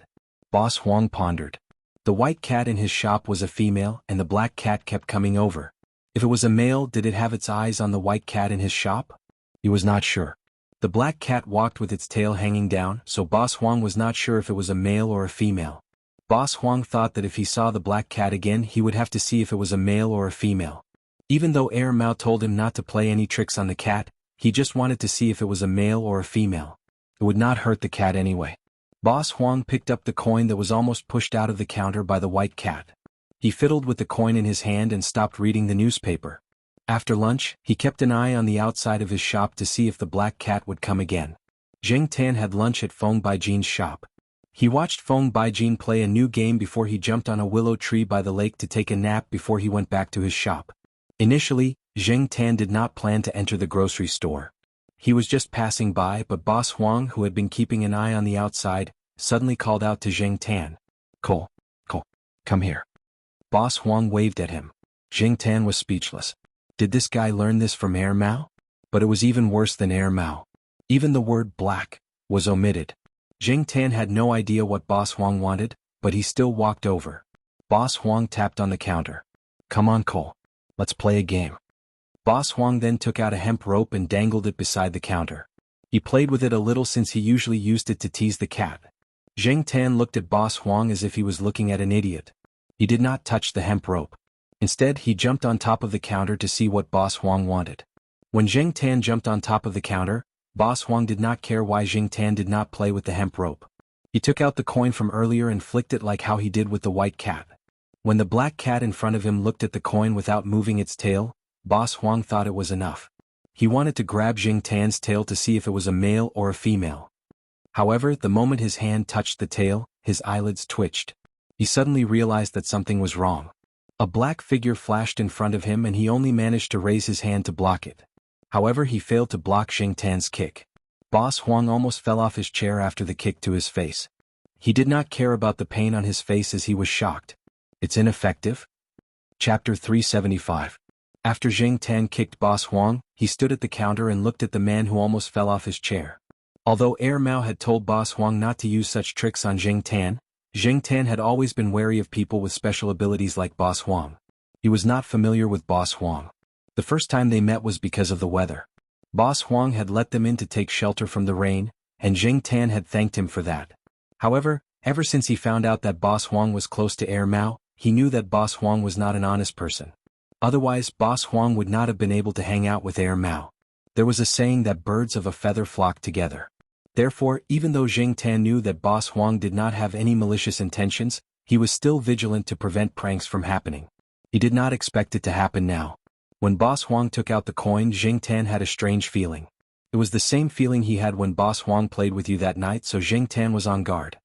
Boss Huang pondered. The white cat in his shop was a female and the black cat kept coming over. If it was a male, did it have its eyes on the white cat in his shop? He was not sure. The black cat walked with its tail hanging down, so Boss Huang was not sure if it was a male or a female. Boss Huang thought that if he saw the black cat again he would have to see if it was a male or a female. Even though Mao told him not to play any tricks on the cat, he just wanted to see if it was a male or a female. It would not hurt the cat anyway. Boss Huang picked up the coin that was almost pushed out of the counter by the white cat. He fiddled with the coin in his hand and stopped reading the newspaper. After lunch, he kept an eye on the outside of his shop to see if the black cat would come again. Zheng Tan had lunch at Feng Baijin's shop. He watched Feng Baijin play a new game before he jumped on a willow tree by the lake to take a nap before he went back to his shop. Initially, Zheng Tan did not plan to enter the grocery store. He was just passing by, but Boss Huang, who had been keeping an eye on the outside, suddenly called out to Zheng Tan. Cole, come here. Boss Huang waved at him. Zheng Tan was speechless. Did this guy learn this from Mao? But it was even worse than Mao. Even the word black was omitted. Zheng Tan had no idea what Boss Huang wanted, but he still walked over. Boss Huang tapped on the counter. Come on, Cole. Let's play a game. Boss Huang then took out a hemp rope and dangled it beside the counter. He played with it a little since he usually used it to tease the cat. Zheng Tan looked at Boss Huang as if he was looking at an idiot. He did not touch the hemp rope. Instead, he jumped on top of the counter to see what Boss Huang wanted. When Zheng Tan jumped on top of the counter, Boss Huang did not care why Zheng Tan did not play with the hemp rope. He took out the coin from earlier and flicked it like how he did with the white cat. When the black cat in front of him looked at the coin without moving its tail, Boss Huang thought it was enough. He wanted to grab Zheng Tan's tail to see if it was a male or a female. However, the moment his hand touched the tail, his eyelids twitched. He suddenly realized that something was wrong. A black figure flashed in front of him and he only managed to raise his hand to block it. However, he failed to block Zheng Tan's kick. Boss Huang almost fell off his chair after the kick to his face. He did not care about the pain on his face as he was shocked. It's ineffective? Chapter 375. After Zheng Tan kicked Boss Huang, he stood at the counter and looked at the man who almost fell off his chair. Although Mao had told Boss Huang not to use such tricks on Zheng Tan had always been wary of people with special abilities like Boss Huang. He was not familiar with Boss Huang. The first time they met was because of the weather. Boss Huang had let them in to take shelter from the rain, and Zheng Tan had thanked him for that. However, ever since he found out that Boss Huang was close to Mao, he knew that Boss Huang was not an honest person. Otherwise, Boss Huang would not have been able to hang out with Mao. There was a saying that birds of a feather flock together. Therefore, even though Zheng Tan knew that Boss Huang did not have any malicious intentions, he was still vigilant to prevent pranks from happening. He did not expect it to happen now. When Boss Huang took out the coin, Zheng Tan had a strange feeling. It was the same feeling he had when Boss Huang played with you that night, so Zheng Tan was on guard.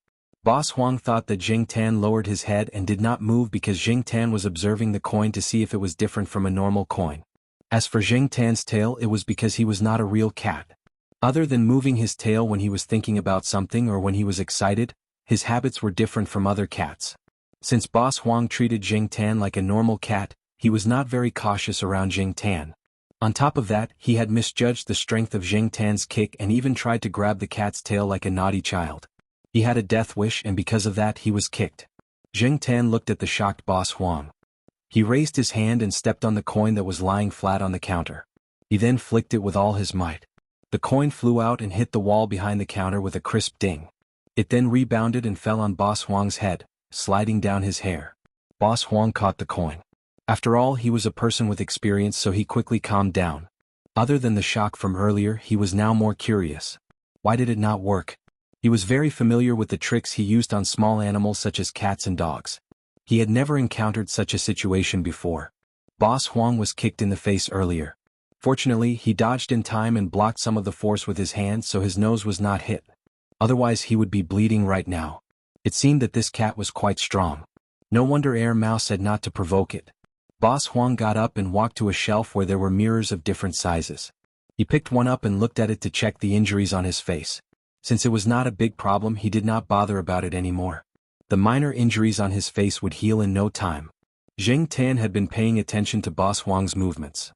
Boss Huang thought that Zheng Tan lowered his head and did not move because Zheng Tan was observing the coin to see if it was different from a normal coin. As for Zheng Tan's tail, it was because he was not a real cat. Other than moving his tail when he was thinking about something or when he was excited, his habits were different from other cats. Since Boss Huang treated Zheng Tan like a normal cat, he was not very cautious around Zheng Tan. On top of that, he had misjudged the strength of Zheng Tan's kick and even tried to grab the cat's tail like a naughty child. He had a death wish and because of that he was kicked. Zheng Tan looked at the shocked Boss Huang. He raised his hand and stepped on the coin that was lying flat on the counter. He then flicked it with all his might. The coin flew out and hit the wall behind the counter with a crisp ding. It then rebounded and fell on Boss Huang's head, sliding down his hair. Boss Huang caught the coin. After all, he was a person with experience, so he quickly calmed down. Other than the shock from earlier, he was now more curious. Why did it not work? He was very familiar with the tricks he used on small animals such as cats and dogs. He had never encountered such a situation before. Boss Huang was kicked in the face earlier. Fortunately, he dodged in time and blocked some of the force with his hand so his nose was not hit. Otherwise he would be bleeding right now. It seemed that this cat was quite strong. No wonder Mao said not to provoke it. Boss Huang got up and walked to a shelf where there were mirrors of different sizes. He picked one up and looked at it to check the injuries on his face. Since it was not a big problem, he did not bother about it anymore. The minor injuries on his face would heal in no time. Zheng Tan had been paying attention to Boss Huang's movements.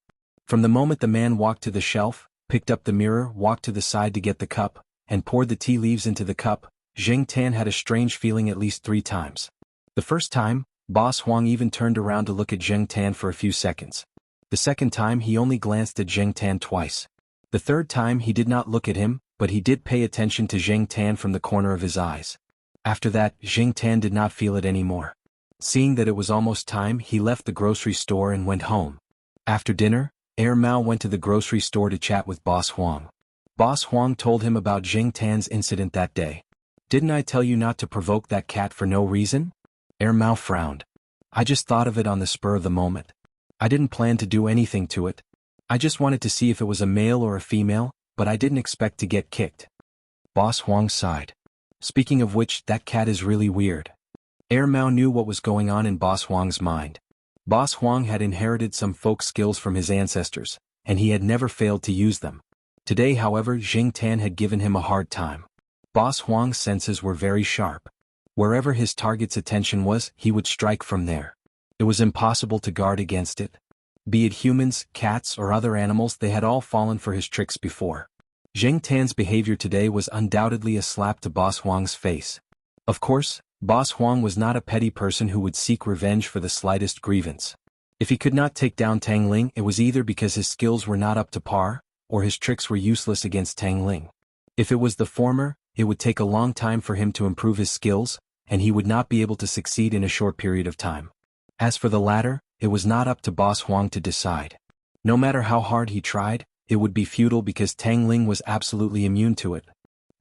From the moment the man walked to the shelf, picked up the mirror, walked to the side to get the cup, and poured the tea leaves into the cup, Zheng Tan had a strange feeling at least 3 times. The first time, Boss Huang even turned around to look at Zheng Tan for a few seconds. The second time he only glanced at Zheng Tan twice. The third time he did not look at him, but he did pay attention to Zheng Tan from the corner of his eyes. After that, Zheng Tan did not feel it anymore. Seeing that it was almost time, he left the grocery store and went home. After dinner, Mao went to the grocery store to chat with Boss Huang. Boss Huang told him about Zheng Tan's incident that day. "Didn't I tell you not to provoke that cat for no reason?" Mao frowned. "I just thought of it on the spur of the moment. I didn't plan to do anything to it. I just wanted to see if it was a male or a female, but I didn't expect to get kicked." Boss Huang sighed. "Speaking of which, that cat is really weird." Mao knew what was going on in Boss Huang's mind. Boss Huang had inherited some folk skills from his ancestors, and he had never failed to use them. Today, however, Zheng Tan had given him a hard time. Boss Huang's senses were very sharp. Wherever his target's attention was, he would strike from there. It was impossible to guard against it. Be it humans, cats, or other animals, they had all fallen for his tricks before. Zheng Tan's behavior today was undoubtedly a slap to Boss Huang's face. Of course, Boss Huang was not a petty person who would seek revenge for the slightest grievance. If he could not take down Tang Ling, it was either because his skills were not up to par, or his tricks were useless against Tang Ling. If it was the former, it would take a long time for him to improve his skills, and he would not be able to succeed in a short period of time. As for the latter, it was not up to Boss Huang to decide. No matter how hard he tried, it would be futile because Tang Ling was absolutely immune to it.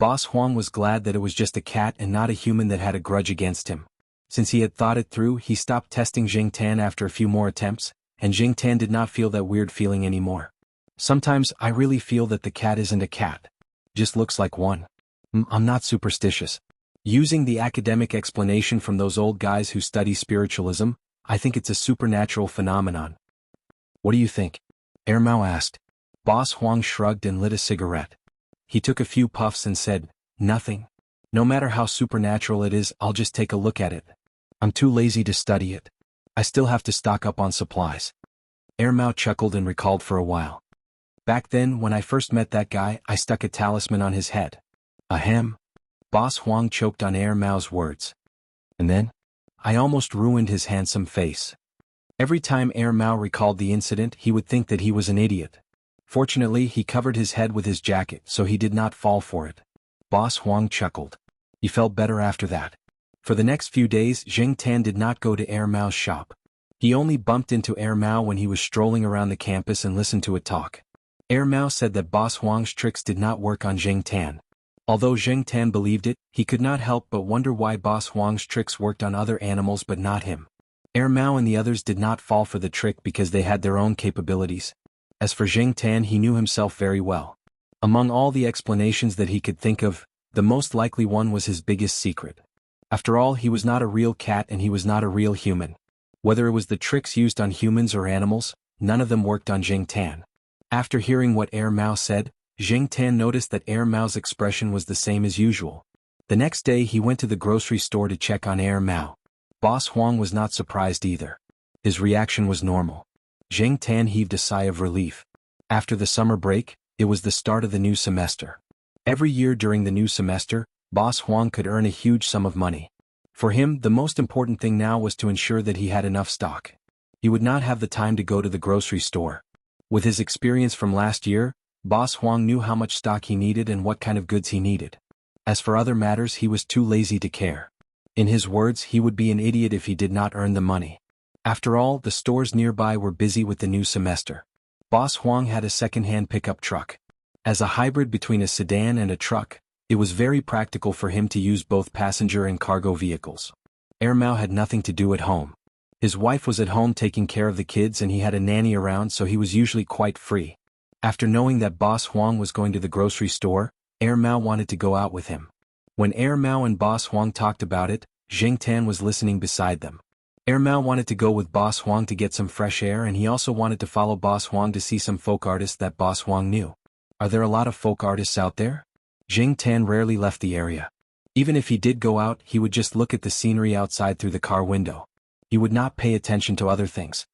Boss Huang was glad that it was just a cat and not a human that had a grudge against him. Since he had thought it through, he stopped testing Zheng Tan after a few more attempts, and Zheng Tan did not feel that weird feeling anymore. "Sometimes I really feel that the cat isn't a cat. Just looks like one. I'm not superstitious. Using the academic explanation from those old guys who study spiritualism, I think it's a supernatural phenomenon." "What do you think?" Mao asked. Boss Huang shrugged and lit a cigarette. He took a few puffs and said, "Nothing. No matter how supernatural it is, I'll just take a look at it. I'm too lazy to study it. I still have to stock up on supplies." Mao chuckled and recalled for a while. "Back then, when I first met that guy, I stuck a talisman on his head." "Ahem." Boss Huang choked on Mao's words. "And then? I almost ruined his handsome face." Every time Mao recalled the incident, he would think that he was an idiot. Fortunately, he covered his head with his jacket, so he did not fall for it. Boss Huang chuckled. He felt better after that. For the next few days, Zheng Tan did not go to Mao's shop. He only bumped into Mao when he was strolling around the campus and listened to it talk. Mao said that Boss Huang's tricks did not work on Zheng Tan. Although Zheng Tan believed it, he could not help but wonder why Boss Huang's tricks worked on other animals but not him. Mao and the others did not fall for the trick because they had their own capabilities. As for Zheng Tan, he knew himself very well. Among all the explanations that he could think of, the most likely one was his biggest secret. After all, he was not a real cat and he was not a real human. Whether it was the tricks used on humans or animals, none of them worked on Zheng Tan. After hearing what Mao said, Zheng Tan noticed that Mao's expression was the same as usual. The next day he went to the grocery store to check on Mao. Boss Huang was not surprised either. His reaction was normal. Zheng Tan heaved a sigh of relief. After the summer break, it was the start of the new semester. Every year during the new semester, Boss Huang could earn a huge sum of money. For him, the most important thing now was to ensure that he had enough stock. He would not have the time to go to the grocery store. With his experience from last year, Boss Huang knew how much stock he needed and what kind of goods he needed. As for other matters, he was too lazy to care. In his words, he would be an idiot if he did not earn the money. After all, the stores nearby were busy with the new semester. Boss Huang had a second-hand pickup truck. As a hybrid between a sedan and a truck, it was very practical for him to use both passenger and cargo vehicles. Mao had nothing to do at home. His wife was at home taking care of the kids and he had a nanny around, so he was usually quite free. After knowing that Boss Huang was going to the grocery store, Mao wanted to go out with him. When Mao and Boss Huang talked about it, Zheng Tan was listening beside them. Mao wanted to go with Boss Huang to get some fresh air, and he also wanted to follow Boss Huang to see some folk artists that Boss Huang knew. Are there a lot of folk artists out there? Zheng Tan rarely left the area. Even if he did go out, he would just look at the scenery outside through the car window. He would not pay attention to other things.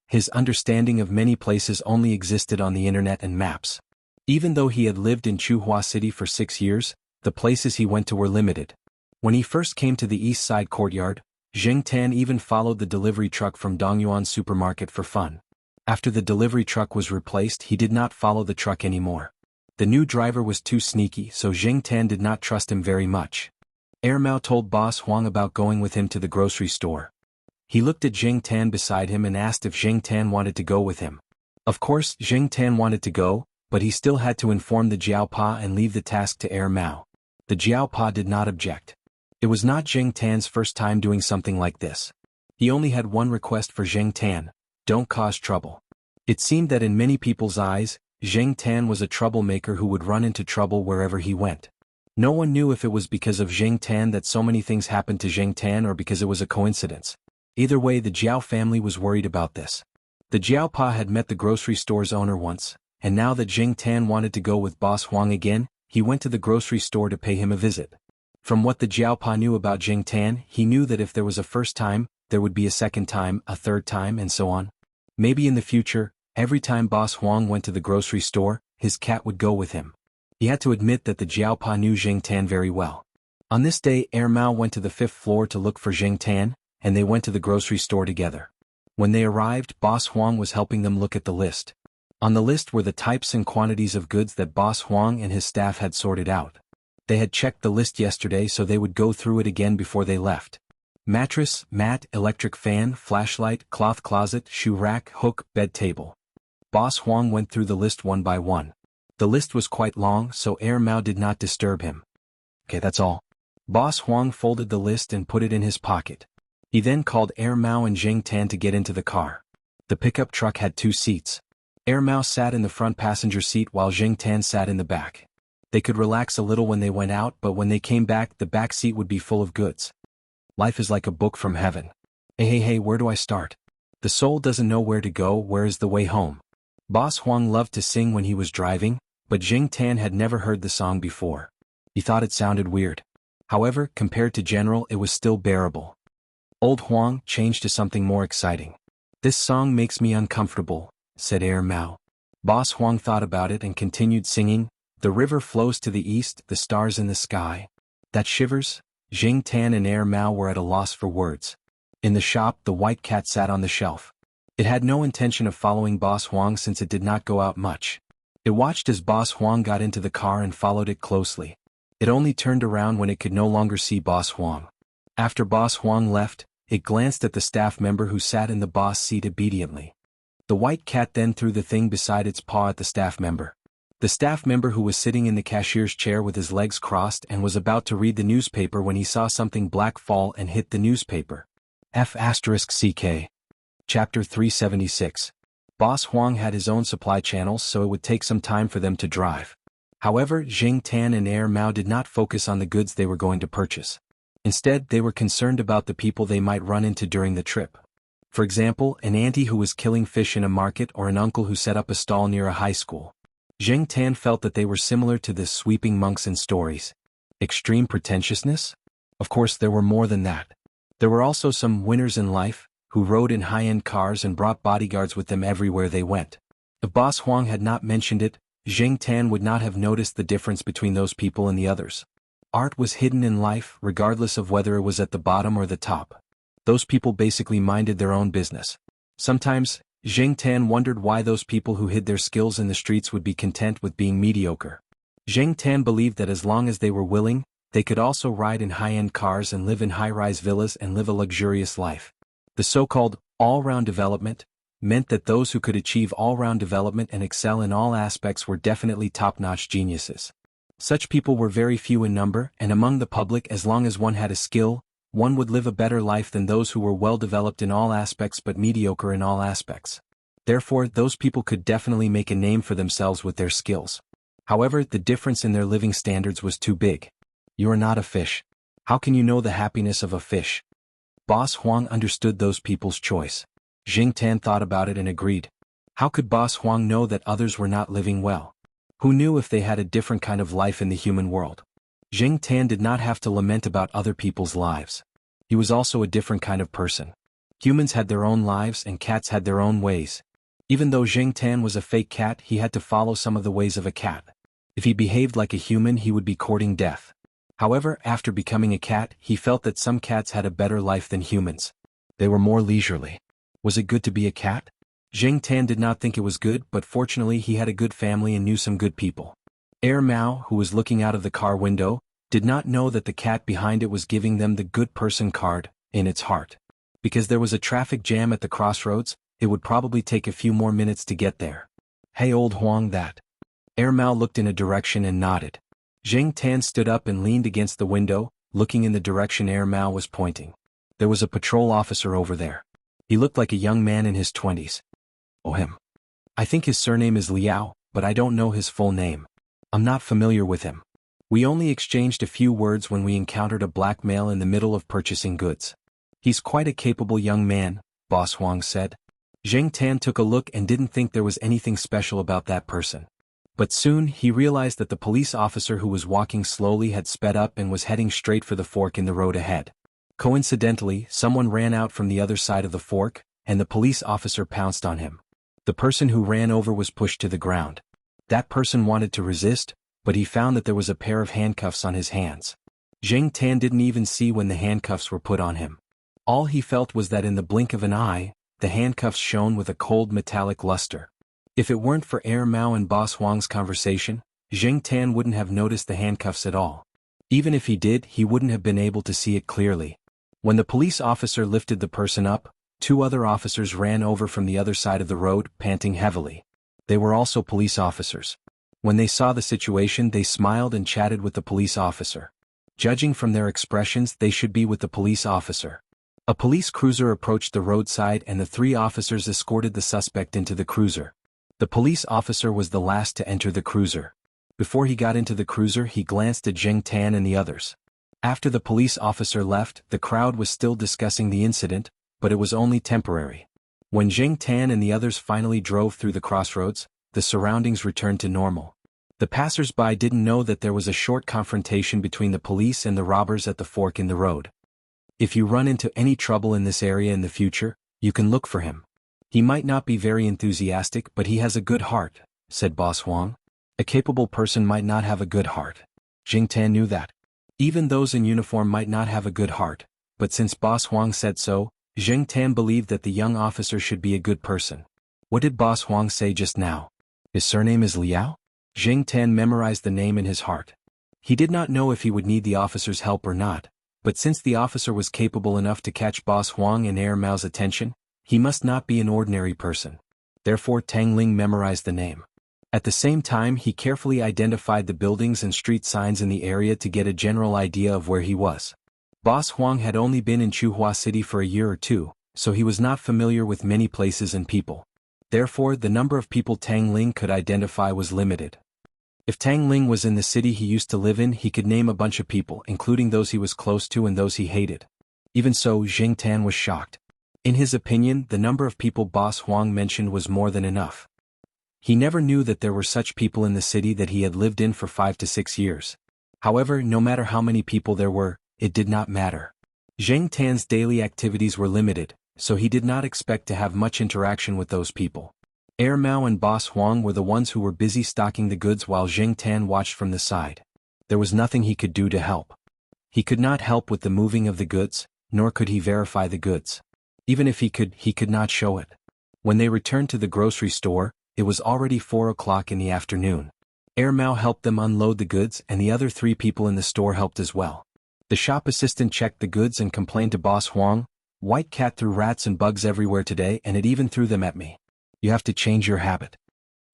His understanding of many places only existed on the internet and maps. Even though he had lived in Chuhua City for 6 years, the places he went to were limited. When he first came to the east side courtyard, Zheng Tan even followed the delivery truck from Dongyuan supermarket for fun. After the delivery truck was replaced, he did not follow the truck anymore. The new driver was too sneaky, so Zheng Tan did not trust him very much. Mao told Boss Huang about going with him to the grocery store. He looked at Zheng Tan beside him and asked if Zheng Tan wanted to go with him. Of course, Zheng Tan wanted to go, but he still had to inform the Jiaopa and leave the task to Mao. The Jiaopa did not object. It was not Zheng Tan's first time doing something like this. He only had one request for Zheng Tan: don't cause trouble. It seemed that in many people's eyes, Zheng Tan was a troublemaker who would run into trouble wherever he went. No one knew if it was because of Zheng Tan that so many things happened to Zheng Tan or because it was a coincidence. Either way, the Jiao family was worried about this. The Jiaopa had met the grocery store's owner once, and now that Zheng Tan wanted to go with Boss Huang again, he went to the grocery store to pay him a visit. From what the Jiaopa knew about Zheng Tan, he knew that if there was a first time, there would be a second time, a third time, and so on. Maybe in the future, every time Boss Huang went to the grocery store, his cat would go with him. He had to admit that the Jiaopa knew Zheng Tan very well. On this day, Mao went to the 5th floor to look for Zheng Tan, and they went to the grocery store together. When they arrived, Boss Huang was helping them look at the list. On the list were the types and quantities of goods that Boss Huang and his staff had sorted out. They had checked the list yesterday, so they would go through it again before they left. Mattress, mat, electric fan, flashlight, cloth closet, shoe rack, hook, bed table. Boss Huang went through the list one by one. The list was quite long, so Mao did not disturb him. Okay, that's all. Boss Huang folded the list and put it in his pocket. He then called Mao and Zheng Tan to get into the car. The pickup truck had 2 seats. Mao sat in the front passenger seat while Zheng Tan sat in the back. They could relax a little when they went out, but when they came back, the back seat would be full of goods. Life is like a book from heaven. Hey, where do I start? The soul doesn't know where to go, where is the way home? Boss Huang loved to sing when he was driving, but Zheng Tan had never heard the song before. He thought it sounded weird. However, compared to General, it was still bearable. Old Huang, changed to something more exciting. This song makes me uncomfortable, said Mao. Boss Huang thought about it and continued singing. The river flows to the east, the stars in the sky. That shivers? Zheng Tan and Mao were at a loss for words. In the shop, the white cat sat on the shelf. It had no intention of following Boss Huang since it did not go out much. It watched as Boss Huang got into the car and followed it closely. It only turned around when it could no longer see Boss Huang. After Boss Huang left, it glanced at the staff member who sat in the boss seat obediently. The white cat then threw the thing beside its paw at the staff member. The staff member who was sitting in the cashier's chair with his legs crossed and was about to read the newspaper when he saw something black fall and hit the newspaper. F***CK. Chapter 376. Boss Huang had his own supply channels, so it would take some time for them to drive. However, Zheng Tan and Mao did not focus on the goods they were going to purchase. Instead, they were concerned about the people they might run into during the trip. For example, an auntie who was killing fish in a market or an uncle who set up a stall near a high school. Zheng Tan felt that they were similar to the sweeping monks in stories. Extreme pretentiousness? Of course, there were more than that. There were also some winners in life, who rode in high-end cars and brought bodyguards with them everywhere they went. If Boss Huang had not mentioned it, Zheng Tan would not have noticed the difference between those people and the others. Art was hidden in life, regardless of whether it was at the bottom or the top. Those people basically minded their own business. Sometimes, Zheng Tan wondered why those people who hid their skills in the streets would be content with being mediocre. Zheng Tan believed that as long as they were willing, they could also ride in high-end cars and live in high-rise villas and live a luxurious life. The so-called all-round development meant that those who could achieve all-round development and excel in all aspects were definitely top-notch geniuses. Such people were very few in number, and among the public, as long as one had a skill, one would live a better life than those who were well-developed in all aspects but mediocre in all aspects. Therefore, those people could definitely make a name for themselves with their skills. However, the difference in their living standards was too big. You are not a fish. How can you know the happiness of a fish? Boss Huang understood those people's choice. Jing Tan thought about it and agreed. How could Boss Huang know that others were not living well? Who knew if they had a different kind of life in the human world? Jing Tan did not have to lament about other people's lives. He was also a different kind of person. Humans had their own lives and cats had their own ways. Even though Jing Tan was a fake cat, he had to follow some of the ways of a cat. If he behaved like a human, he would be courting death. However, after becoming a cat, he felt that some cats had a better life than humans. They were more leisurely. Was it good to be a cat? Jing Tan did not think it was good, but fortunately he had a good family and knew some good people. Air Mao, who was looking out of the car window, did not know that the cat behind it was giving them the good person card in its heart. Because there was a traffic jam at the crossroads, it would probably take a few more minutes to get there. Hey old Huang, that. Air Mao looked in a direction and nodded. Jing Tan stood up and leaned against the window, looking in the direction Air Mao was pointing. There was a patrol officer over there. He looked like a young man in his 20s. Oh him. I think his surname is Liao, but I don't know his full name. I'm not familiar with him. We only exchanged a few words when we encountered a black male in the middle of purchasing goods. He's quite a capable young man, Boss Huang said. Jing Tan took a look and didn't think there was anything special about that person. But soon he realized that the police officer who was walking slowly had sped up and was heading straight for the fork in the road ahead. Coincidentally, someone ran out from the other side of the fork, and the police officer pounced on him. The person who ran over was pushed to the ground. That person wanted to resist, but he found that there was a pair of handcuffs on his hands. Jing Tan didn't even see when the handcuffs were put on him. All he felt was that in the blink of an eye, the handcuffs shone with a cold metallic luster. If it weren't for Air Mao and Boss Huang's conversation, Jing Tan wouldn't have noticed the handcuffs at all. Even if he did, he wouldn't have been able to see it clearly. When the police officer lifted the person up, two other officers ran over from the other side of the road, panting heavily. They were also police officers. When they saw the situation, they smiled and chatted with the police officer. Judging from their expressions, they should be with the police officer. A police cruiser approached the roadside and the three officers escorted the suspect into the cruiser. The police officer was the last to enter the cruiser. Before he got into the cruiser, he glanced at Jing Tan and the others. After the police officer left, the crowd was still discussing the incident, but it was only temporary. When Jing Tan and the others finally drove through the crossroads, the surroundings returned to normal. The passers-by didn't know that there was a short confrontation between the police and the robbers at the fork in the road. If you run into any trouble in this area in the future, you can look for him. He might not be very enthusiastic, but he has a good heart, said Boss Huang. A capable person might not have a good heart. Jing Tan knew that. Even those in uniform might not have a good heart, but since Boss Huang said so, Jing Tan believed that the young officer should be a good person. What did Boss Huang say just now? His surname is Liao? Jing Tan memorized the name in his heart. He did not know if he would need the officer's help or not, but since the officer was capable enough to catch Boss Huang and Air Mao's attention, he must not be an ordinary person. Therefore Tang Ling memorized the name. At the same time, he carefully identified the buildings and street signs in the area to get a general idea of where he was. Boss Huang had only been in Chuhua City for a year or two, so he was not familiar with many places and people. Therefore, the number of people Tang Ling could identify was limited. If Tang Ling was in the city he used to live in, he could name a bunch of people, including those he was close to and those he hated. Even so, Jing Tan was shocked. In his opinion, the number of people Boss Huang mentioned was more than enough. He never knew that there were such people in the city that he had lived in for 5 to 6 years. However, no matter how many people there were, it did not matter. Jing Tan's daily activities were limited, so he did not expect to have much interaction with those people. Air Mao and Boss Huang were the ones who were busy stocking the goods while Jing Tan watched from the side. There was nothing he could do to help. He could not help with the moving of the goods, nor could he verify the goods. Even if he could not show it. When they returned to the grocery store, it was already 4 o'clock in the afternoon. Air Mao helped them unload the goods and the other 3 people in the store helped as well. The shop assistant checked the goods and complained to Boss Huang, "White cat threw rats and bugs everywhere today and it even threw them at me. You have to change your habit."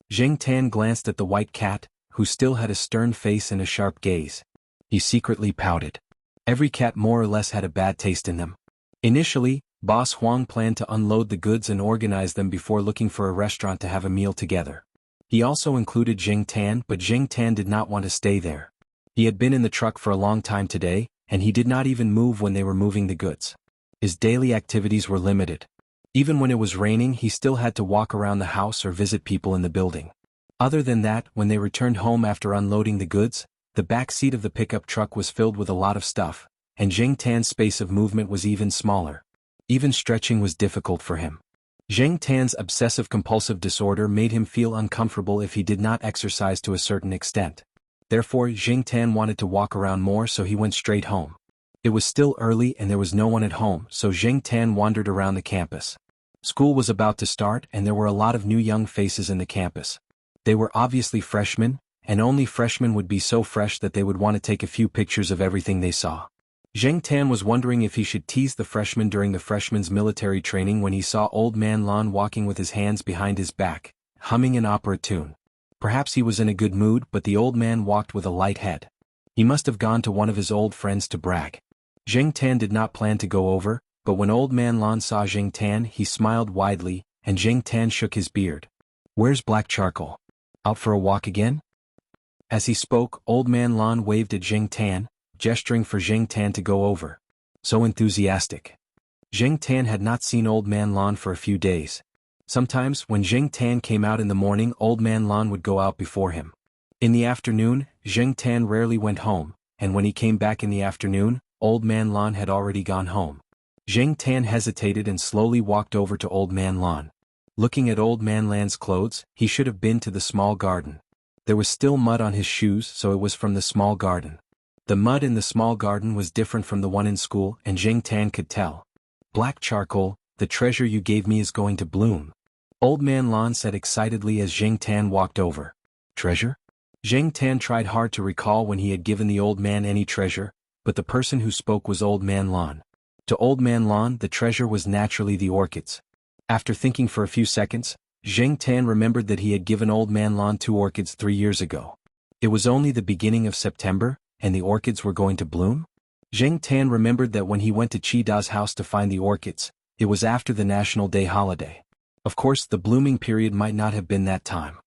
Jing Tan glanced at the white cat, who still had a stern face and a sharp gaze. He secretly pouted. Every cat more or less had a bad taste in them. Initially, Boss Huang planned to unload the goods and organize them before looking for a restaurant to have a meal together. He also included Jing Tan, but Jing Tan did not want to stay there. He had been in the truck for a long time today, and he did not even move when they were moving the goods. His daily activities were limited. Even when it was raining, he still had to walk around the house or visit people in the building. Other than that, when they returned home after unloading the goods, the back seat of the pickup truck was filled with a lot of stuff, and Jing Tan's space of movement was even smaller. Even stretching was difficult for him. Jing Tan's obsessive-compulsive disorder made him feel uncomfortable if he did not exercise to a certain extent. Therefore, Jing Tan wanted to walk around more, so he went straight home. It was still early and there was no one at home, so Jing Tan wandered around the campus. School was about to start and there were a lot of new young faces in the campus. They were obviously freshmen, and only freshmen would be so fresh that they would want to take a few pictures of everything they saw. Jing Tan was wondering if he should tease the freshmen during the freshmen's military training when he saw Old Man Lon walking with his hands behind his back, humming an opera tune. Perhaps he was in a good mood, but the old man walked with a light head. He must have gone to one of his old friends to brag. Jing Tan did not plan to go over, but when Old Man Lon saw Jing Tan, he smiled widely, and Jing Tan shook his beard. "Where's Black Charcoal? Out for a walk again?" As he spoke, Old Man Lon waved at Jing Tan, gesturing for Jing Tan to go over. So enthusiastic. Jing Tan had not seen Old Man Lon for a few days. Sometimes, when Jing Tan came out in the morning, Old Man Lon would go out before him. In the afternoon, Jing Tan rarely went home, and when he came back in the afternoon, Old Man Lon had already gone home. Jing Tan hesitated and slowly walked over to Old Man Lon. Looking at Old Man Lon's clothes, he should have been to the small garden. There was still mud on his shoes, so it was from the small garden. The mud in the small garden was different from the one in school, and Jing Tan could tell. "Black Charcoal, the treasure you gave me is going to bloom," Old Man Lon said excitedly as Jing Tan walked over. "Treasure?" Jing Tan tried hard to recall when he had given the old man any treasure, but the person who spoke was Old Man Lon. To Old Man Lon, the treasure was naturally the orchids. After thinking for a few seconds, Jing Tan remembered that he had given Old Man Lon 2 orchids 3 years ago. It was only the beginning of September, and the orchids were going to bloom? Jing Tan remembered that when he went to Chi Da's house to find the orchids, it was after the National Day holiday. Of course, the blooming period might not have been that time.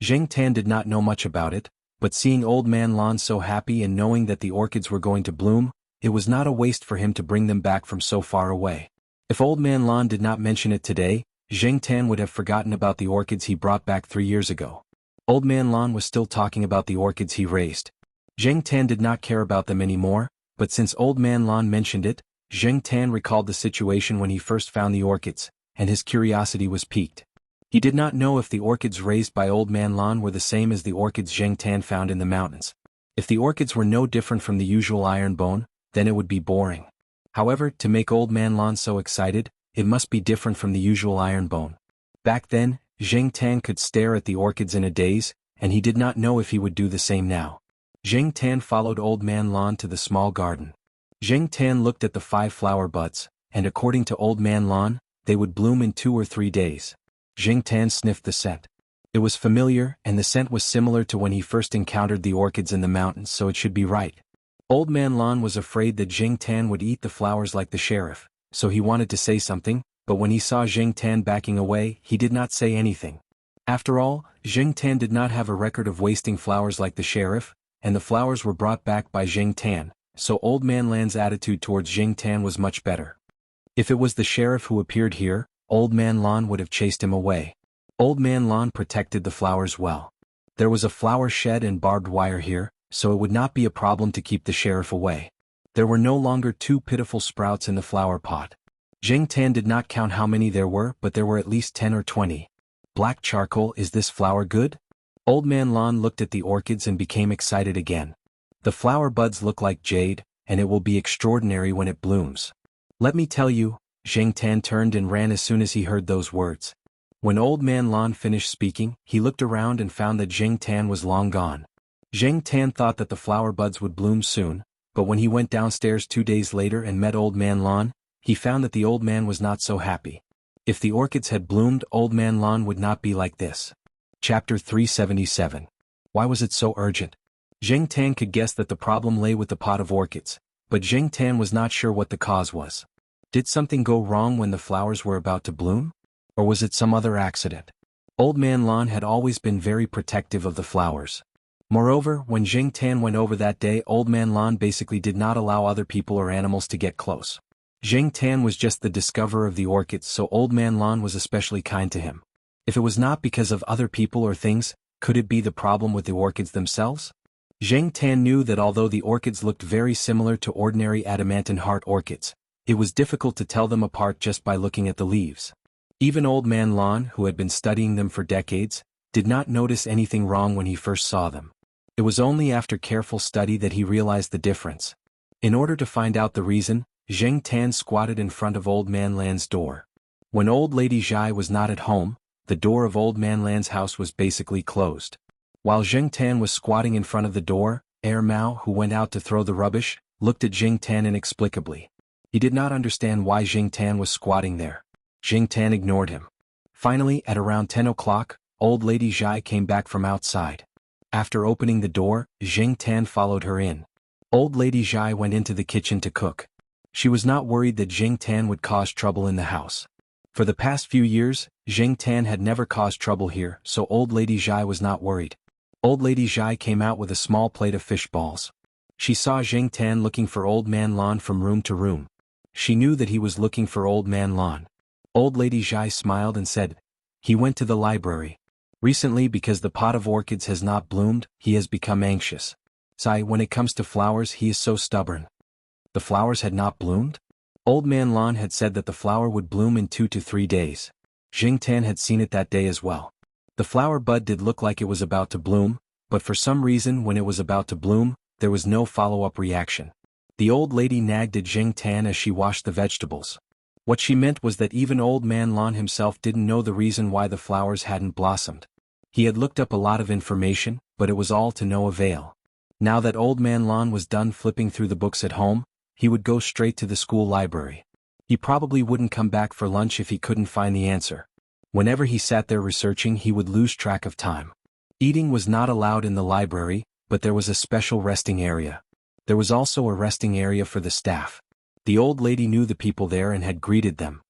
Jing Tan did not know much about it, but seeing Old Man Lon so happy and knowing that the orchids were going to bloom, it was not a waste for him to bring them back from so far away. If Old Man Lon did not mention it today, Jing Tan would have forgotten about the orchids he brought back 3 years ago. Old Man Lon was still talking about the orchids he raised. Jing Tan did not care about them anymore, but since Old Man Lon mentioned it, Jing Tan recalled the situation when he first found the orchids, and his curiosity was piqued. He did not know if the orchids raised by Old Man Lon were the same as the orchids Jing Tan found in the mountains. If the orchids were no different from the usual iron bone, then it would be boring. However, to make Old Man Lon so excited, it must be different from the usual iron bone. Back then, Jing Tan could stare at the orchids in a daze, and he did not know if he would do the same now. Jing Tan followed Old Man Lon to the small garden. Jing Tan looked at the 5 flower buds, and according to Old Man Lon, they would bloom in 2 or 3 days. Jing Tan sniffed the scent. It was familiar, and the scent was similar to when he first encountered the orchids in the mountains, so it should be right. Old Man Lon was afraid that Jing Tan would eat the flowers like the sheriff, so he wanted to say something, but when he saw Jing Tan backing away, he did not say anything. After all, Jing Tan did not have a record of wasting flowers like the sheriff, and the flowers were brought back by Jing Tan, so Old Man Lon's attitude towards Jing Tan was much better. If it was the sheriff who appeared here, Old Man Lon would have chased him away. Old Man Lon protected the flowers well. There was a flower shed and barbed wire here, so it would not be a problem to keep the sheriff away. There were no longer 2 pitiful sprouts in the flower pot. Jing Tan did not count how many there were, but there were at least 10 or 20. "Black Charcoal, is this flower good?" Old Man Lon looked at the orchids and became excited again. "The flower buds look like jade, and it will be extraordinary when it blooms. Let me tell you." Jing Tan turned and ran as soon as he heard those words. When Old Man Lon finished speaking, he looked around and found that Jing Tan was long gone. Jing Tan thought that the flower buds would bloom soon, but when he went downstairs 2 days later and met Old Man Lon, he found that the old man was not so happy. If the orchids had bloomed, Old Man Lon would not be like this. Chapter 377. Why was it so urgent? Jing Tan could guess that the problem lay with the pot of orchids, but Jing Tan was not sure what the cause was. Did something go wrong when the flowers were about to bloom? Or was it some other accident? Old Man Lan had always been very protective of the flowers. Moreover, when Jing Tan went over that day, Old Man Lan basically did not allow other people or animals to get close. Jing Tan was just the discoverer of the orchids, so Old Man Lan was especially kind to him. If it was not because of other people or things, could it be the problem with the orchids themselves? Jing Tan knew that although the orchids looked very similar to ordinary adamantine heart orchids, it was difficult to tell them apart just by looking at the leaves. Even Old Man Lan, who had been studying them for decades, did not notice anything wrong when he first saw them. It was only after careful study that he realized the difference. In order to find out the reason, Jing Tan squatted in front of Old Man Lan's door. When Old Lady Zhai was not at home, the door of Old Man Lan's house was basically closed. While Jing Tan was squatting in front of the door, Mao, who went out to throw the rubbish, looked at Jing Tan inexplicably. He did not understand why Jing Tan was squatting there. Jing Tan ignored him. Finally, at around 10 o'clock, Old Lady Zhai came back from outside. After opening the door, Jing Tan followed her in. Old Lady Zhai went into the kitchen to cook. She was not worried that Jing Tan would cause trouble in the house. For the past few years, Jing Tan had never caused trouble here, so Old Lady Zhai was not worried. Old Lady Zhai came out with a small plate of fish balls. She saw Jing Tan looking for Old Man Lan from room to room. She knew that he was looking for Old Man Lan. Old Lady Zhai smiled and said, "He went to the library. Recently, because the pot of orchids has not bloomed, he has become anxious. When it comes to flowers, he is so stubborn." The flowers had not bloomed? Old Man Lan had said that the flower would bloom in 2 to 3 days. Jing Tan had seen it that day as well. The flower bud did look like it was about to bloom, but for some reason when it was about to bloom, there was no follow-up reaction. The old lady nagged at Jing Tan as she washed the vegetables. What she meant was that even Old Man Lan himself didn't know the reason why the flowers hadn't blossomed. He had looked up a lot of information, but it was all to no avail. Now that Old Man Lan was done flipping through the books at home, he would go straight to the school library. He probably wouldn't come back for lunch if he couldn't find the answer. Whenever he sat there researching, he would lose track of time. Eating was not allowed in the library, but there was a special resting area. There was also a resting area for the staff. The old lady knew the people there and had greeted them.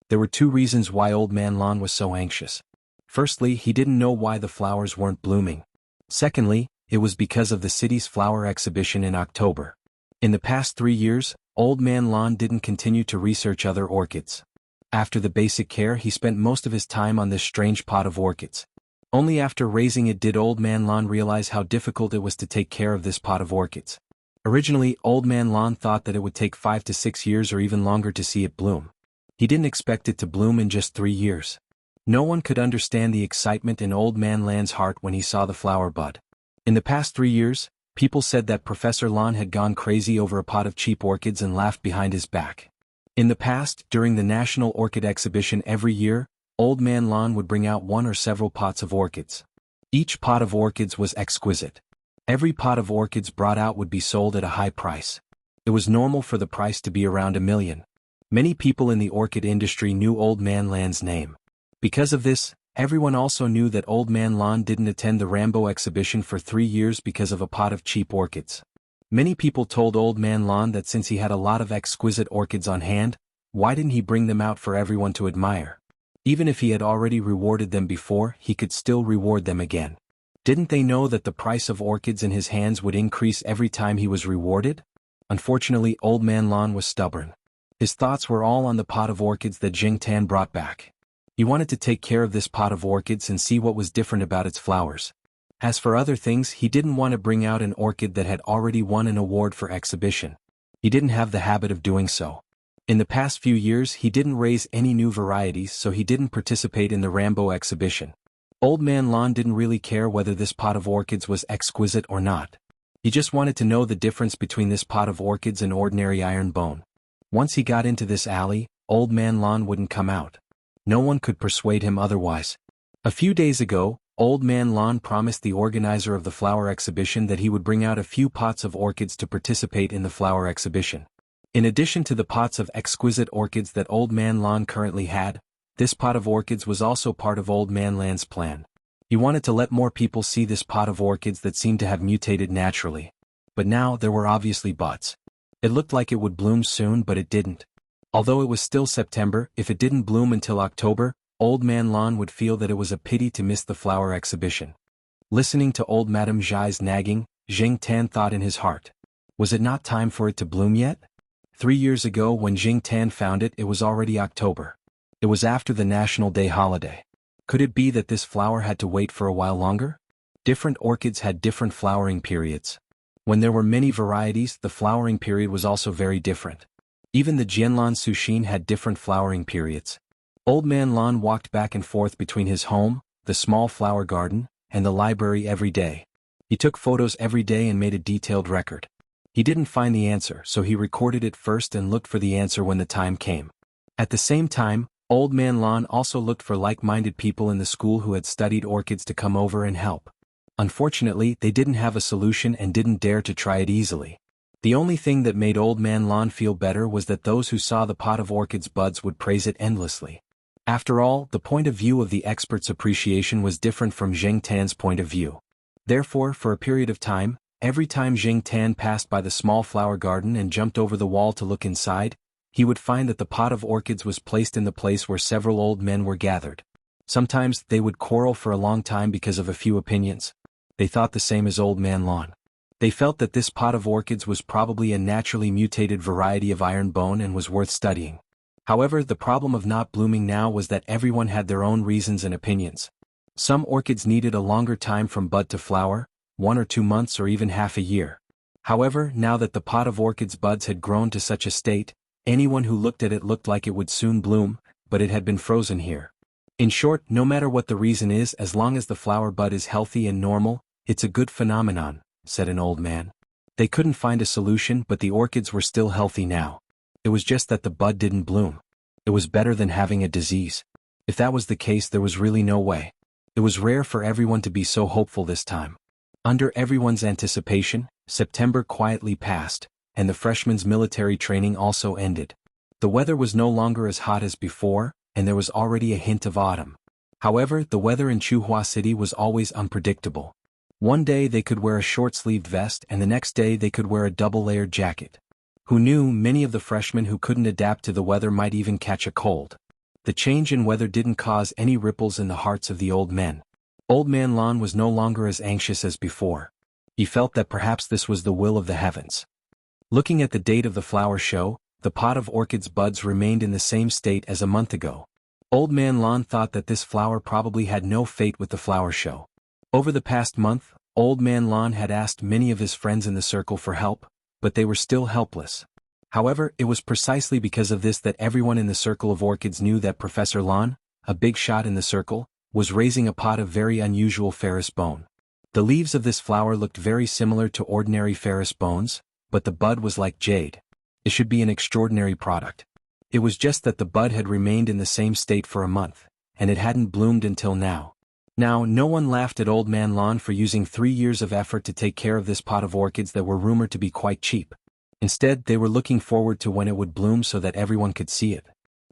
There were 2 reasons why Old Man Lan was so anxious. Firstly, he didn't know why the flowers weren't blooming. Secondly, it was because of the city's flower exhibition in October. In the past 3 years, Old Man Lan didn't continue to research other orchids. After the basic care, he spent most of his time on this strange pot of orchids. Only after raising it did Old Man Lan realize how difficult it was to take care of this pot of orchids. Originally, Old Man Lan thought that it would take 5 to 6 years or even longer to see it bloom. He didn't expect it to bloom in just 3 years. No one could understand the excitement in Old Man Lan's heart when he saw the flower bud. In the past 3 years, people said that Professor Lan had gone crazy over a pot of cheap orchids and laughed behind his back. In the past, during the National Orchid Exhibition every year, Old Man Lan would bring out 1 or several pots of orchids. Each pot of orchids was exquisite. Every pot of orchids brought out would be sold at a high price. It was normal for the price to be around $1 million. Many people in the orchid industry knew Old Man Lan's name. Because of this, everyone also knew that Old Man Lan didn't attend the Rambo exhibition for 3 years because of a pot of cheap orchids. Many people told Old Man Lan that since he had a lot of exquisite orchids on hand, why didn't he bring them out for everyone to admire? Even if he had already rewarded them before, he could still reward them again. Didn't they know that the price of orchids in his hands would increase every time he was rewarded? Unfortunately, Old Man Lan was stubborn. His thoughts were all on the pot of orchids that Jing Tan brought back. He wanted to take care of this pot of orchids and see what was different about its flowers. As for other things, he didn't want to bring out an orchid that had already won an award for exhibition. He didn't have the habit of doing so. In the past few years, he didn't raise any new varieties, so he didn't participate in the Rambo exhibition. Old Man Lan didn't really care whether this pot of orchids was exquisite or not. He just wanted to know the difference between this pot of orchids and ordinary iron bone. Once he got into this alley, Old Man Lan wouldn't come out. No one could persuade him otherwise. A few days ago, Old Man Lan promised the organizer of the flower exhibition that he would bring out a few pots of orchids to participate in the flower exhibition. In addition to the pots of exquisite orchids that Old Man Lan currently had, this pot of orchids was also part of Old Man Lan's plan. He wanted to let more people see this pot of orchids that seemed to have mutated naturally. But now there were obviously buts. It looked like it would bloom soon, but it didn't. Although it was still September, if it didn't bloom until October, Old Man Lan would feel that it was a pity to miss the flower exhibition. Listening to old Madame Zhai's nagging, Jing Tan thought in his heart. Was it not time for it to bloom yet? 3 years ago when Jing Tan found it, it was already October. It was after the National Day holiday. Could it be that this flower had to wait for a while longer? Different orchids had different flowering periods. When there were many varieties, the flowering period was also very different. Even the Jianlan Sushin had different flowering periods. Old Man Lan walked back and forth between his home, the small flower garden, and the library every day. He took photos every day and made a detailed record. He didn't find the answer, so he recorded it first and looked for the answer when the time came. At the same time, Old Man Lan also looked for like-minded people in the school who had studied orchids to come over and help. Unfortunately, they didn't have a solution and didn't dare to try it easily. The only thing that made Old Man Lan feel better was that those who saw the pot of orchids buds would praise it endlessly. After all, the point of view of the expert's appreciation was different from Jing Tan's point of view. Therefore, for a period of time, every time Jing Tan passed by the small flower garden and jumped over the wall to look inside, he would find that the pot of orchids was placed in the place where several old men were gathered. Sometimes they would quarrel for a long time because of a few opinions. They thought the same as Old Man Lan. They felt that this pot of orchids was probably a naturally mutated variety of iron bone and was worth studying. However, the problem of not blooming now was that everyone had their own reasons and opinions. Some orchids needed a longer time from bud to flower, 1 or 2 months or even half a year. However, now that the pot of orchids buds had grown to such a state, anyone who looked at it looked like it would soon bloom, but it had been frozen here. In short, no matter what the reason is, as long as the flower bud is healthy and normal, it's a good phenomenon, said an old man. They couldn't find a solution, but the orchids were still healthy now. It was just that the bud didn't bloom. It was better than having a disease. If that was the case, there was really no way. It was rare for everyone to be so hopeful this time. Under everyone's anticipation, September quietly passed, and the freshmen's military training also ended. The weather was no longer as hot as before, and there was already a hint of autumn. However, the weather in Chuhua City was always unpredictable. One day they could wear a short-sleeved vest and the next day they could wear a double-layered jacket. Who knew, many of the freshmen who couldn't adapt to the weather might even catch a cold. The change in weather didn't cause any ripples in the hearts of the old men. Old Man Lan was no longer as anxious as before. He felt that perhaps this was the will of the heavens. Looking at the date of the flower show, the pot of orchids buds remained in the same state as a month ago. Old Man Lan thought that this flower probably had no fate with the flower show. Over the past month, Old Man Lan had asked many of his friends in the circle for help, but they were still helpless. However, it was precisely because of this that everyone in the circle of orchids knew that Professor Lan, a big shot in the circle, was raising a pot of very unusual ferrous bone. The leaves of this flower looked very similar to ordinary ferrous bones, but the bud was like jade. It should be an extraordinary product. It was just that the bud had remained in the same state for a month, and it hadn't bloomed until now. Now, no one laughed at Old Man Lan for using 3 years of effort to take care of this pot of orchids that were rumored to be quite cheap. Instead, they were looking forward to when it would bloom so that everyone could see it.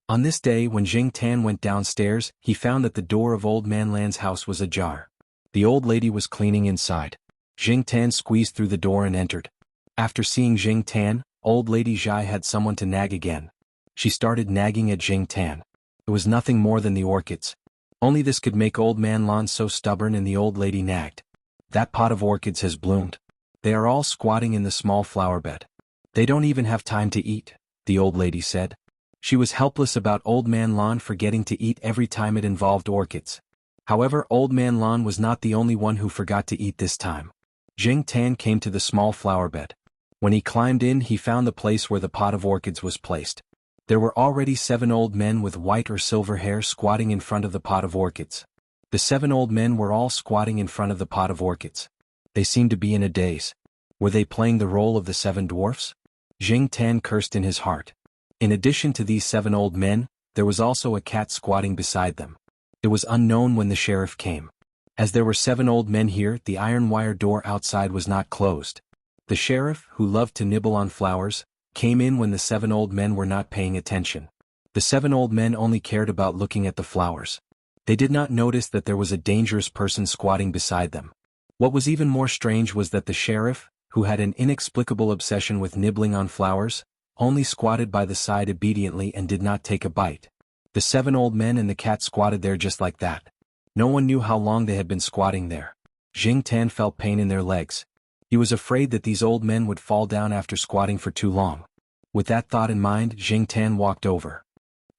On this day, when Jing Tan went downstairs, he found that the door of Old Man Lan's house was ajar. The old lady was cleaning inside. Jing Tan squeezed through the door and entered. After seeing Jing Tan, old lady Zhai had someone to nag again. She started nagging at Jing Tan. It was nothing more than the orchids. Only this could make Old Man Lan so stubborn, and the old lady nagged. That pot of orchids has bloomed. They are all squatting in the small flower bed. They don't even have time to eat, the old lady said. She was helpless about Old Man Lan forgetting to eat every time it involved orchids. However, Old Man Lan was not the only one who forgot to eat this time. Jing Tan came to the small flower bed. When he climbed in, he found the place where the pot of orchids was placed. There were already 7 old men with white or silver hair squatting in front of the pot of orchids. The 7 old men were all squatting in front of the pot of orchids. They seemed to be in a daze. Were they playing the role of the 7 dwarfs? Jing Tan cursed in his heart. In addition to these 7 old men, there was also a cat squatting beside them. It was unknown when the sheriff came. As there were 7 old men here, the iron wire door outside was not closed. The sheriff, who loved to nibble on flowers, came in when the 7 old men were not paying attention. The 7 old men only cared about looking at the flowers. They did not notice that there was a dangerous person squatting beside them. What was even more strange was that the sheriff, who had an inexplicable obsession with nibbling on flowers, only squatted by the side obediently and did not take a bite. The 7 old men and the cat squatted there just like that. No one knew how long they had been squatting there. Jing Tan felt pain in their legs. He was afraid that these old men would fall down after squatting for too long. With that thought in mind, Jing Tan walked over.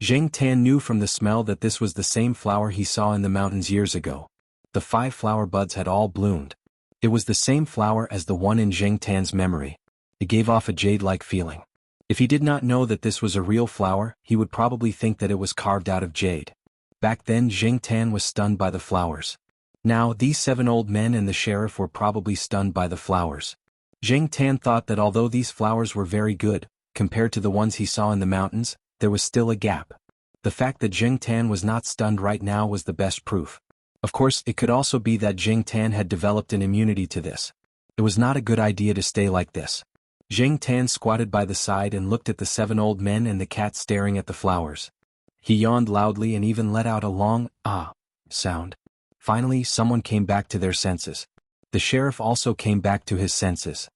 Jing Tan knew from the smell that this was the same flower he saw in the mountains years ago. The 5 flower buds had all bloomed. It was the same flower as the one in Jing Tan's memory. It gave off a jade-like feeling. If he did not know that this was a real flower, he would probably think that it was carved out of jade. Back then Jing Tan was stunned by the flowers. Now these 7 old men and the sheriff were probably stunned by the flowers. Jing Tan thought that although these flowers were very good, compared to the ones he saw in the mountains, there was still a gap. The fact that Jing Tan was not stunned right now was the best proof. Of course, it could also be that Jing Tan had developed an immunity to this. It was not a good idea to stay like this. Jing Tan squatted by the side and looked at the 7 old men and the cat staring at the flowers. He yawned loudly and even let out a long, ah, sound. Finally, someone came back to their senses. The sheriff also came back to his senses.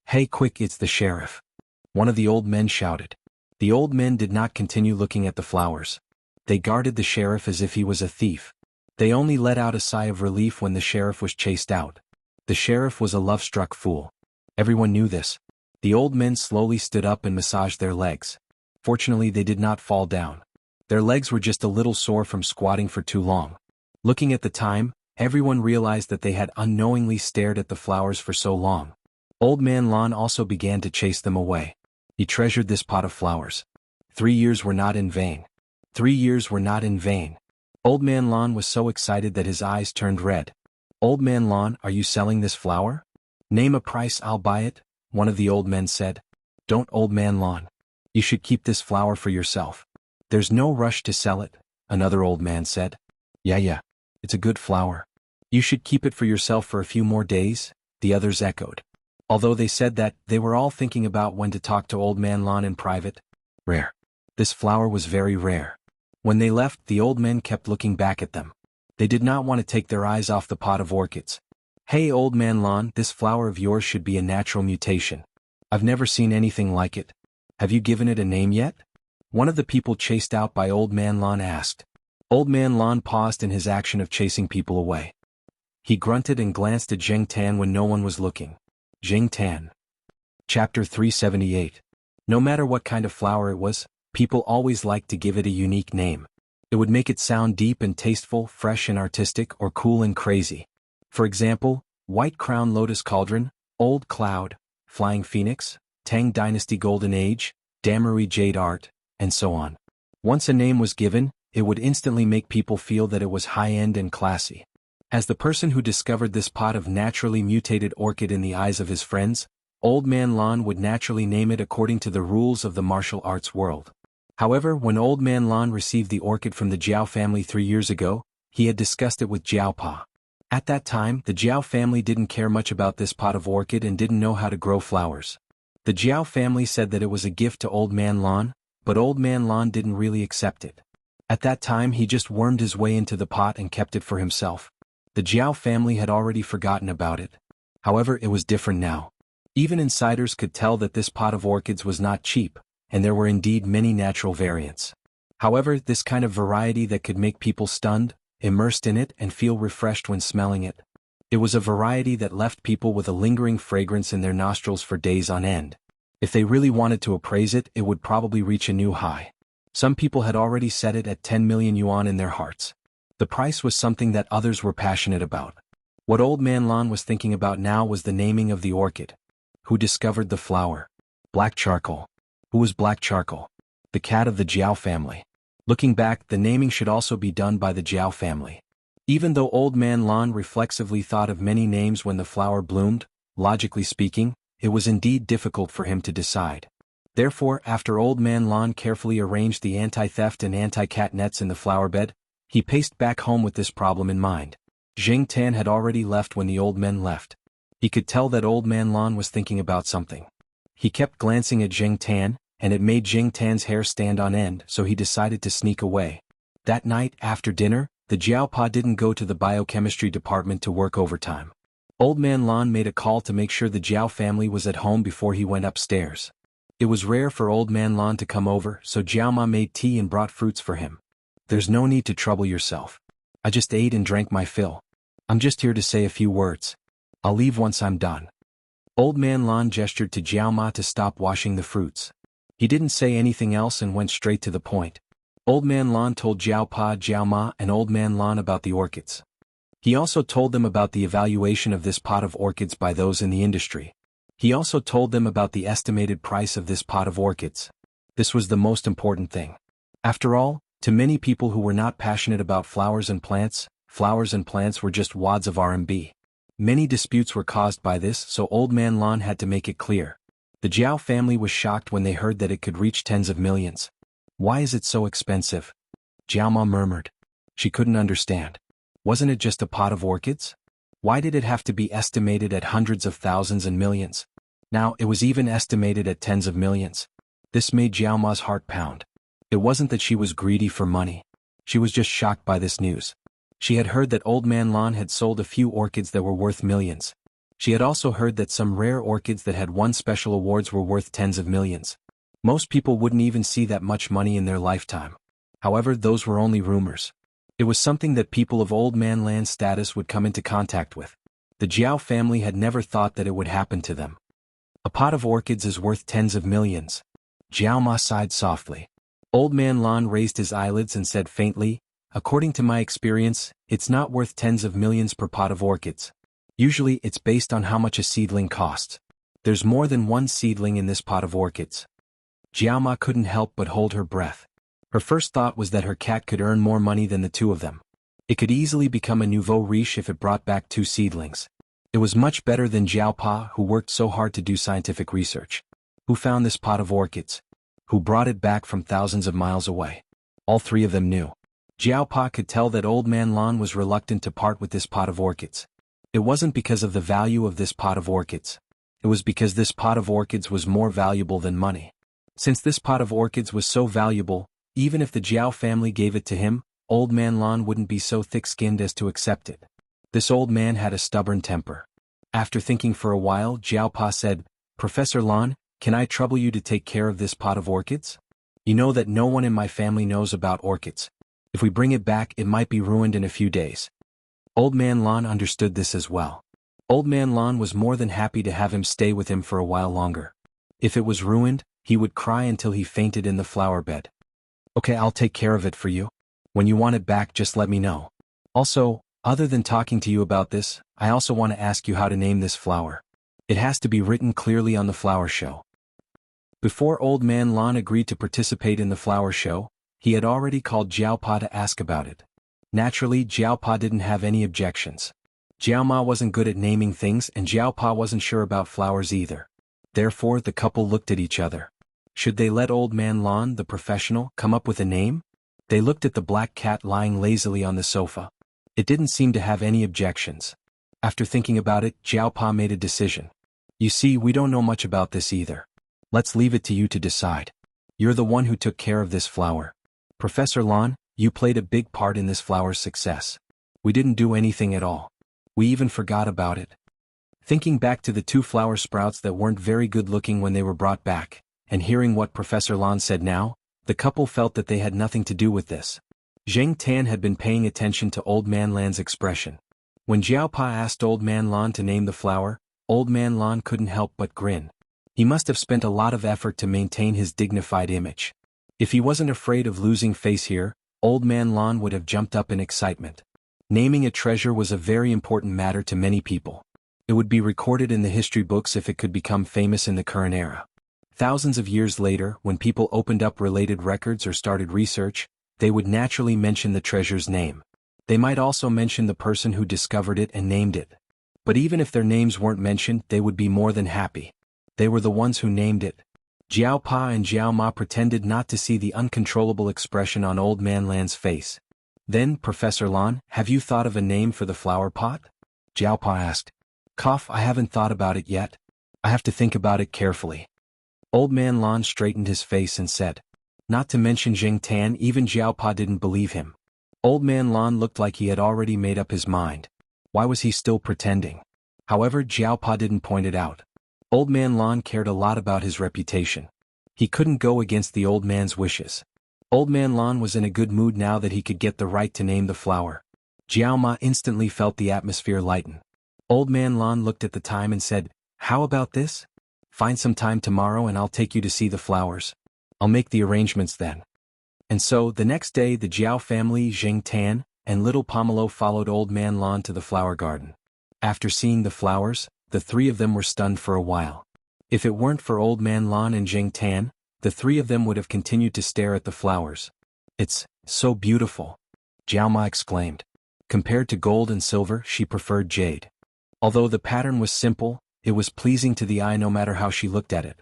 "Hey quick, it's the sheriff!" one of the old men shouted. The old men did not continue looking at the flowers. They guarded the sheriff as if he was a thief. They only let out a sigh of relief when the sheriff was chased out. The sheriff was a love-struck fool. Everyone knew this. The old men slowly stood up and massaged their legs. Fortunately, they did not fall down. Their legs were just a little sore from squatting for too long. Looking at the time, everyone realized that they had unknowingly stared at the flowers for so long. Old Man Lon also began to chase them away. He treasured this pot of flowers. 3 years were not in vain. 3 years were not in vain. Old Man Lon was so excited that his eyes turned red. "Old Man Lon, are you selling this flower?" "Name a price, I'll buy it," one of the old men said. "Don't, Old Man Lon. You should keep this flower for yourself." "There's no rush to sell it," another old man said. Yeah, it's a good flower. You should keep it for yourself for a few more days," the others echoed. Although they said that, they were all thinking about when to talk to Old Man Lon in private. Rare. This flower was very rare. When they left, the old men kept looking back at them. They did not want to take their eyes off the pot of orchids. "Hey Old Man Lon, this flower of yours should be a natural mutation. I've never seen anything like it. Have you given it a name yet?" one of the people chased out by Old Man Lon asked. Old Man Lon paused in his action of chasing people away. He grunted and glanced at Jing Tan when no one was looking. Jing Tan. Chapter 378. No matter what kind of flower it was, people always liked to give it a unique name. It would make it sound deep and tasteful, fresh and artistic, or cool and crazy. For example, White Crown Lotus Cauldron, Old Cloud, Flying Phoenix, Tang Dynasty Golden Age, Damery Jade Art, and so on. Once a name was given, it would instantly make people feel that it was high-end and classy. As the person who discovered this pot of naturally mutated orchid in the eyes of his friends, Old Man Lon would naturally name it according to the rules of the martial arts world. However, when Old Man Lon received the orchid from the Jiao family 3 years ago, he had discussed it with Jiao Pa. At that time, the Jiao family didn't care much about this pot of orchid and didn't know how to grow flowers. The Jiao family said that it was a gift to Old Man Lon, but Old Man Lon didn't really accept it. At that time he just wormed his way into the pot and kept it for himself. The Jiao family had already forgotten about it. However, it was different now. Even insiders could tell that this pot of orchids was not cheap, and there were indeed many natural variants. However, this kind of variety that could make people stunned, immersed in it and feel refreshed when smelling it. It was a variety that left people with a lingering fragrance in their nostrils for days on end. If they really wanted to appraise it, it would probably reach a new high. Some people had already set it at 10 million yuan in their hearts. The price was something that others were passionate about. What Old Man Lon was thinking about now was the naming of the orchid. Who discovered the flower? Black Charcoal. Who was Black Charcoal? The cat of the Jiao family. Looking back, the naming should also be done by the Jiao family. Even though Old Man Lon reflexively thought of many names when the flower bloomed, logically speaking, it was indeed difficult for him to decide. Therefore, after Old Man Lon carefully arranged the anti-theft and anti-cat nets in the flower bed, he paced back home with this problem in mind. Jing Tan had already left when the old men left. He could tell that Old Man Lon was thinking about something. He kept glancing at Jing Tan, and it made Jing Tan's hair stand on end, so he decided to sneak away. That night, after dinner, the Jiao Pa didn't go to the biochemistry department to work overtime. Old Man Lon made a call to make sure the Jiao family was at home before he went upstairs. It was rare for Old Man Lan to come over, so Jiao Ma made tea and brought fruits for him. There's no need to trouble yourself. I just ate and drank my fill. I'm just here to say a few words. I'll leave once I'm done. Old Man Lan gestured to Jiao Ma to stop washing the fruits. He didn't say anything else and went straight to the point. Old Man Lan told Jiao Pa, Jiao Ma, and Old Man Lan about the orchids. He also told them about the evaluation of this pot of orchids by those in the industry. He also told them about the estimated price of this pot of orchids. This was the most important thing. After all, to many people who were not passionate about flowers and plants were just wads of RMB. Many disputes were caused by this, so Old Man Lan had to make it clear. The Jiao family was shocked when they heard that it could reach tens of millions. Why is it so expensive? Jiao Ma murmured. She couldn't understand. Wasn't it just a pot of orchids? Why did it have to be estimated at hundreds of thousands and millions? Now, it was even estimated at tens of millions. This made Jiao Ma's heart pound. It wasn't that she was greedy for money. She was just shocked by this news. She had heard that Old Man Lan had sold a few orchids that were worth millions. She had also heard that some rare orchids that had won special awards were worth tens of millions. Most people wouldn't even see that much money in their lifetime. However, those were only rumors. It was something that people of Old Man Lan's status would come into contact with. The Jiao family had never thought that it would happen to them. A pot of orchids is worth tens of millions. Jiao Ma sighed softly. Old Man Lan raised his eyelids and said faintly, according to my experience, it's not worth tens of millions per pot of orchids. Usually it's based on how much a seedling costs. There's more than one seedling in this pot of orchids. Jiao Ma couldn't help but hold her breath. Her first thought was that her cat could earn more money than the two of them. It could easily become a nouveau riche if it brought back two seedlings. It was much better than Jiao Pa, who worked so hard to do scientific research. Who found this pot of orchids? Who brought it back from thousands of miles away? All three of them knew. Jiao Pa could tell that Old Man Lan was reluctant to part with this pot of orchids. It wasn't because of the value of this pot of orchids. It was because this pot of orchids was more valuable than money. Since this pot of orchids was so valuable, even if the Jiao family gave it to him, Old Man Lan wouldn't be so thick-skinned as to accept it. This old man had a stubborn temper. After thinking for a while, Jiao Pa said, Professor Lan, can I trouble you to take care of this pot of orchids? You know that no one in my family knows about orchids. If we bring it back, it might be ruined in a few days. Old Man Lan understood this as well. Old Man Lan was more than happy to have him stay with him for a while longer. If it was ruined, he would cry until he fainted in the flower bed. Okay, I'll take care of it for you. When you want it back, just let me know. Also, other than talking to you about this, I also want to ask you how to name this flower. It has to be written clearly on the flower show. Before Old Man Lan agreed to participate in the flower show, he had already called Jiao Pa to ask about it. Naturally, Jiao Pa didn't have any objections. Jiao Ma wasn't good at naming things and Jiao Pa wasn't sure about flowers either. Therefore, the couple looked at each other. Should they let Old Man Lan, the professional, come up with a name? They looked at the black cat lying lazily on the sofa. It didn't seem to have any objections. After thinking about it, Jiao Pa made a decision. You see, we don't know much about this either. Let's leave it to you to decide. You're the one who took care of this flower. Professor Lan, you played a big part in this flower's success. We didn't do anything at all. We even forgot about it. Thinking back to the two flower sprouts that weren't very good looking when they were brought back, and hearing what Professor Lan said now, the couple felt that they had nothing to do with this. Zheng Tan had been paying attention to Old Man Lan's expression. When Jiao Pa asked Old Man Lan to name the flower, Old Man Lan couldn't help but grin. He must have spent a lot of effort to maintain his dignified image. If he wasn't afraid of losing face here, Old Man Lan would have jumped up in excitement. Naming a treasure was a very important matter to many people. It would be recorded in the history books if it could become famous in the current era. Thousands of years later, when people opened up related records or started research, they would naturally mention the treasure's name. They might also mention the person who discovered it and named it. But even if their names weren't mentioned, they would be more than happy. They were the ones who named it. Jiao Pa and Jiao Ma pretended not to see the uncontrollable expression on Old Man Lan's face. Then, Professor Lan, have you thought of a name for the flower pot? Jiao Pa asked. Cough, I haven't thought about it yet. I have to think about it carefully. Old Man Lan straightened his face and said. Not to mention Zheng Tan, even Jiao Pa didn't believe him. Old Man Lan looked like he had already made up his mind. Why was he still pretending? However, Jiao Pa didn't point it out. Old Man Lan cared a lot about his reputation. He couldn't go against the old man's wishes. Old Man Lan was in a good mood now that he could get the right to name the flower. Jiao Ma instantly felt the atmosphere lighten. Old Man Lan looked at the time and said, "How about this? Find some time tomorrow and I'll take you to see the flowers. I'll make the arrangements then." And so, the next day the Jiao family, Zheng Tan, and little Pomelo followed Old Man Lan to the flower garden. After seeing the flowers, the three of them were stunned for a while. If it weren't for Old Man Lan and Zheng Tan, the three of them would have continued to stare at the flowers. "It's so beautiful," Jiao Ma exclaimed. Compared to gold and silver, she preferred jade. Although the pattern was simple, it was pleasing to the eye no matter how she looked at it.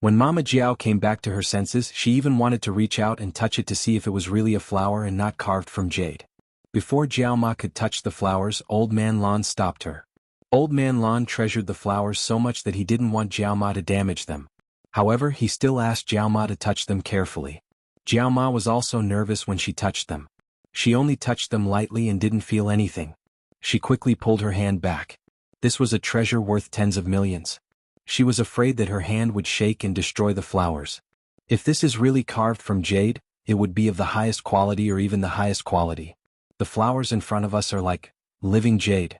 When Mama Jiao came back to her senses, she even wanted to reach out and touch it to see if it was really a flower and not carved from jade. Before Jiao Ma could touch the flowers, Old Man Lan stopped her. Old Man Lan treasured the flowers so much that he didn't want Jiao Ma to damage them. However, he still asked Jiao Ma to touch them carefully. Jiao Ma was also nervous when she touched them. She only touched them lightly and didn't feel anything. She quickly pulled her hand back. This was a treasure worth tens of millions. She was afraid that her hand would shake and destroy the flowers. If this is really carved from jade, it would be of the highest quality or even the highest quality. The flowers in front of us are like living jade.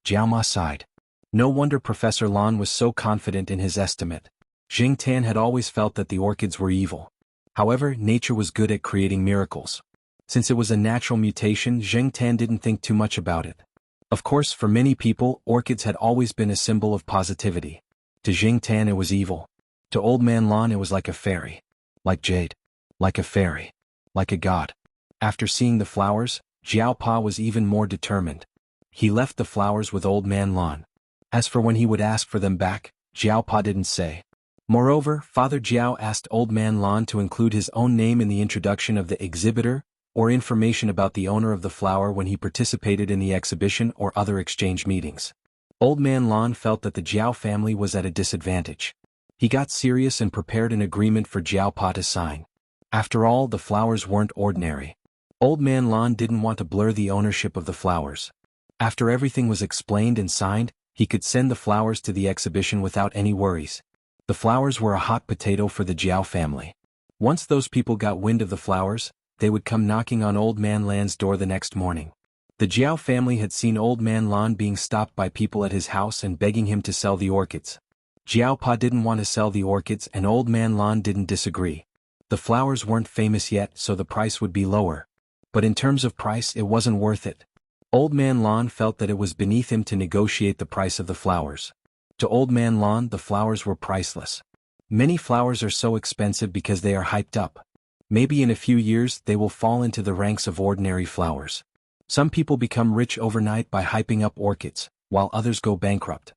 Jiao Ma sighed. No wonder Professor Lan was so confident in his estimate. Zheng Tan had always felt that the orchids were evil. However, nature was good at creating miracles. Since it was a natural mutation, Zheng Tan didn't think too much about it. Of course, for many people, orchids had always been a symbol of positivity. To Zheng Tan it was evil. To Old Man Lan it was like a fairy. Like jade. Like a fairy. Like a god. After seeing the flowers, Jiao Pa was even more determined. He left the flowers with Old Man Lan. As for when he would ask for them back, Jiao Pa didn't say. Moreover, Father Jiao asked Old Man Lan to include his own name in the introduction of the exhibitor, or information about the owner of the flower when he participated in the exhibition or other exchange meetings. Old Man Lan felt that the Jiao family was at a disadvantage. He got serious and prepared an agreement for Jiao Pa to sign. After all, the flowers weren't ordinary. Old Man Lan didn't want to blur the ownership of the flowers. After everything was explained and signed, he could send the flowers to the exhibition without any worries. The flowers were a hot potato for the Jiao family. Once those people got wind of the flowers, they would come knocking on Old Man Lan's door the next morning. The Jiao family had seen Old Man Lan being stopped by people at his house and begging him to sell the orchids. Jiao Pa didn't want to sell the orchids and Old Man Lan didn't disagree. The flowers weren't famous yet, so the price would be lower. But in terms of price, it wasn't worth it. Old Man Lan felt that it was beneath him to negotiate the price of the flowers. To Old Man Lan, the flowers were priceless. Many flowers are so expensive because they are hyped up. Maybe in a few years they will fall into the ranks of ordinary flowers. Some people become rich overnight by hyping up orchids, while others go bankrupt.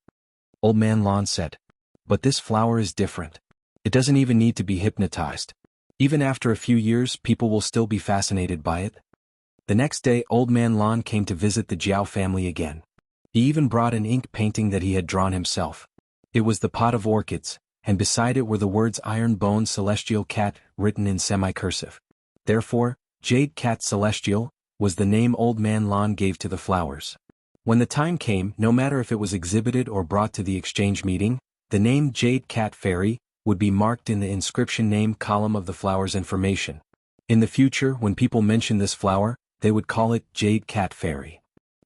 Old Man Lan said. But this flower is different. It doesn't even need to be hypnotized. Even after a few years, people will still be fascinated by it. The next day, Old Man Lan came to visit the Jiao family again. He even brought an ink painting that he had drawn himself. It was the pot of orchids, and beside it were the words Iron Bone Celestial Cat, written in semi-cursive. Therefore, Jade Cat Celestial was the name Old Man Lan gave to the flowers. When the time came, no matter if it was exhibited or brought to the exchange meeting, the name Jade Cat Fairy would be marked in the inscription name column of the flower's information. In the future, when people mentioned this flower, they would call it Jade Cat Fairy.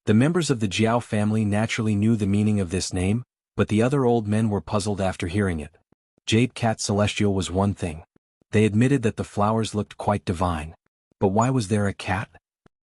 The members of the Jiao family naturally knew the meaning of this name, but the other old men were puzzled after hearing it. Jade Cat Celestial was one thing. They admitted that the flowers looked quite divine. But why was there a cat?